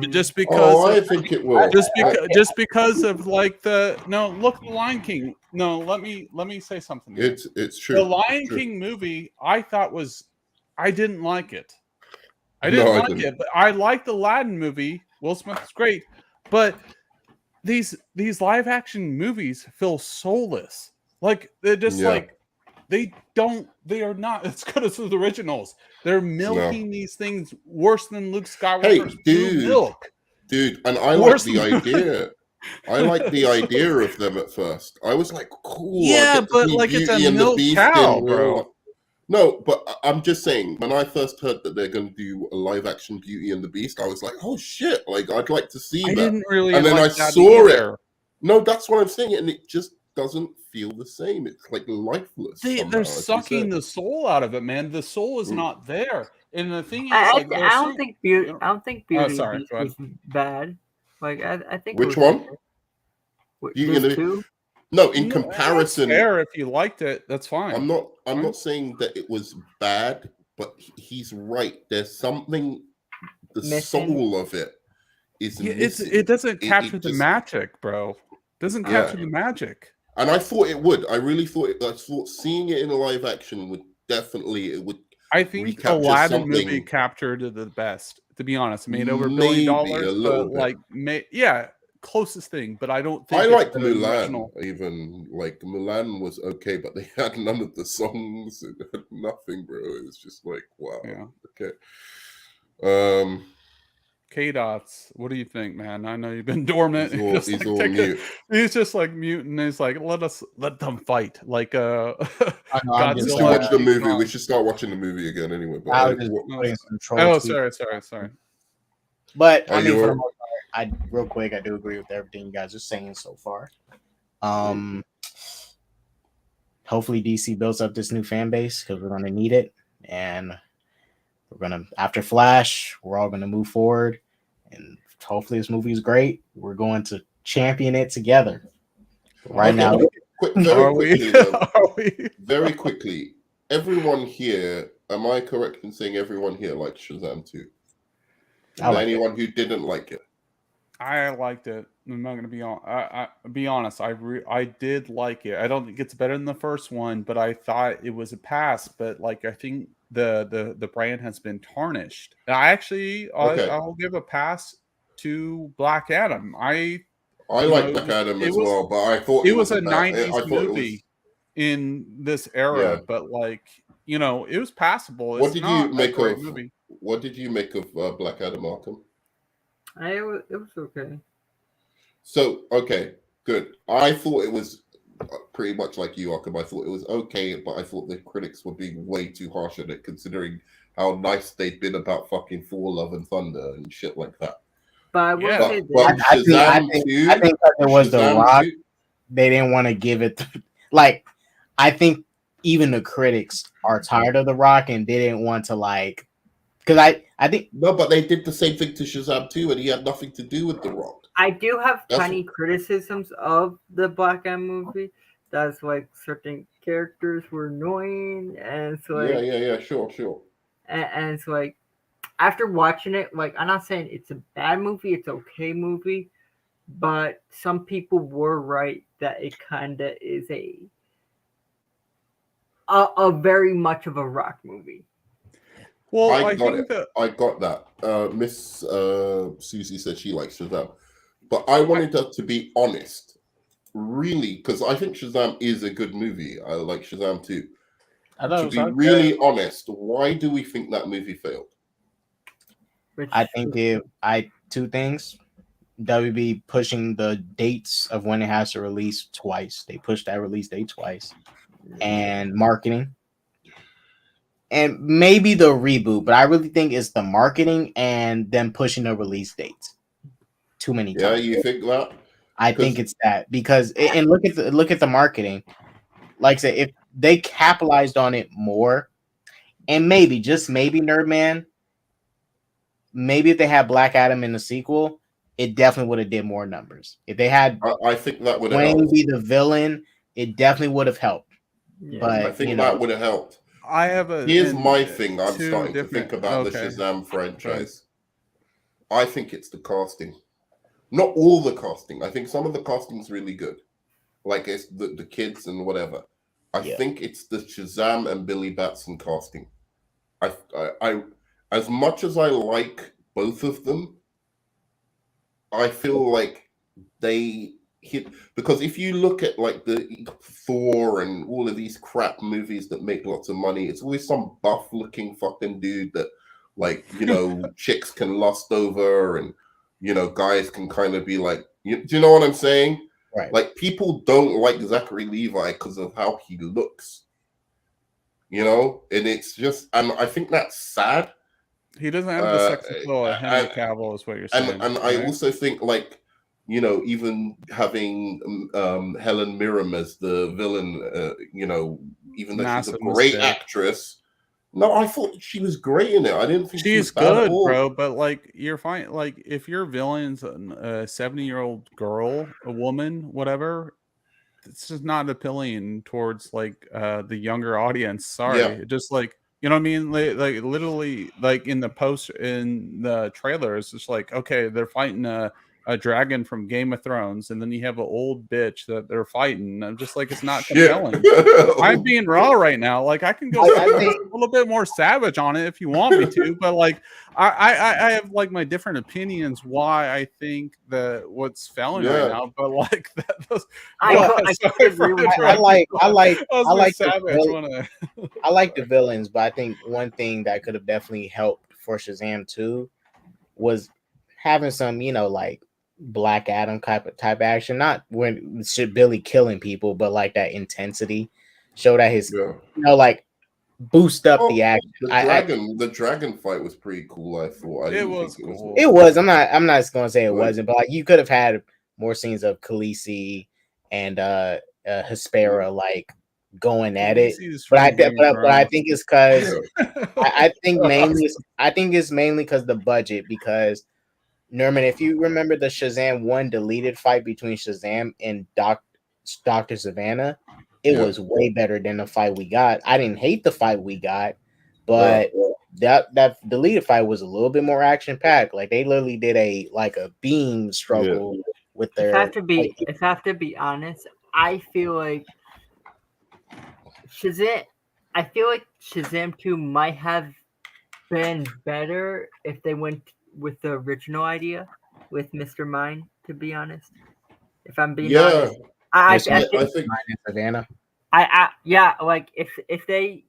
[SPEAKER 8] Just because
[SPEAKER 2] I think it will.
[SPEAKER 8] Just because of like the Lion King. No, let me say something.
[SPEAKER 2] It's true.
[SPEAKER 8] The Lion King movie I thought I didn't like it. I didn't like it, but I liked the Aladdin movie. Will Smith is great, but these live action movies feel soulless. Like they're just like they are not as good as the originals. They're milking these things worse than Luke Skywalker's milk.
[SPEAKER 2] Dude, and I like the idea. I like the idea of them at first. I was like, cool.
[SPEAKER 8] Yeah, but like it's a milk cow, bro.
[SPEAKER 2] No, but I'm just saying, when I first heard that they're going to do a live action Beauty and the Beast, I was like, oh shit, like I'd like to see that.
[SPEAKER 8] I didn't really
[SPEAKER 2] and then
[SPEAKER 8] like
[SPEAKER 2] I
[SPEAKER 8] that
[SPEAKER 2] saw
[SPEAKER 8] either.
[SPEAKER 2] it. No, that's what I'm saying, and it just doesn't feel the same. It's like lifeless.
[SPEAKER 8] They're sucking the soul out of it, man. The soul is not there. And the thing is,
[SPEAKER 5] I don't think Beauty. I don't think Beauty
[SPEAKER 8] was
[SPEAKER 5] bad. Like I think.
[SPEAKER 2] Which one?
[SPEAKER 5] Beauty and the Beast.
[SPEAKER 2] No, in comparison,
[SPEAKER 8] fair. If you liked it, that's fine.
[SPEAKER 2] I'm not saying that it was bad, but he's right. There's something. The soul of it is missing.
[SPEAKER 8] It doesn't capture the magic, bro. It doesn't capture the magic.
[SPEAKER 2] And I thought it would. I really thought it. I thought seeing it in a live action would definitely. It would.
[SPEAKER 8] I think the Aladdin movie captured it the best. To be honest, made over $1 billion. But closest thing. But I don't think
[SPEAKER 2] I liked Mulan. Even like Mulan was okay, but they had none of the songs. It had nothing, bro. It was just like wow. Yeah. Okay.
[SPEAKER 8] K-Dots, what do you think, man? I know you've been dormant.
[SPEAKER 2] He's all mute.
[SPEAKER 8] He's just like mute, and he's like, let them fight. Like
[SPEAKER 2] Godzilla. Watch the movie. We should start watching the movie again anyway. But
[SPEAKER 8] sorry.
[SPEAKER 6] But I mean, for the most part, real quick, I do agree with everything you guys are saying so far. Hopefully DC builds up this new fan base because we're gonna need it, and we're gonna, after Flash, we're all gonna move forward, and hopefully this movie is great. We're going to champion it together. Right now,
[SPEAKER 2] very quickly, everyone here. Am I correct in saying everyone here likes Shazam 2? Anyone who didn't like it?
[SPEAKER 8] I liked it. I'm not gonna be honest. I did like it. I don't think it's better than the first one, but I thought it was a pass. But like I think the brand has been tarnished. I'll give a pass to Black Adam. I
[SPEAKER 2] like Black Adam as well, but I thought
[SPEAKER 8] it was a 90s movie in this era. But like it was passable.
[SPEAKER 2] What did you make of movie? What did you make of Black Adam Arkham?
[SPEAKER 5] It was okay.
[SPEAKER 2] So, okay, good. I thought it was pretty much like you, Arkham. I thought it was okay, but I thought the critics were being way too harsh on it, considering how nice they'd been about fucking Thor: Love and Thunder and shit like that.
[SPEAKER 5] But I will say
[SPEAKER 6] I think that it was The Rock. They didn't want to give it. I think even the critics are tired of The Rock, and they didn't want to because I think
[SPEAKER 2] no, but they did the same thing to Shazam too, and he had nothing to do with The Rock.
[SPEAKER 5] I do have tiny criticisms of the Black Adam movie. That's like certain characters were annoying, and so
[SPEAKER 2] sure.
[SPEAKER 5] And it's like after watching it, like I'm not saying it's a bad movie, it's an okay movie, but some people were right that it kind of is a very much of a Rock movie.
[SPEAKER 8] Well,
[SPEAKER 2] I got that. Miss Susie said she likes Shazam. But I wanted her to be honest, really, because I think Shazam is a good movie. I like Shazam too. To be really honest, why do we think that movie failed?
[SPEAKER 6] I think two things. WB pushing the dates of when it has to release twice. They pushed that release date twice. And marketing. And maybe the reboot, but I really think it's the marketing and them pushing the release dates. Too many times.
[SPEAKER 2] Yeah, you think that?
[SPEAKER 6] I think it's that because and look at the marketing. Like I said, if they capitalized on it more, and maybe just maybe Nerdman, maybe if they had Black Adam in the sequel, it definitely would have did more numbers. If they had,
[SPEAKER 2] I think that would have
[SPEAKER 6] Wayne be the villain, it definitely would have helped. Yeah. But
[SPEAKER 2] I think that would have helped. Here's my thing. I'm starting to think about the Shazam franchise. I think it's the casting. Not all the casting. I think some of the casting's really good. Like it's the kids and whatever. I think it's the Shazam and Billy Batson casting. I as much as I like both of them, I feel like they hit, because if you look at like the Thor and all of these crap movies that make lots of money, it's always some buff looking fucking dude that, like, you know, chicks can lust over, and, you know, guys can kind of be like, do you know what I'm saying?
[SPEAKER 6] Right.
[SPEAKER 2] Like, people don't like Zachary Levi because of how he looks, you know, and it's just, and I think that's sad.
[SPEAKER 8] He doesn't have the sex appeal of Henry Cavill, is what you're saying.
[SPEAKER 2] And right? I also think, like, you know, even having Helen Mirren as the villain, you know, even though she's a great actress. No, I thought she was great in it. I didn't think
[SPEAKER 8] she's
[SPEAKER 2] she was bad
[SPEAKER 8] good,
[SPEAKER 2] at all.
[SPEAKER 8] bro. But like, you're fine. Like, if your villain's a 70-year-old girl, a woman, whatever, it's just not appealing towards like the younger audience. Sorry, just like, you know what I mean? Like literally, like in the trailer, it's just like, okay, they're fighting a dragon from Game of Thrones, and then you have an old bitch that they're fighting. I'm just like, it's not compelling. I'm being raw right now. Like, I can go a little bit more savage on it if you want me to, but like, I have like my different opinions why I think that what's failing right now. But like that, I
[SPEAKER 6] like the villains, but I think one thing that could have definitely helped for Shazam 2 was having some, you know, like Black Adam type action, not when Billy killing people, but like that intensity, show that his, you know, like boost up the action.
[SPEAKER 2] The dragon fight was pretty cool. I thought
[SPEAKER 8] it was cool.
[SPEAKER 6] It was. I'm not going to say it wasn't, but like, you could have had more scenes of Khaleesi and Hespera like going at it. But I think it's because I think it's mainly because the budget, because Norman, if you remember the Shazam 1 deleted fight between Shazam and Dr. Savannah, it was way better than the fight we got. I didn't hate the fight we got, but that deleted fight was a little bit more action packed. Like, they literally did a beam struggle with their.
[SPEAKER 5] If I have to be honest, I feel like Shazam 2 might have been better if they went with the original idea with Mr. Mine, to be honest. If I'm being honest. I think
[SPEAKER 6] Savannah.
[SPEAKER 5] Like if they,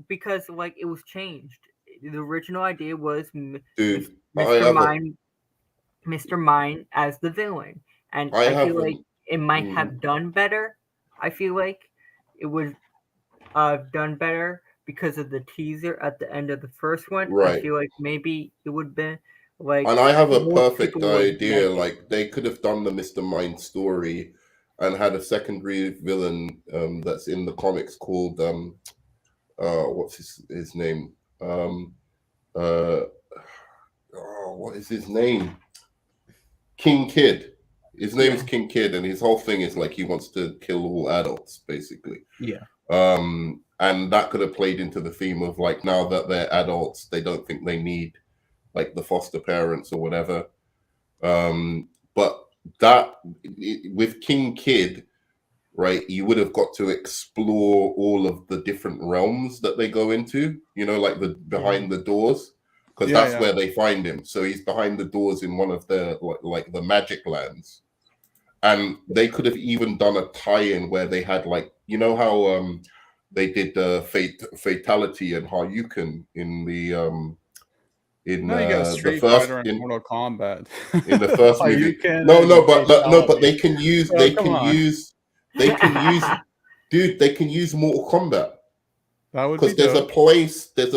[SPEAKER 5] because like it was changed. The original idea was Mr. Mine as the villain. And I feel like it might have done better. I feel like it would have done better because of the teaser at the end of the first one.
[SPEAKER 2] Right.
[SPEAKER 5] I feel like maybe it would have been like,
[SPEAKER 2] and I have a perfect idea. Like, they could have done the Mr. Mind story and had a secondary villain that's in the comics called what's his name? What is his name? King Kid. His name is King Kid, and his whole thing is like he wants to kill all adults, basically.
[SPEAKER 6] Yeah.
[SPEAKER 2] And that could have played into the theme of like, now that they're adults, they don't think they need like the foster parents or whatever. But that with King Kid, right, you would have got to explore all of the different realms that they go into, you know, like the behind the doors, because that's where they find him. So he's behind the doors in one of the like the magic lands. And they could have even done a tie-in where they had, like, you know how they did the Fatality and Haryuken in the
[SPEAKER 8] the first in Mortal Kombat
[SPEAKER 2] in the first movie. But they can use they can use Mortal Kombat. Because there's a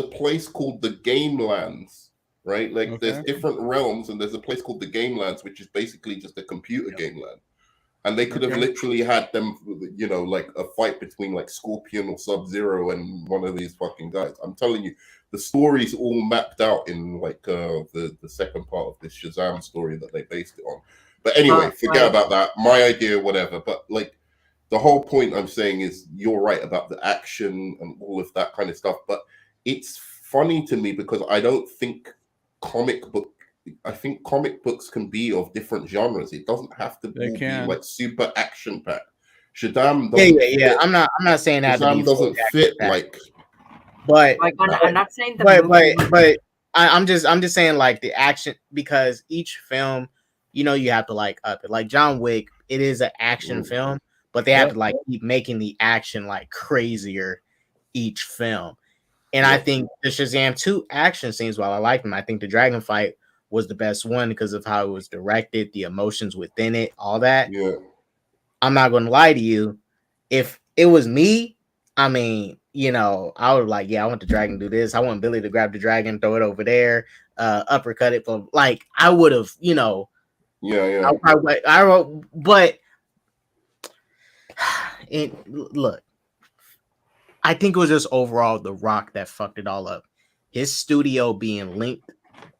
[SPEAKER 2] place called the Game Lands, right? Like, there's different realms, and there's a place called the Game Lands, which is basically just a computer game land. And they could have literally had them, you know, like a fight between like Scorpion or Sub-Zero and one of these fucking guys. I'm telling you, the story's all mapped out in like the second part of this Shazam story that they based it on. But anyway, forget about that. My idea, whatever. But like, the whole point I'm saying is, you're right about the action and all of that kind of stuff. But it's funny to me because I think comic books can be of different genres. It doesn't have to be like super action packed. Shazam doesn't fit.
[SPEAKER 6] I'm not saying that
[SPEAKER 2] Shazam doesn't fit like.
[SPEAKER 6] But
[SPEAKER 5] like, I'm not saying
[SPEAKER 6] but I'm just saying like the action, because each film you have to like up it. Like John Wick, it is an action film, but they have to like keep making the action like crazier each film. And I think the Shazam 2 action scenes, while I like them, I think the dragon fight was the best one because of how it was directed, the emotions within it, all that.
[SPEAKER 2] Yeah.
[SPEAKER 6] I'm not going to lie to you. If it was me, I mean, I would like, I want the dragon to do this. I want Billy to grab the dragon, throw it over there, uppercut it. But like, I would have,
[SPEAKER 2] Yeah.
[SPEAKER 6] But look, I think it was just overall The Rock that fucked it all up. His studio being linked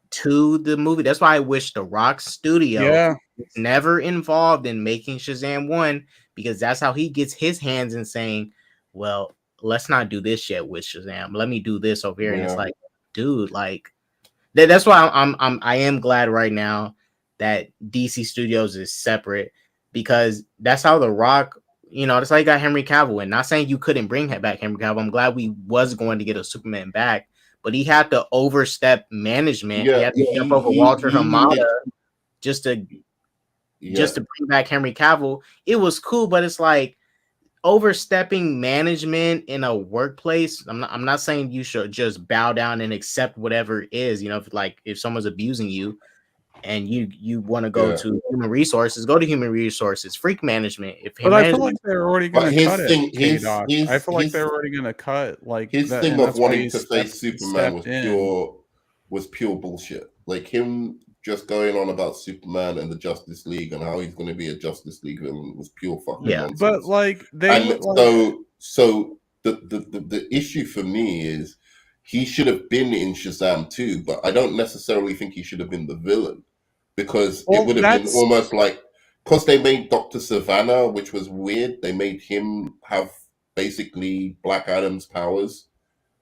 [SPEAKER 6] to the movie. That's why I wish The Rock's studio was never involved in making Shazam 1, because that's how he gets his hands in saying, well, let's not do this yet with Shazam. Let me do this over here. And it's like, dude, like that's why I am glad right now that DC Studios is separate, because that's how The Rock, that's how you got Henry Cavill. And not saying you couldn't bring back Henry Cavill. I'm glad we was going to get a Superman back, but he had to overstep management. He had to jump over Walter Hamada just to bring back Henry Cavill. It was cool, but it's like overstepping management in a workplace. I'm not saying you should just bow down and accept whatever it is. If someone's abusing you and you want to go to human resources, go to human resources. Freak management.
[SPEAKER 8] But I feel like they're already going to cut it. I feel like they're already going to cut like
[SPEAKER 2] his thing of wanting to face Superman was pure bullshit. Like him just going on about Superman and the Justice League and how he's going to be a Justice League villain was pure fucking nonsense.
[SPEAKER 8] But like
[SPEAKER 2] so the issue for me is he should have been in Shazam 2, but I don't necessarily think he should have been the villain, because it would have been almost like, because they made Dr. Savannah, which was weird. They made him have basically Black Adam's powers.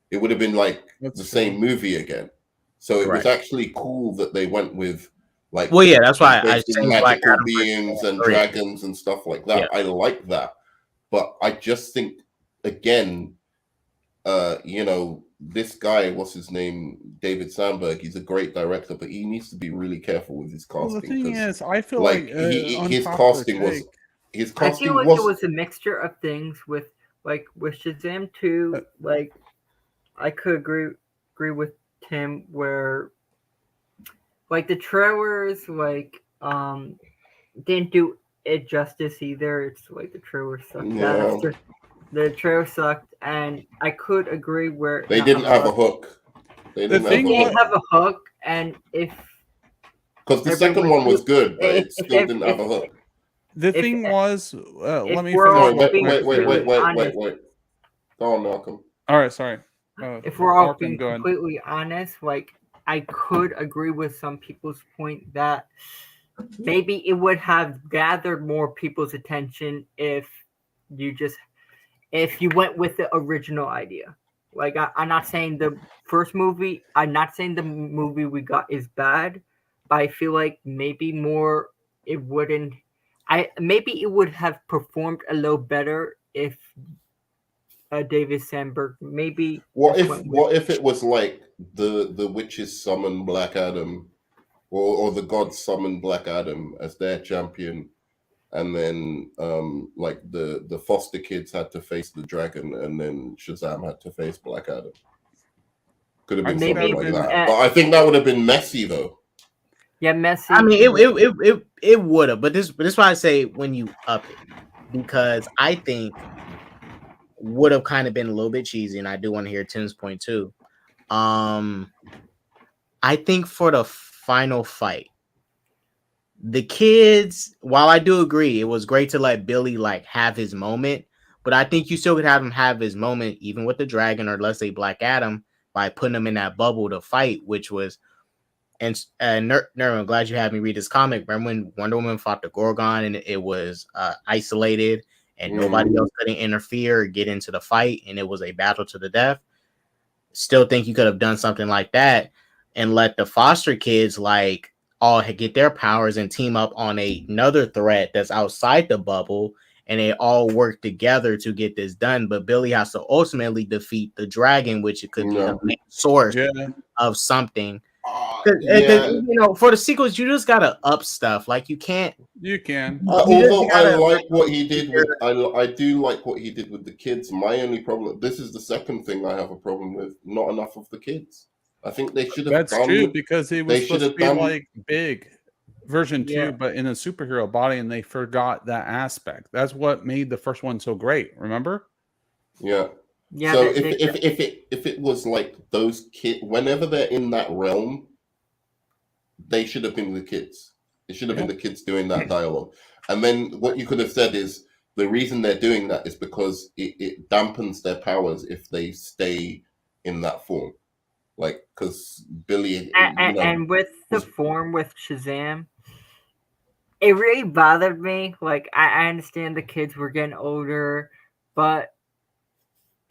[SPEAKER 2] It would have been like the same movie again. So it was actually cool that they went with like,
[SPEAKER 6] that's why I think
[SPEAKER 2] magical beings and dragons and stuff like that. I like that, but I just think again, this guy, what's his name, David Sandberg, he's a great director, but he needs to be really careful with his casting.
[SPEAKER 8] Well, the thing is, I feel
[SPEAKER 2] like his casting was.
[SPEAKER 5] I feel like it was a mixture of things with Shazam 2. Like I could agree with Tim where like the trailers didn't do it justice either. It's like the trailer sucked. The trailer sucked, and I could agree where
[SPEAKER 2] they didn't have a hook. They didn't
[SPEAKER 5] have a hook, and
[SPEAKER 2] because the second one was good, but it still didn't have a hook.
[SPEAKER 8] The thing was, let me
[SPEAKER 2] wait. Go on, Malcolm.
[SPEAKER 8] All right, sorry.
[SPEAKER 5] If we're all being completely honest, like I could agree with some people's point that maybe it would have gathered more people's attention if you went with the original idea. Like I'm not saying the first movie, I'm not saying the movie we got is bad, but I feel like maybe it would have performed a little better if David Sandberg maybe.
[SPEAKER 2] What if it was like the witches summon Black Adam, or the gods summon Black Adam as their champion, and then like the foster kids had to face the dragon, and then Shazam had to face Black Adam. Could have been something like that. But I think that would have been messy though.
[SPEAKER 5] Yeah, messy.
[SPEAKER 6] I mean, it would have, but this is why I say when you up it, because I think would have kind of been a little bit cheesy, and I do want to hear Tim's point too. I think for the final fight, the kids, while I do agree, it was great to let Billy like have his moment, but I think you still could have him have his moment even with the dragon, or let's say Black Adam, by putting him in that bubble to fight, which was. And I'm glad you had me read this comic. Remember when Wonder Woman fought the Gorgon and it was isolated and nobody else couldn't interfere or get into the fight, and it was a battle to the death? Still think you could have done something like that and let the foster kids like all get their powers and team up on another threat that's outside the bubble, and they all work together to get this done. But Billy has to ultimately defeat the dragon, which it could be the main source of something.
[SPEAKER 1] for the sequels, you just gotta up stuff. Like you can't.
[SPEAKER 8] You can.
[SPEAKER 2] Although I like what he did with, I do like what he did with the kids. My only problem, this is the second thing I have a problem with. Not enough of the kids. I think they should have.
[SPEAKER 8] That's true because it was supposed to be like big version 2, but in a superhero body, and they forgot that aspect. That's what made the first one so great. Remember?
[SPEAKER 2] Yeah. Yeah. So if it was like those kids, whenever they're in that realm, they should have been the kids. It should have been the kids doing that dialogue. And then what you could have said is the reason they're doing that is because it dampens their powers if they stay in that form. Like, because Billy...
[SPEAKER 5] And with the form with Shazam, it really bothered me. Like, I understand the kids were getting older, but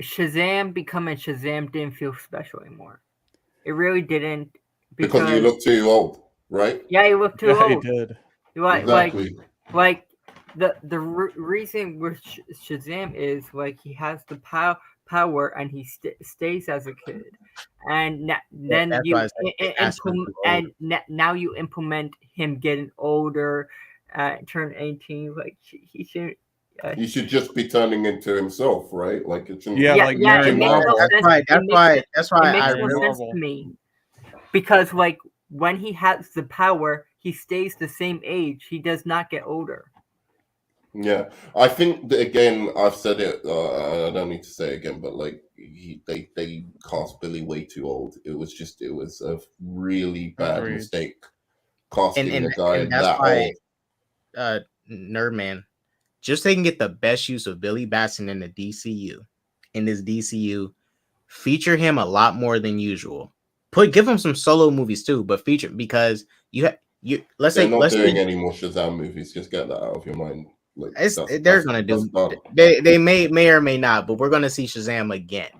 [SPEAKER 5] Shazam becoming Shazam didn't feel special anymore. It really didn't.
[SPEAKER 2] Because you look too old. Right?
[SPEAKER 5] Yeah, he looked too old.
[SPEAKER 8] He did.
[SPEAKER 2] Exactly.
[SPEAKER 5] Like the reason with Shazam is like he has the power and he stays as a kid, and then now you implement him getting older, turn 18. Like he should.
[SPEAKER 2] He should just be turning into himself, right? Like it's
[SPEAKER 5] it makes no sense to me because like. When he has the power, he stays the same age. He does not get older.
[SPEAKER 2] Yeah, I think that, again, I've said it. I don't need to say it again, but like they cast Billy way too old. It was a really bad mistake casting the guy that old.
[SPEAKER 1] Nerdman, just so they can get the best use of Billy Batson in the DCU, in this DCU, feature him a lot more than usual. Give him some solo movies too, but feature because let's say
[SPEAKER 2] not doing any more Shazam movies. Just get that out of your mind. Like
[SPEAKER 1] they're gonna do. They may or may not, but we're gonna see Shazam again.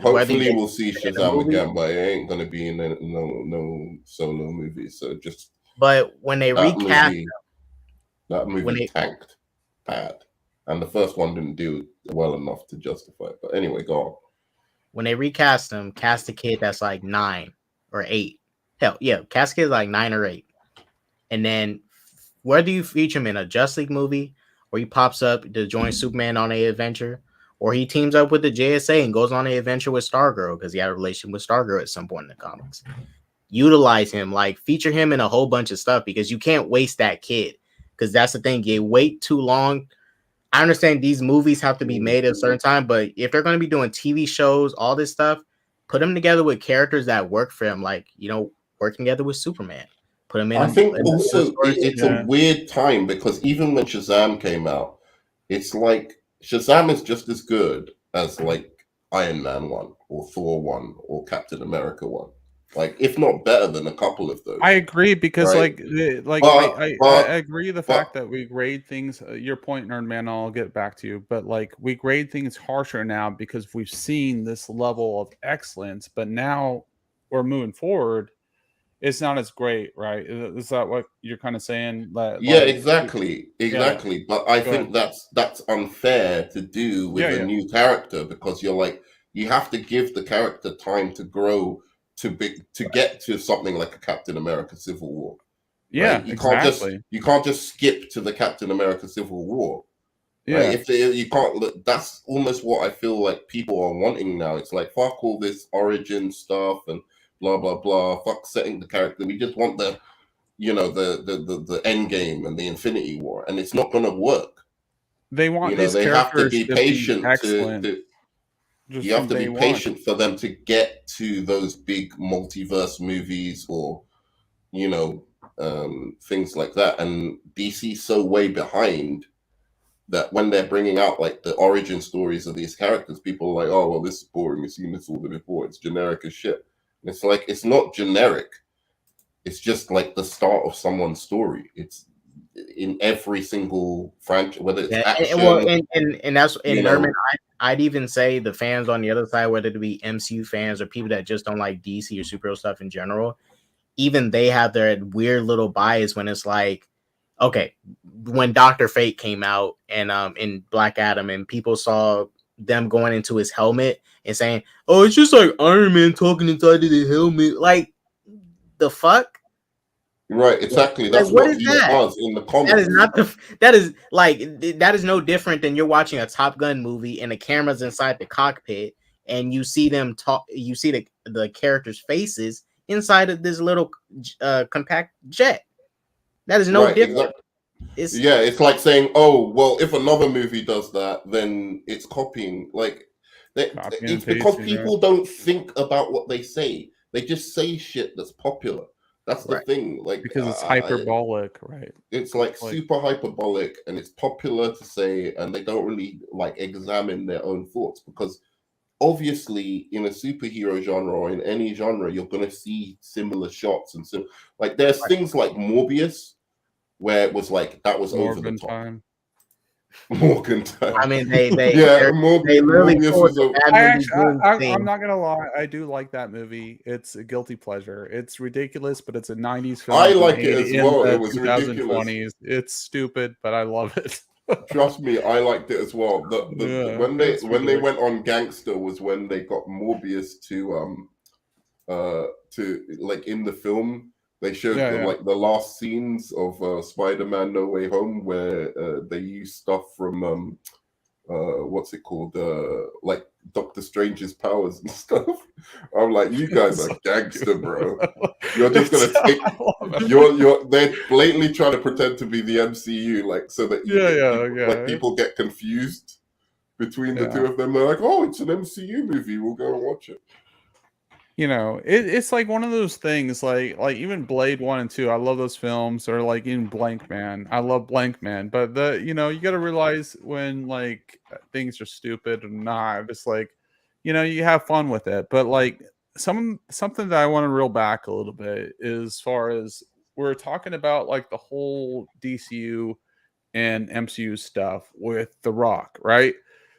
[SPEAKER 2] Hopefully, we'll see Shazam again, but it ain't gonna be in no solo movies. So just.
[SPEAKER 1] But when they recast
[SPEAKER 2] that movie tanked bad, and the first one didn't do well enough to justify it. But anyway, go on.
[SPEAKER 1] When they recast him, cast a kid that's like 9 or 8. Hell, yeah, cast a kid like 9 or 8. And then whether you feature him in a Justice League movie, or he pops up to join Superman on an adventure, or he teams up with the JSA and goes on an adventure with Stargirl because he had a relationship with Stargirl at some point in the comics. Utilize him, like feature him in a whole bunch of stuff because you can't waste that kid. Because that's the thing, you wait too long. I understand these movies have to be made at a certain time, but if they're going to be doing TV shows, all this stuff, put them together with characters that work for him, like, working together with Superman. Put him in.
[SPEAKER 2] I think also it's a weird time because even when Shazam came out, it's like Shazam is just as good as like Iron Man 1 or Thor 1 or Captain America 1. Like, if not better than a couple of those.
[SPEAKER 8] I agree because, right? I agree the fact that we grade things. Your point, Nerdman, I'll get back to you. But like, we grade things harsher now because we've seen this level of excellence. But now we're moving forward. It's not as great, right? Is that what you're kind of saying?
[SPEAKER 2] Exactly. But I think that's unfair to do with a new character because you're like, you have to give the character time to grow. To get to something like a Captain America Civil War. Right? You can't just skip to the Captain America Civil War. Right? You can't look, that's almost what I feel like people are wanting now. It's like, fuck all this origin stuff and blah blah blah. Fuck setting the character. We just want the end game and the Infinity War, and it's not gonna work.
[SPEAKER 8] They want
[SPEAKER 2] they have to be patient you have to be patient for them to get to those big multiverse movies or, things like that. And DC's so way behind that when they're bringing out like the origin stories of these characters, people are like, oh, well, this is boring. We've seen this all before. It's generic as shit. And it's like, it's not generic. It's just like the start of someone's story. It's in every single franchise, whether it's action.
[SPEAKER 1] And that's Norman, I'd even say the fans on the other side, whether it be MCU fans or people that just don't like DC or superhero stuff in general, even they have their weird little bias when it's like, okay, when Dr. Fate came out and in Black Adam and people saw them going into his helmet and saying, oh, it's just like Iron Man talking inside of the helmet. Like, the fuck?
[SPEAKER 2] Right, exactly. That's
[SPEAKER 1] like, what
[SPEAKER 2] what
[SPEAKER 1] is
[SPEAKER 2] he
[SPEAKER 1] that?
[SPEAKER 2] does in the comics.
[SPEAKER 1] That is not the. That is like that is no different than you're watching a Top Gun movie and the camera's inside the cockpit and you see them talk. You see the characters' faces inside of this little compact jet. That is no different.
[SPEAKER 2] Exactly. It's like saying, "Oh, well, if another movie does that, then it's copying." Like, it's because people don't think about what they say; they just say shit that's popular. That's the thing. Like,
[SPEAKER 8] because it's hyperbolic, right?
[SPEAKER 2] It's like super hyperbolic, and it's popular to say, and they don't really like examine their own thoughts because obviously in a superhero genre or in any genre, you're gonna see similar shots and so like there's things like Morbius. Where it was like that was over the top.
[SPEAKER 8] Time.
[SPEAKER 2] Morgan time.
[SPEAKER 1] I mean, they
[SPEAKER 2] literally.
[SPEAKER 8] I'm not gonna lie. I do like that movie. It's a guilty pleasure. It's ridiculous, but it's a '90s film.
[SPEAKER 2] I like it as well. It was 2020s.
[SPEAKER 8] Ridiculous. It's stupid, but I love it.
[SPEAKER 2] Trust me, I liked it as well. When they went on gangster was when they got Morbius to like in the film. They showed like the last scenes of Spider-Man No Way Home where they used stuff from what's it called? Like Doctor Strange's powers and stuff. I'm like, you guys are gangster, bro. You're just gonna take they're blatantly trying to pretend to be the MCU, like so that like people get confused between the two of them. They're like, oh, it's an MCU movie, we'll go and watch it.
[SPEAKER 8] You know, it's like one of those things, like even Blade 1 and 2, I love those films, or like even Blank Man. I love Blank Man, but you got to realize when like things are stupid or not, it's like, you have fun with it. But like something that I want to reel back a little bit is as far as we're talking about like the whole DCU and MCU stuff with The Rock, right?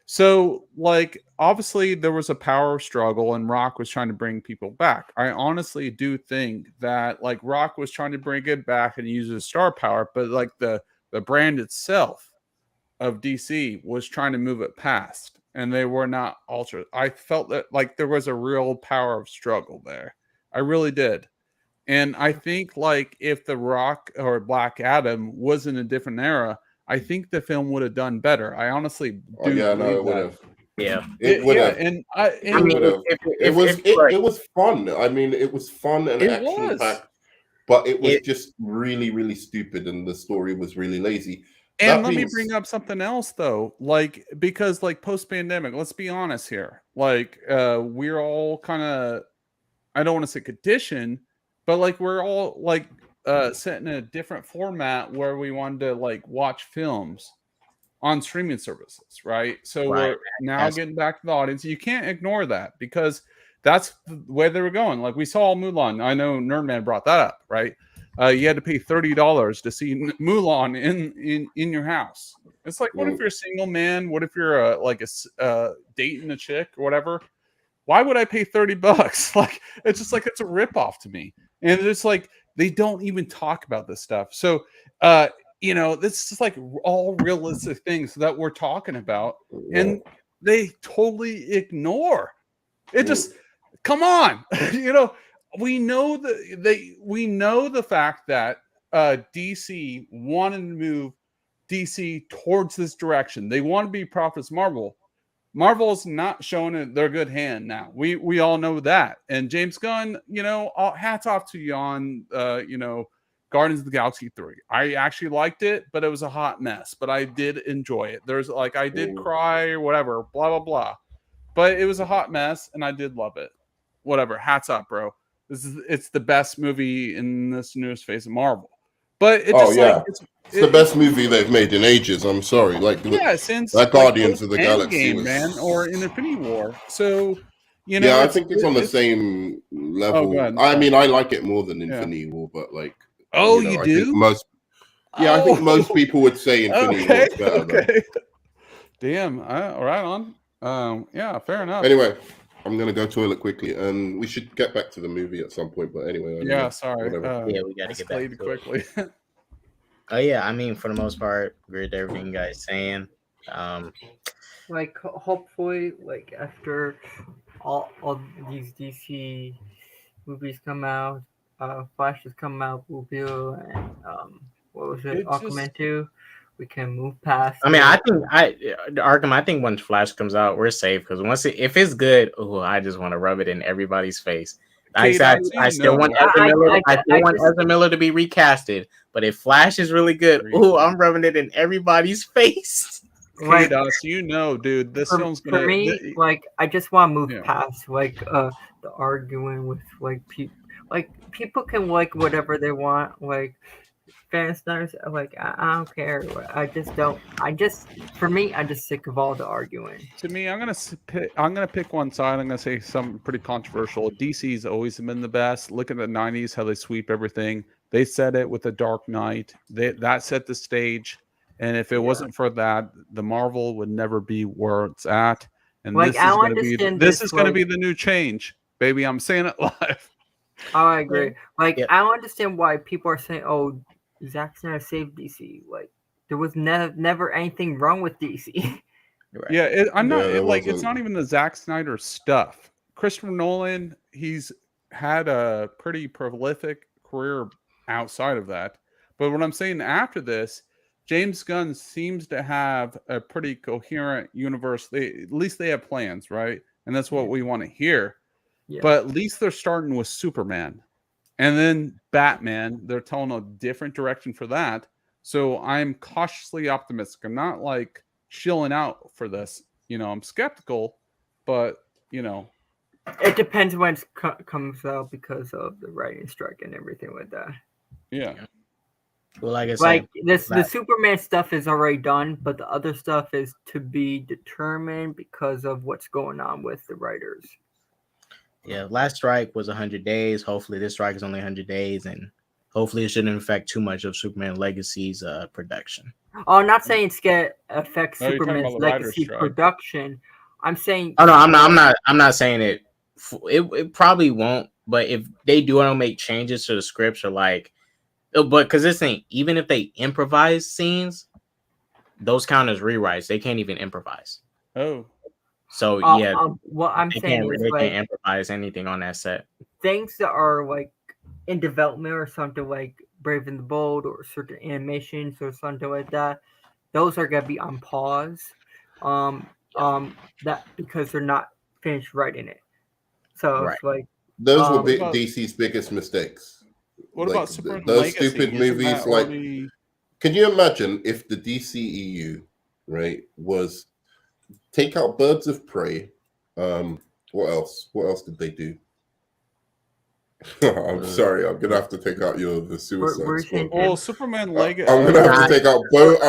[SPEAKER 8] So, like, obviously there was a power struggle and Rock was trying to bring people back. I honestly do think that, like, Rock was trying to bring it back and use his star power, but, like, the brand itself of DC was trying to move it past, and they were not altered. I felt that, like, there was a real power of struggle there. I really did. And I think, like, if The Rock or Black Adam was in a different era, I think the film would have done better. I honestly do.
[SPEAKER 2] It would have.
[SPEAKER 1] Yeah,
[SPEAKER 2] it would have.
[SPEAKER 8] And
[SPEAKER 2] it was fun. I mean, it was fun and action packed, but it was just really, really stupid, and the story was really lazy.
[SPEAKER 8] And let me bring up something else though, like because like post pandemic, let's be honest here, like we're all kind of, I don't want to say conditioned, but like we're all like set in a different format where we wanted to like watch films on streaming services, right? So we're now getting back to the audience. You can't ignore that because that's the way they were going. Like we saw Mulan. I know Nerdman brought that up, right? You had to pay $30 to see Mulan in your house. It's like, what if you're a single man? What if you're dating a chick or whatever? Why would I pay $30? Like it's just like it's a ripoff to me. And it's like they don't even talk about this stuff. So this is like all realistic things that we're talking about, and they totally ignore it. Just come on, we know the fact that DC wanted to move DC towards this direction. They want to be profits. Marvel's not showing their good hand now. We all know that. And James Gunn, hats off to you on Guardians of the Galaxy 3. I actually liked it, but it was a hot mess. But I did enjoy it. There's like I did cry or whatever, blah blah blah. But it was a hot mess, and I did love it. Whatever. Hats off, bro. It's the best movie in this newest phase of Marvel. But it's
[SPEAKER 2] the best movie they've made in ages. I'm sorry,
[SPEAKER 8] since
[SPEAKER 2] Guardians of the Galaxy
[SPEAKER 8] was... or Infinity War. So
[SPEAKER 2] I think it's on the same level. I mean, I like it more than Infinity War, but like,
[SPEAKER 8] you do?
[SPEAKER 2] I think most people would say Infinity War is better.
[SPEAKER 8] Okay. Damn. Right on. Fair enough.
[SPEAKER 2] Anyway, I'm gonna go toilet quickly, and we should get back to the movie at some point. But anyway,
[SPEAKER 8] sorry.
[SPEAKER 1] We gotta get back to
[SPEAKER 8] quickly.
[SPEAKER 1] I mean, for the most part, agree with everything you guys saying.
[SPEAKER 5] Like hopefully, like after all these DC movies come out, Flash is coming out, Blue and what was it, Aquaman 2. We can move past.
[SPEAKER 1] I mean, I think once Flash comes out, we're safe because if it's good, I just want to rub it in everybody's face. I still want Ezra Miller to be recasted, but if Flash is really good, I'm rubbing it in everybody's face.
[SPEAKER 5] Like,
[SPEAKER 8] dude, this film's gonna.
[SPEAKER 5] For me, I just want to move past the arguing with people. People can like whatever they want. Fans, I don't care. For me, I'm just sick of all the arguing.
[SPEAKER 8] To me, I'm gonna pick one side. I'm gonna say something pretty controversial. DC's always been the best. Look at the '90s, how they sweep everything. They said it with the Dark Knight. That set the stage. And if it wasn't for that, the Marvel would never be where it's at. And this is going to be the new change, baby. I'm saying it live.
[SPEAKER 5] Oh, I agree. I don't understand why people are saying, "Oh, Zack Snyder saved DC." There was never anything wrong with DC.
[SPEAKER 8] Right. Yeah, I'm not it's not even the Zack Snyder stuff. Christopher Nolan, he's had a pretty prolific career outside of that. But what I'm saying after this, James Gunn seems to have a pretty coherent universe. At least they have plans, right? And that's what we want to hear. Yeah. But at least they're starting with Superman. And then Batman, they're telling a different direction for that. So I'm cautiously optimistic. I'm not shilling out for this. I'm skeptical, but
[SPEAKER 5] it depends when it comes out because of the writing strike and everything like that.
[SPEAKER 8] Yeah.
[SPEAKER 1] Well, like I said,
[SPEAKER 5] the Superman stuff is already done, but the other stuff is to be determined because of what's going on with the writers.
[SPEAKER 1] Yeah, last strike was 100 days. Hopefully, this strike is only 100 days, and hopefully, it shouldn't affect too much of Superman Legacy's production.
[SPEAKER 5] Oh, I'm not saying it's gonna affect Superman's Legacy production. I'm saying.
[SPEAKER 1] Oh no, I'm not saying it. It probably won't. But if they do want to make changes to the scripts, or but because this thing, even if they improvise scenes, those count as rewrites. They can't even improvise.
[SPEAKER 8] Oh.
[SPEAKER 1] So
[SPEAKER 5] what I'm saying is
[SPEAKER 1] they can't improvise anything on that set.
[SPEAKER 5] Things that are in development or something like Brave and the Bold or certain animations or something like that, those are gonna be on pause. That because they're not finished writing it. So it's
[SPEAKER 2] those will be DC's biggest mistakes.
[SPEAKER 8] What about Superman
[SPEAKER 2] those
[SPEAKER 8] Legacy?
[SPEAKER 2] Stupid movies? Can you imagine if the DCEU, right, was take out Birds of Prey? What else? What else did they do? I'm sorry, I'm gonna have to take out the Suicide Squad.
[SPEAKER 8] Oh, Superman Legacy.
[SPEAKER 2] I'm gonna have to take out both.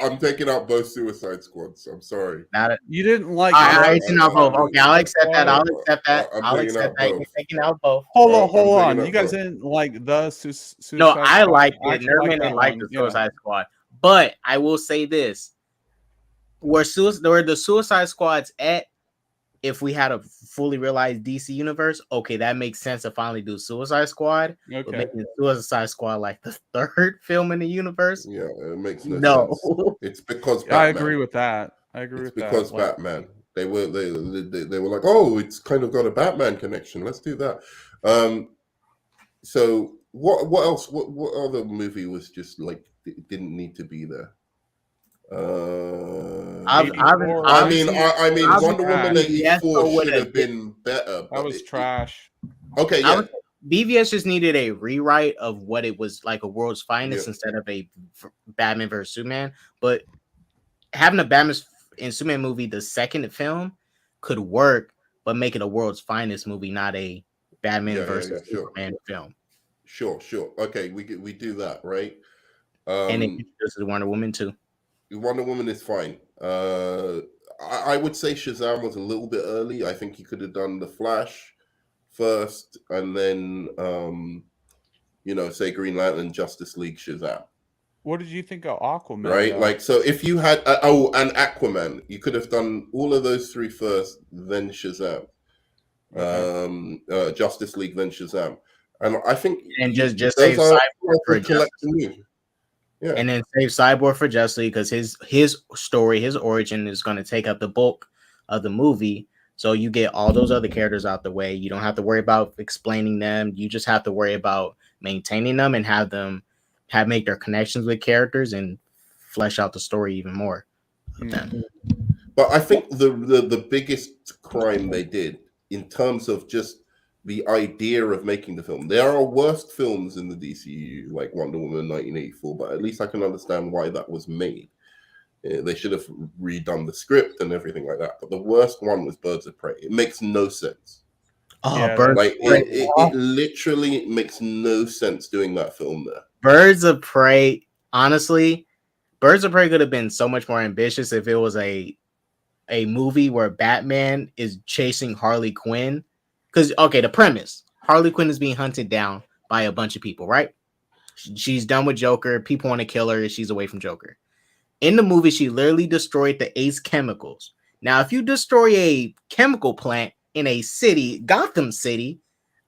[SPEAKER 2] I'm taking out both Suicide Squads. I'm sorry.
[SPEAKER 8] You didn't like.
[SPEAKER 1] I both. Okay, I'll accept that. I'll accept that. You're taking out both.
[SPEAKER 8] Hold on. You guys didn't like the Suicide
[SPEAKER 1] No,
[SPEAKER 8] Squad?
[SPEAKER 1] I liked it. Nerman didn't like the Suicide Squad, but I will say this: where the Suicide Squad's at. If we had a fully realized DC universe, okay, that makes sense to finally do Suicide Squad.
[SPEAKER 8] Okay.
[SPEAKER 1] But making Suicide Squad the third film in the universe,
[SPEAKER 2] yeah, it makes no sense. It's because Batman.
[SPEAKER 8] I agree with that.
[SPEAKER 2] Because Batman. They were like, oh, it's kind of got a Batman connection. Let's do that. So what else? What other movie was just didn't need to be there? I mean, Wonder Woman 84 should have been better.
[SPEAKER 8] That was trash.
[SPEAKER 2] Okay, yeah.
[SPEAKER 1] BVS just needed a rewrite of what it was like, a world's finest instead of a Batman versus Superman. But having a Batman and Superman movie, the second film, could work, but make it a world's finest movie, not a Batman versus Superman film.
[SPEAKER 2] Sure. Okay, we do that, right?
[SPEAKER 1] And it this is Wonder Woman too.
[SPEAKER 2] Wonder Woman is fine. I would say Shazam was a little bit early. I think he could have done The Flash first, and then say Green Lantern, Justice League, Shazam.
[SPEAKER 8] What did you think of Aquaman?
[SPEAKER 2] Right, so if you had and Aquaman, you could have done all of those three first, then Shazam. Okay. Justice League, then Shazam, and I think
[SPEAKER 1] just save Cyborg for Justice League. Yeah. And then save Cyborg for Justice League because his story, his origin is going to take up the bulk of the movie.
[SPEAKER 6] So you get all those other characters out the way. You don't have to worry about explaining them. You just have to worry about maintaining them and have them make their connections with characters and flesh out the story even more of them.
[SPEAKER 2] But I think the biggest crime they did in terms of just the idea of making the film. There are worse films in the DCU, like Wonder Woman 1984, but at least I can understand why that was made. They should have redone the script and everything like that. But the worst one was Birds of Prey. It makes no sense. It literally makes no sense doing that film there.
[SPEAKER 6] Birds of Prey, honestly, Birds of Prey could have been so much more ambitious if it was a movie where Batman is chasing Harley Quinn. Because, okay, the premise, Harley Quinn is being hunted down by a bunch of people, right? She's done with Joker. People want to kill her. She's away from Joker. In the movie, she literally destroyed the Ace Chemicals. Now, if you destroy a chemical plant in a city, Gotham City,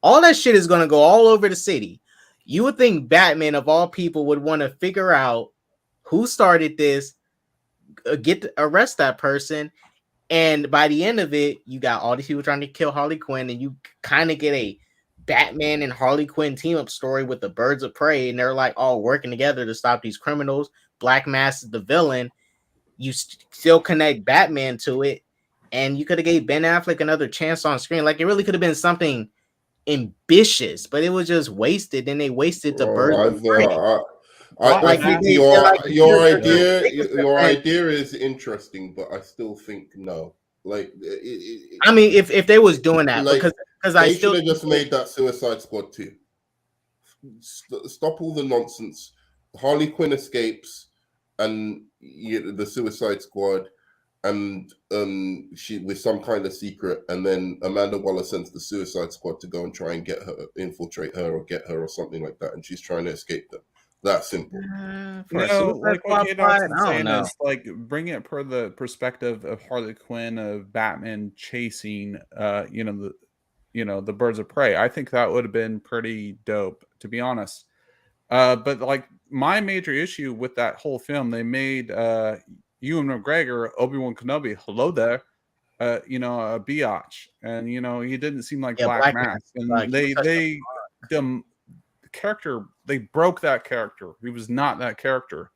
[SPEAKER 6] all that shit is going to go all over the city. You would think Batman, of all people, would want to figure out who started this, arrest that person. And by the end of it, you got all these people trying to kill Harley Quinn, and you kind of get a Batman and Harley Quinn team-up story with the Birds of Prey, and they're like all working together to stop these criminals. Black Mask is the villain. You still connect Batman to it, and you could have gave Ben Affleck another chance on screen. Like, it really could have been something ambitious, but it was just wasted. Then they wasted the Birds of Prey.
[SPEAKER 2] I think your idea is interesting, but I still think no. Like,
[SPEAKER 6] I mean, if they was doing that,
[SPEAKER 2] like,
[SPEAKER 6] because I still
[SPEAKER 2] should have just made that Suicide Squad 2. Stop all the nonsense. Harley Quinn escapes, and the Suicide Squad, and she with some kind of secret, and then Amanda Waller sends the Suicide Squad to go and try and get her, infiltrate her, or get her, or something like that, and she's trying to escape them. That simple.
[SPEAKER 8] Like what Gator's saying is, like, bring it per the perspective of Harley Quinn, of Batman chasing the Birds of Prey. I think that would have been pretty dope, to be honest. But like, my major issue with that whole film, they made Ewan McGregor, Obi-Wan Kenobi, hello there, a biatch, and he didn't seem like Black Mask, and like, the character, they broke that character. He was not that character.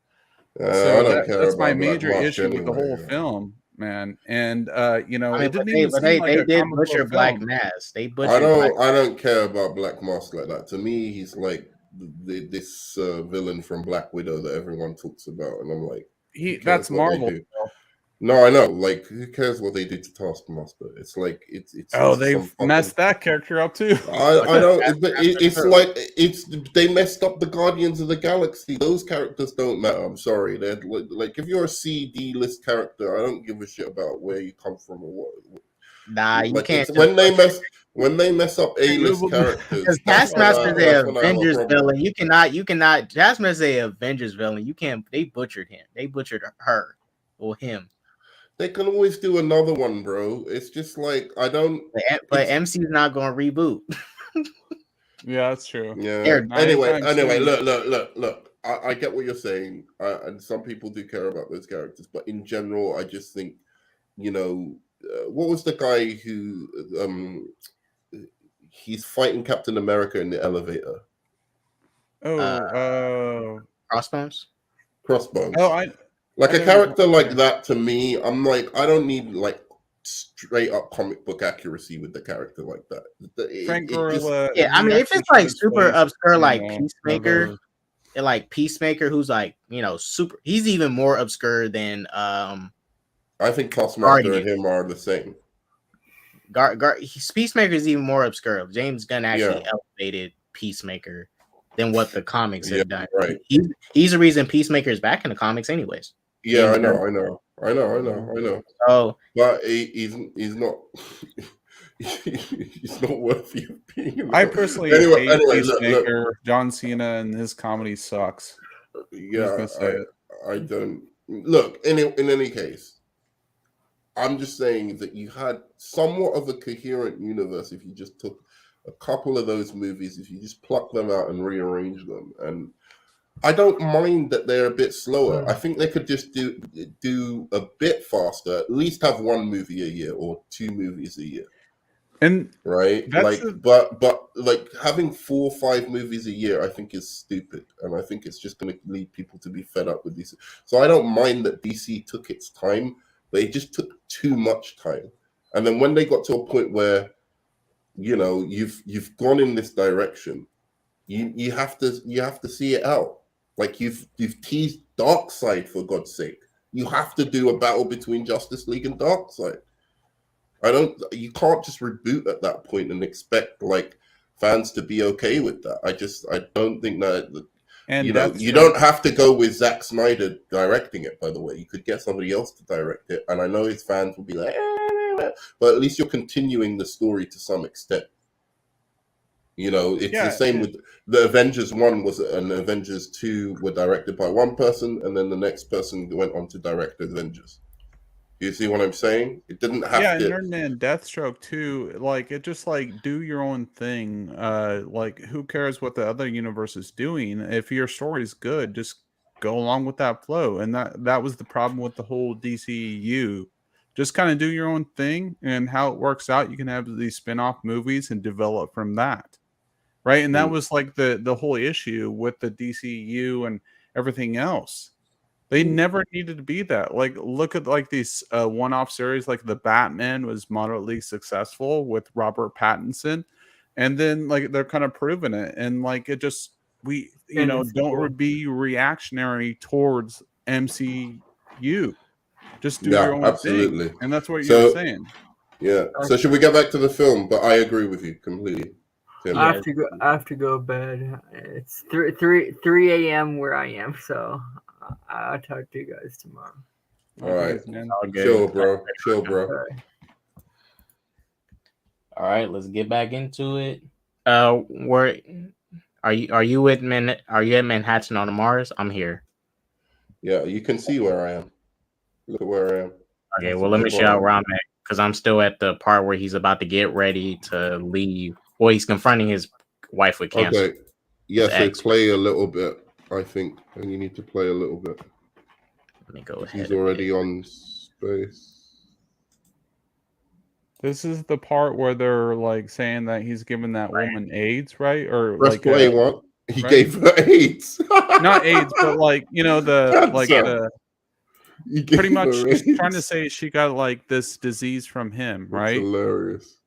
[SPEAKER 8] So that's my major issue with the whole film, man. And it didn't even seem like
[SPEAKER 6] they did butcher Black Mask. They butchered.
[SPEAKER 2] I don't care about Black Mask like that. To me, he's like this villain from Black Widow that everyone talks about, and I'm like,
[SPEAKER 8] that's Marvel.
[SPEAKER 2] No, I know. Like, who cares what they do to Taskmaster? It's like it's.
[SPEAKER 8] They've messed that character up too.
[SPEAKER 2] I know, but it's like they messed up the Guardians of the Galaxy. Those characters don't matter. I'm sorry. They're like, if you're a C/D list character, I don't give a shit about where you come from or what.
[SPEAKER 6] Nah, you can't.
[SPEAKER 2] When they mess up A-list characters,
[SPEAKER 6] because Taskmaster's an Avengers villain. You cannot. Taskmaster's an Avengers villain. You can't. They butchered him. They butchered her or him.
[SPEAKER 2] They can always do another one, bro. It's just like, I don't.
[SPEAKER 6] But MC's not going to reboot.
[SPEAKER 8] Yeah, that's true.
[SPEAKER 2] Yeah. Anyway, look. I get what you're saying, and some people do care about those characters, but in general, I just think, what was the guy who he's fighting Captain America in the elevator?
[SPEAKER 6] Crossbones.
[SPEAKER 2] Oh, like a character like that, to me, I'm like, I don't need like straight up comic book accuracy with the character like that.
[SPEAKER 8] Frank Gorilla.
[SPEAKER 6] Yeah, I mean, if it's like super obscure, like Peacemaker, and like Peacemaker, who's like super, he's even more obscure than
[SPEAKER 2] I think Taskmaster and him are the same.
[SPEAKER 6] Peacemaker is even more obscure. James Gunn actually elevated Peacemaker than what the comics have done.
[SPEAKER 2] Right.
[SPEAKER 6] He's the reason Peacemaker is back in the comics, anyways.
[SPEAKER 2] Yeah, I know. Oh, but he's not. He's not worthy of being.
[SPEAKER 8] I personally hate Peacemaker. Look. John Cena and his comedy sucks.
[SPEAKER 2] Yeah, I don't. Look, in any case, I'm just saying that you had somewhat of a coherent universe if you just took a couple of those movies, if you just pluck them out and rearrange them. And I don't mind that they're a bit slower. I think they could just do a bit faster. At least have one movie a year or 2 movies a year.
[SPEAKER 8] And
[SPEAKER 2] right, but like having 4 or 5 movies a year, I think is stupid, and I think it's just going to lead people to be fed up with DC. So I don't mind that DC took its time, but it just took too much time. And then when they got to a point where, you know, you've gone in this direction, you have to see it out. Like you've teased Darkseid, for God's sake. You have to do a battle between Justice League and Darkseid. You can't just reboot at that point and expect like fans to be okay with that. I don't think that, and you know, you don't have to go with Zack Snyder directing it, by the way. You could get somebody else to direct it. And I know his fans will be like, but at least you're continuing the story to some extent. You know, it's the same with the Avengers 1 and Avengers 2 were directed by one person, and then the next person went on to direct Avengers. You see what I'm saying? It didn't have to.
[SPEAKER 8] Yeah, and Deathstroke too. Like it just like do your own thing. Like who cares what the other universe is doing? If your story is good, just go along with that flow. And that was the problem with the whole DCU. Just kind of do your own thing, and how it works out, you can have these spin-off movies and develop from that. Right? And that was like the whole issue with the DCU and everything else. They never needed to be that. Like, look at like these one-off series, like the Batman was moderately successful with Robert Pattinson, and then like they're kind of proving it, and like it just don't be reactionary towards MCU. Just do your own thing, and that's what you're saying.
[SPEAKER 2] Yeah. So should we get back to the film? But I agree with you completely.
[SPEAKER 5] I have to go to bed. It's 3 a.m. where I am, so I'll talk to you guys tomorrow.
[SPEAKER 2] All right, man. Chill, bro.
[SPEAKER 6] All right, let's get back into it.
[SPEAKER 1] Where are you with Are you at Manhattan on Mars? I'm here.
[SPEAKER 2] Yeah, you can see where I am. Look at where I am.
[SPEAKER 1] Okay, well, let me show you where I'm at, because I'm still at the part where he's about to get ready to leave. Well, he's confronting his wife with cancer.
[SPEAKER 2] Okay. Yes, so play a little bit, I think, and you need to play a little bit.
[SPEAKER 1] Let me go ahead.
[SPEAKER 2] He's already on space.
[SPEAKER 8] This is the part where they're like saying that he's given that woman AIDS, right? Or
[SPEAKER 2] press
[SPEAKER 8] like
[SPEAKER 2] play what? He gave her AIDS.
[SPEAKER 8] Not AIDS, but like, you know, pretty much she's trying to say she got like this disease from him, right?
[SPEAKER 2] That's hilarious.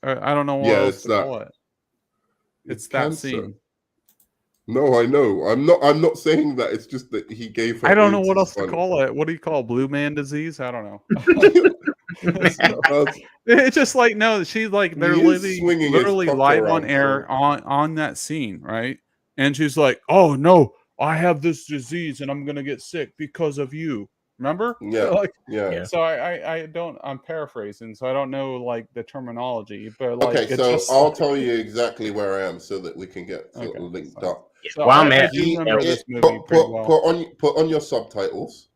[SPEAKER 8] I don't know what else to call it. It's that
[SPEAKER 2] cancer.
[SPEAKER 8] Scene.
[SPEAKER 2] No, I know. I'm not saying that. It's just that he gave her.
[SPEAKER 8] I don't know what else to call it. What do you call blue man disease? I don't know. It's just like, no, she's like, they're literally live on air on that scene, right? And she's like, oh no, I have this disease and I'm gonna get sick because of you. Remember?
[SPEAKER 2] Yeah.
[SPEAKER 8] So I'm paraphrasing, so I don't know like the terminology, but like,
[SPEAKER 2] okay, so I'll tell you exactly where I am so that we can get linked up.
[SPEAKER 8] So well, I do remember this movie pretty well.
[SPEAKER 2] Put on your subtitles,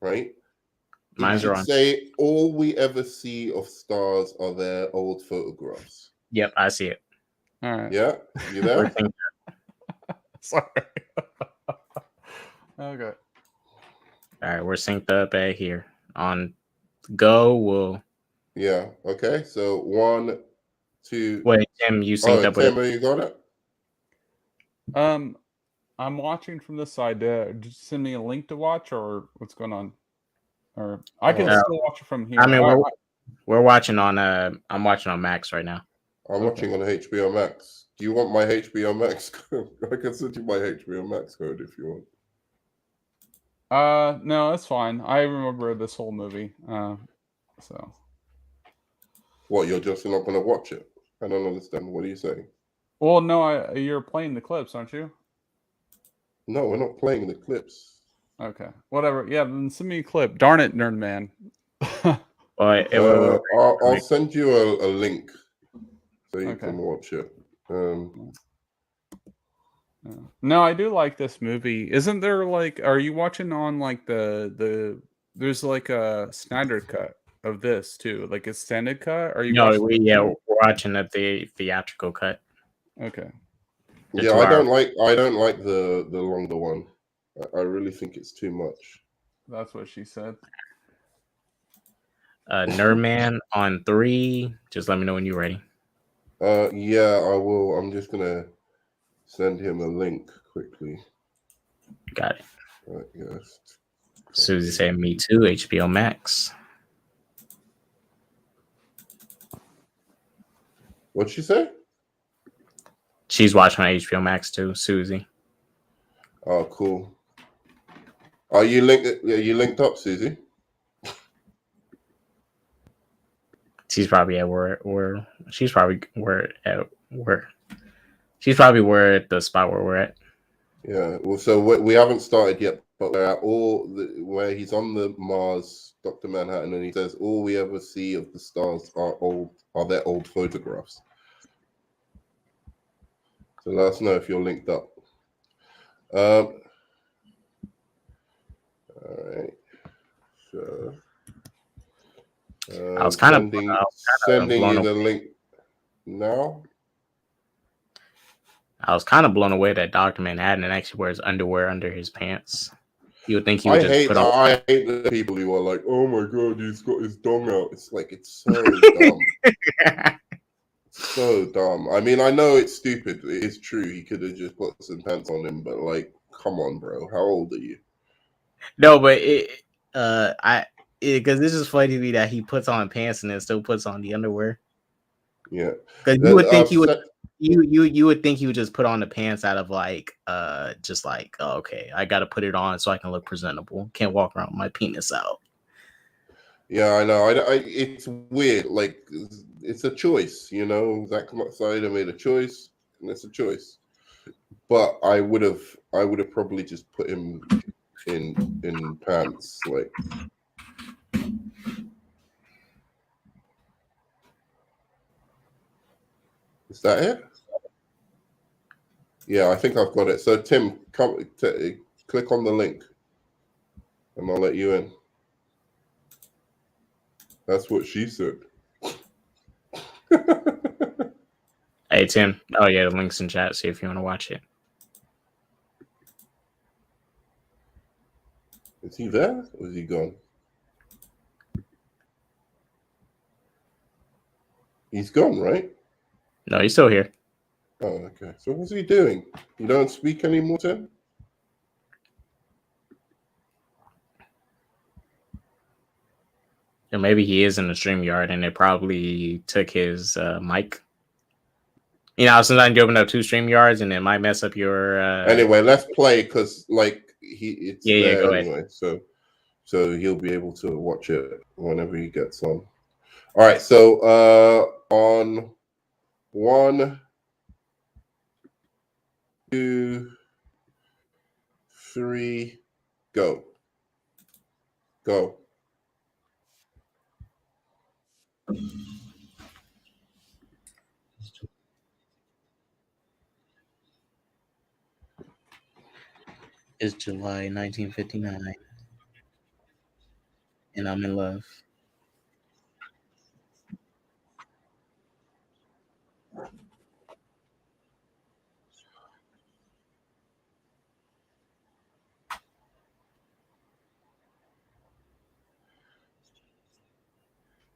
[SPEAKER 2] right?
[SPEAKER 1] Mine's are on.
[SPEAKER 2] Say all we ever see of stars are their old photographs.
[SPEAKER 1] Yep, I see it.
[SPEAKER 8] All right.
[SPEAKER 2] Yeah, you there?
[SPEAKER 8] Sorry. Okay.
[SPEAKER 1] All right, we're synced up at here. On go, we'll.
[SPEAKER 2] Yeah. Okay. So 1, 2.
[SPEAKER 1] Wait, Tim, you synced up
[SPEAKER 2] Tim,
[SPEAKER 1] with
[SPEAKER 2] you got it?
[SPEAKER 8] I'm watching from this side. Just send me a link to watch, or what's going on? Or I can still watch it from here.
[SPEAKER 1] I mean, we're watching on. I'm watching on Max right now.
[SPEAKER 2] I'm watching on HBO Max. Do you want my HBO Max code? I can send you my HBO Max code if you
[SPEAKER 8] want. No, that's fine. I remember this whole movie. So.
[SPEAKER 2] What, you're just not going to watch it? I don't understand. What are you saying?
[SPEAKER 8] Well, no, you're playing the clips, aren't you?
[SPEAKER 2] No, we're not playing the clips.
[SPEAKER 8] Okay, whatever. Yeah, then send me a clip. Darn it, Nerd Man.
[SPEAKER 2] I'll send you a link so you can watch it.
[SPEAKER 8] No, I do like this movie. Isn't there like? Are you watching on like the? There's like a Snyder cut of this too, like extended cut. Are you?
[SPEAKER 1] No, we're watching the theatrical cut.
[SPEAKER 8] Okay.
[SPEAKER 2] Yeah, I don't like the longer one. I really think it's too much.
[SPEAKER 8] That's what she said.
[SPEAKER 1] Nerdman on 3. Just let me know when you're ready.
[SPEAKER 2] Yeah, I will. I'm just gonna send him a link quickly.
[SPEAKER 1] Got it.
[SPEAKER 2] Yes.
[SPEAKER 1] Susie said, "Me too." HBO Max.
[SPEAKER 2] What'd she say?
[SPEAKER 1] She's watching on HBO Max too, Susie.
[SPEAKER 2] Oh, cool. Are you linked? Yeah, you linked up, Susie?
[SPEAKER 1] She's probably at where she's probably she's probably where at the spot where we're at.
[SPEAKER 2] Yeah. Well, so we haven't started yet, but we're at where he's on the Mars, Dr. Manhattan, and he says all we ever see of the stars are their old photographs. So let us know if you're linked up. All right. Sure.
[SPEAKER 1] I was kind of
[SPEAKER 2] sending you the link now.
[SPEAKER 1] I was kind of blown away that Dr. Manhattan actually wears underwear under his pants. You would think he would just put on.
[SPEAKER 2] I hate the people who are like, "Oh my god, he's got his dong out." It's like, it's so dumb. So dumb. I mean, I know it's stupid. It is true. He could have just put some pants on him, but like, come on, bro. How old are you?
[SPEAKER 1] No, but because this is funny to me that he puts on pants and then still puts on the underwear.
[SPEAKER 2] Yeah,
[SPEAKER 1] because you would think he would. You would think he would just put on the pants out of like just like, oh, okay, I got to put it on so I can look presentable. Can't walk around with my penis out.
[SPEAKER 2] Yeah, I know. It's weird. Like, it's a choice, you know. Zack Snyder made a choice, and it's a choice. But I would have probably just put him in pants, like. Is that it? Yeah, I think I've got it. So Tim, click on the link, and I'll let you in. That's what she said.
[SPEAKER 1] Hey Tim. Oh yeah, the link's in chat. See if you want to watch it.
[SPEAKER 2] Is he there or is he gone? He's gone, right?
[SPEAKER 1] No, he's still here.
[SPEAKER 2] Oh, okay. So what's he doing? You don't speak anymore, Tim?
[SPEAKER 1] And maybe he is in the StreamYard and it probably took his mic. You know, sometimes you open up 2 StreamYards and it might mess up your.
[SPEAKER 2] Anyway, let's play because like it's there
[SPEAKER 1] go
[SPEAKER 2] anyway. Ahead. So he'll be able to watch it whenever he gets on. All right. So on 1, 2, 3, go. Go.
[SPEAKER 1] It's July 1959, and I'm in love.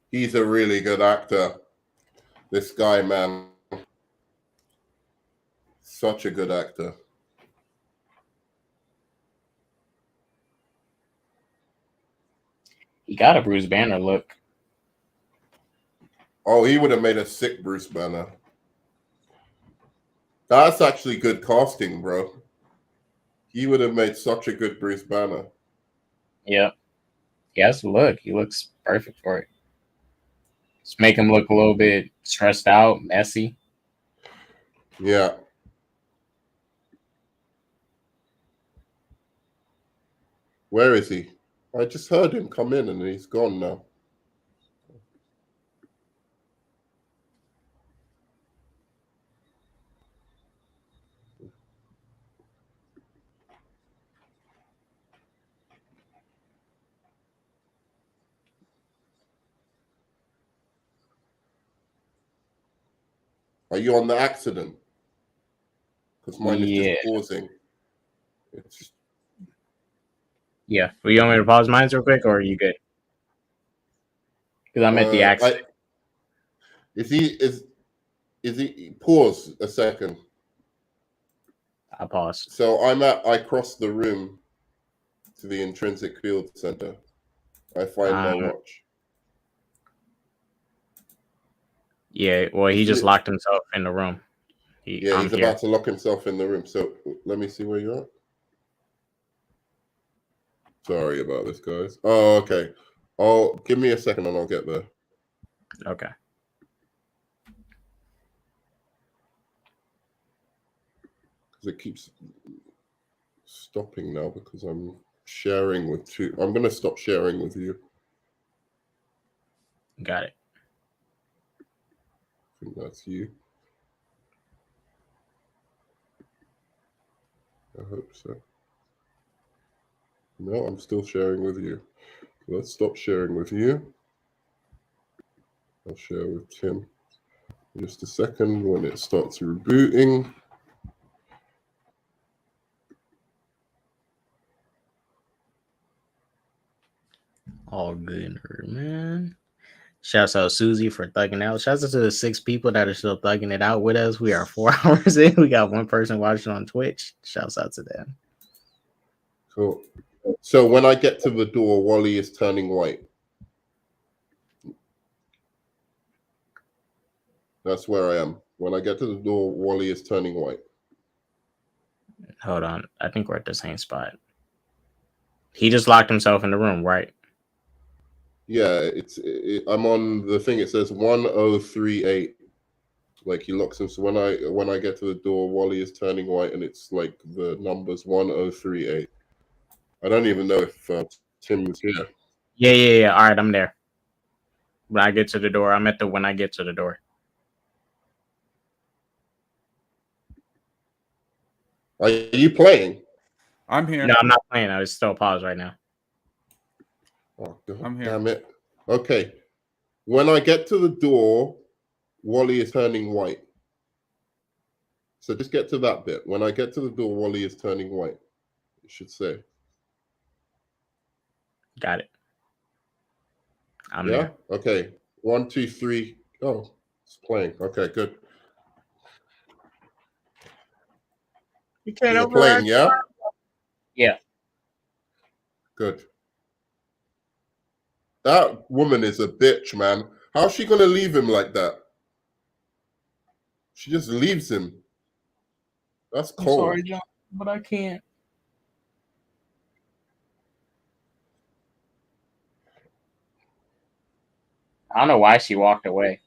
[SPEAKER 2] He's a really good actor. This guy, man. Such a good actor.
[SPEAKER 1] He got a Bruce Banner look.
[SPEAKER 2] Oh, he would have made a sick Bruce Banner. That's actually good casting, bro. He would have made such a good Bruce Banner.
[SPEAKER 1] Yeah. He has to look. He looks perfect for it. Just make him look a little bit stressed out, messy.
[SPEAKER 2] Yeah. Where is he? I just heard him come in and he's gone now. Are you on the accident? because mine is just pausing.
[SPEAKER 1] Yeah. Will you want me to pause mine real quick, or are you good? Because I'm at the accident.
[SPEAKER 2] Is he pause a second?
[SPEAKER 1] I'll pause.
[SPEAKER 2] So I crossed the room to the intrinsic field center. I find my watch.
[SPEAKER 1] Yeah, well, he just locked himself in the room.
[SPEAKER 2] He's about to lock himself in the room. So let me see where you're at. Sorry about this, guys. Oh, okay. Give me a second and I'll get there.
[SPEAKER 1] Okay.
[SPEAKER 2] Because it keeps stopping now because I'm sharing with two. I'm going to stop sharing with you.
[SPEAKER 1] Got it.
[SPEAKER 2] I think that's you. I hope so. No, I'm still sharing with you. Let's stop sharing with you. I'll share with Tim in just a second when it starts rebooting.
[SPEAKER 1] All good, man. Shouts out Susie for thugging out. Shouts out to the 6 people that are still thugging it out with us. We are 4 hours in. We got 1 person watching on Twitch. Shouts out to them.
[SPEAKER 2] Cool. So when I get to the door, Wally is turning white. That's where I am. When I get to the door, Wally is turning white.
[SPEAKER 1] Hold on. I think we're at the same spot. He just locked himself in the room, right?
[SPEAKER 2] Yeah, I'm on the thing. It says 1038. Like he locks him. So when I get to the door, Wally is turning white, and it's like the numbers 1038. I don't even know if Tim is here.
[SPEAKER 1] Yeah. All right, I'm there. When I get to the door, I'm at the when I get to the door.
[SPEAKER 2] Are you playing?
[SPEAKER 8] I'm here.
[SPEAKER 1] No, I'm not playing. I was still paused right now.
[SPEAKER 2] Oh, God,
[SPEAKER 8] I'm here.
[SPEAKER 2] Damn it. Okay. When I get to the door, Wally is turning white. So just get to that bit. When I get to the door, Wally is turning white. It should say.
[SPEAKER 1] Got it. I'm
[SPEAKER 2] yeah?
[SPEAKER 1] there.
[SPEAKER 2] Okay. 1, 2, 3. Oh, it's playing. Okay, good.
[SPEAKER 1] You can't
[SPEAKER 2] You're playing, yeah?
[SPEAKER 1] Yeah.
[SPEAKER 2] Good. That woman is a bitch, man. How's she gonna leave him like that? She just leaves him. That's cold.
[SPEAKER 1] I'm sorry, John, but I can't. I don't know why she walked away.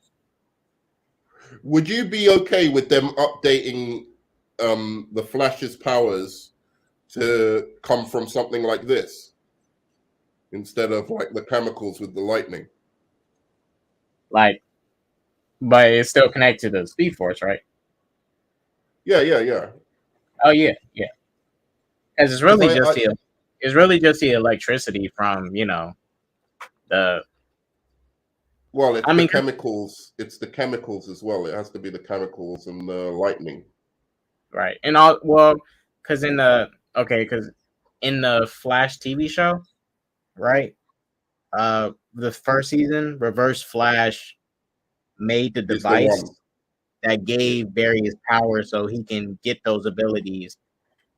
[SPEAKER 2] Would you be okay with them updating the Flash's powers to come from something like this instead of like the chemicals with the lightning?
[SPEAKER 1] Like, but it's still connected to the Speed Force, right?
[SPEAKER 2] Yeah.
[SPEAKER 1] Oh yeah. Because it's really just the electricity from the.
[SPEAKER 2] Well, it's the chemicals. It's the chemicals as well. It has to be the chemicals and the lightning.
[SPEAKER 1] Right. And because in the Flash TV show, right? The first season, Reverse Flash made the device that gave various powers so he can get those abilities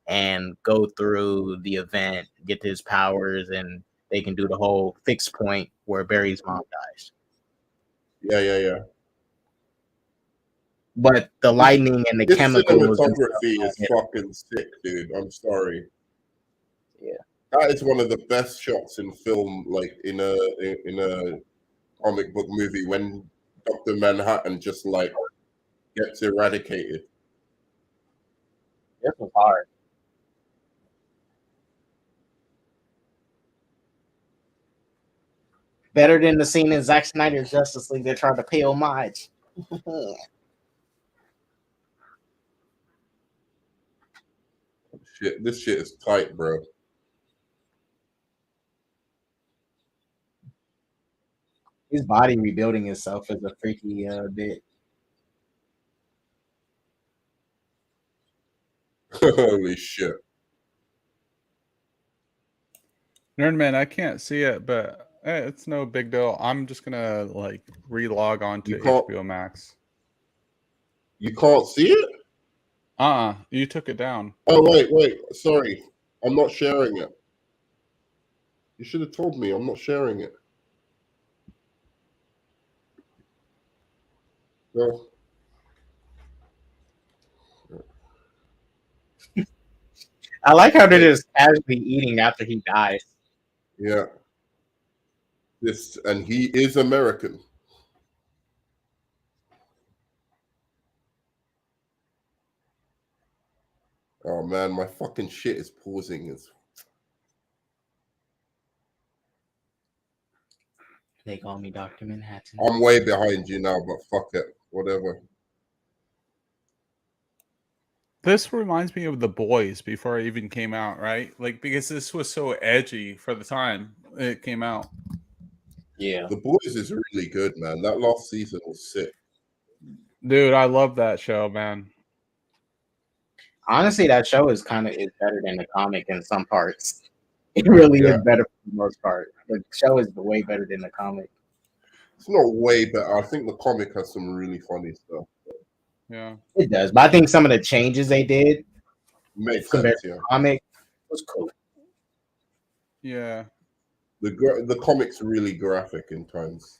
[SPEAKER 1] and go through the event, get his powers, and they can do the whole fixed point where Barry's mom dies.
[SPEAKER 2] Yeah.
[SPEAKER 1] But the lightning and the chemicals
[SPEAKER 2] cinematography is fucking sick, dude. I'm sorry.
[SPEAKER 1] Yeah,
[SPEAKER 2] that is one of the best shots in film, like in a comic book movie, when Dr. Manhattan just like gets eradicated.
[SPEAKER 1] this was hard. Better than the scene in Zack Snyder's Justice League. They're trying to pay homage.
[SPEAKER 2] Shit, this shit is tight, bro.
[SPEAKER 6] His body rebuilding itself is a freaky bit.
[SPEAKER 2] Holy shit.
[SPEAKER 8] Nerdman, I can't see it, but it's no big deal. I'm just gonna like relog on to HBO Max.
[SPEAKER 2] You can't see it?
[SPEAKER 8] You took it down.
[SPEAKER 2] Oh wait, sorry. I'm not sharing it. You should have told me I'm not sharing it. No.
[SPEAKER 6] I like how they're just casually eating after he dies.
[SPEAKER 2] Yeah. And he is American. Oh man, my fucking shit is pausing.
[SPEAKER 6] They call me Dr. Manhattan.
[SPEAKER 2] I'm way behind you now, but fuck it. Whatever.
[SPEAKER 8] This reminds me of The Boys before it even came out, right? Like, because this was so edgy for the time it came out.
[SPEAKER 6] Yeah.
[SPEAKER 2] The Boys is really good, man. That last season was sick.
[SPEAKER 8] Dude, I love that show, man.
[SPEAKER 6] Honestly, that show is better than the comic in some parts. It really is better for the most part. The show is way better than the comic.
[SPEAKER 2] It's not way better. I think the comic has some really funny stuff.
[SPEAKER 8] Yeah,
[SPEAKER 6] it does. But I think some of the changes they did
[SPEAKER 2] compared
[SPEAKER 6] to the comic was cool.
[SPEAKER 8] Yeah,
[SPEAKER 2] the comic's really graphic in times.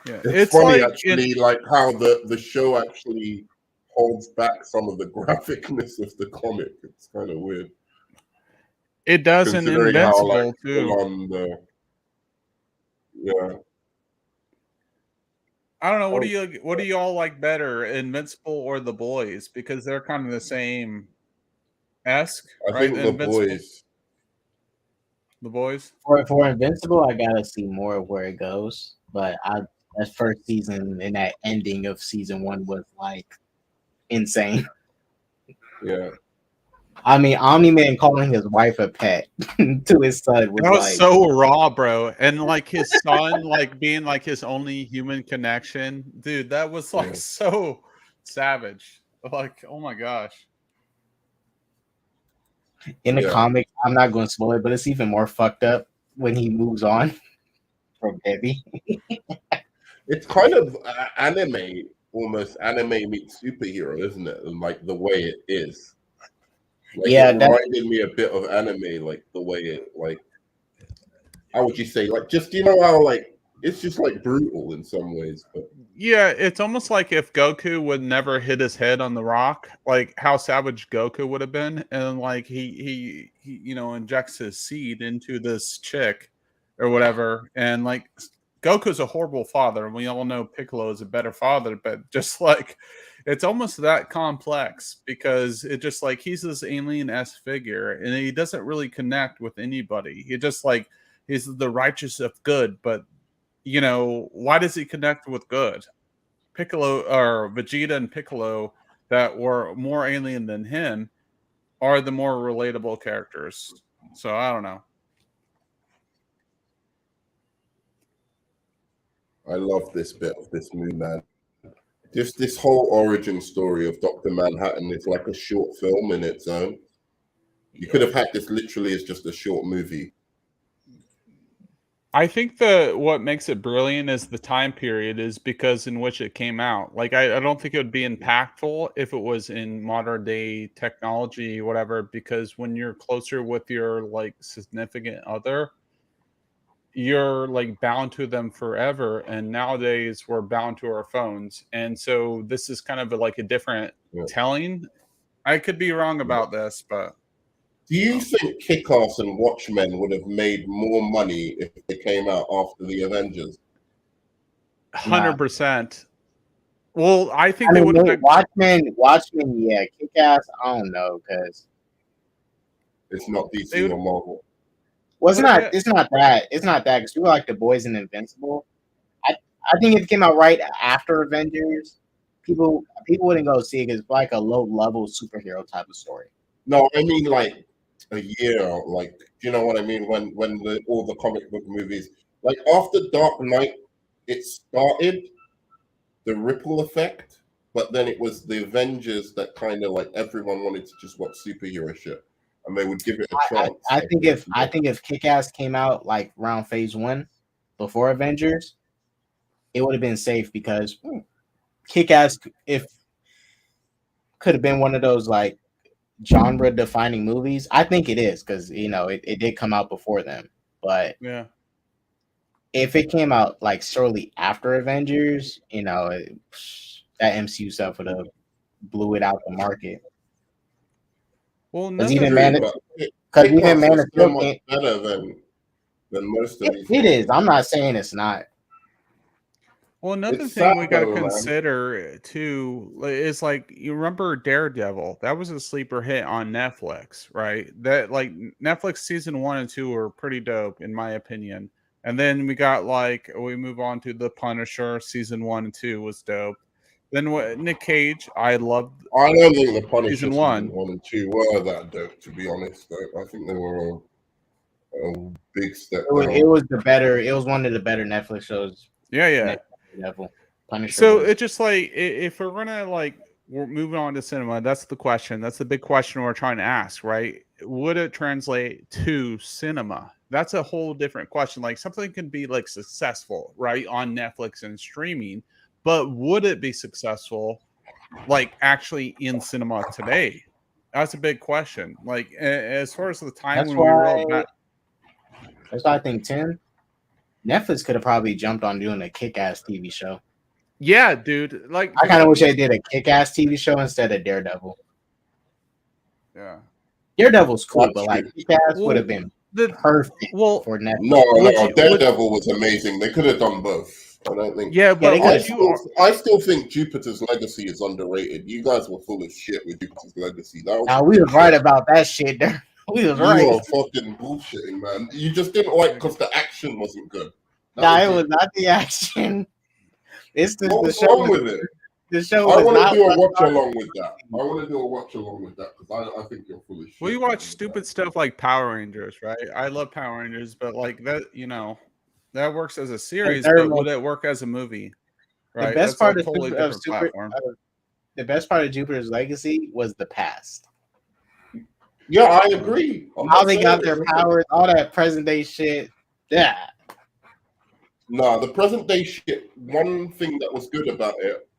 [SPEAKER 8] Yeah,
[SPEAKER 2] it's funny actually, like how the show actually holds back some of the graphicness of the comic. It's kind of weird.
[SPEAKER 8] It does in Invincible too.
[SPEAKER 2] Yeah.
[SPEAKER 8] I don't know. What do you all like better, Invincible or The Boys? Because they're kind of the same esque.
[SPEAKER 2] I think The Boys.
[SPEAKER 8] The Boys.
[SPEAKER 6] For Invincible, I gotta see more of where it goes. But that first season and that ending of season 1 was like insane.
[SPEAKER 2] Yeah.
[SPEAKER 6] I mean, Omni-Man calling his wife a pet to his son
[SPEAKER 8] was so raw, bro. And like his son, like being like his only human connection, dude. That was like so savage. Like, oh my gosh.
[SPEAKER 6] In the comic, I'm not going to spoil it, but it's even more fucked up when he moves on from Debbie.
[SPEAKER 2] It's kind of anime, almost anime meets superhero, isn't it? And like the way it is. Like, it reminded me a bit of anime, like the way it, like, how would you say, like, just, you know how, like, it's just like brutal in some ways. But
[SPEAKER 8] yeah, it's almost like if Goku would never hit his head on the rock, like how savage Goku would have been, and like he you know, injects his seed into this chick or whatever, and like Goku's a horrible father, and we all know Piccolo is a better father, but just like it's almost that complex because it just like he's this alien-esque figure and he doesn't really connect with anybody. He just like he's the righteous of good, but you know, why does he connect with good? Piccolo or Vegeta and Piccolo that were more alien than him are the more relatable characters. So I don't know.
[SPEAKER 2] I love this bit of this movie, man. Just this whole origin story of Dr. Manhattan is like a short film in its own. You could have had this literally as just a short movie.
[SPEAKER 8] I think what makes it brilliant is the time period is because in which it came out. Like I don't think it would be impactful if it was in modern day technology, whatever, because when you're closer with your like significant other, you're like bound to them forever, and nowadays we're bound to our phones, and so this is kind of like a different telling. I could be wrong about this, but
[SPEAKER 2] do you think Kick-Ass and Watchmen would have made more money if they came out after the Avengers?
[SPEAKER 8] 100%. Well, I think they would have.
[SPEAKER 6] Watchmen, yeah. Kick-Ass, I don't know, because
[SPEAKER 2] it's not DC or Marvel.
[SPEAKER 6] Well, it's not that. It's not that because people like The Boys and Invincible. I think if it came out right after Avengers, people wouldn't go see it because it's like a low level superhero type of story.
[SPEAKER 2] No, I mean like a year. Like, do you know what I mean? When all the comic book movies, like after Dark Knight, it started the ripple effect. but then it was the Avengers that kind of like everyone wanted to just watch superhero shit, and they would give it a chance.
[SPEAKER 6] I think if Kick-Ass came out like around phase 1 before Avengers, it would have been safe because Kick-Ass could have been one of those like genre defining movies. I think it is because it did come out before them, but
[SPEAKER 8] yeah.
[SPEAKER 6] If it came out like shortly after Avengers, that MCU stuff would have blew it out the market.
[SPEAKER 8] Well,
[SPEAKER 6] even Man of Steel
[SPEAKER 2] much better than most of these.
[SPEAKER 6] It is. I'm not saying it's not.
[SPEAKER 8] Well, another thing we got to consider too is like, you remember Daredevil? That was a sleeper hit on Netflix, right? That like Netflix season 1 and 2 were pretty dope in my opinion. And then we move on to The Punisher season 1 and 2 was dope. Then Nick Cage, I loved.
[SPEAKER 2] I don't think The Punisher
[SPEAKER 8] season 1
[SPEAKER 2] and 2 were that dope, to be honest. Though. I think they were a big step.
[SPEAKER 6] It was one of the better Netflix shows.
[SPEAKER 8] Yeah.
[SPEAKER 6] Punisher.
[SPEAKER 8] So it's just like, if we're gonna we're moving on to cinema, that's the question. That's the big question we're trying to ask, right? Would it translate to cinema? That's a whole different question. Like, something can be like successful, right, on Netflix and streaming, but would it be successful like actually in cinema today? That's a big question. Like, as far as the time when we wrote that.
[SPEAKER 6] That's why I think Netflix could have probably jumped on doing a Kick-Ass TV show.
[SPEAKER 8] Yeah, dude. Like,
[SPEAKER 6] I kind of wish they did a Kick-Ass TV show instead of Daredevil.
[SPEAKER 8] Yeah,
[SPEAKER 6] Daredevil's cool, but like Kick-Ass would have been perfect for Netflix.
[SPEAKER 2] No, Daredevil was amazing. They could have done both. I don't think.
[SPEAKER 8] Yeah, but
[SPEAKER 2] I still think Jupiter's Legacy is underrated. You guys were full of shit with Jupiter's Legacy.
[SPEAKER 6] We was right about that shit there. We was right.
[SPEAKER 2] You were fucking bullshitting, man. You just didn't like because the action wasn't good.
[SPEAKER 6] It was not the action. It's
[SPEAKER 2] what was wrong with it?
[SPEAKER 6] The show.
[SPEAKER 2] I want to do a watch along with that. Because I think you're full of shit.
[SPEAKER 8] Well, you watch stupid stuff like Power Rangers, right? I love Power Rangers, but like that, that works as a series, but would it work as a movie? Right.
[SPEAKER 6] The best part of Jupiter's Legacy was the past.
[SPEAKER 2] Yeah, I agree.
[SPEAKER 6] How they got their powers, all that present day shit. Yeah.
[SPEAKER 2] No, the present day shit. One thing that was good about it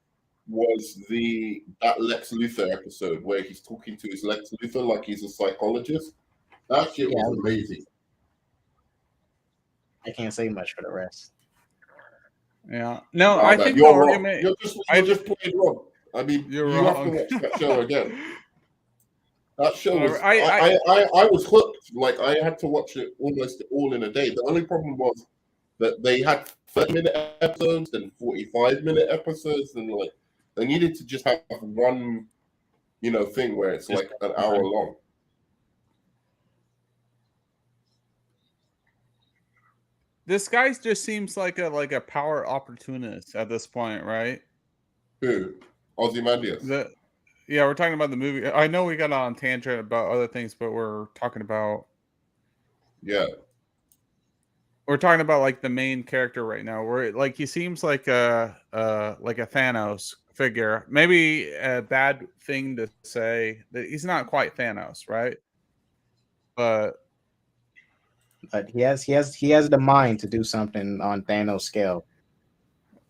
[SPEAKER 2] was that Lex Luthor episode where he's talking to his Lex Luthor like he's a psychologist. That shit was amazing.
[SPEAKER 6] I can't say much for the rest.
[SPEAKER 8] Yeah. No, I think the argument.
[SPEAKER 2] You're just playing wrong. I mean,
[SPEAKER 8] you
[SPEAKER 2] have to watch that show again. That show was. I was hooked. Like, I had to watch it almost all in a day. The only problem was that they had 30-minute episodes and 45-minute episodes, and like they needed to just have one, thing where it's like an hour long.
[SPEAKER 8] This guy just seems like a power opportunist at this point, right?
[SPEAKER 2] Who? Ozymandias.
[SPEAKER 8] Yeah, we're talking about the movie. I know we got on tangent about other things, but we're talking about.
[SPEAKER 2] Yeah.
[SPEAKER 8] We're talking about like the main character right now. Where like he seems like a Thanos figure. Maybe a bad thing to say that he's not quite Thanos, right? But
[SPEAKER 6] he has the mind to do something on Thanos scale.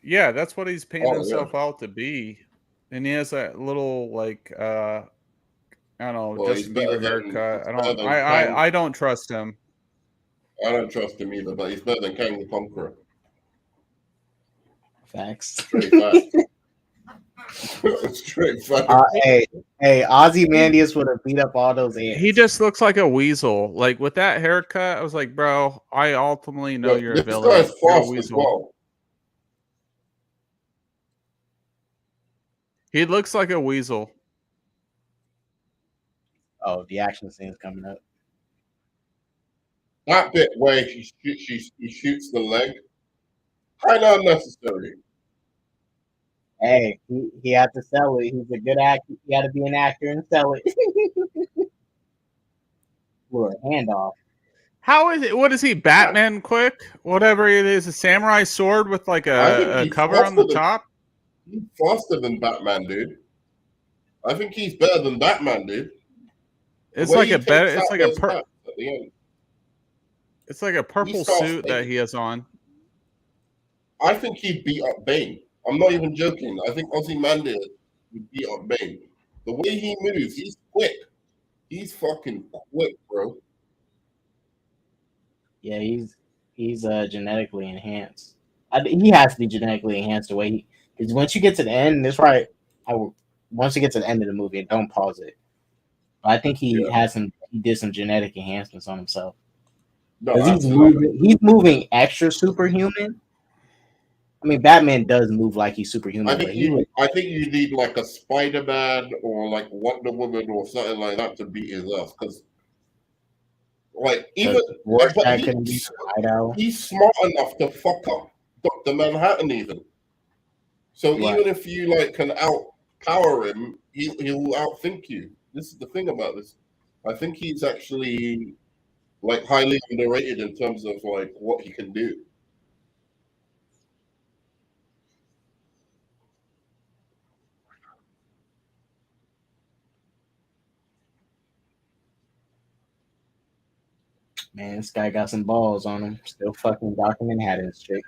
[SPEAKER 8] Yeah, that's what he's painted himself out to be. And he has that little like I don't know, Justin Bieber haircut. I don't trust him.
[SPEAKER 2] I don't trust him either, but he's better than Kang the Conqueror.
[SPEAKER 6] Facts.
[SPEAKER 2] Straight facts.
[SPEAKER 6] Hey, Ozymandias would have beat up all those ants.
[SPEAKER 8] He just looks like a weasel. Like with that haircut, I was like, bro, I ultimately know you're a villain.
[SPEAKER 2] This guy's fast as well.
[SPEAKER 8] He looks like a weasel.
[SPEAKER 6] Oh, the action scene's coming up.
[SPEAKER 2] That bit where he shoots the leg, kind of unnecessary.
[SPEAKER 6] Hey, he had to sell it. He's a good actor. He had to be an actor and sell it. Blew her hand off.
[SPEAKER 8] How is it? What is he? Batman quick? Whatever it is, a samurai sword with like a cover on the top?
[SPEAKER 2] He's faster than Batman, dude. I think he's better than Batman, dude.
[SPEAKER 8] It's like a better. It's like it's like a purple suit that he has on.
[SPEAKER 2] I think he'd beat up Bane. I'm not even joking. I think Ozymandias would beat up Bane. The way he moves, he's quick. He's fucking quick, bro.
[SPEAKER 6] Yeah, he's genetically enhanced. He has to be genetically enhanced the way he. Because once you get to the end, that's right. Once you get to the end of the movie, don't pause it. I think he did some genetic enhancements on himself. No, he's moving extra superhuman. I mean, Batman does move like he's superhuman.
[SPEAKER 2] I think you need like a Spider-Man or like Wonder Woman or something like that to beat his ass. Because like even he's smart enough to fuck up Dr. Manhattan even. So even if you like can outpower him, he'll outthink you. This is the thing about this. I think he's actually like highly underrated in terms of like what he can do.
[SPEAKER 6] Man, this guy got some balls on him. Still fucking Dr. Manhattan's chick.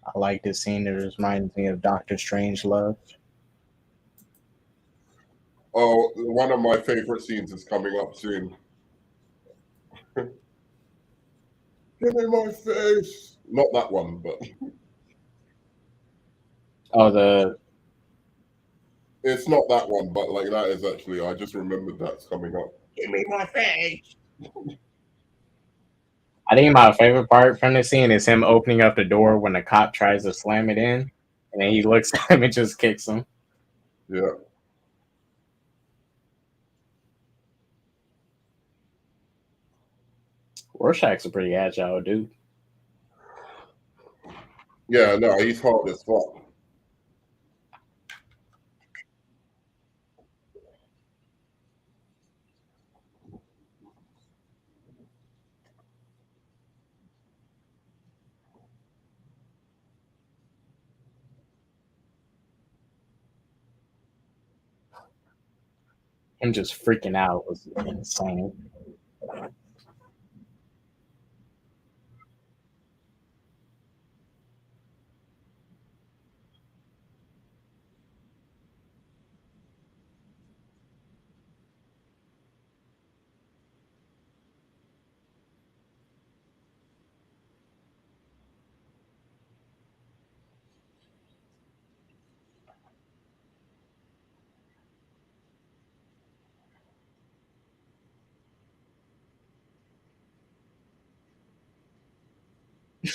[SPEAKER 6] I like this scene. It reminds me of Doctor Strangelove.
[SPEAKER 2] Oh, one of my favorite scenes is coming up soon. Give me my face. Not that one, but it's not that one, but like that is actually. I just remembered that's coming up. Give me my face.
[SPEAKER 6] I think my favorite part from the scene is him opening up the door when the cop tries to slam it in, and then he looks at him and just kicks him.
[SPEAKER 2] Yeah.
[SPEAKER 6] Rorschach's a pretty agile dude.
[SPEAKER 2] Yeah, no, he's hard as fuck.
[SPEAKER 6] Him just freaking out was insane.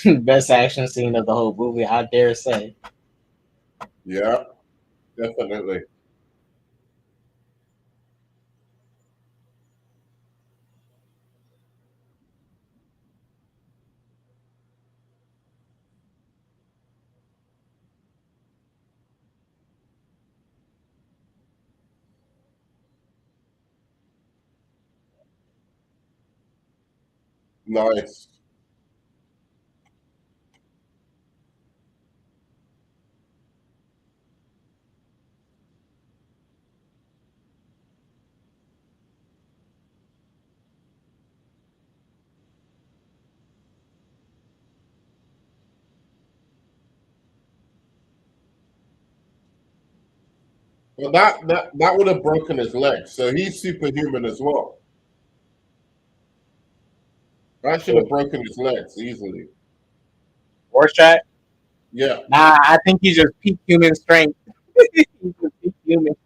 [SPEAKER 6] Best action scene of the whole movie, I dare say.
[SPEAKER 2] Yeah, definitely. Nice. Well, that would have broken his leg. So he's superhuman as well. That should have broken his legs easily.
[SPEAKER 6] Rorschach?
[SPEAKER 2] Yeah.
[SPEAKER 6] Nah, I think he's just peak human strength. He's just peak human.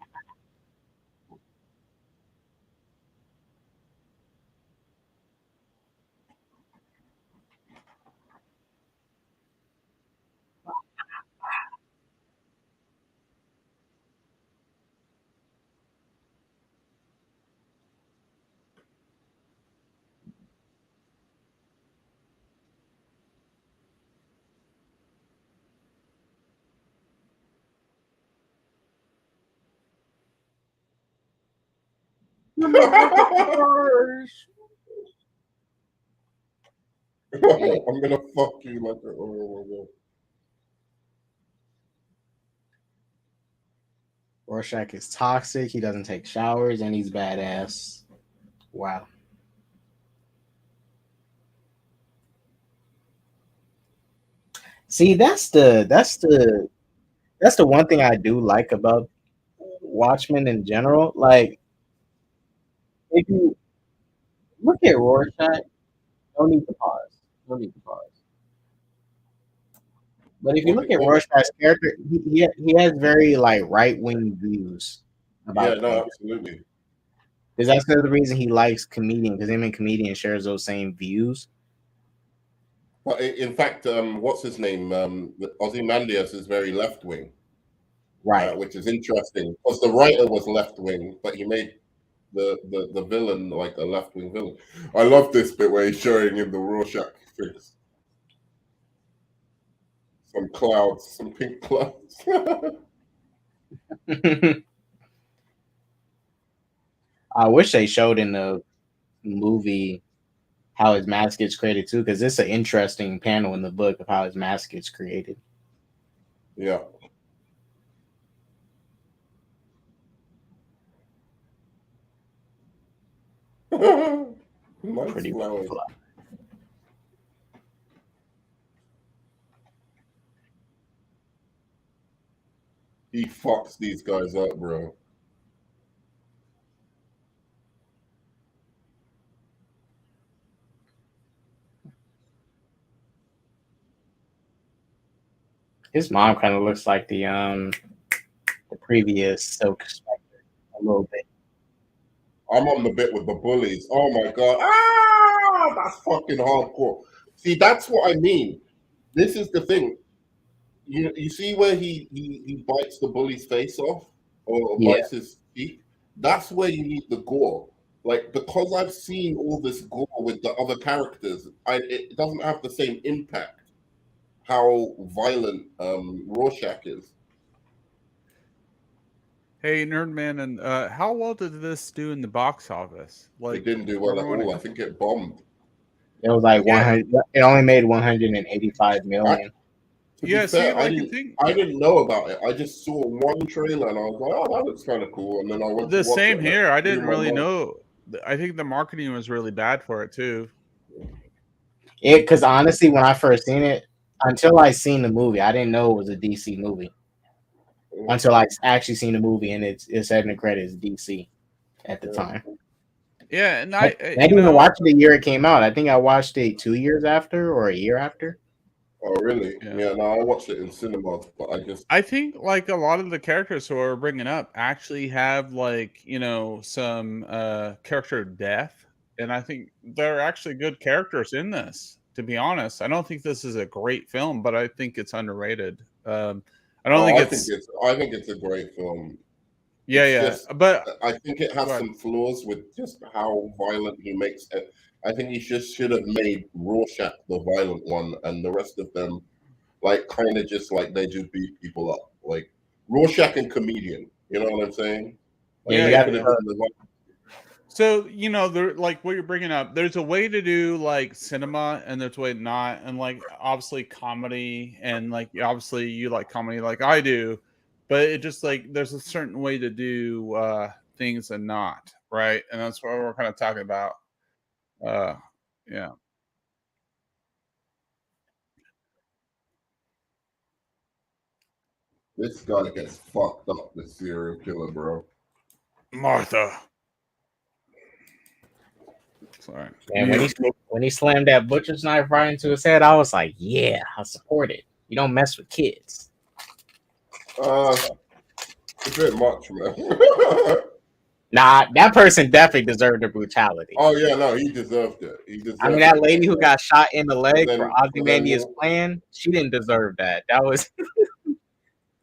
[SPEAKER 2] I'm gonna fuck you like a. Oh.
[SPEAKER 6] Rorschach is toxic. He doesn't take showers, and he's badass. Wow. See, that's the one thing I do like about Watchmen in general. Like, if you look at Rorschach, no need to pause. No need to pause. But if you look at Rorschach's character, he has very like right wing views about.
[SPEAKER 2] Yeah, no, absolutely.
[SPEAKER 6] Because that's another reason he likes Comedian, because him and Comedian shares those same views.
[SPEAKER 2] But in fact, what's his name? Ozymandias is very left wing,
[SPEAKER 6] right?
[SPEAKER 2] Which is interesting because the writer was left wing, but he made the villain like a left wing villain. I love this bit where he's showing him the Rorschach fix. Some clouds, some pink clouds.
[SPEAKER 6] I wish they showed in the movie how his mask gets created too, because it's an interesting panel in the book of how his mask gets created.
[SPEAKER 2] Yeah.
[SPEAKER 6] Pretty
[SPEAKER 2] flowers. He fucks these guys up, bro.
[SPEAKER 6] His mom kind of looks like the previous Silk Spectre a little bit.
[SPEAKER 2] I'm on the bit with the bullies. Oh my god. Ah, that's fucking hardcore. See, that's what I mean. This is the thing. You see where he bites the bully's face off or bites his cheek? That's where you need the gore. Like, because I've seen all this gore with the other characters, it doesn't have the same impact how violent Rorschach is.
[SPEAKER 8] Hey, Nerdman, and how well did this do in the box office?
[SPEAKER 2] Like, it didn't do well at all. I think it bombed.
[SPEAKER 6] It was like 100. It only made 185 million.
[SPEAKER 2] To be fair, I didn't know about it. I just saw one trailer and I was like, "Oh, that looks kind of cool." And then I went.
[SPEAKER 8] The same here. I didn't really know. I think the marketing was really bad for it too.
[SPEAKER 6] Because honestly, when I first seen it, until I seen the movie, I didn't know it was a DC movie. Until I actually seen the movie and it said in the credits DC at the time.
[SPEAKER 8] Yeah, and
[SPEAKER 6] I didn't even watch it the year it came out. I think I watched it 2 years after or a year after.
[SPEAKER 2] Oh, really? Yeah, no, I watched it in cinema, but
[SPEAKER 8] I think like a lot of the characters who are bringing up actually have like, some character depth. And I think they're actually good characters in this, to be honest. I don't think this is a great film, but I think it's underrated. I think
[SPEAKER 2] it's a great film.
[SPEAKER 8] Yeah, but
[SPEAKER 2] I think it has some flaws with just how violent he makes it. I think he just should have made Rorschach the violent one, and the rest of them, like, kind of just like they just beat people up, like Rorschach and Comedian. You know what I'm saying? Like,
[SPEAKER 8] So there, like what you're bringing up, there's a way to do like cinema, and there's a way not, and like obviously comedy, and like obviously you like comedy like I do, but it just like there's a certain way to do things and not, right? And that's what we're kind of talking about. Yeah.
[SPEAKER 2] This guy gets fucked up, this serial killer, bro.
[SPEAKER 8] Martha. Sorry.
[SPEAKER 6] And when he slammed that butcher's knife right into his head, I was like, yeah, I support it. You don't mess with kids.
[SPEAKER 2] It's a bit much, man.
[SPEAKER 6] Nah, that person definitely deserved the brutality.
[SPEAKER 2] Oh yeah, no, he deserved it. I
[SPEAKER 6] mean, that lady who got shot in the leg for Ozymandias' plan, she didn't deserve that. That was.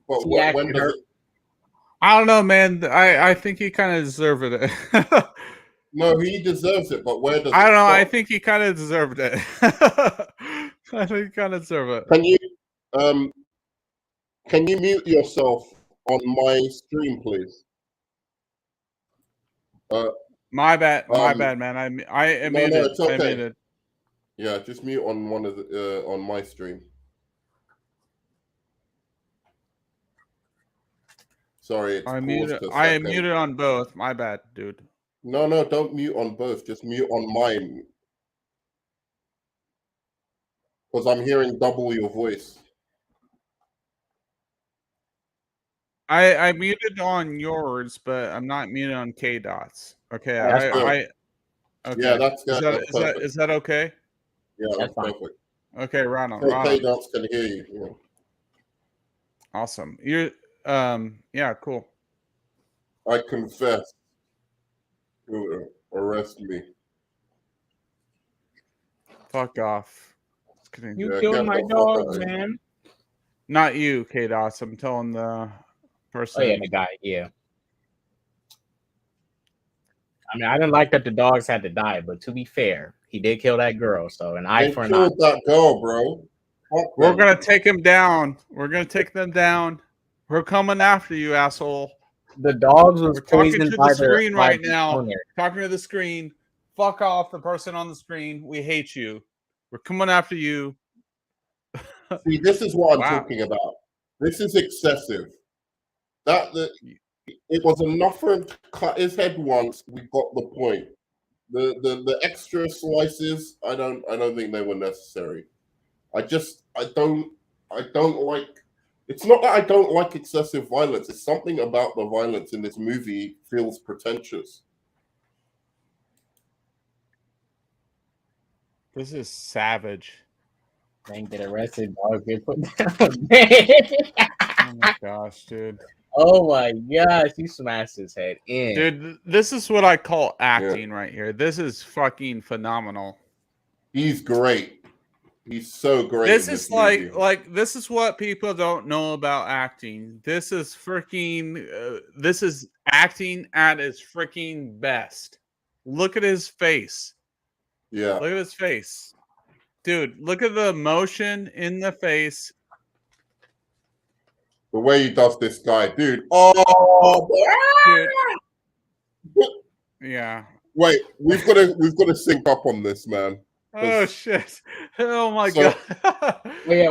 [SPEAKER 2] when does it?
[SPEAKER 8] I don't know, man. I think he kind of deserved it.
[SPEAKER 2] No, he deserves it, but where does
[SPEAKER 8] I don't know.
[SPEAKER 2] Stop?
[SPEAKER 8] I think he kind of deserved it. I think he kind of deserved
[SPEAKER 2] it. Can you mute yourself on my stream, please?
[SPEAKER 8] My bad, man. I muted.
[SPEAKER 2] No, it's okay.
[SPEAKER 8] I muted.
[SPEAKER 2] Yeah, just mute on one of the on my stream. Sorry, it's
[SPEAKER 8] I
[SPEAKER 2] muted.
[SPEAKER 8] I am muted on both. My bad, dude.
[SPEAKER 2] No, don't mute on both. Just mute on mine. Because I'm hearing double your voice.
[SPEAKER 8] I muted on yours, but I'm not muted on K-Dots. Okay, okay.
[SPEAKER 2] Yeah, that's perfect.
[SPEAKER 8] Is that okay?
[SPEAKER 2] Yeah, that's perfect.
[SPEAKER 8] Okay, right on.
[SPEAKER 2] K-Dots can hear you. Yeah.
[SPEAKER 8] Awesome. You're yeah, cool.
[SPEAKER 2] I confess. Arrest me.
[SPEAKER 8] Fuck off.
[SPEAKER 1] You killed my dog, man.
[SPEAKER 8] Not you, K-Dots. I'm telling the person.
[SPEAKER 1] Oh yeah, the guy. Yeah. I mean, I didn't like that the dogs had to die, but to be fair, he did kill that girl. So an eye for an eye.
[SPEAKER 2] Killed that girl, bro.
[SPEAKER 8] We're gonna take him down. We're gonna take them down. We're coming after you, asshole.
[SPEAKER 1] The dogs was
[SPEAKER 8] talking to the screen right now. Talking to the screen. Fuck off, the person on the screen. We hate you. We're coming after you.
[SPEAKER 2] See, this is what I'm talking about. This is excessive. It was enough for him to cut his head once. We got the point. The extra slices, I don't think they were necessary. I don't like. It's not that I don't like excessive violence. It's something about the violence in this movie feels pretentious.
[SPEAKER 8] This is savage.
[SPEAKER 1] Man, get arrested, dog. Get put down.
[SPEAKER 8] Oh my gosh, dude.
[SPEAKER 1] Oh my gosh, you smashed his head in.
[SPEAKER 8] Dude, this is what I call acting right here. This is fucking phenomenal.
[SPEAKER 2] He's great. He's so great.
[SPEAKER 8] This is like this is what people don't know about acting. This is freaking this is acting at its freaking best. Look at his face.
[SPEAKER 2] Yeah.
[SPEAKER 8] Look at his face. Dude, look at the emotion in the face.
[SPEAKER 2] The way he does this guy, dude. Oh,
[SPEAKER 8] dude. Yeah.
[SPEAKER 2] Wait, we've got to sync up on this, man.
[SPEAKER 8] Oh shit! Oh my god!
[SPEAKER 1] Yeah,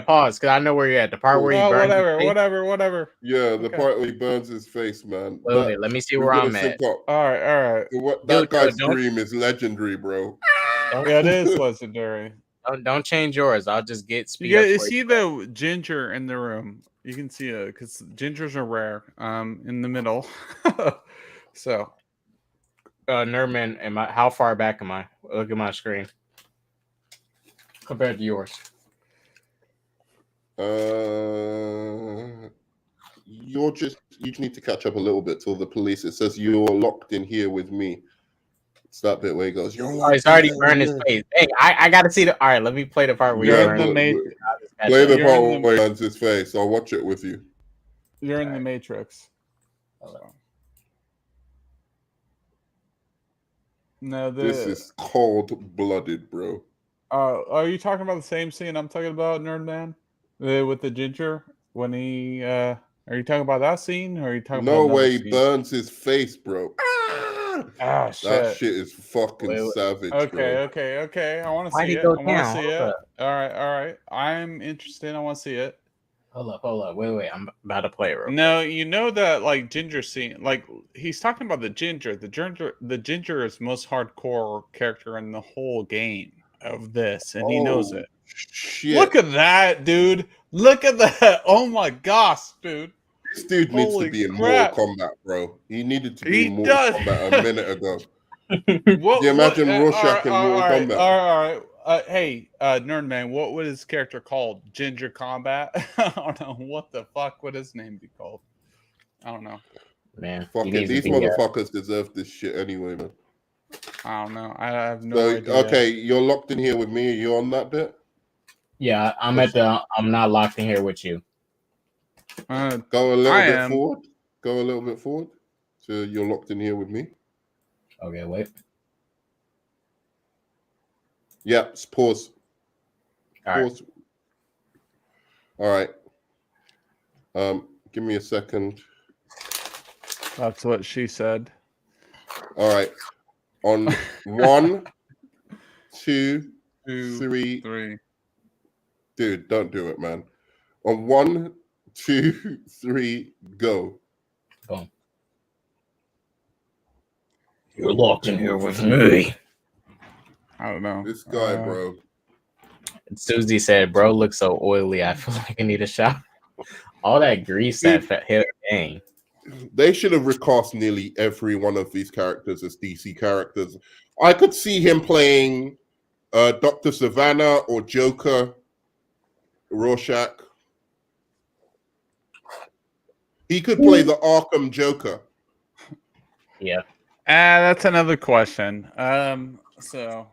[SPEAKER 1] pause, because I know where you're at. The part where he burns.
[SPEAKER 8] Whatever.
[SPEAKER 2] Yeah, the part where he burns his face, man.
[SPEAKER 1] Wait, let me see where I'm at.
[SPEAKER 8] All right.
[SPEAKER 2] That guy's scream is legendary, bro.
[SPEAKER 8] Yeah, it is legendary.
[SPEAKER 1] Don't change yours. I'll just get speed.
[SPEAKER 8] You see the ginger in the room. You can see it because gingers are rare. In the middle. So.
[SPEAKER 1] Nerdman, how far back am I? Look at my screen compared to yours.
[SPEAKER 2] You need to catch up a little bit till the police. It says you're locked in here with me. It's that bit where he goes,
[SPEAKER 1] he's already burned his face. Hey, I gotta see the. All right, let me play the part where
[SPEAKER 8] you're in the Matrix.
[SPEAKER 2] Play the part where he burns his face. I'll watch it with you.
[SPEAKER 8] You're in the Matrix. No,
[SPEAKER 2] this is cold-blooded, bro.
[SPEAKER 8] Are you talking about the same scene I'm talking about, Nerdman? With the ginger when he are you talking about that scene or are you talking
[SPEAKER 2] about
[SPEAKER 8] No
[SPEAKER 2] way
[SPEAKER 8] scene?
[SPEAKER 2] He burns his face, bro.
[SPEAKER 8] Ah, shit.
[SPEAKER 2] That shit is fucking savage.
[SPEAKER 8] Okay. I want to see it. I want to see it. All right. I'm interested. I want to see it.
[SPEAKER 1] Hold up. Wait. I'm about to play it.
[SPEAKER 8] No, you know that like ginger scene, like he's talking about the ginger. The ginger is most hardcore character in the whole game of this, and he knows it.
[SPEAKER 2] Shit.
[SPEAKER 8] Look at that, dude. Look at that. Oh my gosh, dude.
[SPEAKER 2] This dude needs to be in Mortal Kombat, bro. He needed to be in Mortal Kombat a minute ago. Do you imagine Rorschach in Mortal Kombat?
[SPEAKER 8] All right. Hey, Nerdman, what would his character called? Ginger Combat? I don't know. What the fuck would his name be called? I don't know.
[SPEAKER 1] Man,
[SPEAKER 2] fuck it. These motherfuckers deserve this shit anyway, man.
[SPEAKER 8] I don't know. I have no idea.
[SPEAKER 2] Okay, you're locked in here with me. Are you on that bit?
[SPEAKER 1] Yeah, I'm not locked in here with you.
[SPEAKER 2] Go a little bit forward. Go a little bit forward. So you're locked in here with me.
[SPEAKER 1] Okay, wait.
[SPEAKER 2] Yeah, pause.
[SPEAKER 1] Pause.
[SPEAKER 2] All right. Give me a second.
[SPEAKER 8] That's what she said.
[SPEAKER 2] All right. On 1, 2, 3. Dude, don't do it, man. On 1, 2, 3, go.
[SPEAKER 1] Boom. You're locked in here with me.
[SPEAKER 8] I don't know.
[SPEAKER 2] This guy, bro.
[SPEAKER 1] Susie said, bro looks so oily. I feel like I need a shower. All that grease that hit dang.
[SPEAKER 2] They should have recast nearly every one of these characters as DC characters. I could see him playing Dr. Savannah or Joker, Rorschach. He could play the Arkham Joker.
[SPEAKER 1] Yeah.
[SPEAKER 8] That's another question. So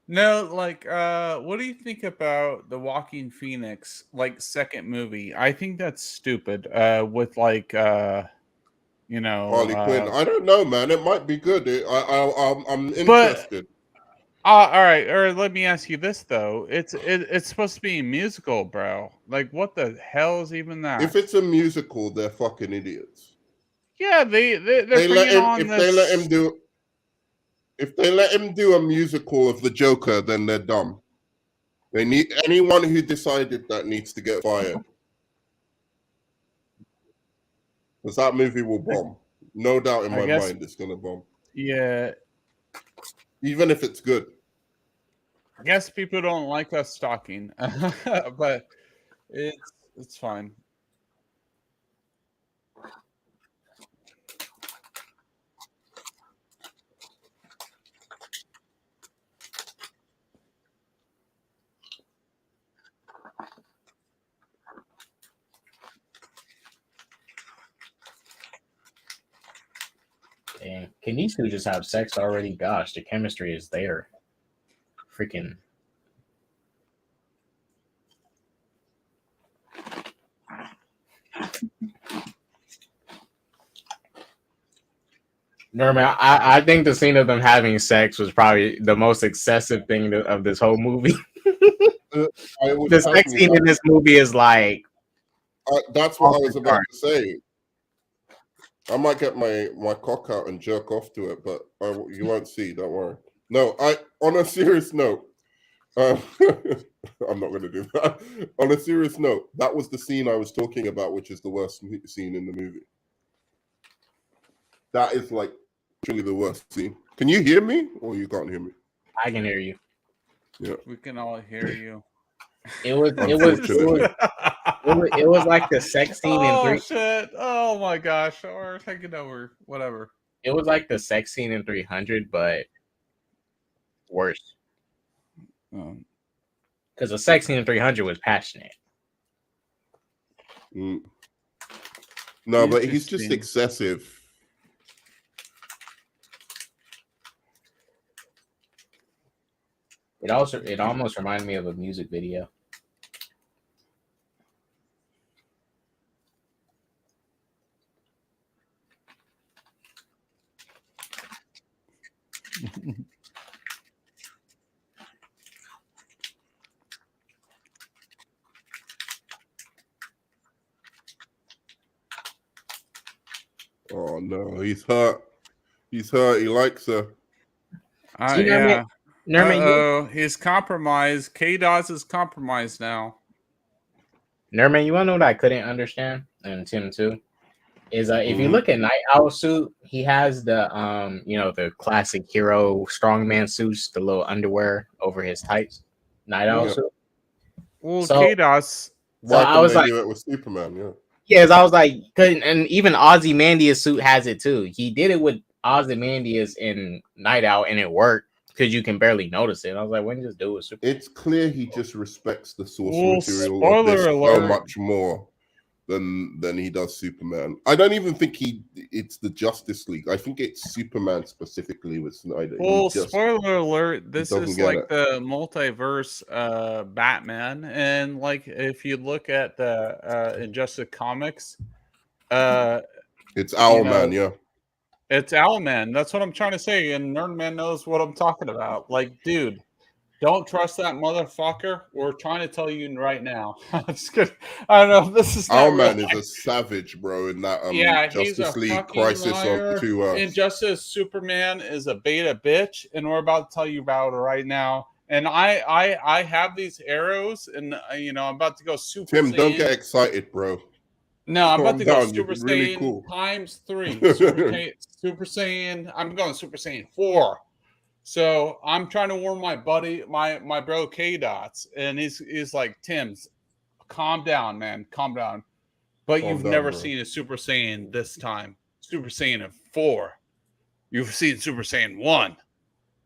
[SPEAKER 8] no, like, what do you think about the Walking Phoenix, like, second movie? I think that's stupid. With like, you know,
[SPEAKER 2] Harley Quinn. I don't know, man. It might be good. I'm interested.
[SPEAKER 8] All right, or let me ask you this though: it's supposed to be a musical, bro. Like, what the hell is even that?
[SPEAKER 2] If it's a musical, they're fucking idiots.
[SPEAKER 8] Yeah, they're bringing on this.
[SPEAKER 2] If they let him do a musical of the Joker, then they're dumb. They need anyone who decided that needs to get fired. Because that movie will bomb. No doubt in my mind it's gonna bomb.
[SPEAKER 8] Yeah.
[SPEAKER 2] Even if it's good.
[SPEAKER 8] I guess people don't like us talking. But it's fine.
[SPEAKER 1] Damn. Can these two just have sex already? Gosh, the chemistry is there. Freaking. Norman, I think the scene of them having sex was probably the most excessive thing of this whole movie. The sex scene in this movie is like.
[SPEAKER 2] That's what I was about to say. I might get my cock out and jerk off to it, but you won't see. Don't worry. No, on a serious note, I'm not going to do that. On a serious note, that was the scene I was talking about, which is the worst scene in the movie. That is like truly the worst scene. Can you hear me, or you can't hear me?
[SPEAKER 1] I can hear you.
[SPEAKER 2] Yeah,
[SPEAKER 8] we can all hear you.
[SPEAKER 1] It was like the sex scene in 3.
[SPEAKER 8] Shit. Oh my gosh. Or taking over. Whatever.
[SPEAKER 1] It was like the sex scene in 300, but worse. Because the sex scene in 300 was passionate.
[SPEAKER 2] No, but he's just excessive.
[SPEAKER 1] It almost reminded me of a music video.
[SPEAKER 2] Oh no, he's hurt. He's hurt. He likes her.
[SPEAKER 8] Yeah. Uh-oh, he's compromised. K-Dot is compromised now.
[SPEAKER 1] Nerman, you want to know what I couldn't understand? And Tim too? Is if you look at Night Owl suit, he has the the classic hero strongman suits, the little underwear over his tights. Night Owl suit.
[SPEAKER 8] Well, K-Dot's.
[SPEAKER 2] Why I was like, do it with Superman? Yeah.
[SPEAKER 1] Yes, I was like, and even Ozymandias suit has it too. He did it with Ozymandias in Night Owl, and it worked because you can barely notice it. I was like, when you just do it?
[SPEAKER 2] It's clear he just respects the source material of this so much more than he does Superman. I don't even think it's the Justice League. I think it's Superman specifically with Snyder.
[SPEAKER 8] Well, spoiler alert, this is like the multiverse Batman, and like if you look at the Injustice comics,
[SPEAKER 2] it's Owlman, yeah.
[SPEAKER 8] It's Owlman. That's what I'm trying to say, and Nerdman knows what I'm talking about. Like, dude, Don't trust that motherfucker. We're trying to tell you right now. I'm just kidding. I don't know. This is
[SPEAKER 2] our man is a savage, bro. In that
[SPEAKER 8] he's
[SPEAKER 2] Justice
[SPEAKER 8] a
[SPEAKER 2] League
[SPEAKER 8] fucking
[SPEAKER 2] Crisis
[SPEAKER 8] liar.
[SPEAKER 2] on 2 Earths.
[SPEAKER 8] Injustice Superman is a beta bitch, and we're about to tell you about it right now. And I have these arrows, and I'm about to go Super
[SPEAKER 2] Tim,
[SPEAKER 8] Saiyan.
[SPEAKER 2] don't get excited, bro.
[SPEAKER 8] No, I'm about to go Super
[SPEAKER 2] Saiyan really cool.
[SPEAKER 8] times 3. Super Saiyan. I'm going Super Saiyan 4. So I'm trying to warn my buddy, my bro K-Dots, and he's like, Tim's, calm down, man, calm down. But you've never seen a Super Saiyan this time. Super Saiyan 4. You've seen Super Saiyan 1,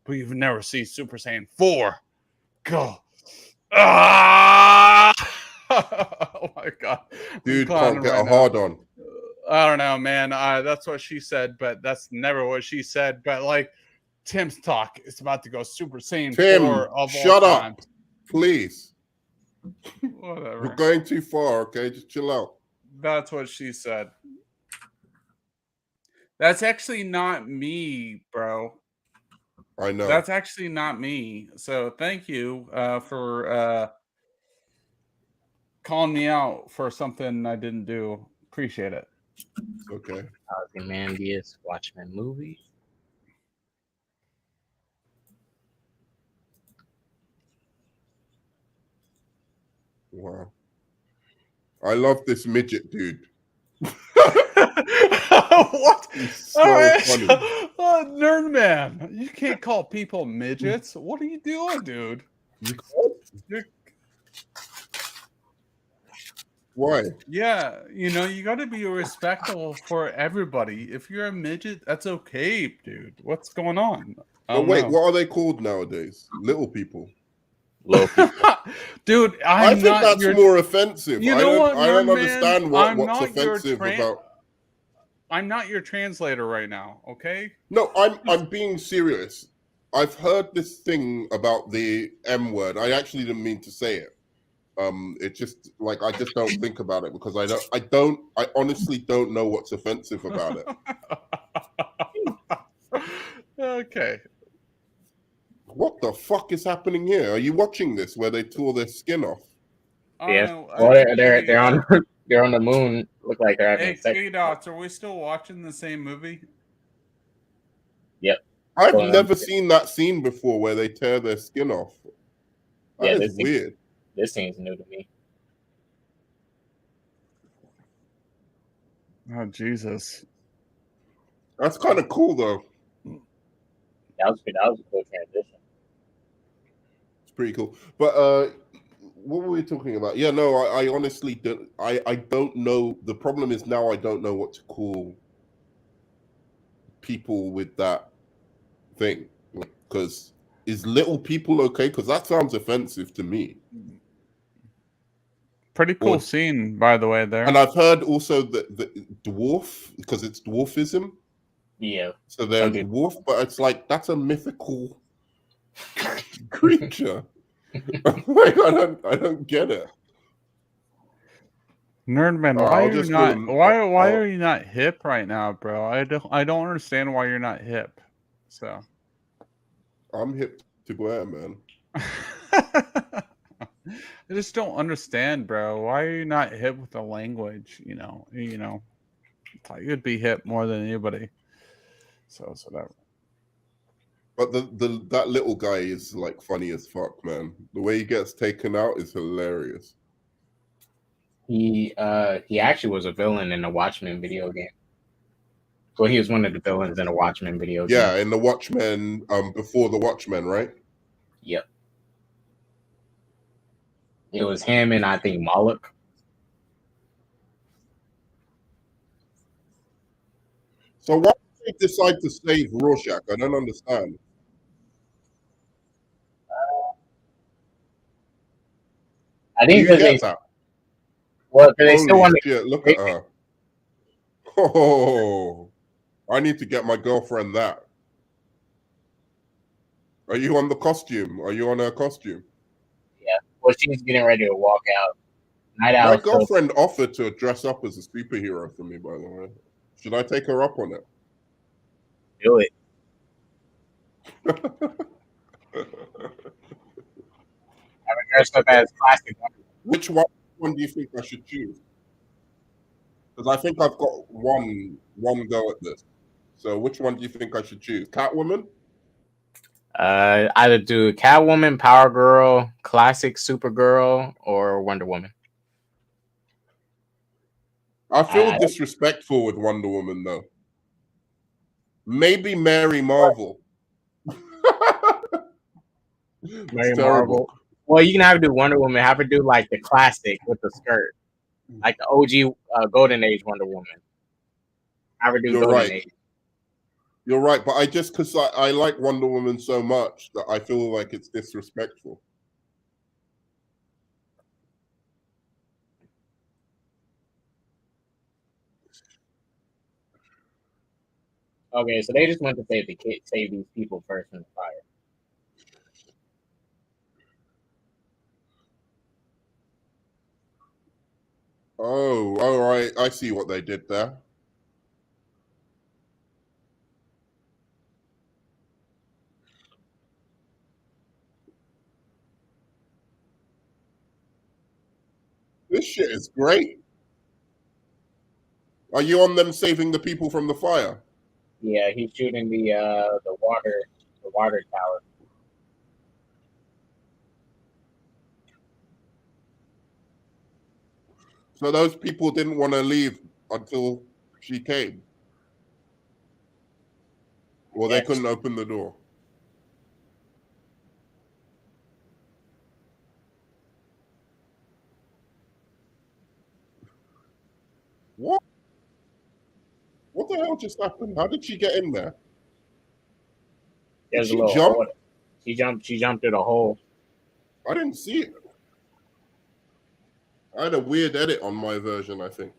[SPEAKER 8] but you've never seen Super Saiyan 4. Go. Ah! Oh my god.
[SPEAKER 2] Dude can't get a hard on.
[SPEAKER 8] I don't know, man. That's what she said, but that's never what she said. But like, Tim's talk is about to go Super Saiyan 4 of
[SPEAKER 2] shut
[SPEAKER 8] all
[SPEAKER 2] up,
[SPEAKER 8] time.
[SPEAKER 2] Please.
[SPEAKER 8] Whatever.
[SPEAKER 2] You're going too far, okay? Just chill out.
[SPEAKER 8] That's what she said. That's actually not me, bro.
[SPEAKER 2] I know.
[SPEAKER 8] That's actually not me. So thank you for calling me out for something I didn't do. Appreciate it.
[SPEAKER 2] Okay.
[SPEAKER 1] Ozymandias Watchmen movie.
[SPEAKER 2] Wow. I love this midget dude.
[SPEAKER 8] What?
[SPEAKER 2] So funny.
[SPEAKER 8] Nerd man, you can't call people midgets. What are you doing, dude?
[SPEAKER 2] Why?
[SPEAKER 8] Yeah, you got to be respectful for everybody. If you're a midget, that's okay, dude. What's going on?
[SPEAKER 2] But wait, what are they called nowadays? Little people.
[SPEAKER 8] Dude,
[SPEAKER 2] I think that's more offensive.
[SPEAKER 8] You know what,
[SPEAKER 2] I don't understand what's offensive about.
[SPEAKER 8] I'm not your translator right now, okay?
[SPEAKER 2] No, I'm being serious. I've heard this thing about the M word. I actually didn't mean to say it. It just like I just don't think about it because I honestly don't know what's offensive about
[SPEAKER 8] it. Okay.
[SPEAKER 2] What the fuck is happening here? Are you watching this where they tore their skin off?
[SPEAKER 1] Yes. Well, they're on they're on the moon. Look like they're having sex.
[SPEAKER 8] Hey, Dots, are we still watching the same movie?
[SPEAKER 1] Yep.
[SPEAKER 2] I've never seen that scene before where they tear their skin off. That is weird.
[SPEAKER 1] This scene's new to me.
[SPEAKER 8] Oh Jesus.
[SPEAKER 2] That's kind of cool though.
[SPEAKER 1] That was a cool transition.
[SPEAKER 2] It's pretty cool. But what were we talking about? Yeah, no, I honestly don't. I don't know. The problem is now I don't know what to call people with that thing. Because is little people okay? Because that sounds offensive to me.
[SPEAKER 8] Pretty cool scene, by the way, there.
[SPEAKER 2] And I've heard also that the dwarf, because it's dwarfism.
[SPEAKER 1] Yeah.
[SPEAKER 2] So they're dwarf, but it's like that's a mythical creature. Like I don't get it.
[SPEAKER 8] Nerdman, why are you not hip right now, bro? I don't understand why you're not hip. So
[SPEAKER 2] I'm hip to Blair, man.
[SPEAKER 8] I just don't understand, bro. Why are you not hip with the language? You know, you'd be hip more than anybody. So whatever.
[SPEAKER 2] But that little guy is like funny as fuck, man. The way he gets taken out is hilarious.
[SPEAKER 1] He actually was a villain in the Watchmen video game. Well, he was one of the villains in the Watchmen video game.
[SPEAKER 2] Yeah, in the Watchmen, before the Watchmen, right?
[SPEAKER 1] Yep. It was him and I think Moloch.
[SPEAKER 2] So why did they decide to save Rorschach? I don't understand.
[SPEAKER 1] I think because they still want to.
[SPEAKER 2] Look at her. Oh, I need to get my girlfriend that. Are you on the costume? Are you on her costume?
[SPEAKER 1] Yeah. Well, she's getting ready to walk out.
[SPEAKER 2] My girlfriend offered to dress up as a superhero for me, by the way. Should I take her up on it?
[SPEAKER 1] Do it. dressed up as classic.
[SPEAKER 2] Which one do you think I should choose? Because I think I've got one go at this. So which one do you think I should choose? Catwoman?
[SPEAKER 1] Either do Catwoman, Power Girl, Classic Supergirl, or Wonder Woman.
[SPEAKER 2] I feel disrespectful with Wonder Woman though. Maybe Mary Marvel.
[SPEAKER 1] Mary Marvel. Well, you can have her do Wonder Woman. Have her do like the classic with the skirt, like the OG Golden Age Wonder Woman. Have her do Golden Age.
[SPEAKER 2] You're right, but because I like Wonder Woman so much that I feel like it's disrespectful.
[SPEAKER 1] Okay, so they just went to save these people first in the fire.
[SPEAKER 2] Oh, all right. I see what they did there. This shit is great. Are you on them saving the people from the fire?
[SPEAKER 1] Yeah, he's shooting the water tower.
[SPEAKER 2] So those people didn't want to leave until she came. Well, they couldn't open the door. What? What the hell just happened? How did she get in there?
[SPEAKER 1] There's a little hole. She jumped through the hole.
[SPEAKER 2] I didn't see it. I had a weird edit on my version, I think.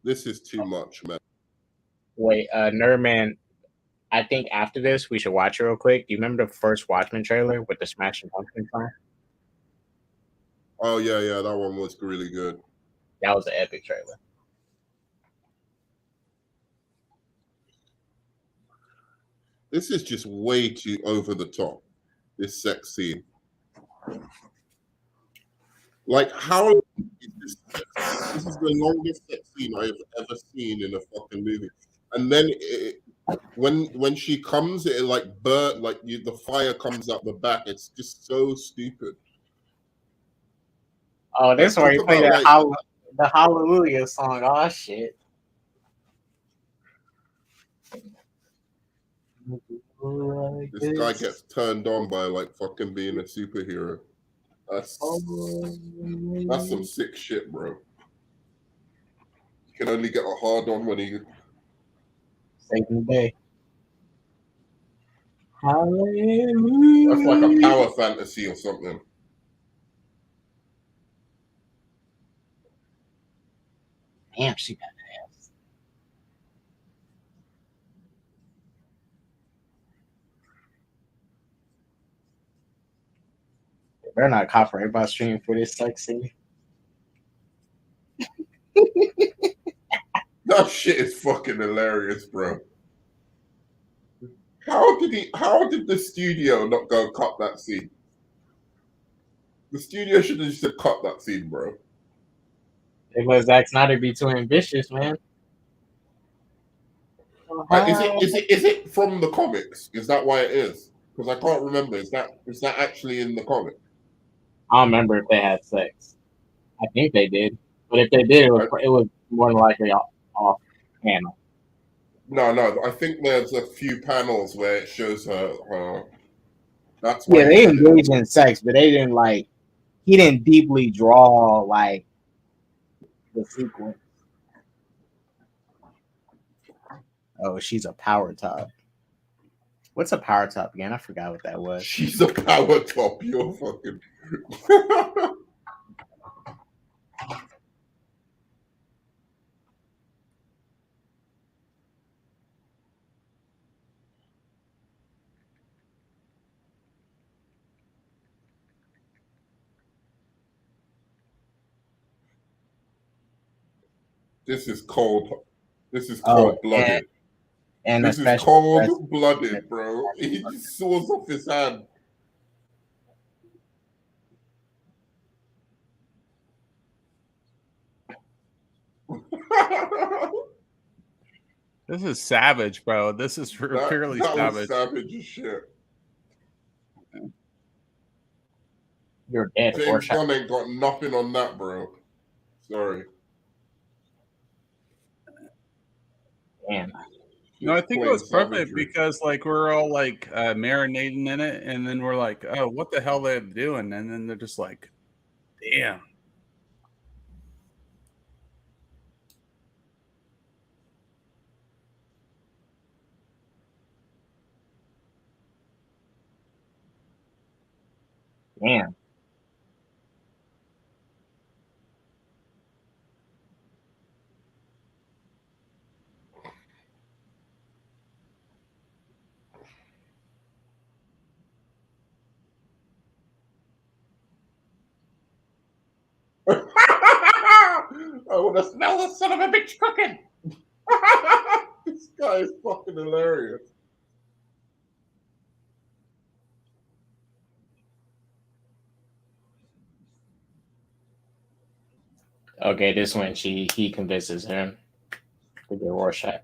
[SPEAKER 2] This is too much, man.
[SPEAKER 1] Wait, Nerdman, I think after this we should watch it real quick. Do you remember the first Watchmen trailer with the Smashing Pumpkins song?
[SPEAKER 2] Oh yeah, that one was really good.
[SPEAKER 1] That was an epic trailer.
[SPEAKER 2] This is just way too over the top. This sex scene. Like, how is this? This is the longest sex scene I've ever seen in a fucking movie. And then when she comes, it like the fire comes out the back. It's just so stupid.
[SPEAKER 1] Oh, this where you play the Hallelujah song. Oh shit.
[SPEAKER 2] This guy gets turned on by like fucking being a superhero. That's some sick shit, bro. You can only get a hard on when he
[SPEAKER 1] saving the day.
[SPEAKER 2] Hallelujah. That's like a power fantasy or something.
[SPEAKER 1] Damn, she got ass. They're not copyright by streaming for this sex scene.
[SPEAKER 2] That shit is fucking hilarious, bro. How did the studio not go cut that scene? The studio should have just said cut that scene, bro.
[SPEAKER 1] It was Zack Snyder be too ambitious, man.
[SPEAKER 2] Is it from the comics? Is that why it is? Because I can't remember. Is that actually in the comic?
[SPEAKER 1] I don't remember if they had sex. I think they did, but if they did, it was more than likely off panel.
[SPEAKER 2] No. I think there's a few panels where it shows her. That's why
[SPEAKER 6] they engaged in sex, but they didn't like. He didn't deeply draw like the sequence. Oh, she's a power top. What's a power top again? I forgot what that was.
[SPEAKER 2] She's a power top. You're fucking. This is cold. This is cold-blooded.
[SPEAKER 6] And
[SPEAKER 2] this is cold-blooded, bro. He just saws off his hand.
[SPEAKER 8] This is savage, bro. This is purely savage.
[SPEAKER 2] Was savage as shit.
[SPEAKER 6] You're dead.
[SPEAKER 2] James Gunn ain't got nothing on that, bro. Sorry.
[SPEAKER 6] Damn.
[SPEAKER 8] No, I think it was perfect because like we're all like marinating in it, and then we're like, oh, what the hell they're doing? And then they're just like, damn.
[SPEAKER 6] Damn.
[SPEAKER 2] I want to smell the son of a bitch cooking. This guy is fucking hilarious.
[SPEAKER 1] Okay, this one he convinces him to get Rorschach.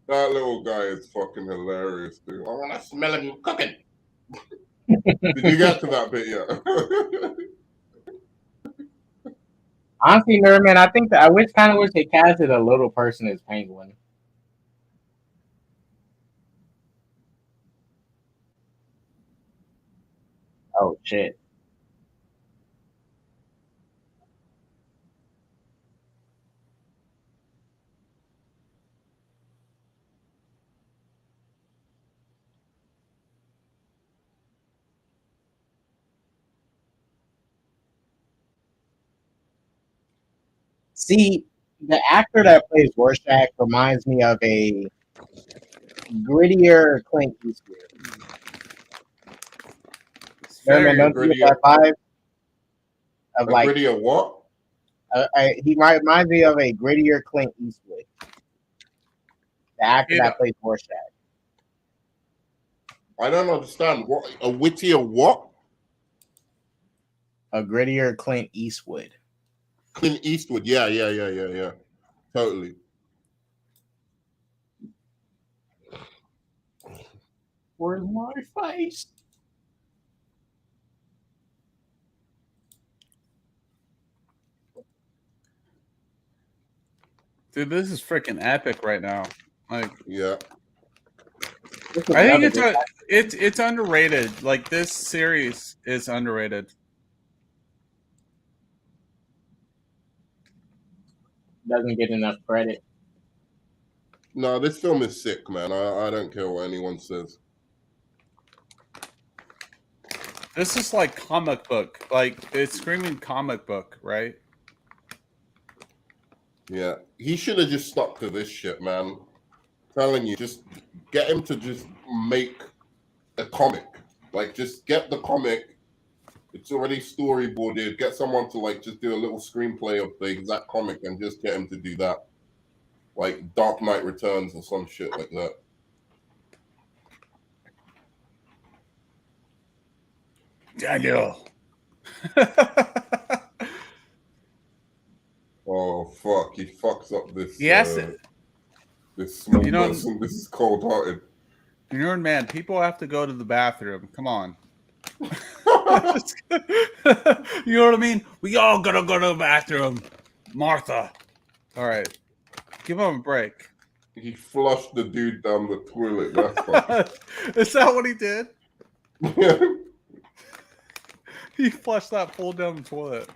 [SPEAKER 2] That little guy is fucking hilarious, dude. I want to smell him cooking. Did you get to that bit yet?
[SPEAKER 1] Honestly, Nerdman, I think that I wish they casted a little person as Penguin. Oh shit.
[SPEAKER 6] See, the actor that plays Rorschach reminds me of a grittier Clint Eastwood. Don't you get that vibe? Of like
[SPEAKER 2] grittier what?
[SPEAKER 6] He reminds me of a grittier Clint Eastwood. The actor that plays Rorschach.
[SPEAKER 2] I don't understand. What a wittier what?
[SPEAKER 6] A grittier Clint Eastwood.
[SPEAKER 2] Clint Eastwood, yeah. Totally.
[SPEAKER 6] Where's my face?
[SPEAKER 8] Dude, this is freaking epic right now. Like,
[SPEAKER 2] yeah.
[SPEAKER 8] I think it's underrated. Like, this series is underrated.
[SPEAKER 1] Doesn't get enough credit.
[SPEAKER 2] No, this film is sick, man. I don't care what anyone says.
[SPEAKER 8] This is like comic book. Like, it's screaming comic book, right?
[SPEAKER 2] Yeah. He should have just stuck to this shit, man. Telling you, just get him to just make a comic. Like, just get the comic. It's already storyboarded. Get someone to like just do a little screenplay of the exact comic and just get him to do that. Like Dark Knight Returns or some shit like that.
[SPEAKER 8] Daniel.
[SPEAKER 2] Oh fuck! He fucks up this.
[SPEAKER 8] Yes.
[SPEAKER 2] This small person. This is cold-hearted.
[SPEAKER 8] You know, man. People have to go to the bathroom. Come on. You know what I mean? We all gotta go to the bathroom. Martha. All right. Give him a break.
[SPEAKER 2] He flushed the dude down the toilet. That's
[SPEAKER 8] Is that what he did? He flushed that fool down the toilet.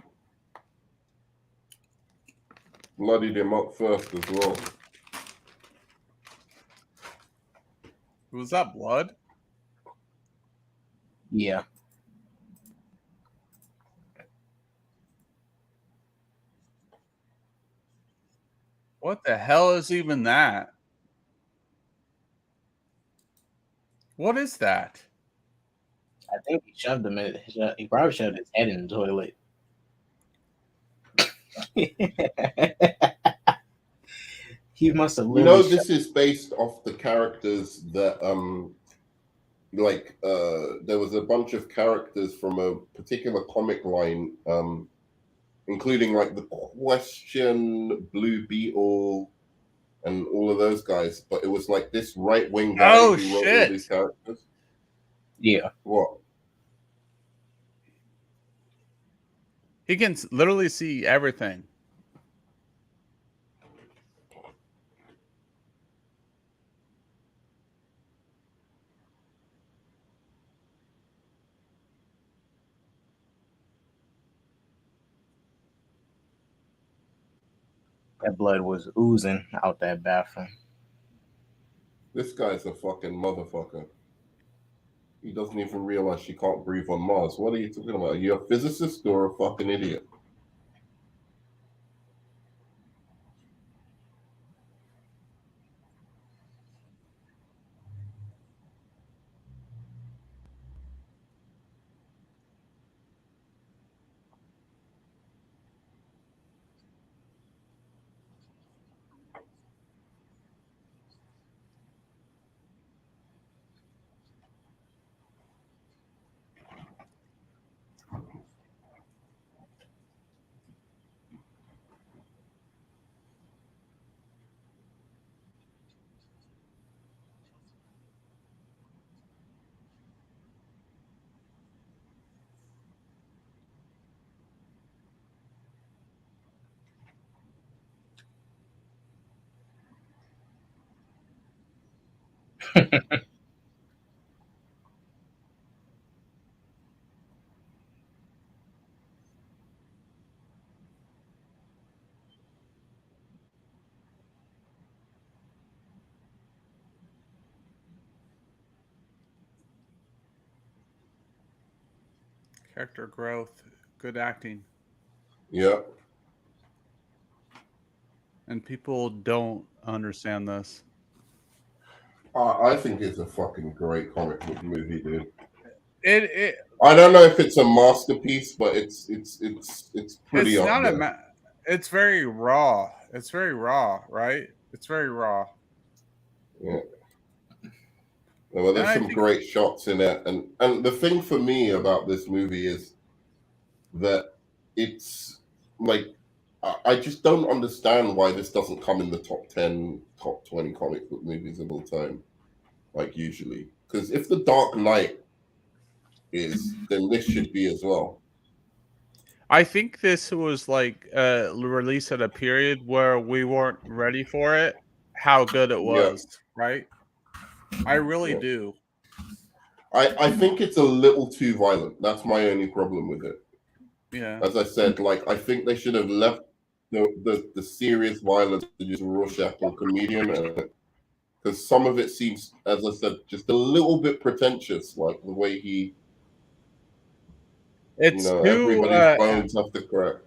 [SPEAKER 2] Bloodied him up first as well.
[SPEAKER 8] Was that blood?
[SPEAKER 6] Yeah.
[SPEAKER 8] What the hell is even that? What is that?
[SPEAKER 6] I think he shoved him in. He probably shoved his head in the toilet. He must have.
[SPEAKER 2] This is based off the characters that there was a bunch of characters from a particular comic line, including like the Question, Blue Beetle, and all of those guys. But it was like this right-wing guy who wrote all these characters.
[SPEAKER 6] Yeah.
[SPEAKER 2] What?
[SPEAKER 8] He can literally see everything.
[SPEAKER 6] That blood was oozing out that bathroom.
[SPEAKER 2] This guy's a fucking motherfucker. He doesn't even realize she can't breathe on Mars. What are you talking about? Are you a physicist or a fucking idiot?
[SPEAKER 8] Character growth, good acting.
[SPEAKER 2] Yeah.
[SPEAKER 8] And people don't understand this.
[SPEAKER 2] I think it's a fucking great comic book movie, dude.
[SPEAKER 8] It
[SPEAKER 2] I don't know if it's a masterpiece, but it's pretty up there.
[SPEAKER 8] It's very raw. It's very raw, right? It's very raw.
[SPEAKER 2] Yeah. Well, there's some great shots in it, and the thing for me about this movie is that it's like I just don't understand why this doesn't come in the top 10, top 20 comic book movies of all time, like usually. Because if The Dark Knight is, then this should be as well.
[SPEAKER 8] I think this was like released at a period where we weren't ready for it, how good it was, right? I really do.
[SPEAKER 2] I think it's a little too violent. That's my only problem with it.
[SPEAKER 8] Yeah.
[SPEAKER 2] As I said, like I think they should have left the serious violence to just Rorschach or comedian, because some of it seems, as I said, just a little bit pretentious, like the way he.
[SPEAKER 8] It's
[SPEAKER 2] everybody's bones have to crack.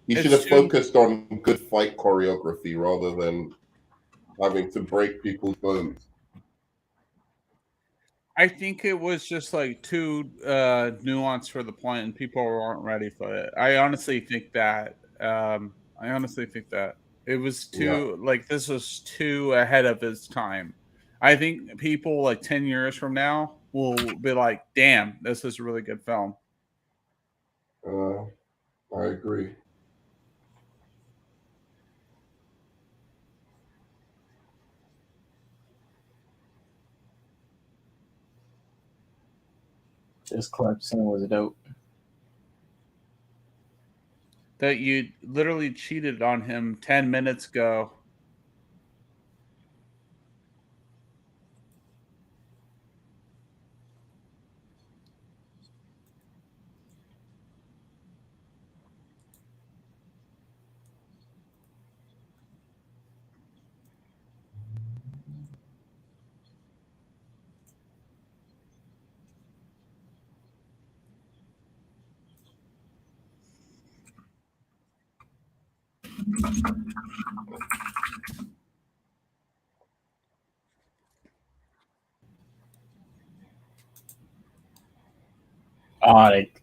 [SPEAKER 2] He should have focused on good fight choreography rather than having to break people's bones.
[SPEAKER 8] I think it was just like too nuanced for the point, and people weren't ready for it. I honestly think that. It was too like this was too ahead of its time. I think people like 10 years from now will be like, "Damn, this is a really good film."
[SPEAKER 2] I agree.
[SPEAKER 6] This club scene was dope.
[SPEAKER 8] That you literally cheated on him 10 minutes ago.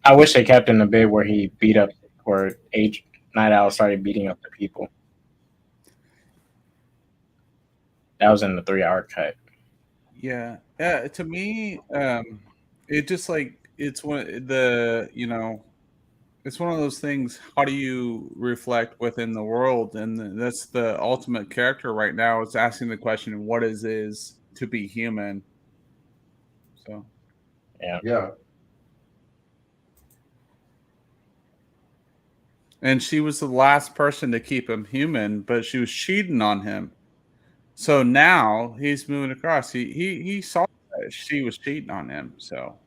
[SPEAKER 1] I wish they kept in the bit where he beat up, where Night Owl started beating up the people. That was in the 3-hour cut.
[SPEAKER 8] Yeah. To me, it just like it's one the it's one of those things. How do you reflect within the world? And that's the ultimate character right now. Is asking the question, "What is to be human?" So,
[SPEAKER 2] yeah.
[SPEAKER 8] And she was the last person to keep him human, but she was cheating on him. So now he's moving across. He saw that she was cheating on him. So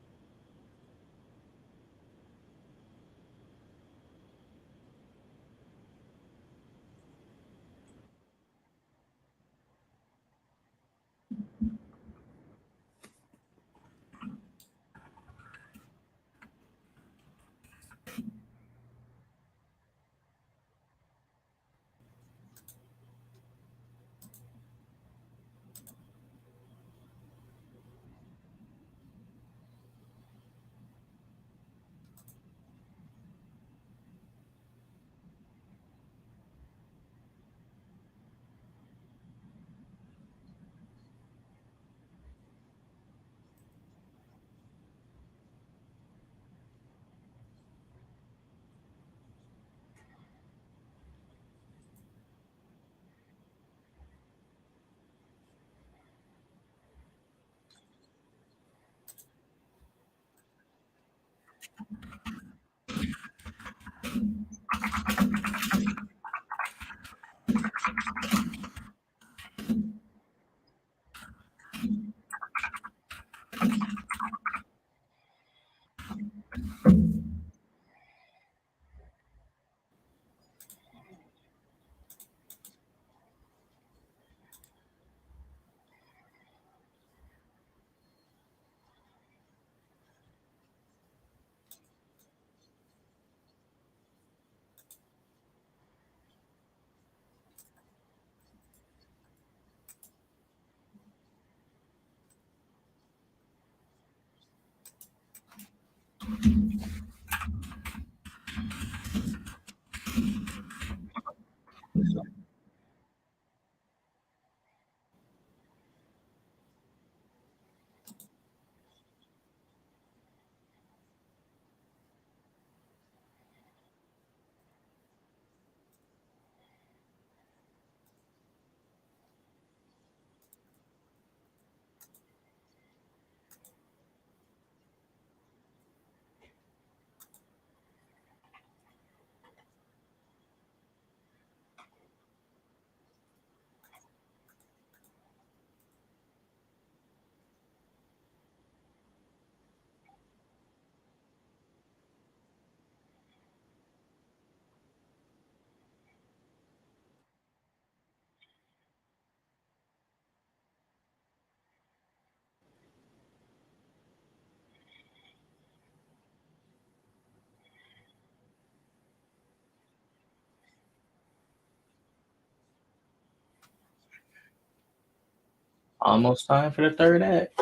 [SPEAKER 1] Almost time for the third act.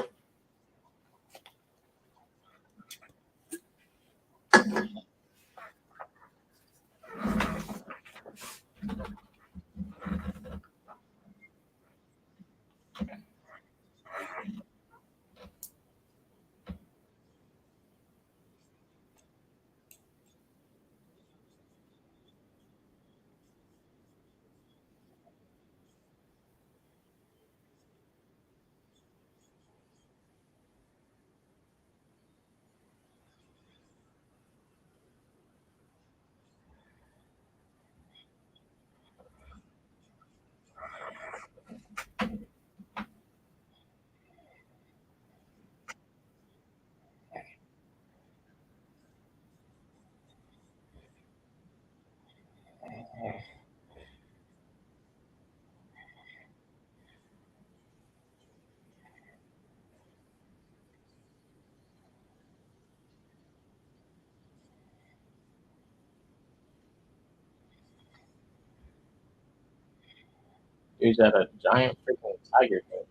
[SPEAKER 1] He's at a giant freaking tiger thing.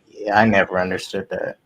[SPEAKER 6] Yeah, I never understood that.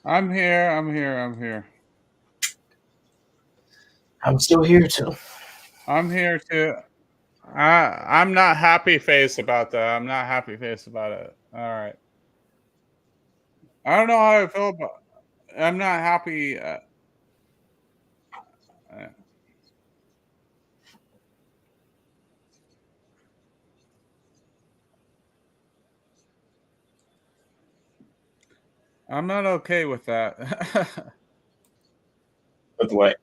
[SPEAKER 8] I'm here. I'm here. I'm here.
[SPEAKER 6] I'm still here too.
[SPEAKER 8] I'm here too. I'm not happy face about that. I'm not happy face about it. All right. I don't know how I feel about. I'm not happy. I'm not okay with that.
[SPEAKER 6] With what?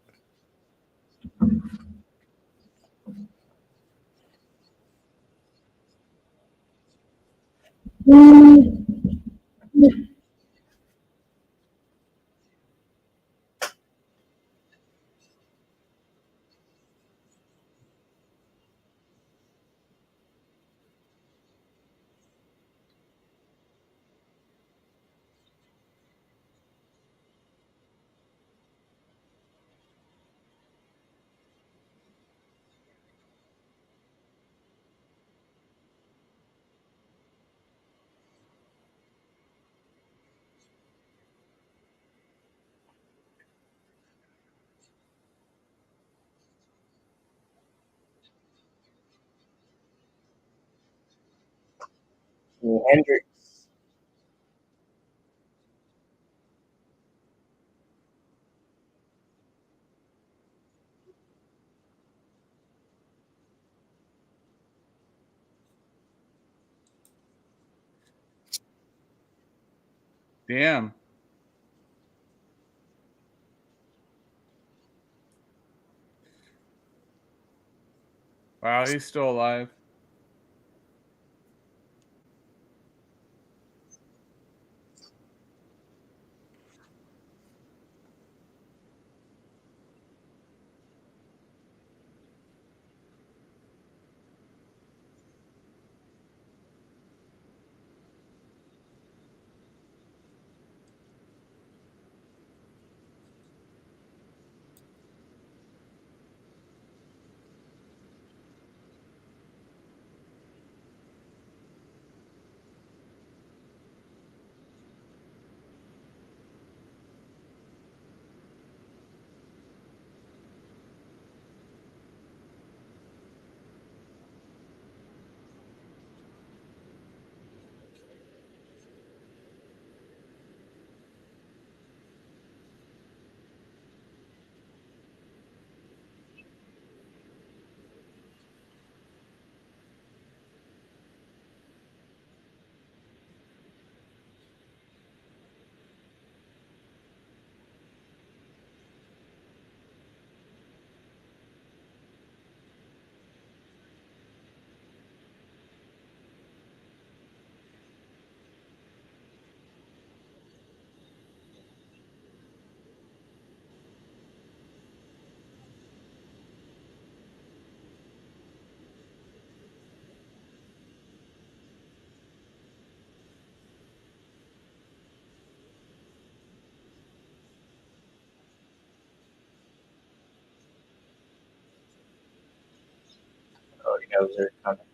[SPEAKER 6] Hendrix.
[SPEAKER 8] Damn. Wow, he's still alive.
[SPEAKER 6] Oh, he knows they're coming.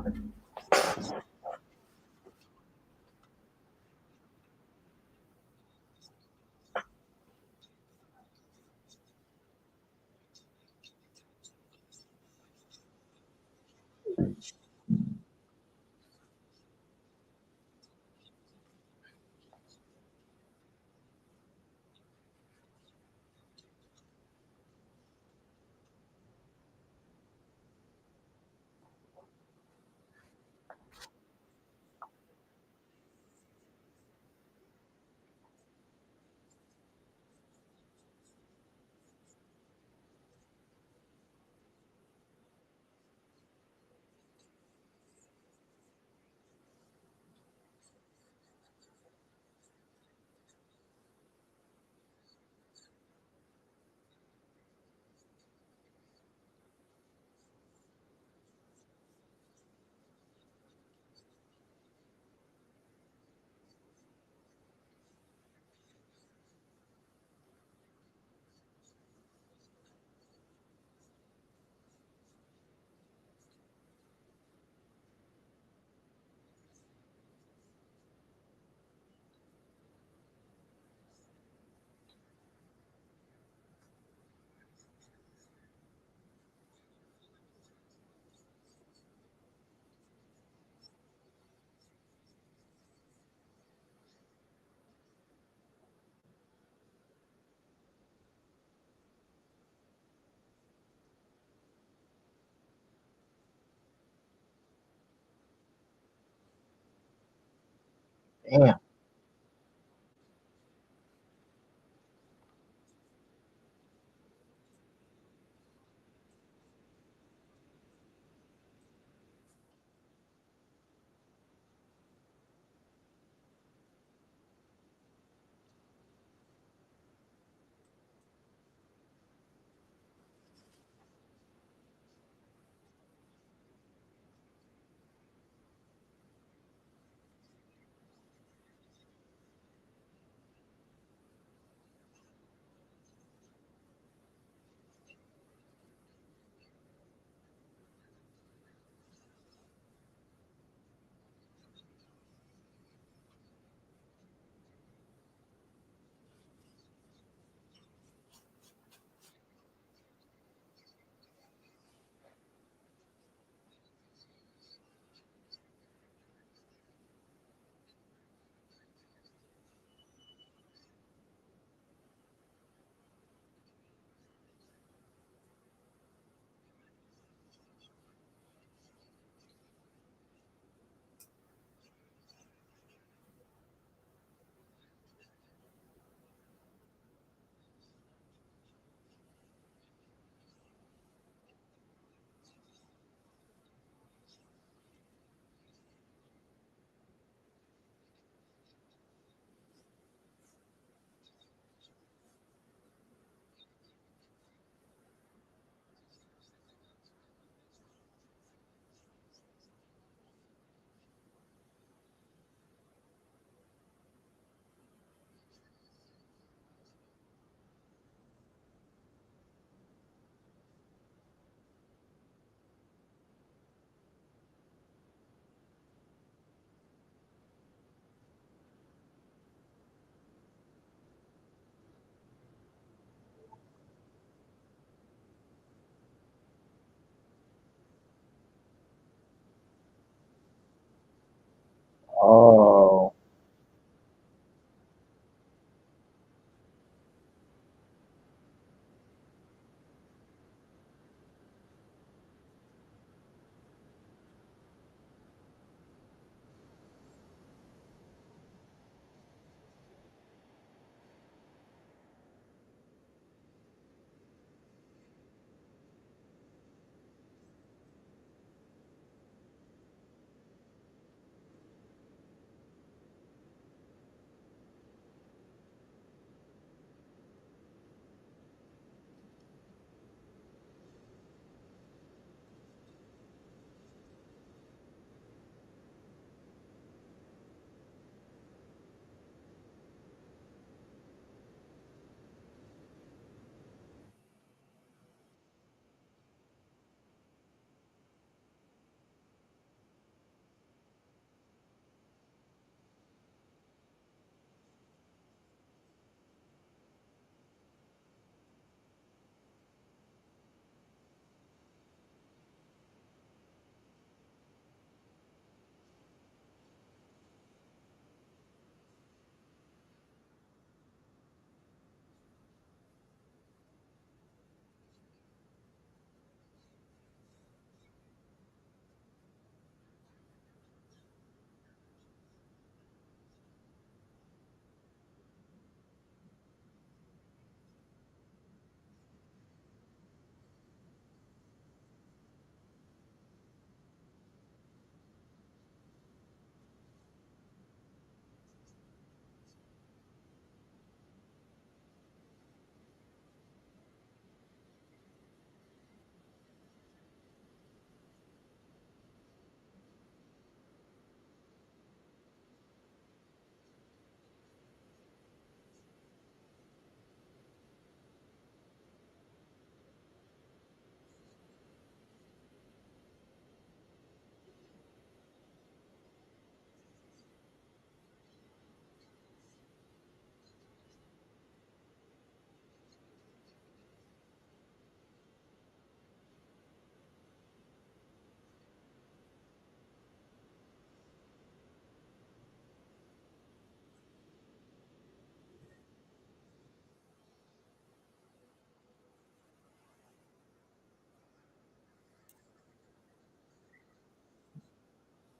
[SPEAKER 6] Damn.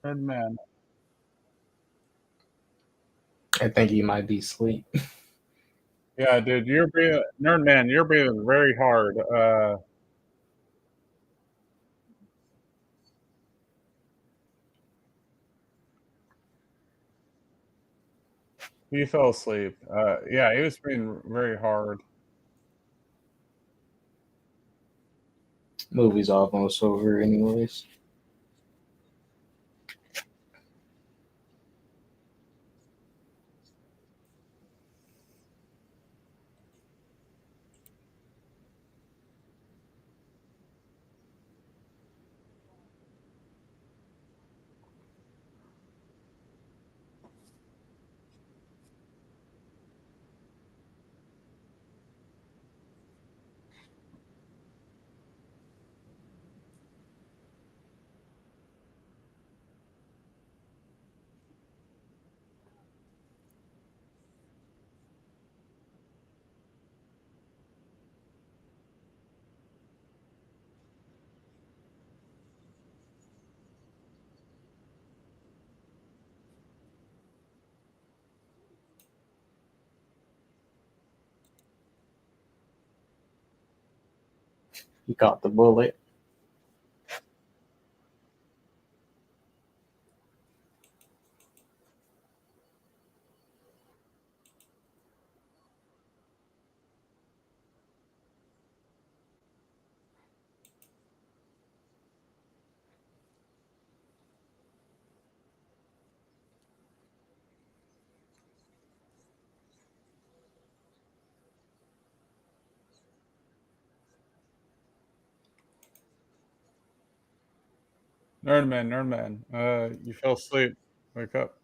[SPEAKER 8] Good man.
[SPEAKER 1] I think he might be asleep.
[SPEAKER 8] Yeah, dude, you're breathing, nerd man. You're breathing very hard. He fell asleep. Yeah, he was breathing very hard.
[SPEAKER 1] Movie's almost over, anyways. He caught the bullet.
[SPEAKER 8] Nerd man. You fell asleep. Wake up.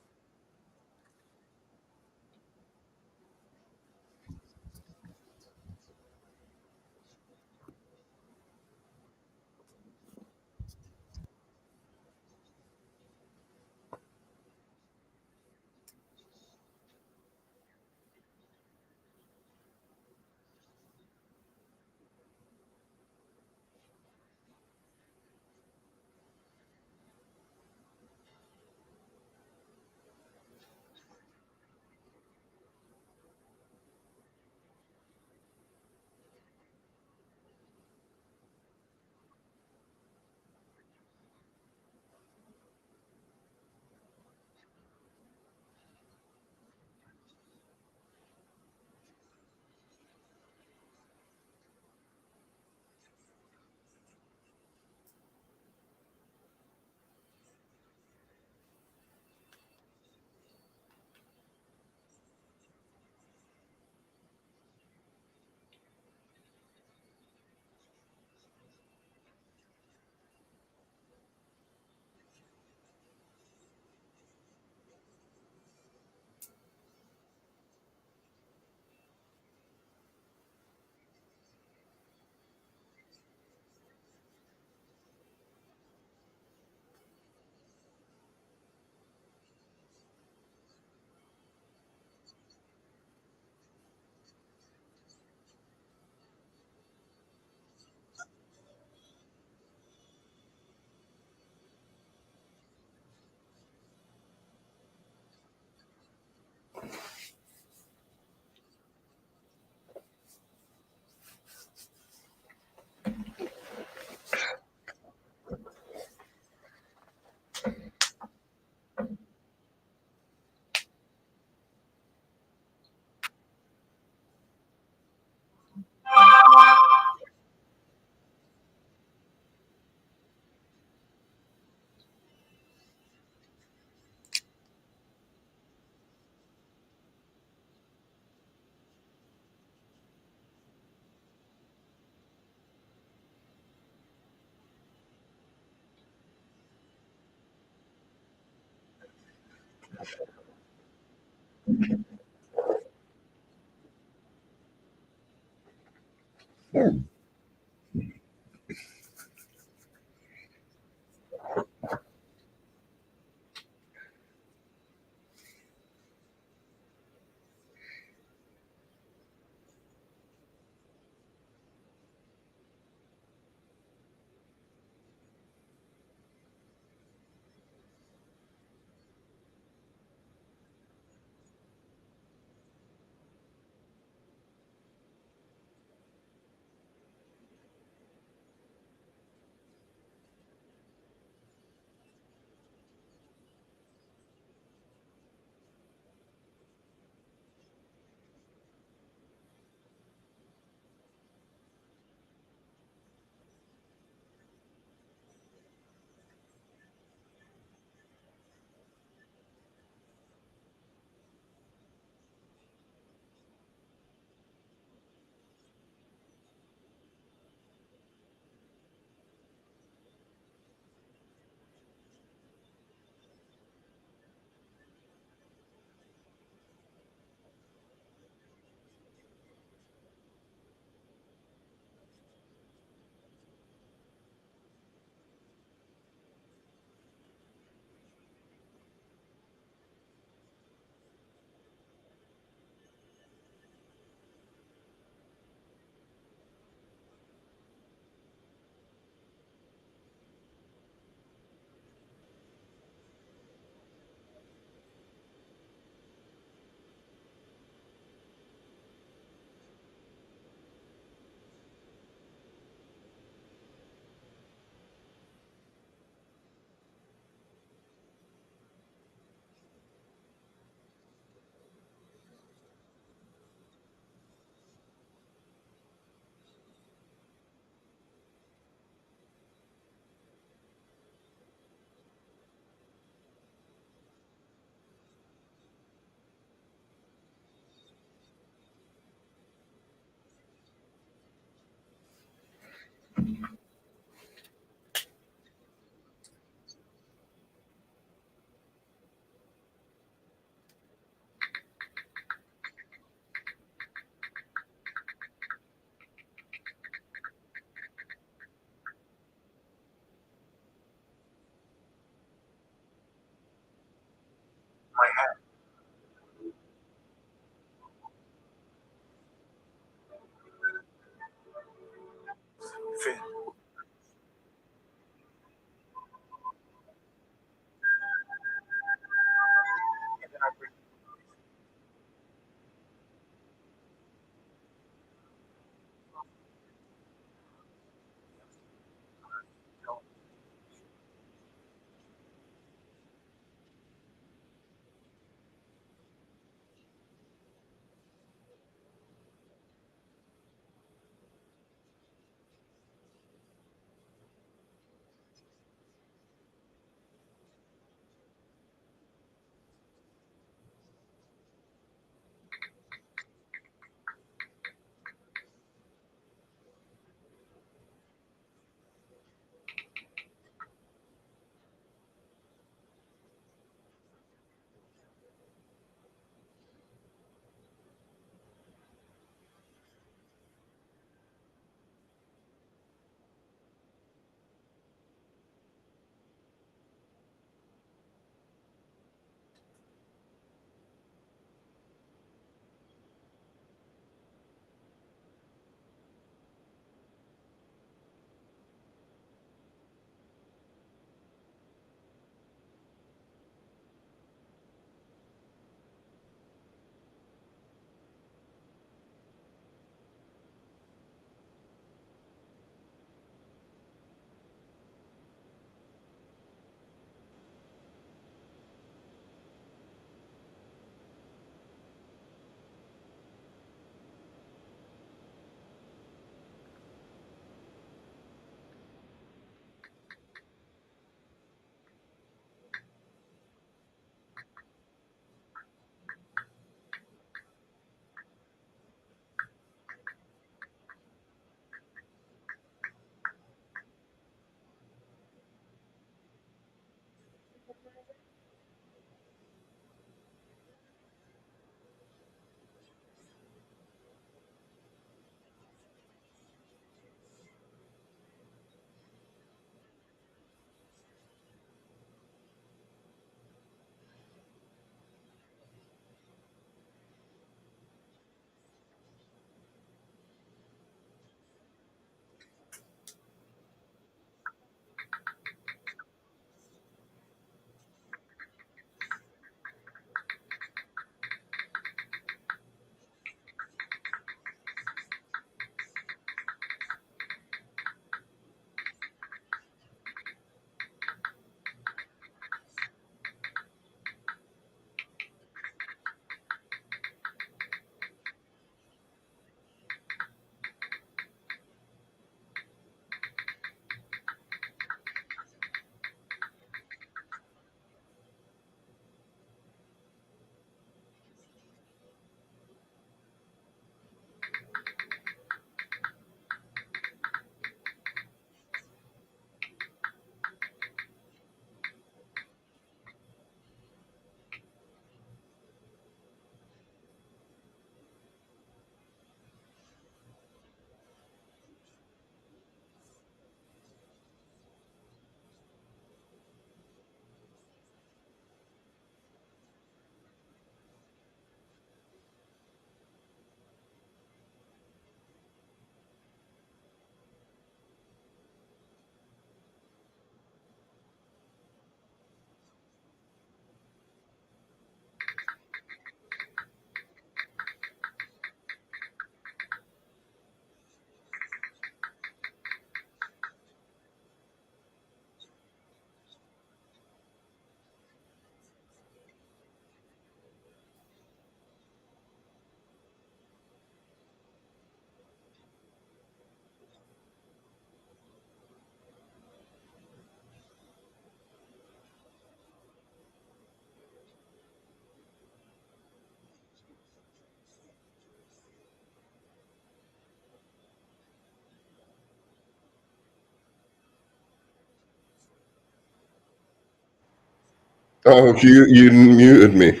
[SPEAKER 2] Oh, you muted me.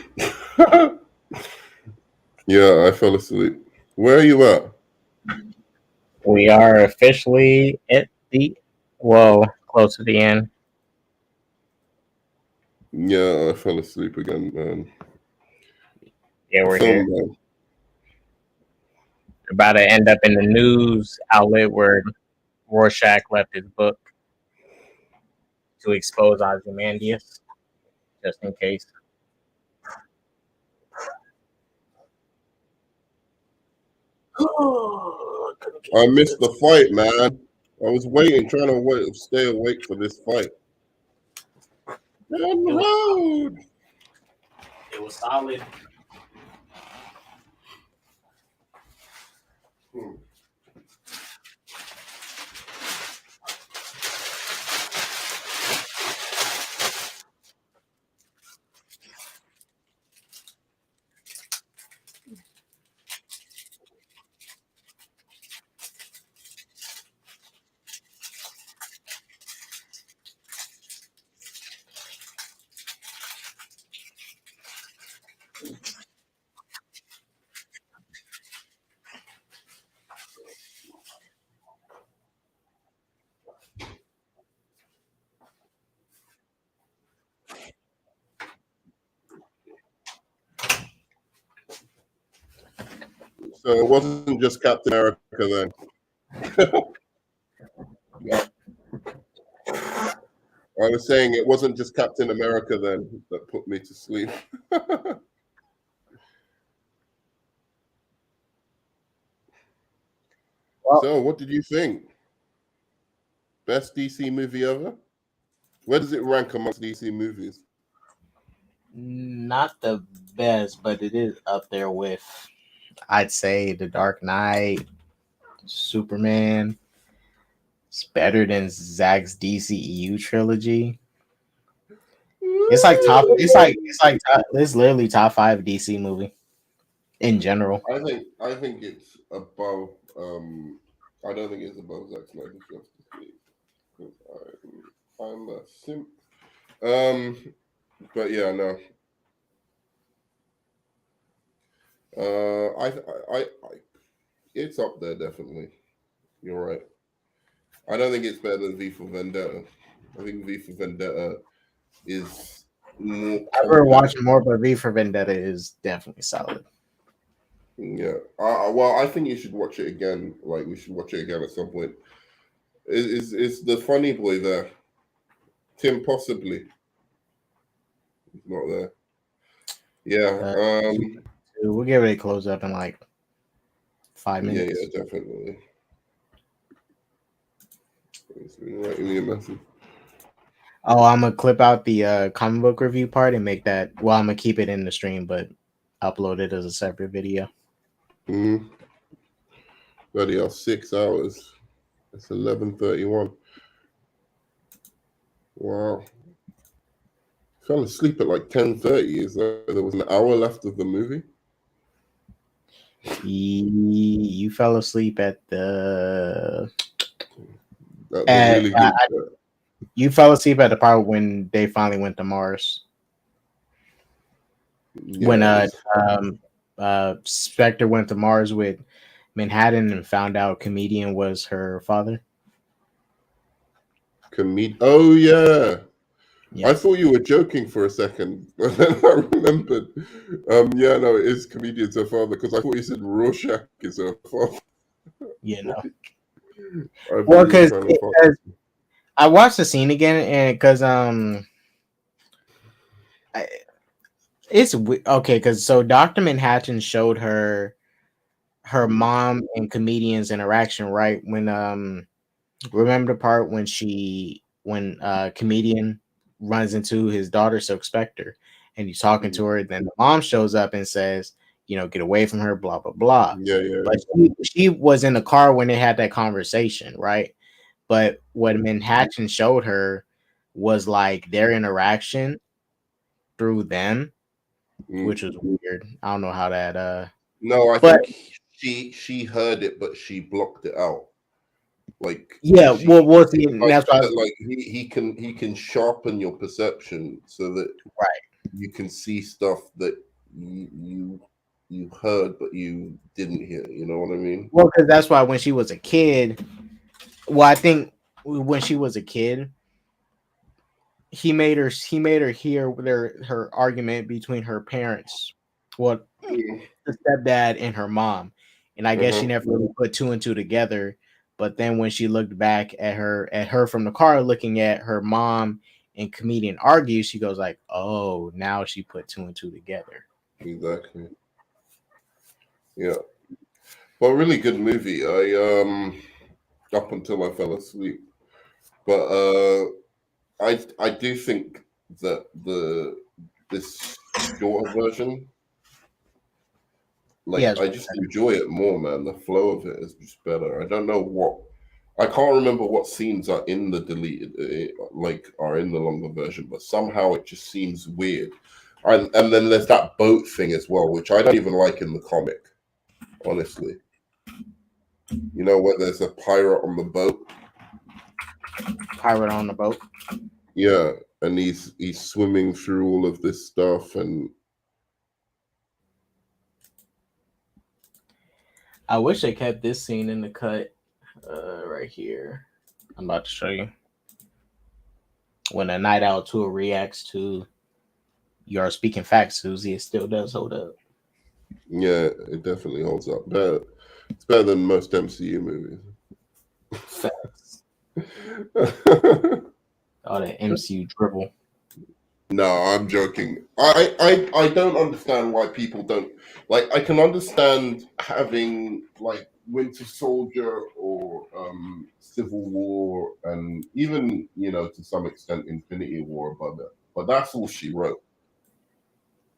[SPEAKER 2] Yeah, I fell asleep. Where are you at?
[SPEAKER 1] We are officially at close to the end.
[SPEAKER 2] Yeah, I fell asleep again, man.
[SPEAKER 1] Yeah, we're here. Man. About to end up in the news outlet where Rorschach left his book to expose Ozymandias, just in case.
[SPEAKER 2] I missed the fight, man. I was waiting, trying to stay awake for this fight. Down the road.
[SPEAKER 1] It was solid.
[SPEAKER 2] So it wasn't just Captain America then.
[SPEAKER 1] Yeah.
[SPEAKER 2] I was saying it wasn't just Captain America then that put me to sleep. So what did you think? Best DC movie ever? Where does it rank amongst DC movies?
[SPEAKER 6] Not the best, but it is up there with, I'd say, The Dark Knight, Superman. It's better than Zach's DCEU trilogy. It's like top. It's literally top 5 DC movie in general.
[SPEAKER 2] I think it's above. I don't think it's above Zack Snyder's Justice League. I'm a simp. But yeah, no. I it's up there definitely. You're right. I don't think it's better than V for Vendetta. I think V for Vendetta is more.
[SPEAKER 6] I've ever watched more, but V for Vendetta is definitely solid.
[SPEAKER 2] Yeah. Well, I think you should watch it again. Like, we should watch it again at some point. Is the funny boy there? Tim possibly. He's not there. Yeah.
[SPEAKER 6] We'll get ready to close up in like 5 minutes.
[SPEAKER 2] Yeah, definitely. Writing me a message.
[SPEAKER 6] Oh, I'm gonna clip out the comic book review part and make that. Well, I'm gonna keep it in the stream, but upload it as a separate video.
[SPEAKER 2] Bloody hell, 6 hours. It's 11:31. Wow. Fell asleep at like 10:30. Is that there was an hour left of the movie?
[SPEAKER 6] You fell asleep at the. You fell asleep at the part when they finally went to Mars. Yeah, when Spectre went to Mars with Manhattan and found out Comedian was her father.
[SPEAKER 2] Oh yeah. I thought you were joking for a second, but then I remembered. Yeah, no, it is Comedian's her father, because I thought you said Rorschach is her father.
[SPEAKER 6] You know. Well, because I watched the scene again, and because it's okay, because so Dr. Manhattan showed her mom and Comedian's interaction, right? When remember the part when Comedian runs into his daughter Silk Spectre and he's talking to her, then the mom shows up and says, you know, get away from her, blah blah blah.
[SPEAKER 2] Yeah.
[SPEAKER 6] But she was in the car when they had that conversation, right? But what Manhattan showed her was like their interaction through them, which was weird. I don't know how that
[SPEAKER 2] No, I think she heard it, but she blocked it out. Like
[SPEAKER 6] we'll see. That's why
[SPEAKER 2] like he can sharpen your perception so that you can see stuff that you heard but you didn't hear. You know what I mean?
[SPEAKER 6] Well, because that's why when she was a kid, I think when she was a kid, he made her hear her argument between her parents, the stepdad and her mom, and I guess she never really put two and two together. But then when she looked back at her from the car, looking at her mom and comedian argue, she goes like, "Oh, now she put two and two together."
[SPEAKER 2] Exactly. Yeah. Well, really good movie. I up until I fell asleep, but I do think that this shorter version, like I just enjoy it more, man. The flow of it is just better. I don't know I can't remember what scenes are in the deleted, are in the longer version, but somehow it just seems weird. And then there's that boat thing as well, which I don't even like in the comic, honestly. You know, where there's a pirate on the boat.
[SPEAKER 6] Pirate on the boat.
[SPEAKER 2] Yeah, and he's swimming through all of this stuff, and
[SPEAKER 6] I wish they kept this scene in the cut right here. I'm about to show you. When a Night Owl 2 reacts to You're Speaking Facts, Susie, it still does hold up.
[SPEAKER 2] Yeah, it definitely holds up. It's better than most MCU movies.
[SPEAKER 6] All that MCU dribble.
[SPEAKER 2] No, I'm joking. I don't understand why people don't like. I can understand having like Winter Soldier or Civil War, and even to some extent Infinity War above it, but that's all she wrote.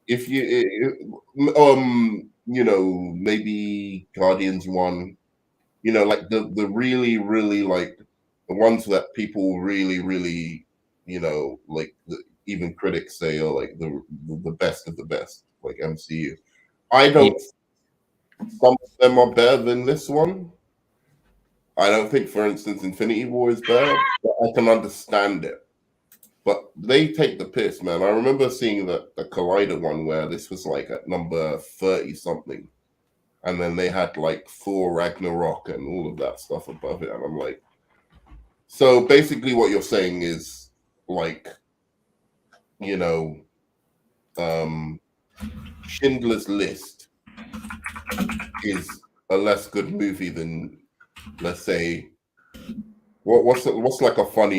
[SPEAKER 2] If maybe Guardians 1, like the really like the ones that people really like even critics say are like the best of the best, like MCU. I don't. Some of them are better than this one. I don't think, for instance, Infinity War is better, but I can understand it. But they take the piss, man. I remember seeing the Collider one where this was like at number 30 something, and then they had like Thor Ragnarok and all of that stuff above it, and I'm like, so basically what you're saying is like, Schindler's List is a less good movie than, let's say, what's like a fun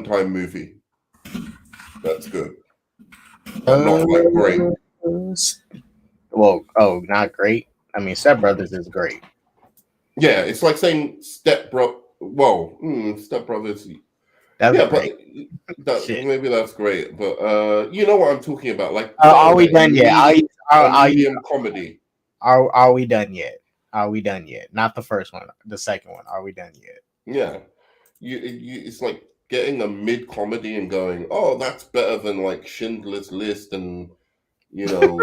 [SPEAKER 2] time movie that's good, but not like great.
[SPEAKER 6] Well, not great. I mean, Step Brothers is great.
[SPEAKER 2] Yeah, it's like saying Step Brothers.
[SPEAKER 6] That's great.
[SPEAKER 2] But maybe that's great, but you know what I'm talking about. Like,
[SPEAKER 6] are we done yet?
[SPEAKER 2] Medium comedy.
[SPEAKER 6] Are we done yet? Are we done yet? Not the first one, the second one. Are we done yet?
[SPEAKER 2] Yeah, it's like getting a mid comedy and going, oh, that's better than like Schindler's List and all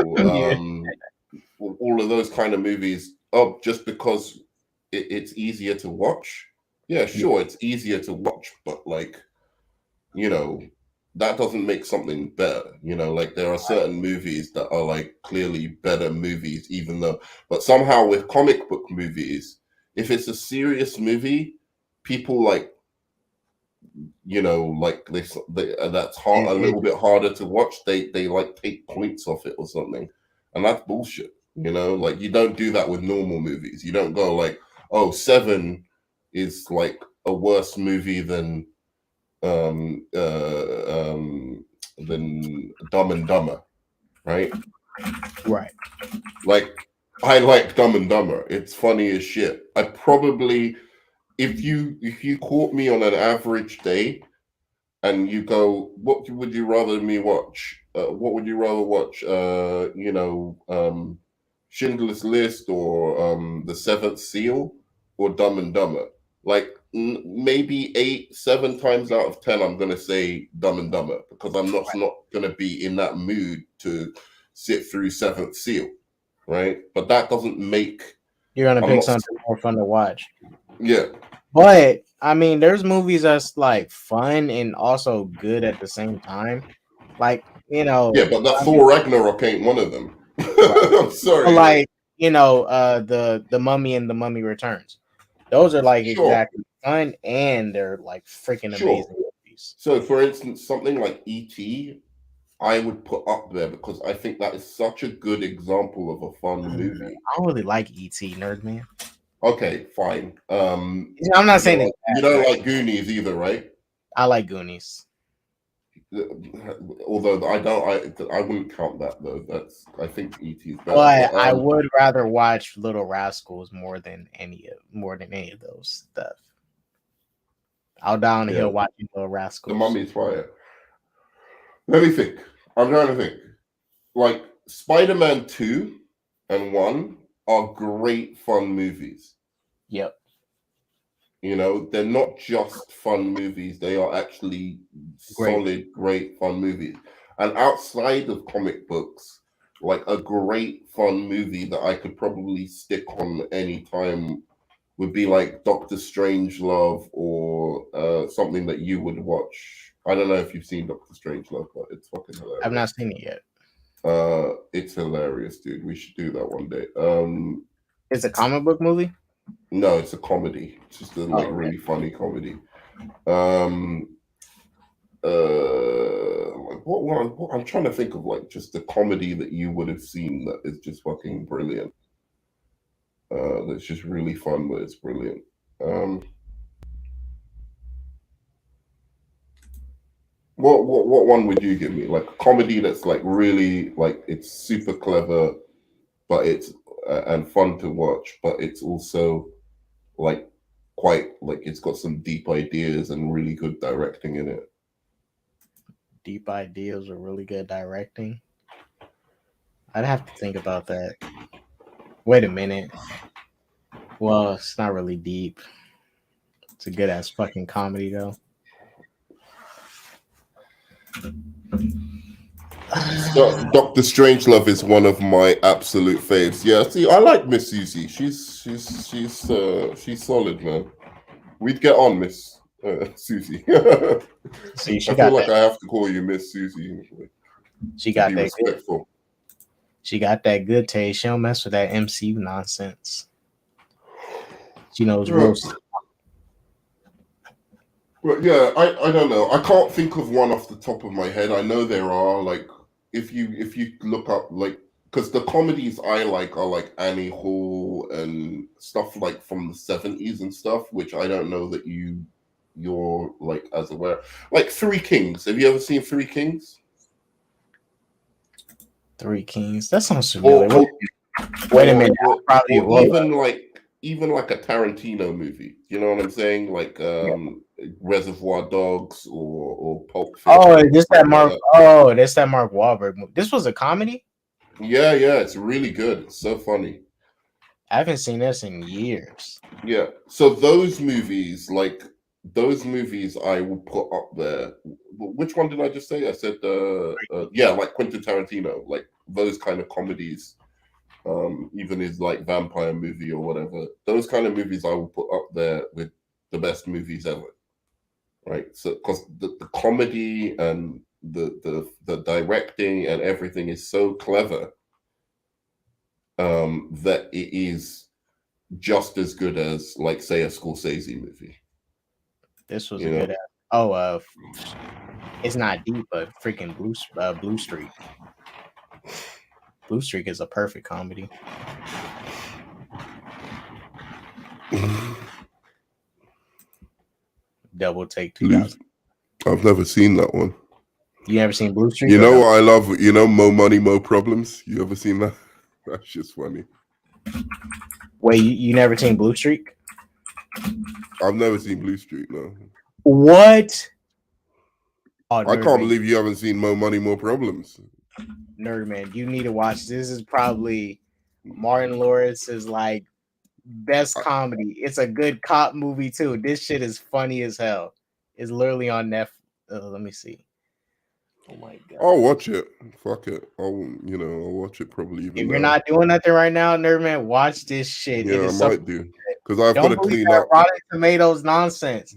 [SPEAKER 2] of those kind of movies. Oh, just because it's easier to watch. Yeah, sure, it's easier to watch, but like, that doesn't make something better. Like there are certain movies that are like clearly better movies, but somehow with comic book movies, if it's a serious movie, people like, like this, that's hard, a little bit harder to watch. They like take points off it or something, and that's bullshit. Like you don't do that with normal movies. You don't go like, oh, Seven is like a worse movie than Dumb and Dumber, right?
[SPEAKER 6] Right.
[SPEAKER 2] Like I like Dumb and Dumber. It's funny as shit. I probably, if you caught me on an average day, and you go, what would you rather me watch? What would you rather watch? Schindler's List or The Seventh Seal or Dumb and Dumber? Like maybe 7 times out of 10, I'm gonna say Dumb and Dumber because I'm not gonna be in that mood to sit through Seventh Seal, right? But that doesn't make
[SPEAKER 6] You're gonna pick something more fun to watch.
[SPEAKER 2] Yeah.
[SPEAKER 6] But I mean, there's movies that's like fun and also good at the same time. Like, you know.
[SPEAKER 2] Yeah, but that Thor Ragnarok ain't one of them.
[SPEAKER 6] Right.
[SPEAKER 2] I'm sorry.
[SPEAKER 6] But like, you know, the Mummy and the Mummy Returns. Those are like exactly fun and they're like freaking amazing movies.
[SPEAKER 2] So for instance, something like E.T., I would put up there because I think that is such a good example of a fun movie.
[SPEAKER 6] I don't really like E.T., nerd man.
[SPEAKER 2] Okay, fine.
[SPEAKER 6] I'm not saying
[SPEAKER 2] you don't like Goonies either, right?
[SPEAKER 6] I like Goonies.
[SPEAKER 2] Although I wouldn't count that though. I think E.T. is better.
[SPEAKER 6] But I would rather watch Little Rascals more than any of those stuff. I'll die on the hill watching Little Rascals.
[SPEAKER 2] The Mummy's fire. Let me think. I'm trying to think. Like Spider-Man 2 and 1 are great fun movies.
[SPEAKER 6] Yep.
[SPEAKER 2] You know, they're not just fun movies. They are actually solid, great fun movies. And outside of comic books, like a great fun movie that I could probably stick on any time would be like Doctor Strangelove or something that you would watch. I don't know if you've seen Doctor Strangelove, but it's fucking hilarious.
[SPEAKER 6] I've not seen it yet.
[SPEAKER 2] It's hilarious, dude. We should do that one day.
[SPEAKER 6] It's a comic book movie?
[SPEAKER 2] No, it's a comedy. It's just a really funny comedy. What I'm trying to think of, like just the comedy that you would have seen that is just fucking brilliant. That's just really fun, but it's brilliant. What one would you give me? Like a comedy that's like really like it's super clever, but it's and fun to watch, but it's also like quite like it's got some deep ideas and really good directing in it.
[SPEAKER 6] Deep ideas or really good directing? I'd have to think about that. Wait a minute. Well, it's not really deep. It's a good ass fucking comedy though.
[SPEAKER 2] Doctor Strangelove is one of my absolute faves. Yeah, see, I like Miss Susie. She's solid, man. We'd get on, Miss Susie.
[SPEAKER 6] See,
[SPEAKER 2] I feel like I have to call you Miss Susie.
[SPEAKER 6] She got that respectful. She got that good taste. She don't mess with that MCU nonsense. She knows roast.
[SPEAKER 2] But yeah, I don't know. I can't think of one off the top of my head. I know there are like if you look up like because the comedies I like are like Annie Hall and stuff like from the 70s and stuff, which I don't know that you're like as aware. Like Three Kings. Have you ever seen Three Kings?
[SPEAKER 6] Three Kings. That sounds familiar. Wait a minute.
[SPEAKER 2] Even like a Tarantino movie. You know what I'm saying? Like Reservoir Dogs or Pulp Fiction.
[SPEAKER 6] Oh, that's that Mark Wahlberg movie. This was a comedy?
[SPEAKER 2] Yeah, it's really good. It's so funny.
[SPEAKER 6] I haven't seen this in years.
[SPEAKER 2] Yeah. So those movies I will put up there. Which one did I just say? I said like Quentin Tarantino, like those kind of comedies. Even his like vampire movie or whatever. Those kind of movies I will put up there with the best movies ever. Right? So because the comedy and the directing and everything is so clever that it is just as good as like say a Scorsese movie.
[SPEAKER 6] This was a good it's not deep, but freaking Blue Streak. Blue Streak is a perfect comedy. Double Take 2000.
[SPEAKER 2] I've never seen that one.
[SPEAKER 6] You never seen Blue Streak?
[SPEAKER 2] You know what I love? You know Mo Money, Mo Problems? You ever seen that? That's just funny.
[SPEAKER 6] Wait, you never seen Blue Streak?
[SPEAKER 2] I've never seen Blue Streak, no.
[SPEAKER 6] What?
[SPEAKER 2] Oh, I can't believe you haven't seen Mo Money, Mo Problems.
[SPEAKER 6] Nerd man, you need to watch. This is probably Martin Lawrence's like best comedy. It's a good cop movie too. This shit is funny as hell. It's literally on Netflix. Let me see. Oh my god!
[SPEAKER 2] I'll watch it. Fuck it. I'll watch it probably even.
[SPEAKER 6] If you're not doing nothing right now, Nerdman, watch this shit.
[SPEAKER 2] Yeah, I might do because I've
[SPEAKER 6] Don't
[SPEAKER 2] got to
[SPEAKER 6] believe
[SPEAKER 2] clean
[SPEAKER 6] that
[SPEAKER 2] up.
[SPEAKER 6] Rotten Tomatoes nonsense.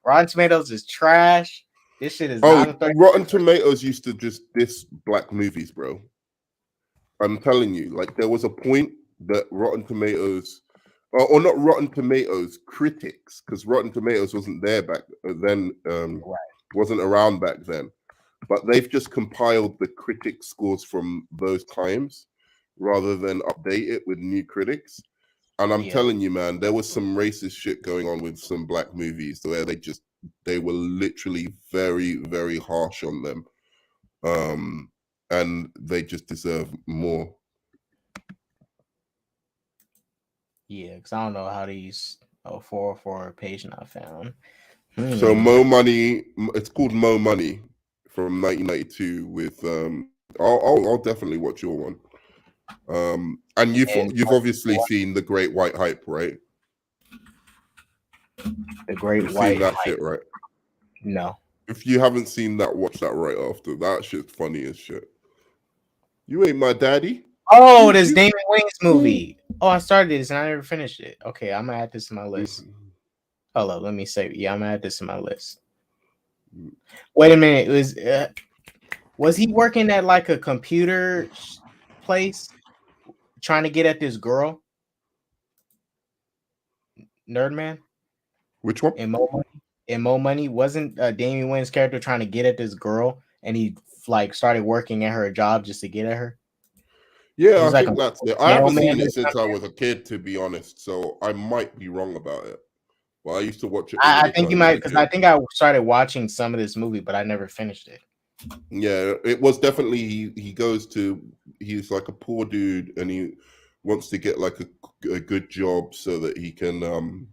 [SPEAKER 6] Rotten Tomatoes is trash. This shit is
[SPEAKER 2] Rotten Tomatoes used to just diss black movies, bro. I'm telling you, like there was a point that Rotten Tomatoes, or not Rotten Tomatoes, critics, because Rotten Tomatoes wasn't there back then, wasn't around back then. But they've just compiled the critic scores from those times rather than update it with new critics. And I'm telling you, man, there was some racist shit going on with some black movies where they were literally very, very harsh on them. And they just deserve more.
[SPEAKER 6] Yeah, because I don't know how these 404 page not found.
[SPEAKER 2] So Mo Money, it's called Mo Money from 1992 with I'll definitely watch your one. And you've obviously seen The Great White Hype, right?
[SPEAKER 6] The Great
[SPEAKER 2] You've
[SPEAKER 6] White
[SPEAKER 2] seen that
[SPEAKER 6] Hype.
[SPEAKER 2] shit, right?
[SPEAKER 6] No.
[SPEAKER 2] If you haven't seen that, watch that right after. That shit's funny as shit. You ain't my daddy.
[SPEAKER 6] Oh, this Damon Wayans movie. Oh, I started this and I never finished it. Okay, I'm gonna add this to my list. Hold up, let me say. Yeah, I'm gonna add this to my list. Wait a minute. Was he working at like a computer place trying to get at this girl? Nerdman?
[SPEAKER 2] Which one?
[SPEAKER 6] In Mo Money, wasn't Damien Wayans' character trying to get at this girl and he like started working at her job just to get at her?
[SPEAKER 2] Yeah, I think that's it. I haven't seen it since I was a kid, to be honest, so I might be wrong about it. Well, I used to watch it.
[SPEAKER 6] I think you might, because I think I started watching some of this movie, but I never finished it.
[SPEAKER 2] Yeah, it was definitely he's like a poor dude and he wants to get like a good job so that he can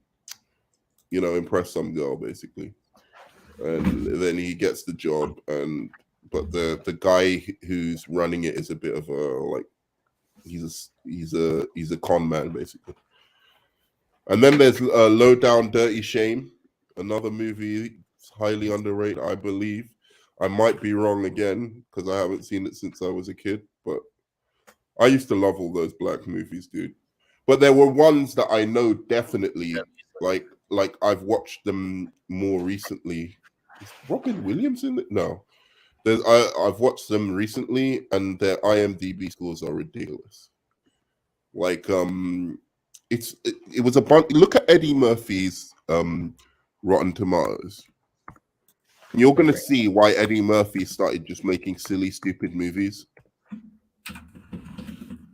[SPEAKER 2] impress some girl basically. And then he gets the job but the guy who's running it is a bit of a like he's a con man basically. And then there's Low Down Dirty Shame, another movie highly underrated, I believe. I might be wrong again because I haven't seen it since I was a kid, but I used to love all those black movies, dude. But there were ones that I know definitely, like I've watched them more recently. Is Robin Williams in it? No. I've watched them recently, and their IMDb scores are ridiculous. Like it was a bunch. Look at Eddie Murphy's Rotten Tomatoes. You're going to see why Eddie Murphy started just making silly, stupid movies.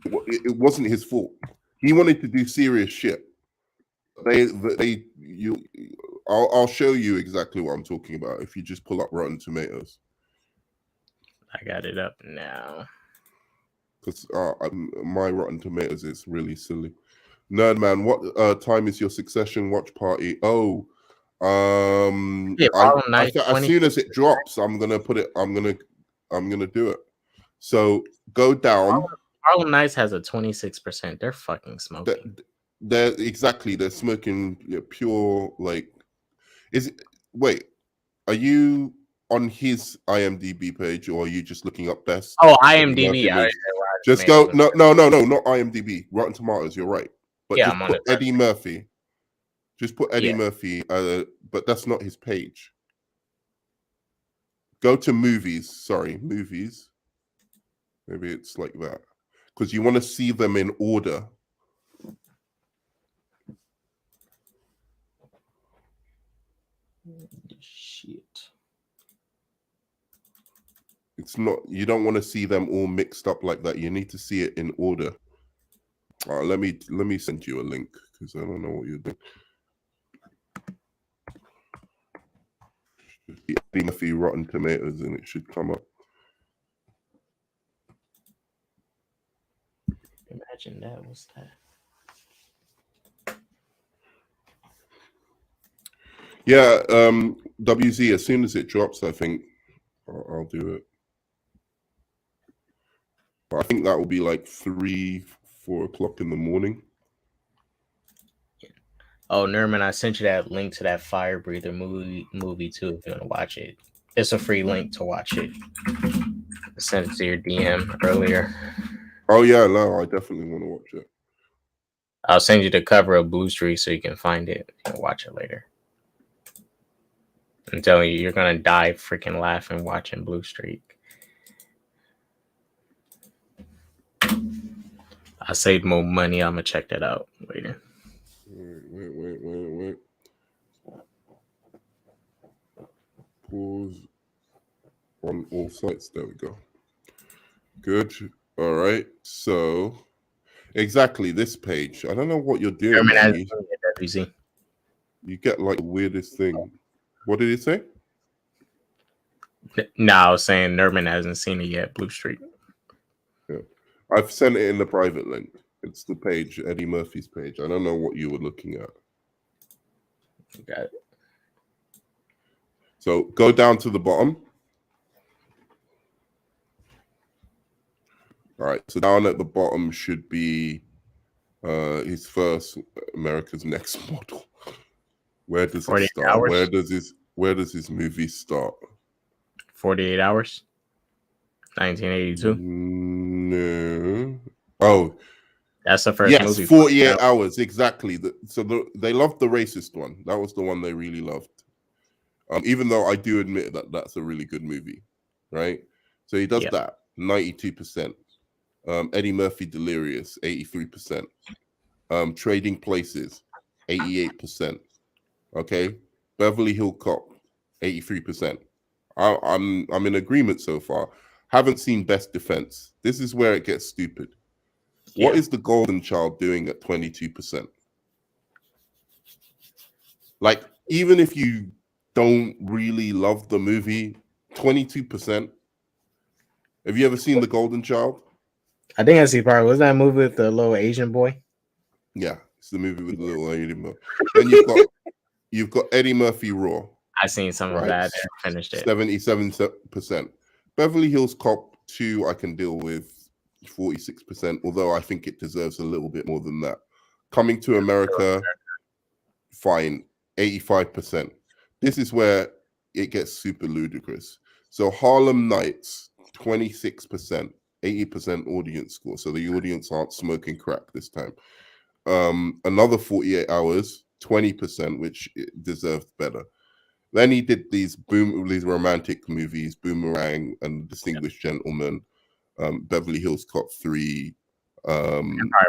[SPEAKER 2] It wasn't his fault. He wanted to do serious shit. I'll show you exactly what I'm talking about if you just pull up Rotten Tomatoes.
[SPEAKER 1] I got it up now.
[SPEAKER 2] Because my Rotten Tomatoes is really silly. Nerdman, what time is your Succession watch party? Oh. As soon as it drops, I'm gonna do it. So go down.
[SPEAKER 1] Harlem Nights has a 26%. They're fucking smoking.
[SPEAKER 2] They're smoking pure like. Wait, are you on his IMDb page or are you just looking up best?
[SPEAKER 1] Oh, IMDb.
[SPEAKER 2] Just go. No, not IMDb. Rotten Tomatoes. You're right. But
[SPEAKER 1] yeah,
[SPEAKER 2] just put Eddie Murphy. Just put Eddie Murphy, but that's not his page. Go to movies. Sorry, movies. Maybe it's like that. Because you want to see them in order.
[SPEAKER 6] Shit.
[SPEAKER 2] It's not, you don't want to see them all mixed up like that. You need to see it in order. Let me send you a link because I don't know what you're doing. Eddie Murphy Rotten Tomatoes and it should come up.
[SPEAKER 6] Imagine that. What's that?
[SPEAKER 2] Yeah, WZ, as soon as it drops, I think I'll do it. I think that will be like 3-4 o'clock in the morning.
[SPEAKER 1] Oh, Nerman, I sent you that link to that Firebreather movie too if you want to watch it. It's a free link to watch it. I sent it to your DM earlier.
[SPEAKER 2] Oh yeah, no, I definitely want to watch it.
[SPEAKER 1] I'll send you the cover of Blue Streak so you can find it and watch it later. I'm telling you, you're gonna die freaking laughing watching Blue Streak. I saved more money. I'm gonna check that out later.
[SPEAKER 2] Wait. Pause on all sites. There we go. Good. All right. So, exactly this page. I don't know what you're doing. You get like the weirdest thing. What did he say?
[SPEAKER 1] No, I was saying Nerman hasn't seen it yet. Blue Streak.
[SPEAKER 2] Yeah, I've sent it in the private link. It's the page, Eddie Murphy's page. I don't know what you were looking at.
[SPEAKER 1] Got it.
[SPEAKER 2] So go down to the bottom. All right. So down at the bottom should be his first America's Next Model. Where does it start?
[SPEAKER 1] Hours?
[SPEAKER 2] Where does his movie start?
[SPEAKER 1] 48 Hours. 1982.
[SPEAKER 2] No. Oh,
[SPEAKER 1] that's the first movie.
[SPEAKER 2] Yes, 48 Hours, exactly. They loved the racist one. That was the one they really loved. Even though I do admit that that's a really good movie, right? So he does that, 92%. Eddie Murphy Delirious, 83%. Trading Places, 88%. Okay, Beverly Hill Cop, 83%. I'm in agreement so far. Haven't seen Best Defense. This is where it gets stupid. Yeah. What is The Golden Child doing at 22%? Like, even if you don't really love the movie, 22%. Have you ever seen The Golden Child?
[SPEAKER 1] I think I see part. Was that a movie with the little Asian boy?
[SPEAKER 2] Yeah, it's the movie with the little Asian boy. Then you've got Eddie Murphy Raw.
[SPEAKER 1] I seen some of that and finished it.
[SPEAKER 2] 77%. Beverly Hills Cop 2, I can deal with 46%, although I think it deserves a little bit more than that. Coming to America, fine, 85%. This is where it gets super ludicrous. So Harlem Nights, 26%, 80% audience score. So the audience aren't smoking crack this time. Another 48 Hours, 20%, which deserved better. Then he did these romantic movies, Boomerang and Distinguished Gentleman, Beverly Hills Cop 3,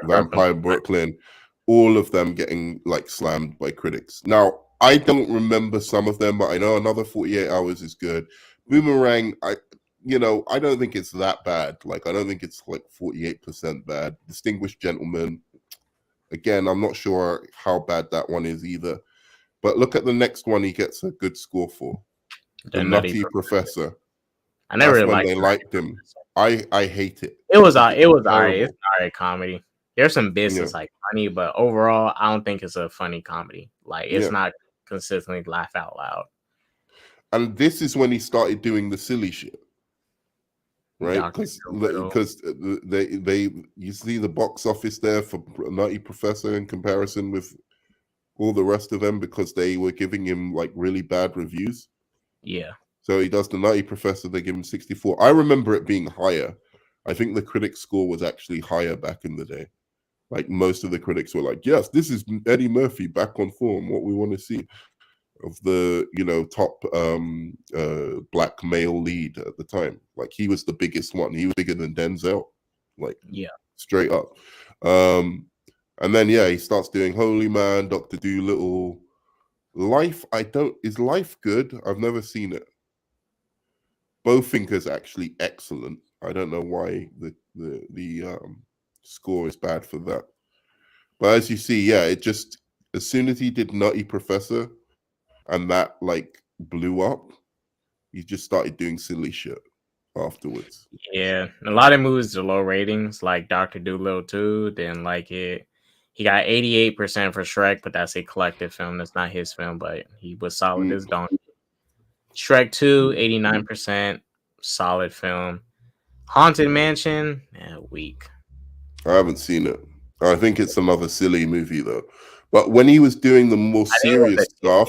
[SPEAKER 2] Vampire Brooklyn, all of them getting like slammed by critics. Now, I don't remember some of them, but I know another 48 Hours is good. Boomerang, I don't think it's that bad. Like, I don't think it's like 48% bad. Distinguished Gentleman, again, I'm not sure how bad that one is either. But look at the next one he gets a good score for. The Nutty Professor.
[SPEAKER 1] I never really
[SPEAKER 2] liked him. I hate it.
[SPEAKER 1] It was alright. It's an alright comedy. There's some bits that's like funny, but overall, I don't think it's a funny comedy. Like, it's not consistently laugh out loud.
[SPEAKER 2] And this is when he started doing the silly shit, right? Because you see the box office there for Nutty Professor in comparison with all the rest of them, because they were giving him like really bad reviews.
[SPEAKER 1] Yeah.
[SPEAKER 2] So he does the Nutty Professor, they give him 64. I remember it being higher. I think the critic score was actually higher back in the day. Like, most of the critics were like, yes, this is Eddie Murphy back on form, what we want to see. Of the, top black male lead at the time. Like, he was the biggest one. He was bigger than Denzel. Like, straight up. And then, he starts doing Holy Man, Dr. Dolittle. Life, is Life good? I've never seen it. Bowfinger's actually excellent. I don't know why the score is bad for that. But as you see, it just, as soon as he did Nutty Professor and that like blew up, he just started doing silly shit afterwards.
[SPEAKER 1] Yeah, a lot of movies are low ratings, like Dr. Dolittle 2. Then he got 88% for Shrek, but that's a collective film. That's not his film, but he was solid as donkey. Shrek 2, 89%, solid film. Haunted Mansion, weak.
[SPEAKER 2] I haven't seen it. I think it's another silly movie though. But when he was doing the more serious stuff,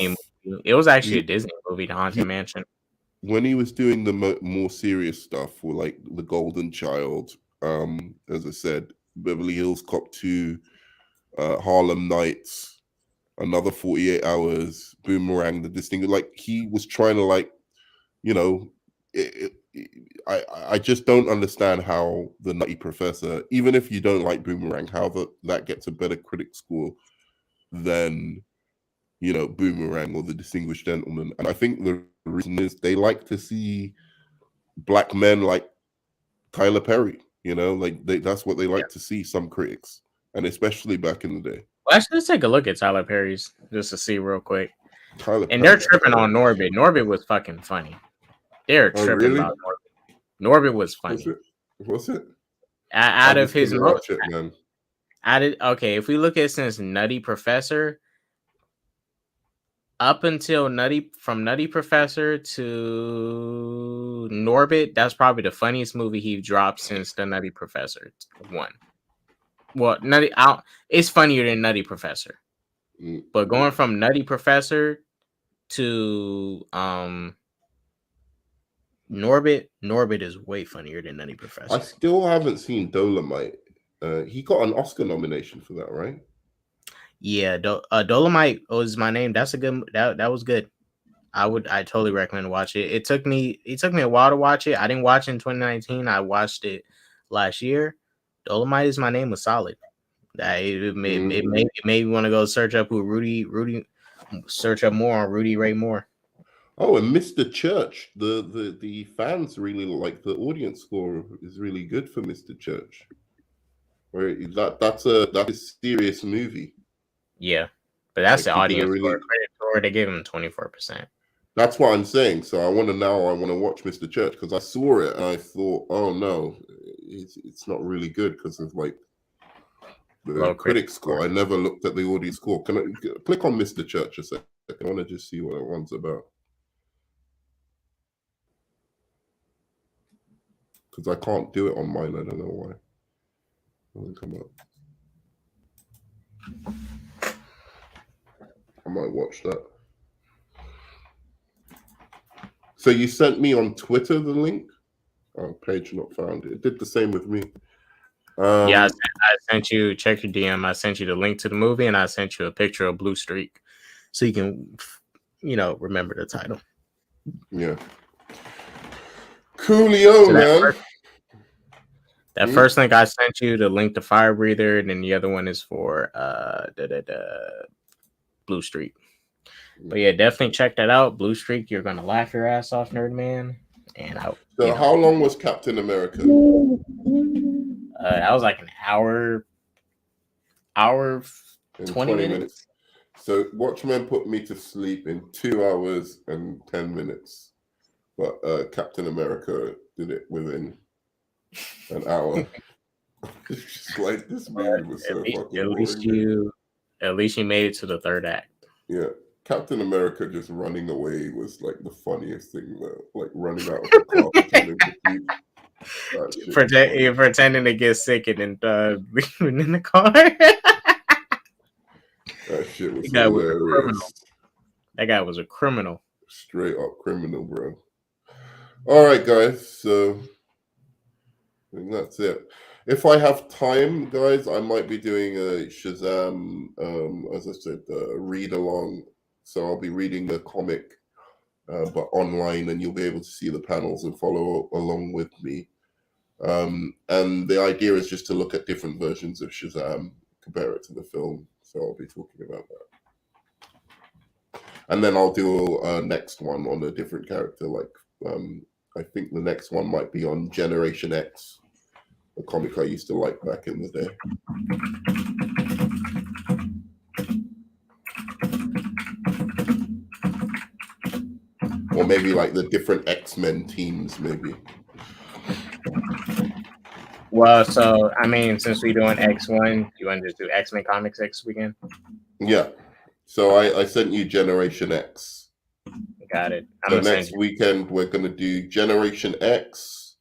[SPEAKER 1] it was actually a Disney movie, The Haunted Mansion.
[SPEAKER 2] when he was doing the more serious stuff, or like The Golden Child, as I said, Beverly Hills Cop 2, Harlem Nights, another 48 Hours, Boomerang, The Distinguished, like he was trying to, like, you know, I just don't understand how The Nutty Professor, even if you don't like Boomerang, how that gets a better critic score than, you know, Boomerang or The Distinguished Gentleman. And I think the reason is they like to see black men like Tyler Perry, you know, like that's what they like to see, some critics, and especially back in the day.
[SPEAKER 1] Well, actually, let's take a look at Tyler Perry's just to see real quick.
[SPEAKER 2] Tyler
[SPEAKER 1] and
[SPEAKER 2] Perry,
[SPEAKER 1] they're tripping on Norbit. Norbit was fucking funny. They're tripping
[SPEAKER 2] really?
[SPEAKER 1] about Norbit. Norbit was funny.
[SPEAKER 2] What's it?
[SPEAKER 1] Out of his
[SPEAKER 2] watch it, man.
[SPEAKER 1] Okay, if we look at since Nutty Professor up until from Nutty Professor to Norbit, that's probably the funniest movie he dropped since the Nutty Professor one. Well, it's funnier than Nutty Professor. But going from Nutty Professor to Norbit is way funnier than Nutty Professor.
[SPEAKER 2] I still haven't seen Dolomite. He got an Oscar nomination for that, right?
[SPEAKER 1] Yeah, Dolomite was my name. That's a good. That was good. I totally recommend watch it. It took me a while to watch it. I didn't watch it in 2019. I watched it last year. Dolomite is my name was solid. It made me want to go search up search up more on Rudy Ray Moore.
[SPEAKER 2] Oh, and Mr. Church, the fans really like, the audience score is really good for Mr. Church. Right, that's a serious movie.
[SPEAKER 1] Yeah, but that's like the audience score. They gave him 24%.
[SPEAKER 2] That's what I'm saying. So I want to watch Mr. Church, because I saw it and I thought, oh no, it's not really good because of like the critic score. I never looked at the audience score. Can I click on Mr. Church a second? I want to just see what that one's about, because I can't do it on mine. I don't know why. Doesn't come up. I might watch that. So you sent me on Twitter the link? Oh, page not found. It did the same with me.
[SPEAKER 1] Yeah, I sent you, check your DM. I sent you the link to the movie, and I sent you a picture of Blue Streak, so you can, remember the title.
[SPEAKER 2] Yeah. Coolio, man.
[SPEAKER 1] That first link I sent you, the link to Firebreather, and then the other one is for Blue Streak. But yeah, definitely check that out. Blue Streak, you're gonna laugh your ass off, Nerd Man. And
[SPEAKER 2] so how long was Captain America?
[SPEAKER 1] That was like an hour 20 minutes.
[SPEAKER 2] So Watchmen put me to sleep in 2 hours and 10 minutes. But Captain America did it within an hour. It's just like, this movie was so fucking boring.
[SPEAKER 1] At least you made it to the third act.
[SPEAKER 2] Yeah. Captain America just running away was like the funniest thing, though. Like running out of the car,
[SPEAKER 1] pretending to get sick and then leaving in the car.
[SPEAKER 2] That shit was hilarious.
[SPEAKER 1] That guy was a criminal.
[SPEAKER 2] Straight up criminal, bro. All right, guys. So I think that's it. If I have time, guys, I might be doing a Shazam, as I said, read along. So I'll be reading the comic, but online, and you'll be able to see the panels and follow along with me. And the idea is just to look at different versions of Shazam, compare it to the film. So I'll be talking about that. And then I'll do a next one on a different character. Like, I think the next one might be on Generation X, a comic I used to like back in the day. Or maybe like the different X-Men teams, maybe.
[SPEAKER 1] Well, so, I mean, since we're doing X1, you want to just do X-Men Comics next weekend?
[SPEAKER 2] Yeah. So I sent you Generation X.
[SPEAKER 1] Got it.
[SPEAKER 2] So next weekend, we're going to do Generation X,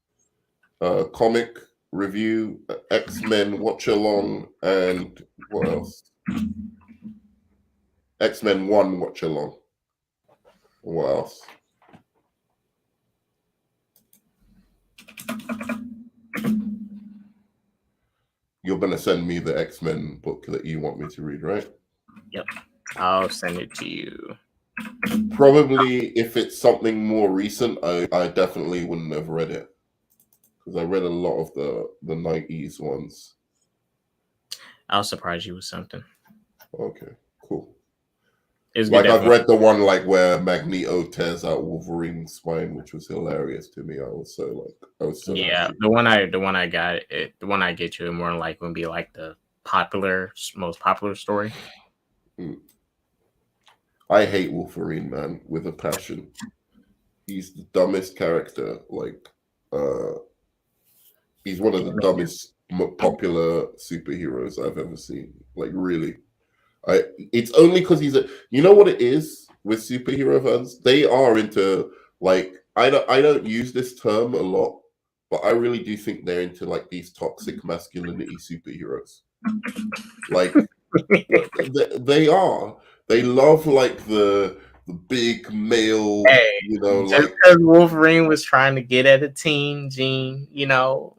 [SPEAKER 2] comic review, X-Men watch along, and what else? X-Men 1 watch along. What else? You're gonna send me the X-Men book that you want me to read, right?
[SPEAKER 1] Yep, I'll send it to you.
[SPEAKER 2] Probably, if it's something more recent, I definitely wouldn't have read it because I read a lot of the 90s ones.
[SPEAKER 1] I'll surprise you with something.
[SPEAKER 2] Okay, cool.
[SPEAKER 1] It's
[SPEAKER 2] like I've read the one like where Magneto tears out Wolverine's spine, which was hilarious to me. I was so
[SPEAKER 1] yeah.
[SPEAKER 2] happy.
[SPEAKER 1] The one I got it. The one I get you more like would be like the most popular story.
[SPEAKER 2] I hate Wolverine, man, with a passion. He's the dumbest character. Like, he's one of the dumbest popular superheroes I've ever seen. Like, really. It's only because he's a. You know what it is with superhero fans? They are into like I don't use this term a lot, but I really do think they're into like these toxic masculinity superheroes. Like they are. They love like the big male.
[SPEAKER 1] Hey,
[SPEAKER 2] you know,
[SPEAKER 1] just because Wolverine was trying to get at a teen, Gene. You know.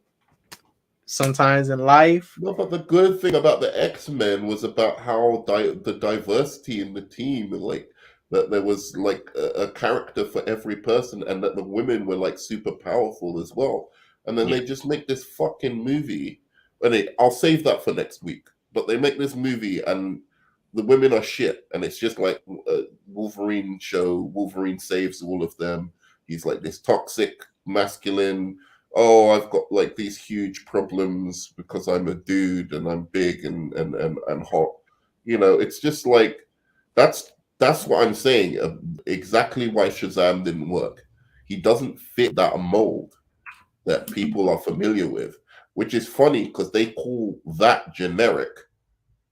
[SPEAKER 1] Sometimes in life.
[SPEAKER 2] No, but the good thing about the X-Men was about how the diversity in the team, like that there was like a character for every person, and that the women were like super powerful as well. And then they just make this fucking movie, and I'll save that for next week. But they make this movie, and the women are shit, and it's just like a Wolverine show. Wolverine saves all of them. He's like this toxic masculine. Oh, I've got like these huge problems because I'm a dude and I'm big and hot. You know, it's just like that's what I'm saying. Exactly why Shazam didn't work. He doesn't fit that mold that people are familiar with, which is funny because they call that generic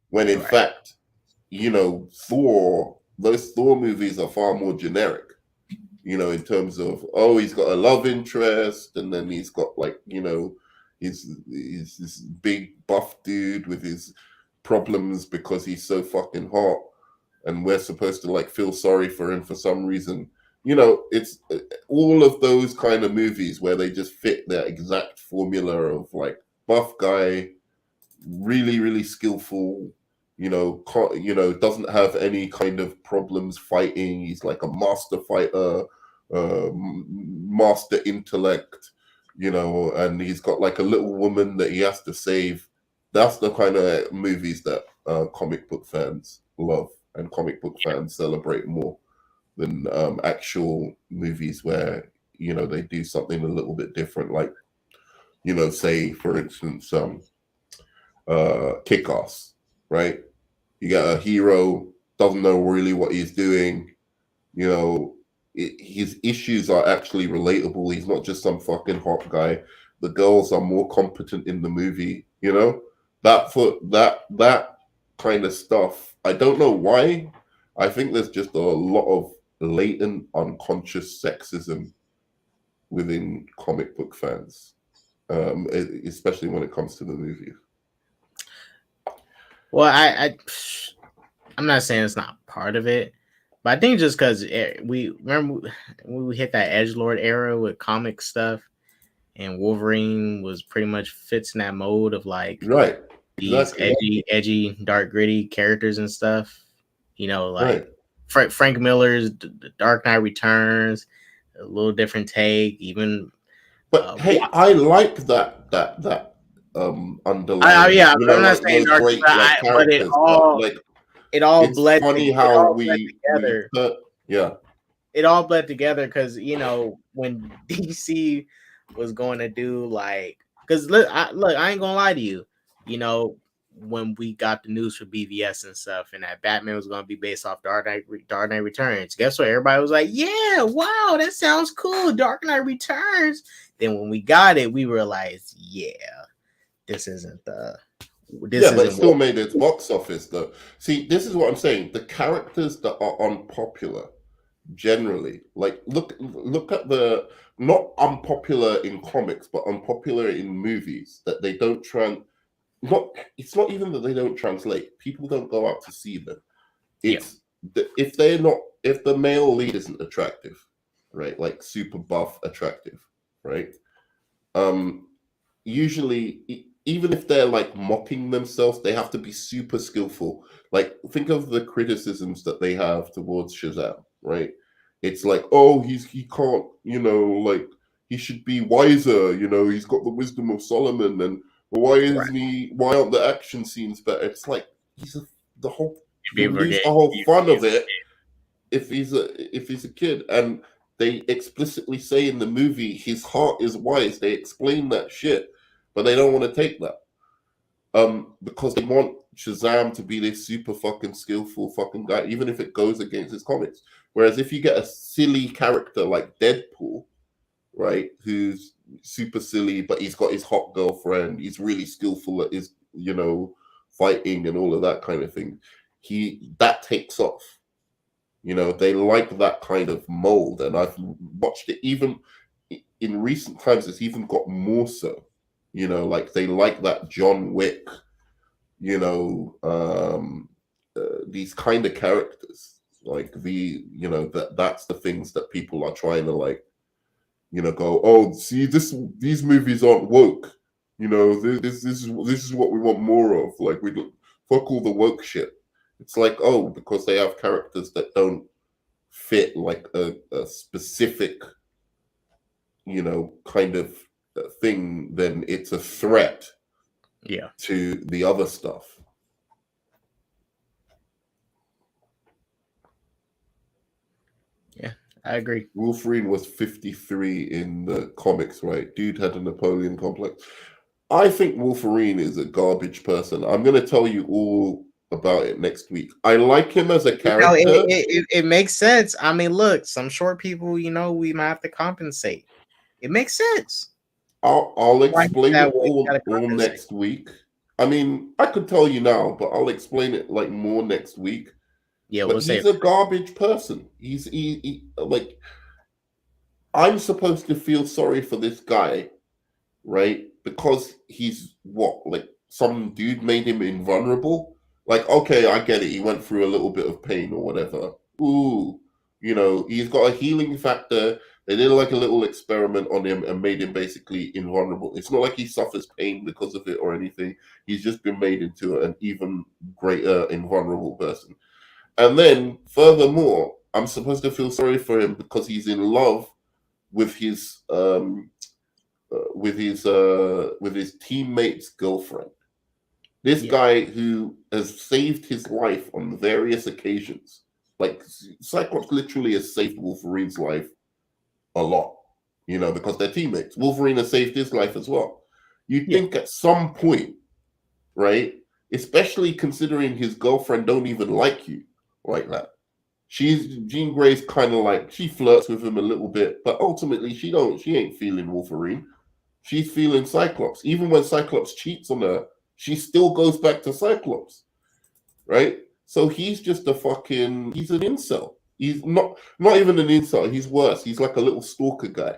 [SPEAKER 2] when in fact, you know, those Thor movies are far more generic. You know, in terms of, oh, he's got a love interest, and then he's got like, you know, he's this big buff dude with his problems because he's so fucking hot, and we're supposed to like feel sorry for him for some reason. You know, it's all of those kind of movies where they just fit that exact formula of like buff guy, really, really skillful, you know, doesn't have any kind of problems fighting. He's like a master fighter, master intellect, you know, and he's got like a little woman that he has to save. That's the kind of movies that comic book fans love, and comic book fans celebrate more than actual movies where, you know, they do something a little bit different. Like, you know, say for instance, Kick-Ass, right? You got a hero, doesn't know really what he's doing. You know, his issues are actually relatable. He's not just some fucking hot guy. The girls are more competent in the movie. You know, that kind of stuff. I don't know why. I think there's just a lot of latent unconscious sexism within comic book fans, especially when it comes to the movies.
[SPEAKER 1] Well, I'm not saying it's not part of it, but I think just because we remember when we hit that edgelord era with comic stuff, and Wolverine was pretty much fits in that mode of like these edgy, dark, gritty characters and stuff. You know, like Frank Miller's Dark Knight Returns, a little different take, even.
[SPEAKER 2] But hey, I like that underlying.
[SPEAKER 1] Yeah, I'm not saying dark, but it all bled.
[SPEAKER 2] Funny how we together.
[SPEAKER 1] It all bled together because, you know, when DC was going to do like, because look, I ain't gonna lie to you, you know, when we got the news for BVS and stuff, and that Batman was going to be based off Dark Knight Returns, guess what? Everybody was like, yeah, wow, that sounds cool, Dark Knight Returns. Then when we got it, we realized, yeah, this isn't the.
[SPEAKER 2] But it still made its box office though. See, this is what I'm saying. The characters that are unpopular, generally, like look at the not unpopular in comics, but unpopular in movies that they don't it's not even that they don't translate. People don't go out to see them. It's if the male lead isn't attractive, right? Like super buff attractive, right? usually, even if they're like mocking themselves, they have to be super skillful. Like, think of the criticisms that they have towards Shazam, right? It's like, oh, he can't, like, he should be wiser, he's got the wisdom of Solomon, and why isn't he? Why aren't the action scenes better? It's like you lose the whole fun of it if he's a kid. And they explicitly say in the movie his heart is wise. They explain that shit, but they don't want to take that. Because they want Shazam to be this super fucking skillful fucking guy, even if it goes against his comics. Whereas if you get a silly character like Deadpool, right, who's super silly, but he's got his hot girlfriend, he's really skillful at his, fighting and all of that kind of thing, that takes off. They like that kind of mold, and I've watched it even in recent times. It's even got more so. Like they like that John Wick, these kind of characters, like that's the things that people are trying to like, go, oh, see, these movies aren't woke. This is what we want more of. Like, we fuck all the woke shit. It's like, oh, because they have characters that don't fit like a specific, kind of thing, then it's a threat to the other stuff.
[SPEAKER 6] Yeah, I agree.
[SPEAKER 2] Wolverine was 53 in the comics, right? Dude had a Napoleon complex. I think Wolverine is a garbage person. I'm going to tell you all about it next week. I like him as a character.
[SPEAKER 6] It makes sense. I mean, look, some short people, we might have to compensate. It makes sense.
[SPEAKER 2] I'll explain it all next week. I mean, I could tell you now, but I'll explain it like more next week.
[SPEAKER 6] Yeah,
[SPEAKER 2] but he's a garbage person. He's like, I'm supposed to feel sorry for this guy, right? Because he's like some dude made him invulnerable. Like, okay, I get it. He went through a little bit of pain or whatever. Ooh, he's got a healing factor. They did like a little experiment on him and made him basically invulnerable. It's not like he suffers pain because of it or anything. He's just been made into an even greater invulnerable person. And then, furthermore, I'm supposed to feel sorry for him because he's in love with his teammate's girlfriend. This guy who has saved his life on various occasions. Like, Cyclops literally has saved Wolverine's life a lot, because they're teammates. Wolverine has saved his life as well. You think at some point, right, especially considering his girlfriend don't even like you like that. Jean Grey's kind of like, she flirts with him a little bit, but ultimately she ain't feeling Wolverine. She's feeling Cyclops. Even when Cyclops cheats on her, she still goes back to Cyclops, right? So he's just he's an incel. He's not even an incel. He's worse. He's like a little stalker guy.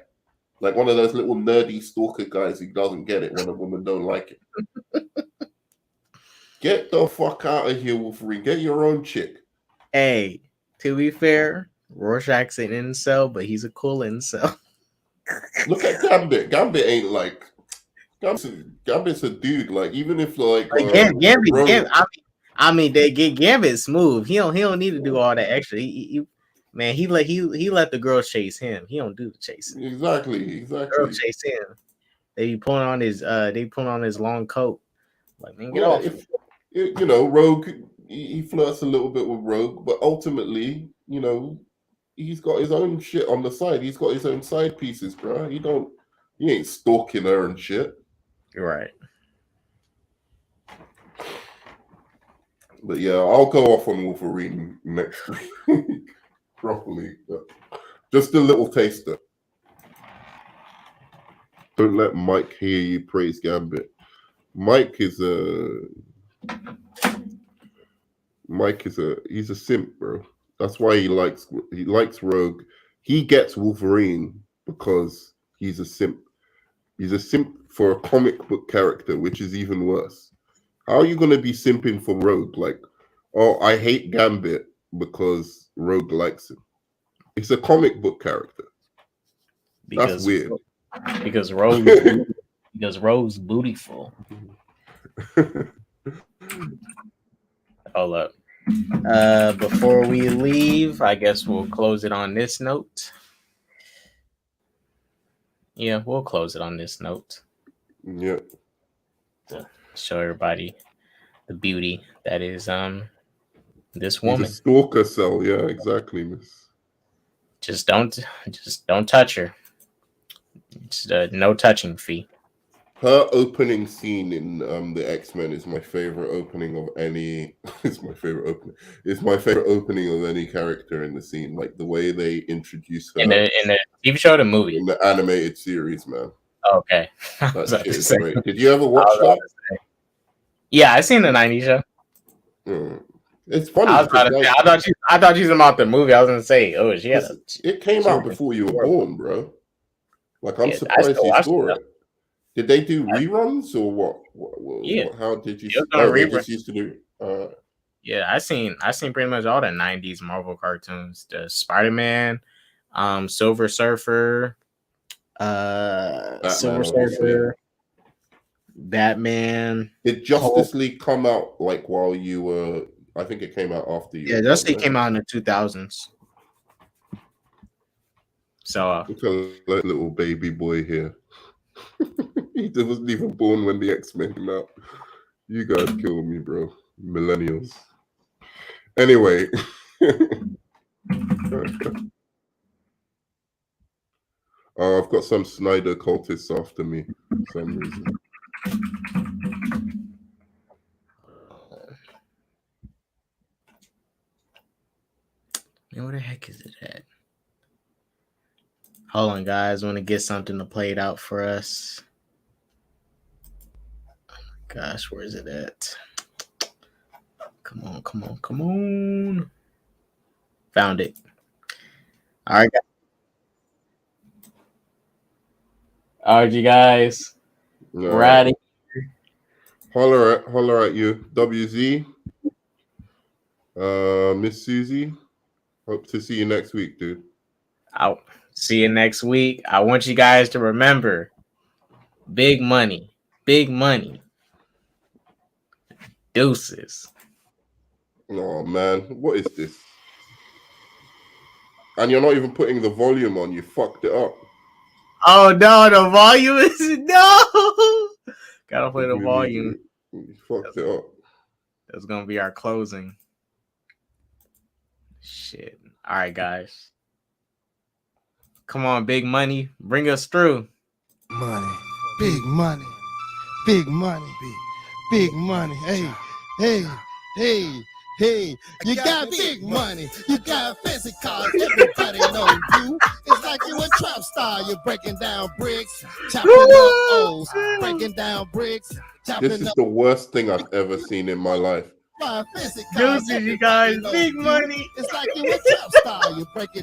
[SPEAKER 2] Like one of those little nerdy stalker guys who doesn't get it when a woman don't like it. Get the fuck out of here, Wolverine. Get your own chick.
[SPEAKER 6] Hey, to be fair, Rorschach's an incel, but he's a cool incel.
[SPEAKER 2] Look at Gambit. Gambit ain't like... Gambit's a dude. Like, even if like...
[SPEAKER 6] Gambit, I mean, they get Gambit smooth. He don't need to do all that extra. He let the girls chase him. He don't do the chasing.
[SPEAKER 2] Exactly.
[SPEAKER 6] Girls chase him. They put on his long coat. Like, man, get off.
[SPEAKER 2] Rogue, he flirts a little bit with Rogue, but ultimately, he's got his own shit on the side. He's got his own side pieces, bro. He ain't stalking her and shit.
[SPEAKER 6] You're right.
[SPEAKER 2] But yeah, I'll go off on Wolverine next week properly. Just a little taster. Don't let Mike hear you praise Gambit. Mike is he's a simp, bro. That's why he likes Rogue. He gets Wolverine because he's a simp. He's a simp for a comic book character, which is even worse. How are you going to be simping for Rogue? Like, oh, I hate Gambit because Rogue likes him. It's a comic book character. That's weird.
[SPEAKER 1] Because Rose bootyful. Hold up. Before we leave, I guess we'll close it on this note. Yeah, we'll close it on this note.
[SPEAKER 2] Yeah.
[SPEAKER 1] To show everybody the beauty that is this woman.
[SPEAKER 2] He's a stalker cell, yeah, exactly, miss.
[SPEAKER 1] Just don't touch her. It's no touching fee.
[SPEAKER 2] Her opening scene in the X-Men is my favorite opening of any. It's my favorite opening. It's my favorite opening of any character in the scene. Like the way they introduce her
[SPEAKER 1] in the TV show, or the movie,
[SPEAKER 2] in the animated series, man.
[SPEAKER 1] Okay,
[SPEAKER 2] that shit is great. Did you ever watch that?
[SPEAKER 1] Yeah, I seen the '90s show.
[SPEAKER 2] It's funny.
[SPEAKER 1] I thought you was about the movie. I was gonna say, oh, she had
[SPEAKER 2] it came out before you were born, bro. Like I'm surprised you saw it. Did they do reruns or what?
[SPEAKER 1] Yeah.
[SPEAKER 2] How did you?
[SPEAKER 1] They
[SPEAKER 2] just used to do.
[SPEAKER 1] Yeah, I seen pretty much all the '90s Marvel cartoons. The Spider-Man, Silver Surfer, Batman.
[SPEAKER 2] Did Justice League come out like while you were? I think it came out after you.
[SPEAKER 1] Yeah, Justice League came out in the 2000s. So
[SPEAKER 2] look at that little baby boy here. He wasn't even born when the X-Men came out. You guys kill me, bro. Millennials. Anyway. I've got some Snyder cultists after me for some reason.
[SPEAKER 1] Where the heck is it at? Hold on, guys. I want to get something to play it out for us. Oh my gosh, where is it at? Come on. Found it. All right, guys. All right, you guys. We're out of here.
[SPEAKER 2] Holler at you. WZ. Miss Susie. Hope to see you next week, dude.
[SPEAKER 1] I'll see you next week. I want you guys to remember big money. Deuces.
[SPEAKER 2] Oh, man. What is this? And you're not even putting the volume on. You fucked it up.
[SPEAKER 1] Oh, no. The volume is... No. Gotta play the volume.
[SPEAKER 2] You fucked it up.
[SPEAKER 1] That's going to be our closing. Shit. All right, guys. Come on, big money. Bring us through.
[SPEAKER 9] Money. Big money. Big money. Big money. Hey. You got big money. You got fancy cars. Everybody knows you. It's like you a trap star. You're breaking down bricks, chopping up O's, breaking down bricks.
[SPEAKER 2] This is the worst thing I've ever seen in my life.
[SPEAKER 1] Deuces, you guys. Big money.
[SPEAKER 9] It's like you a trap star. You're breaking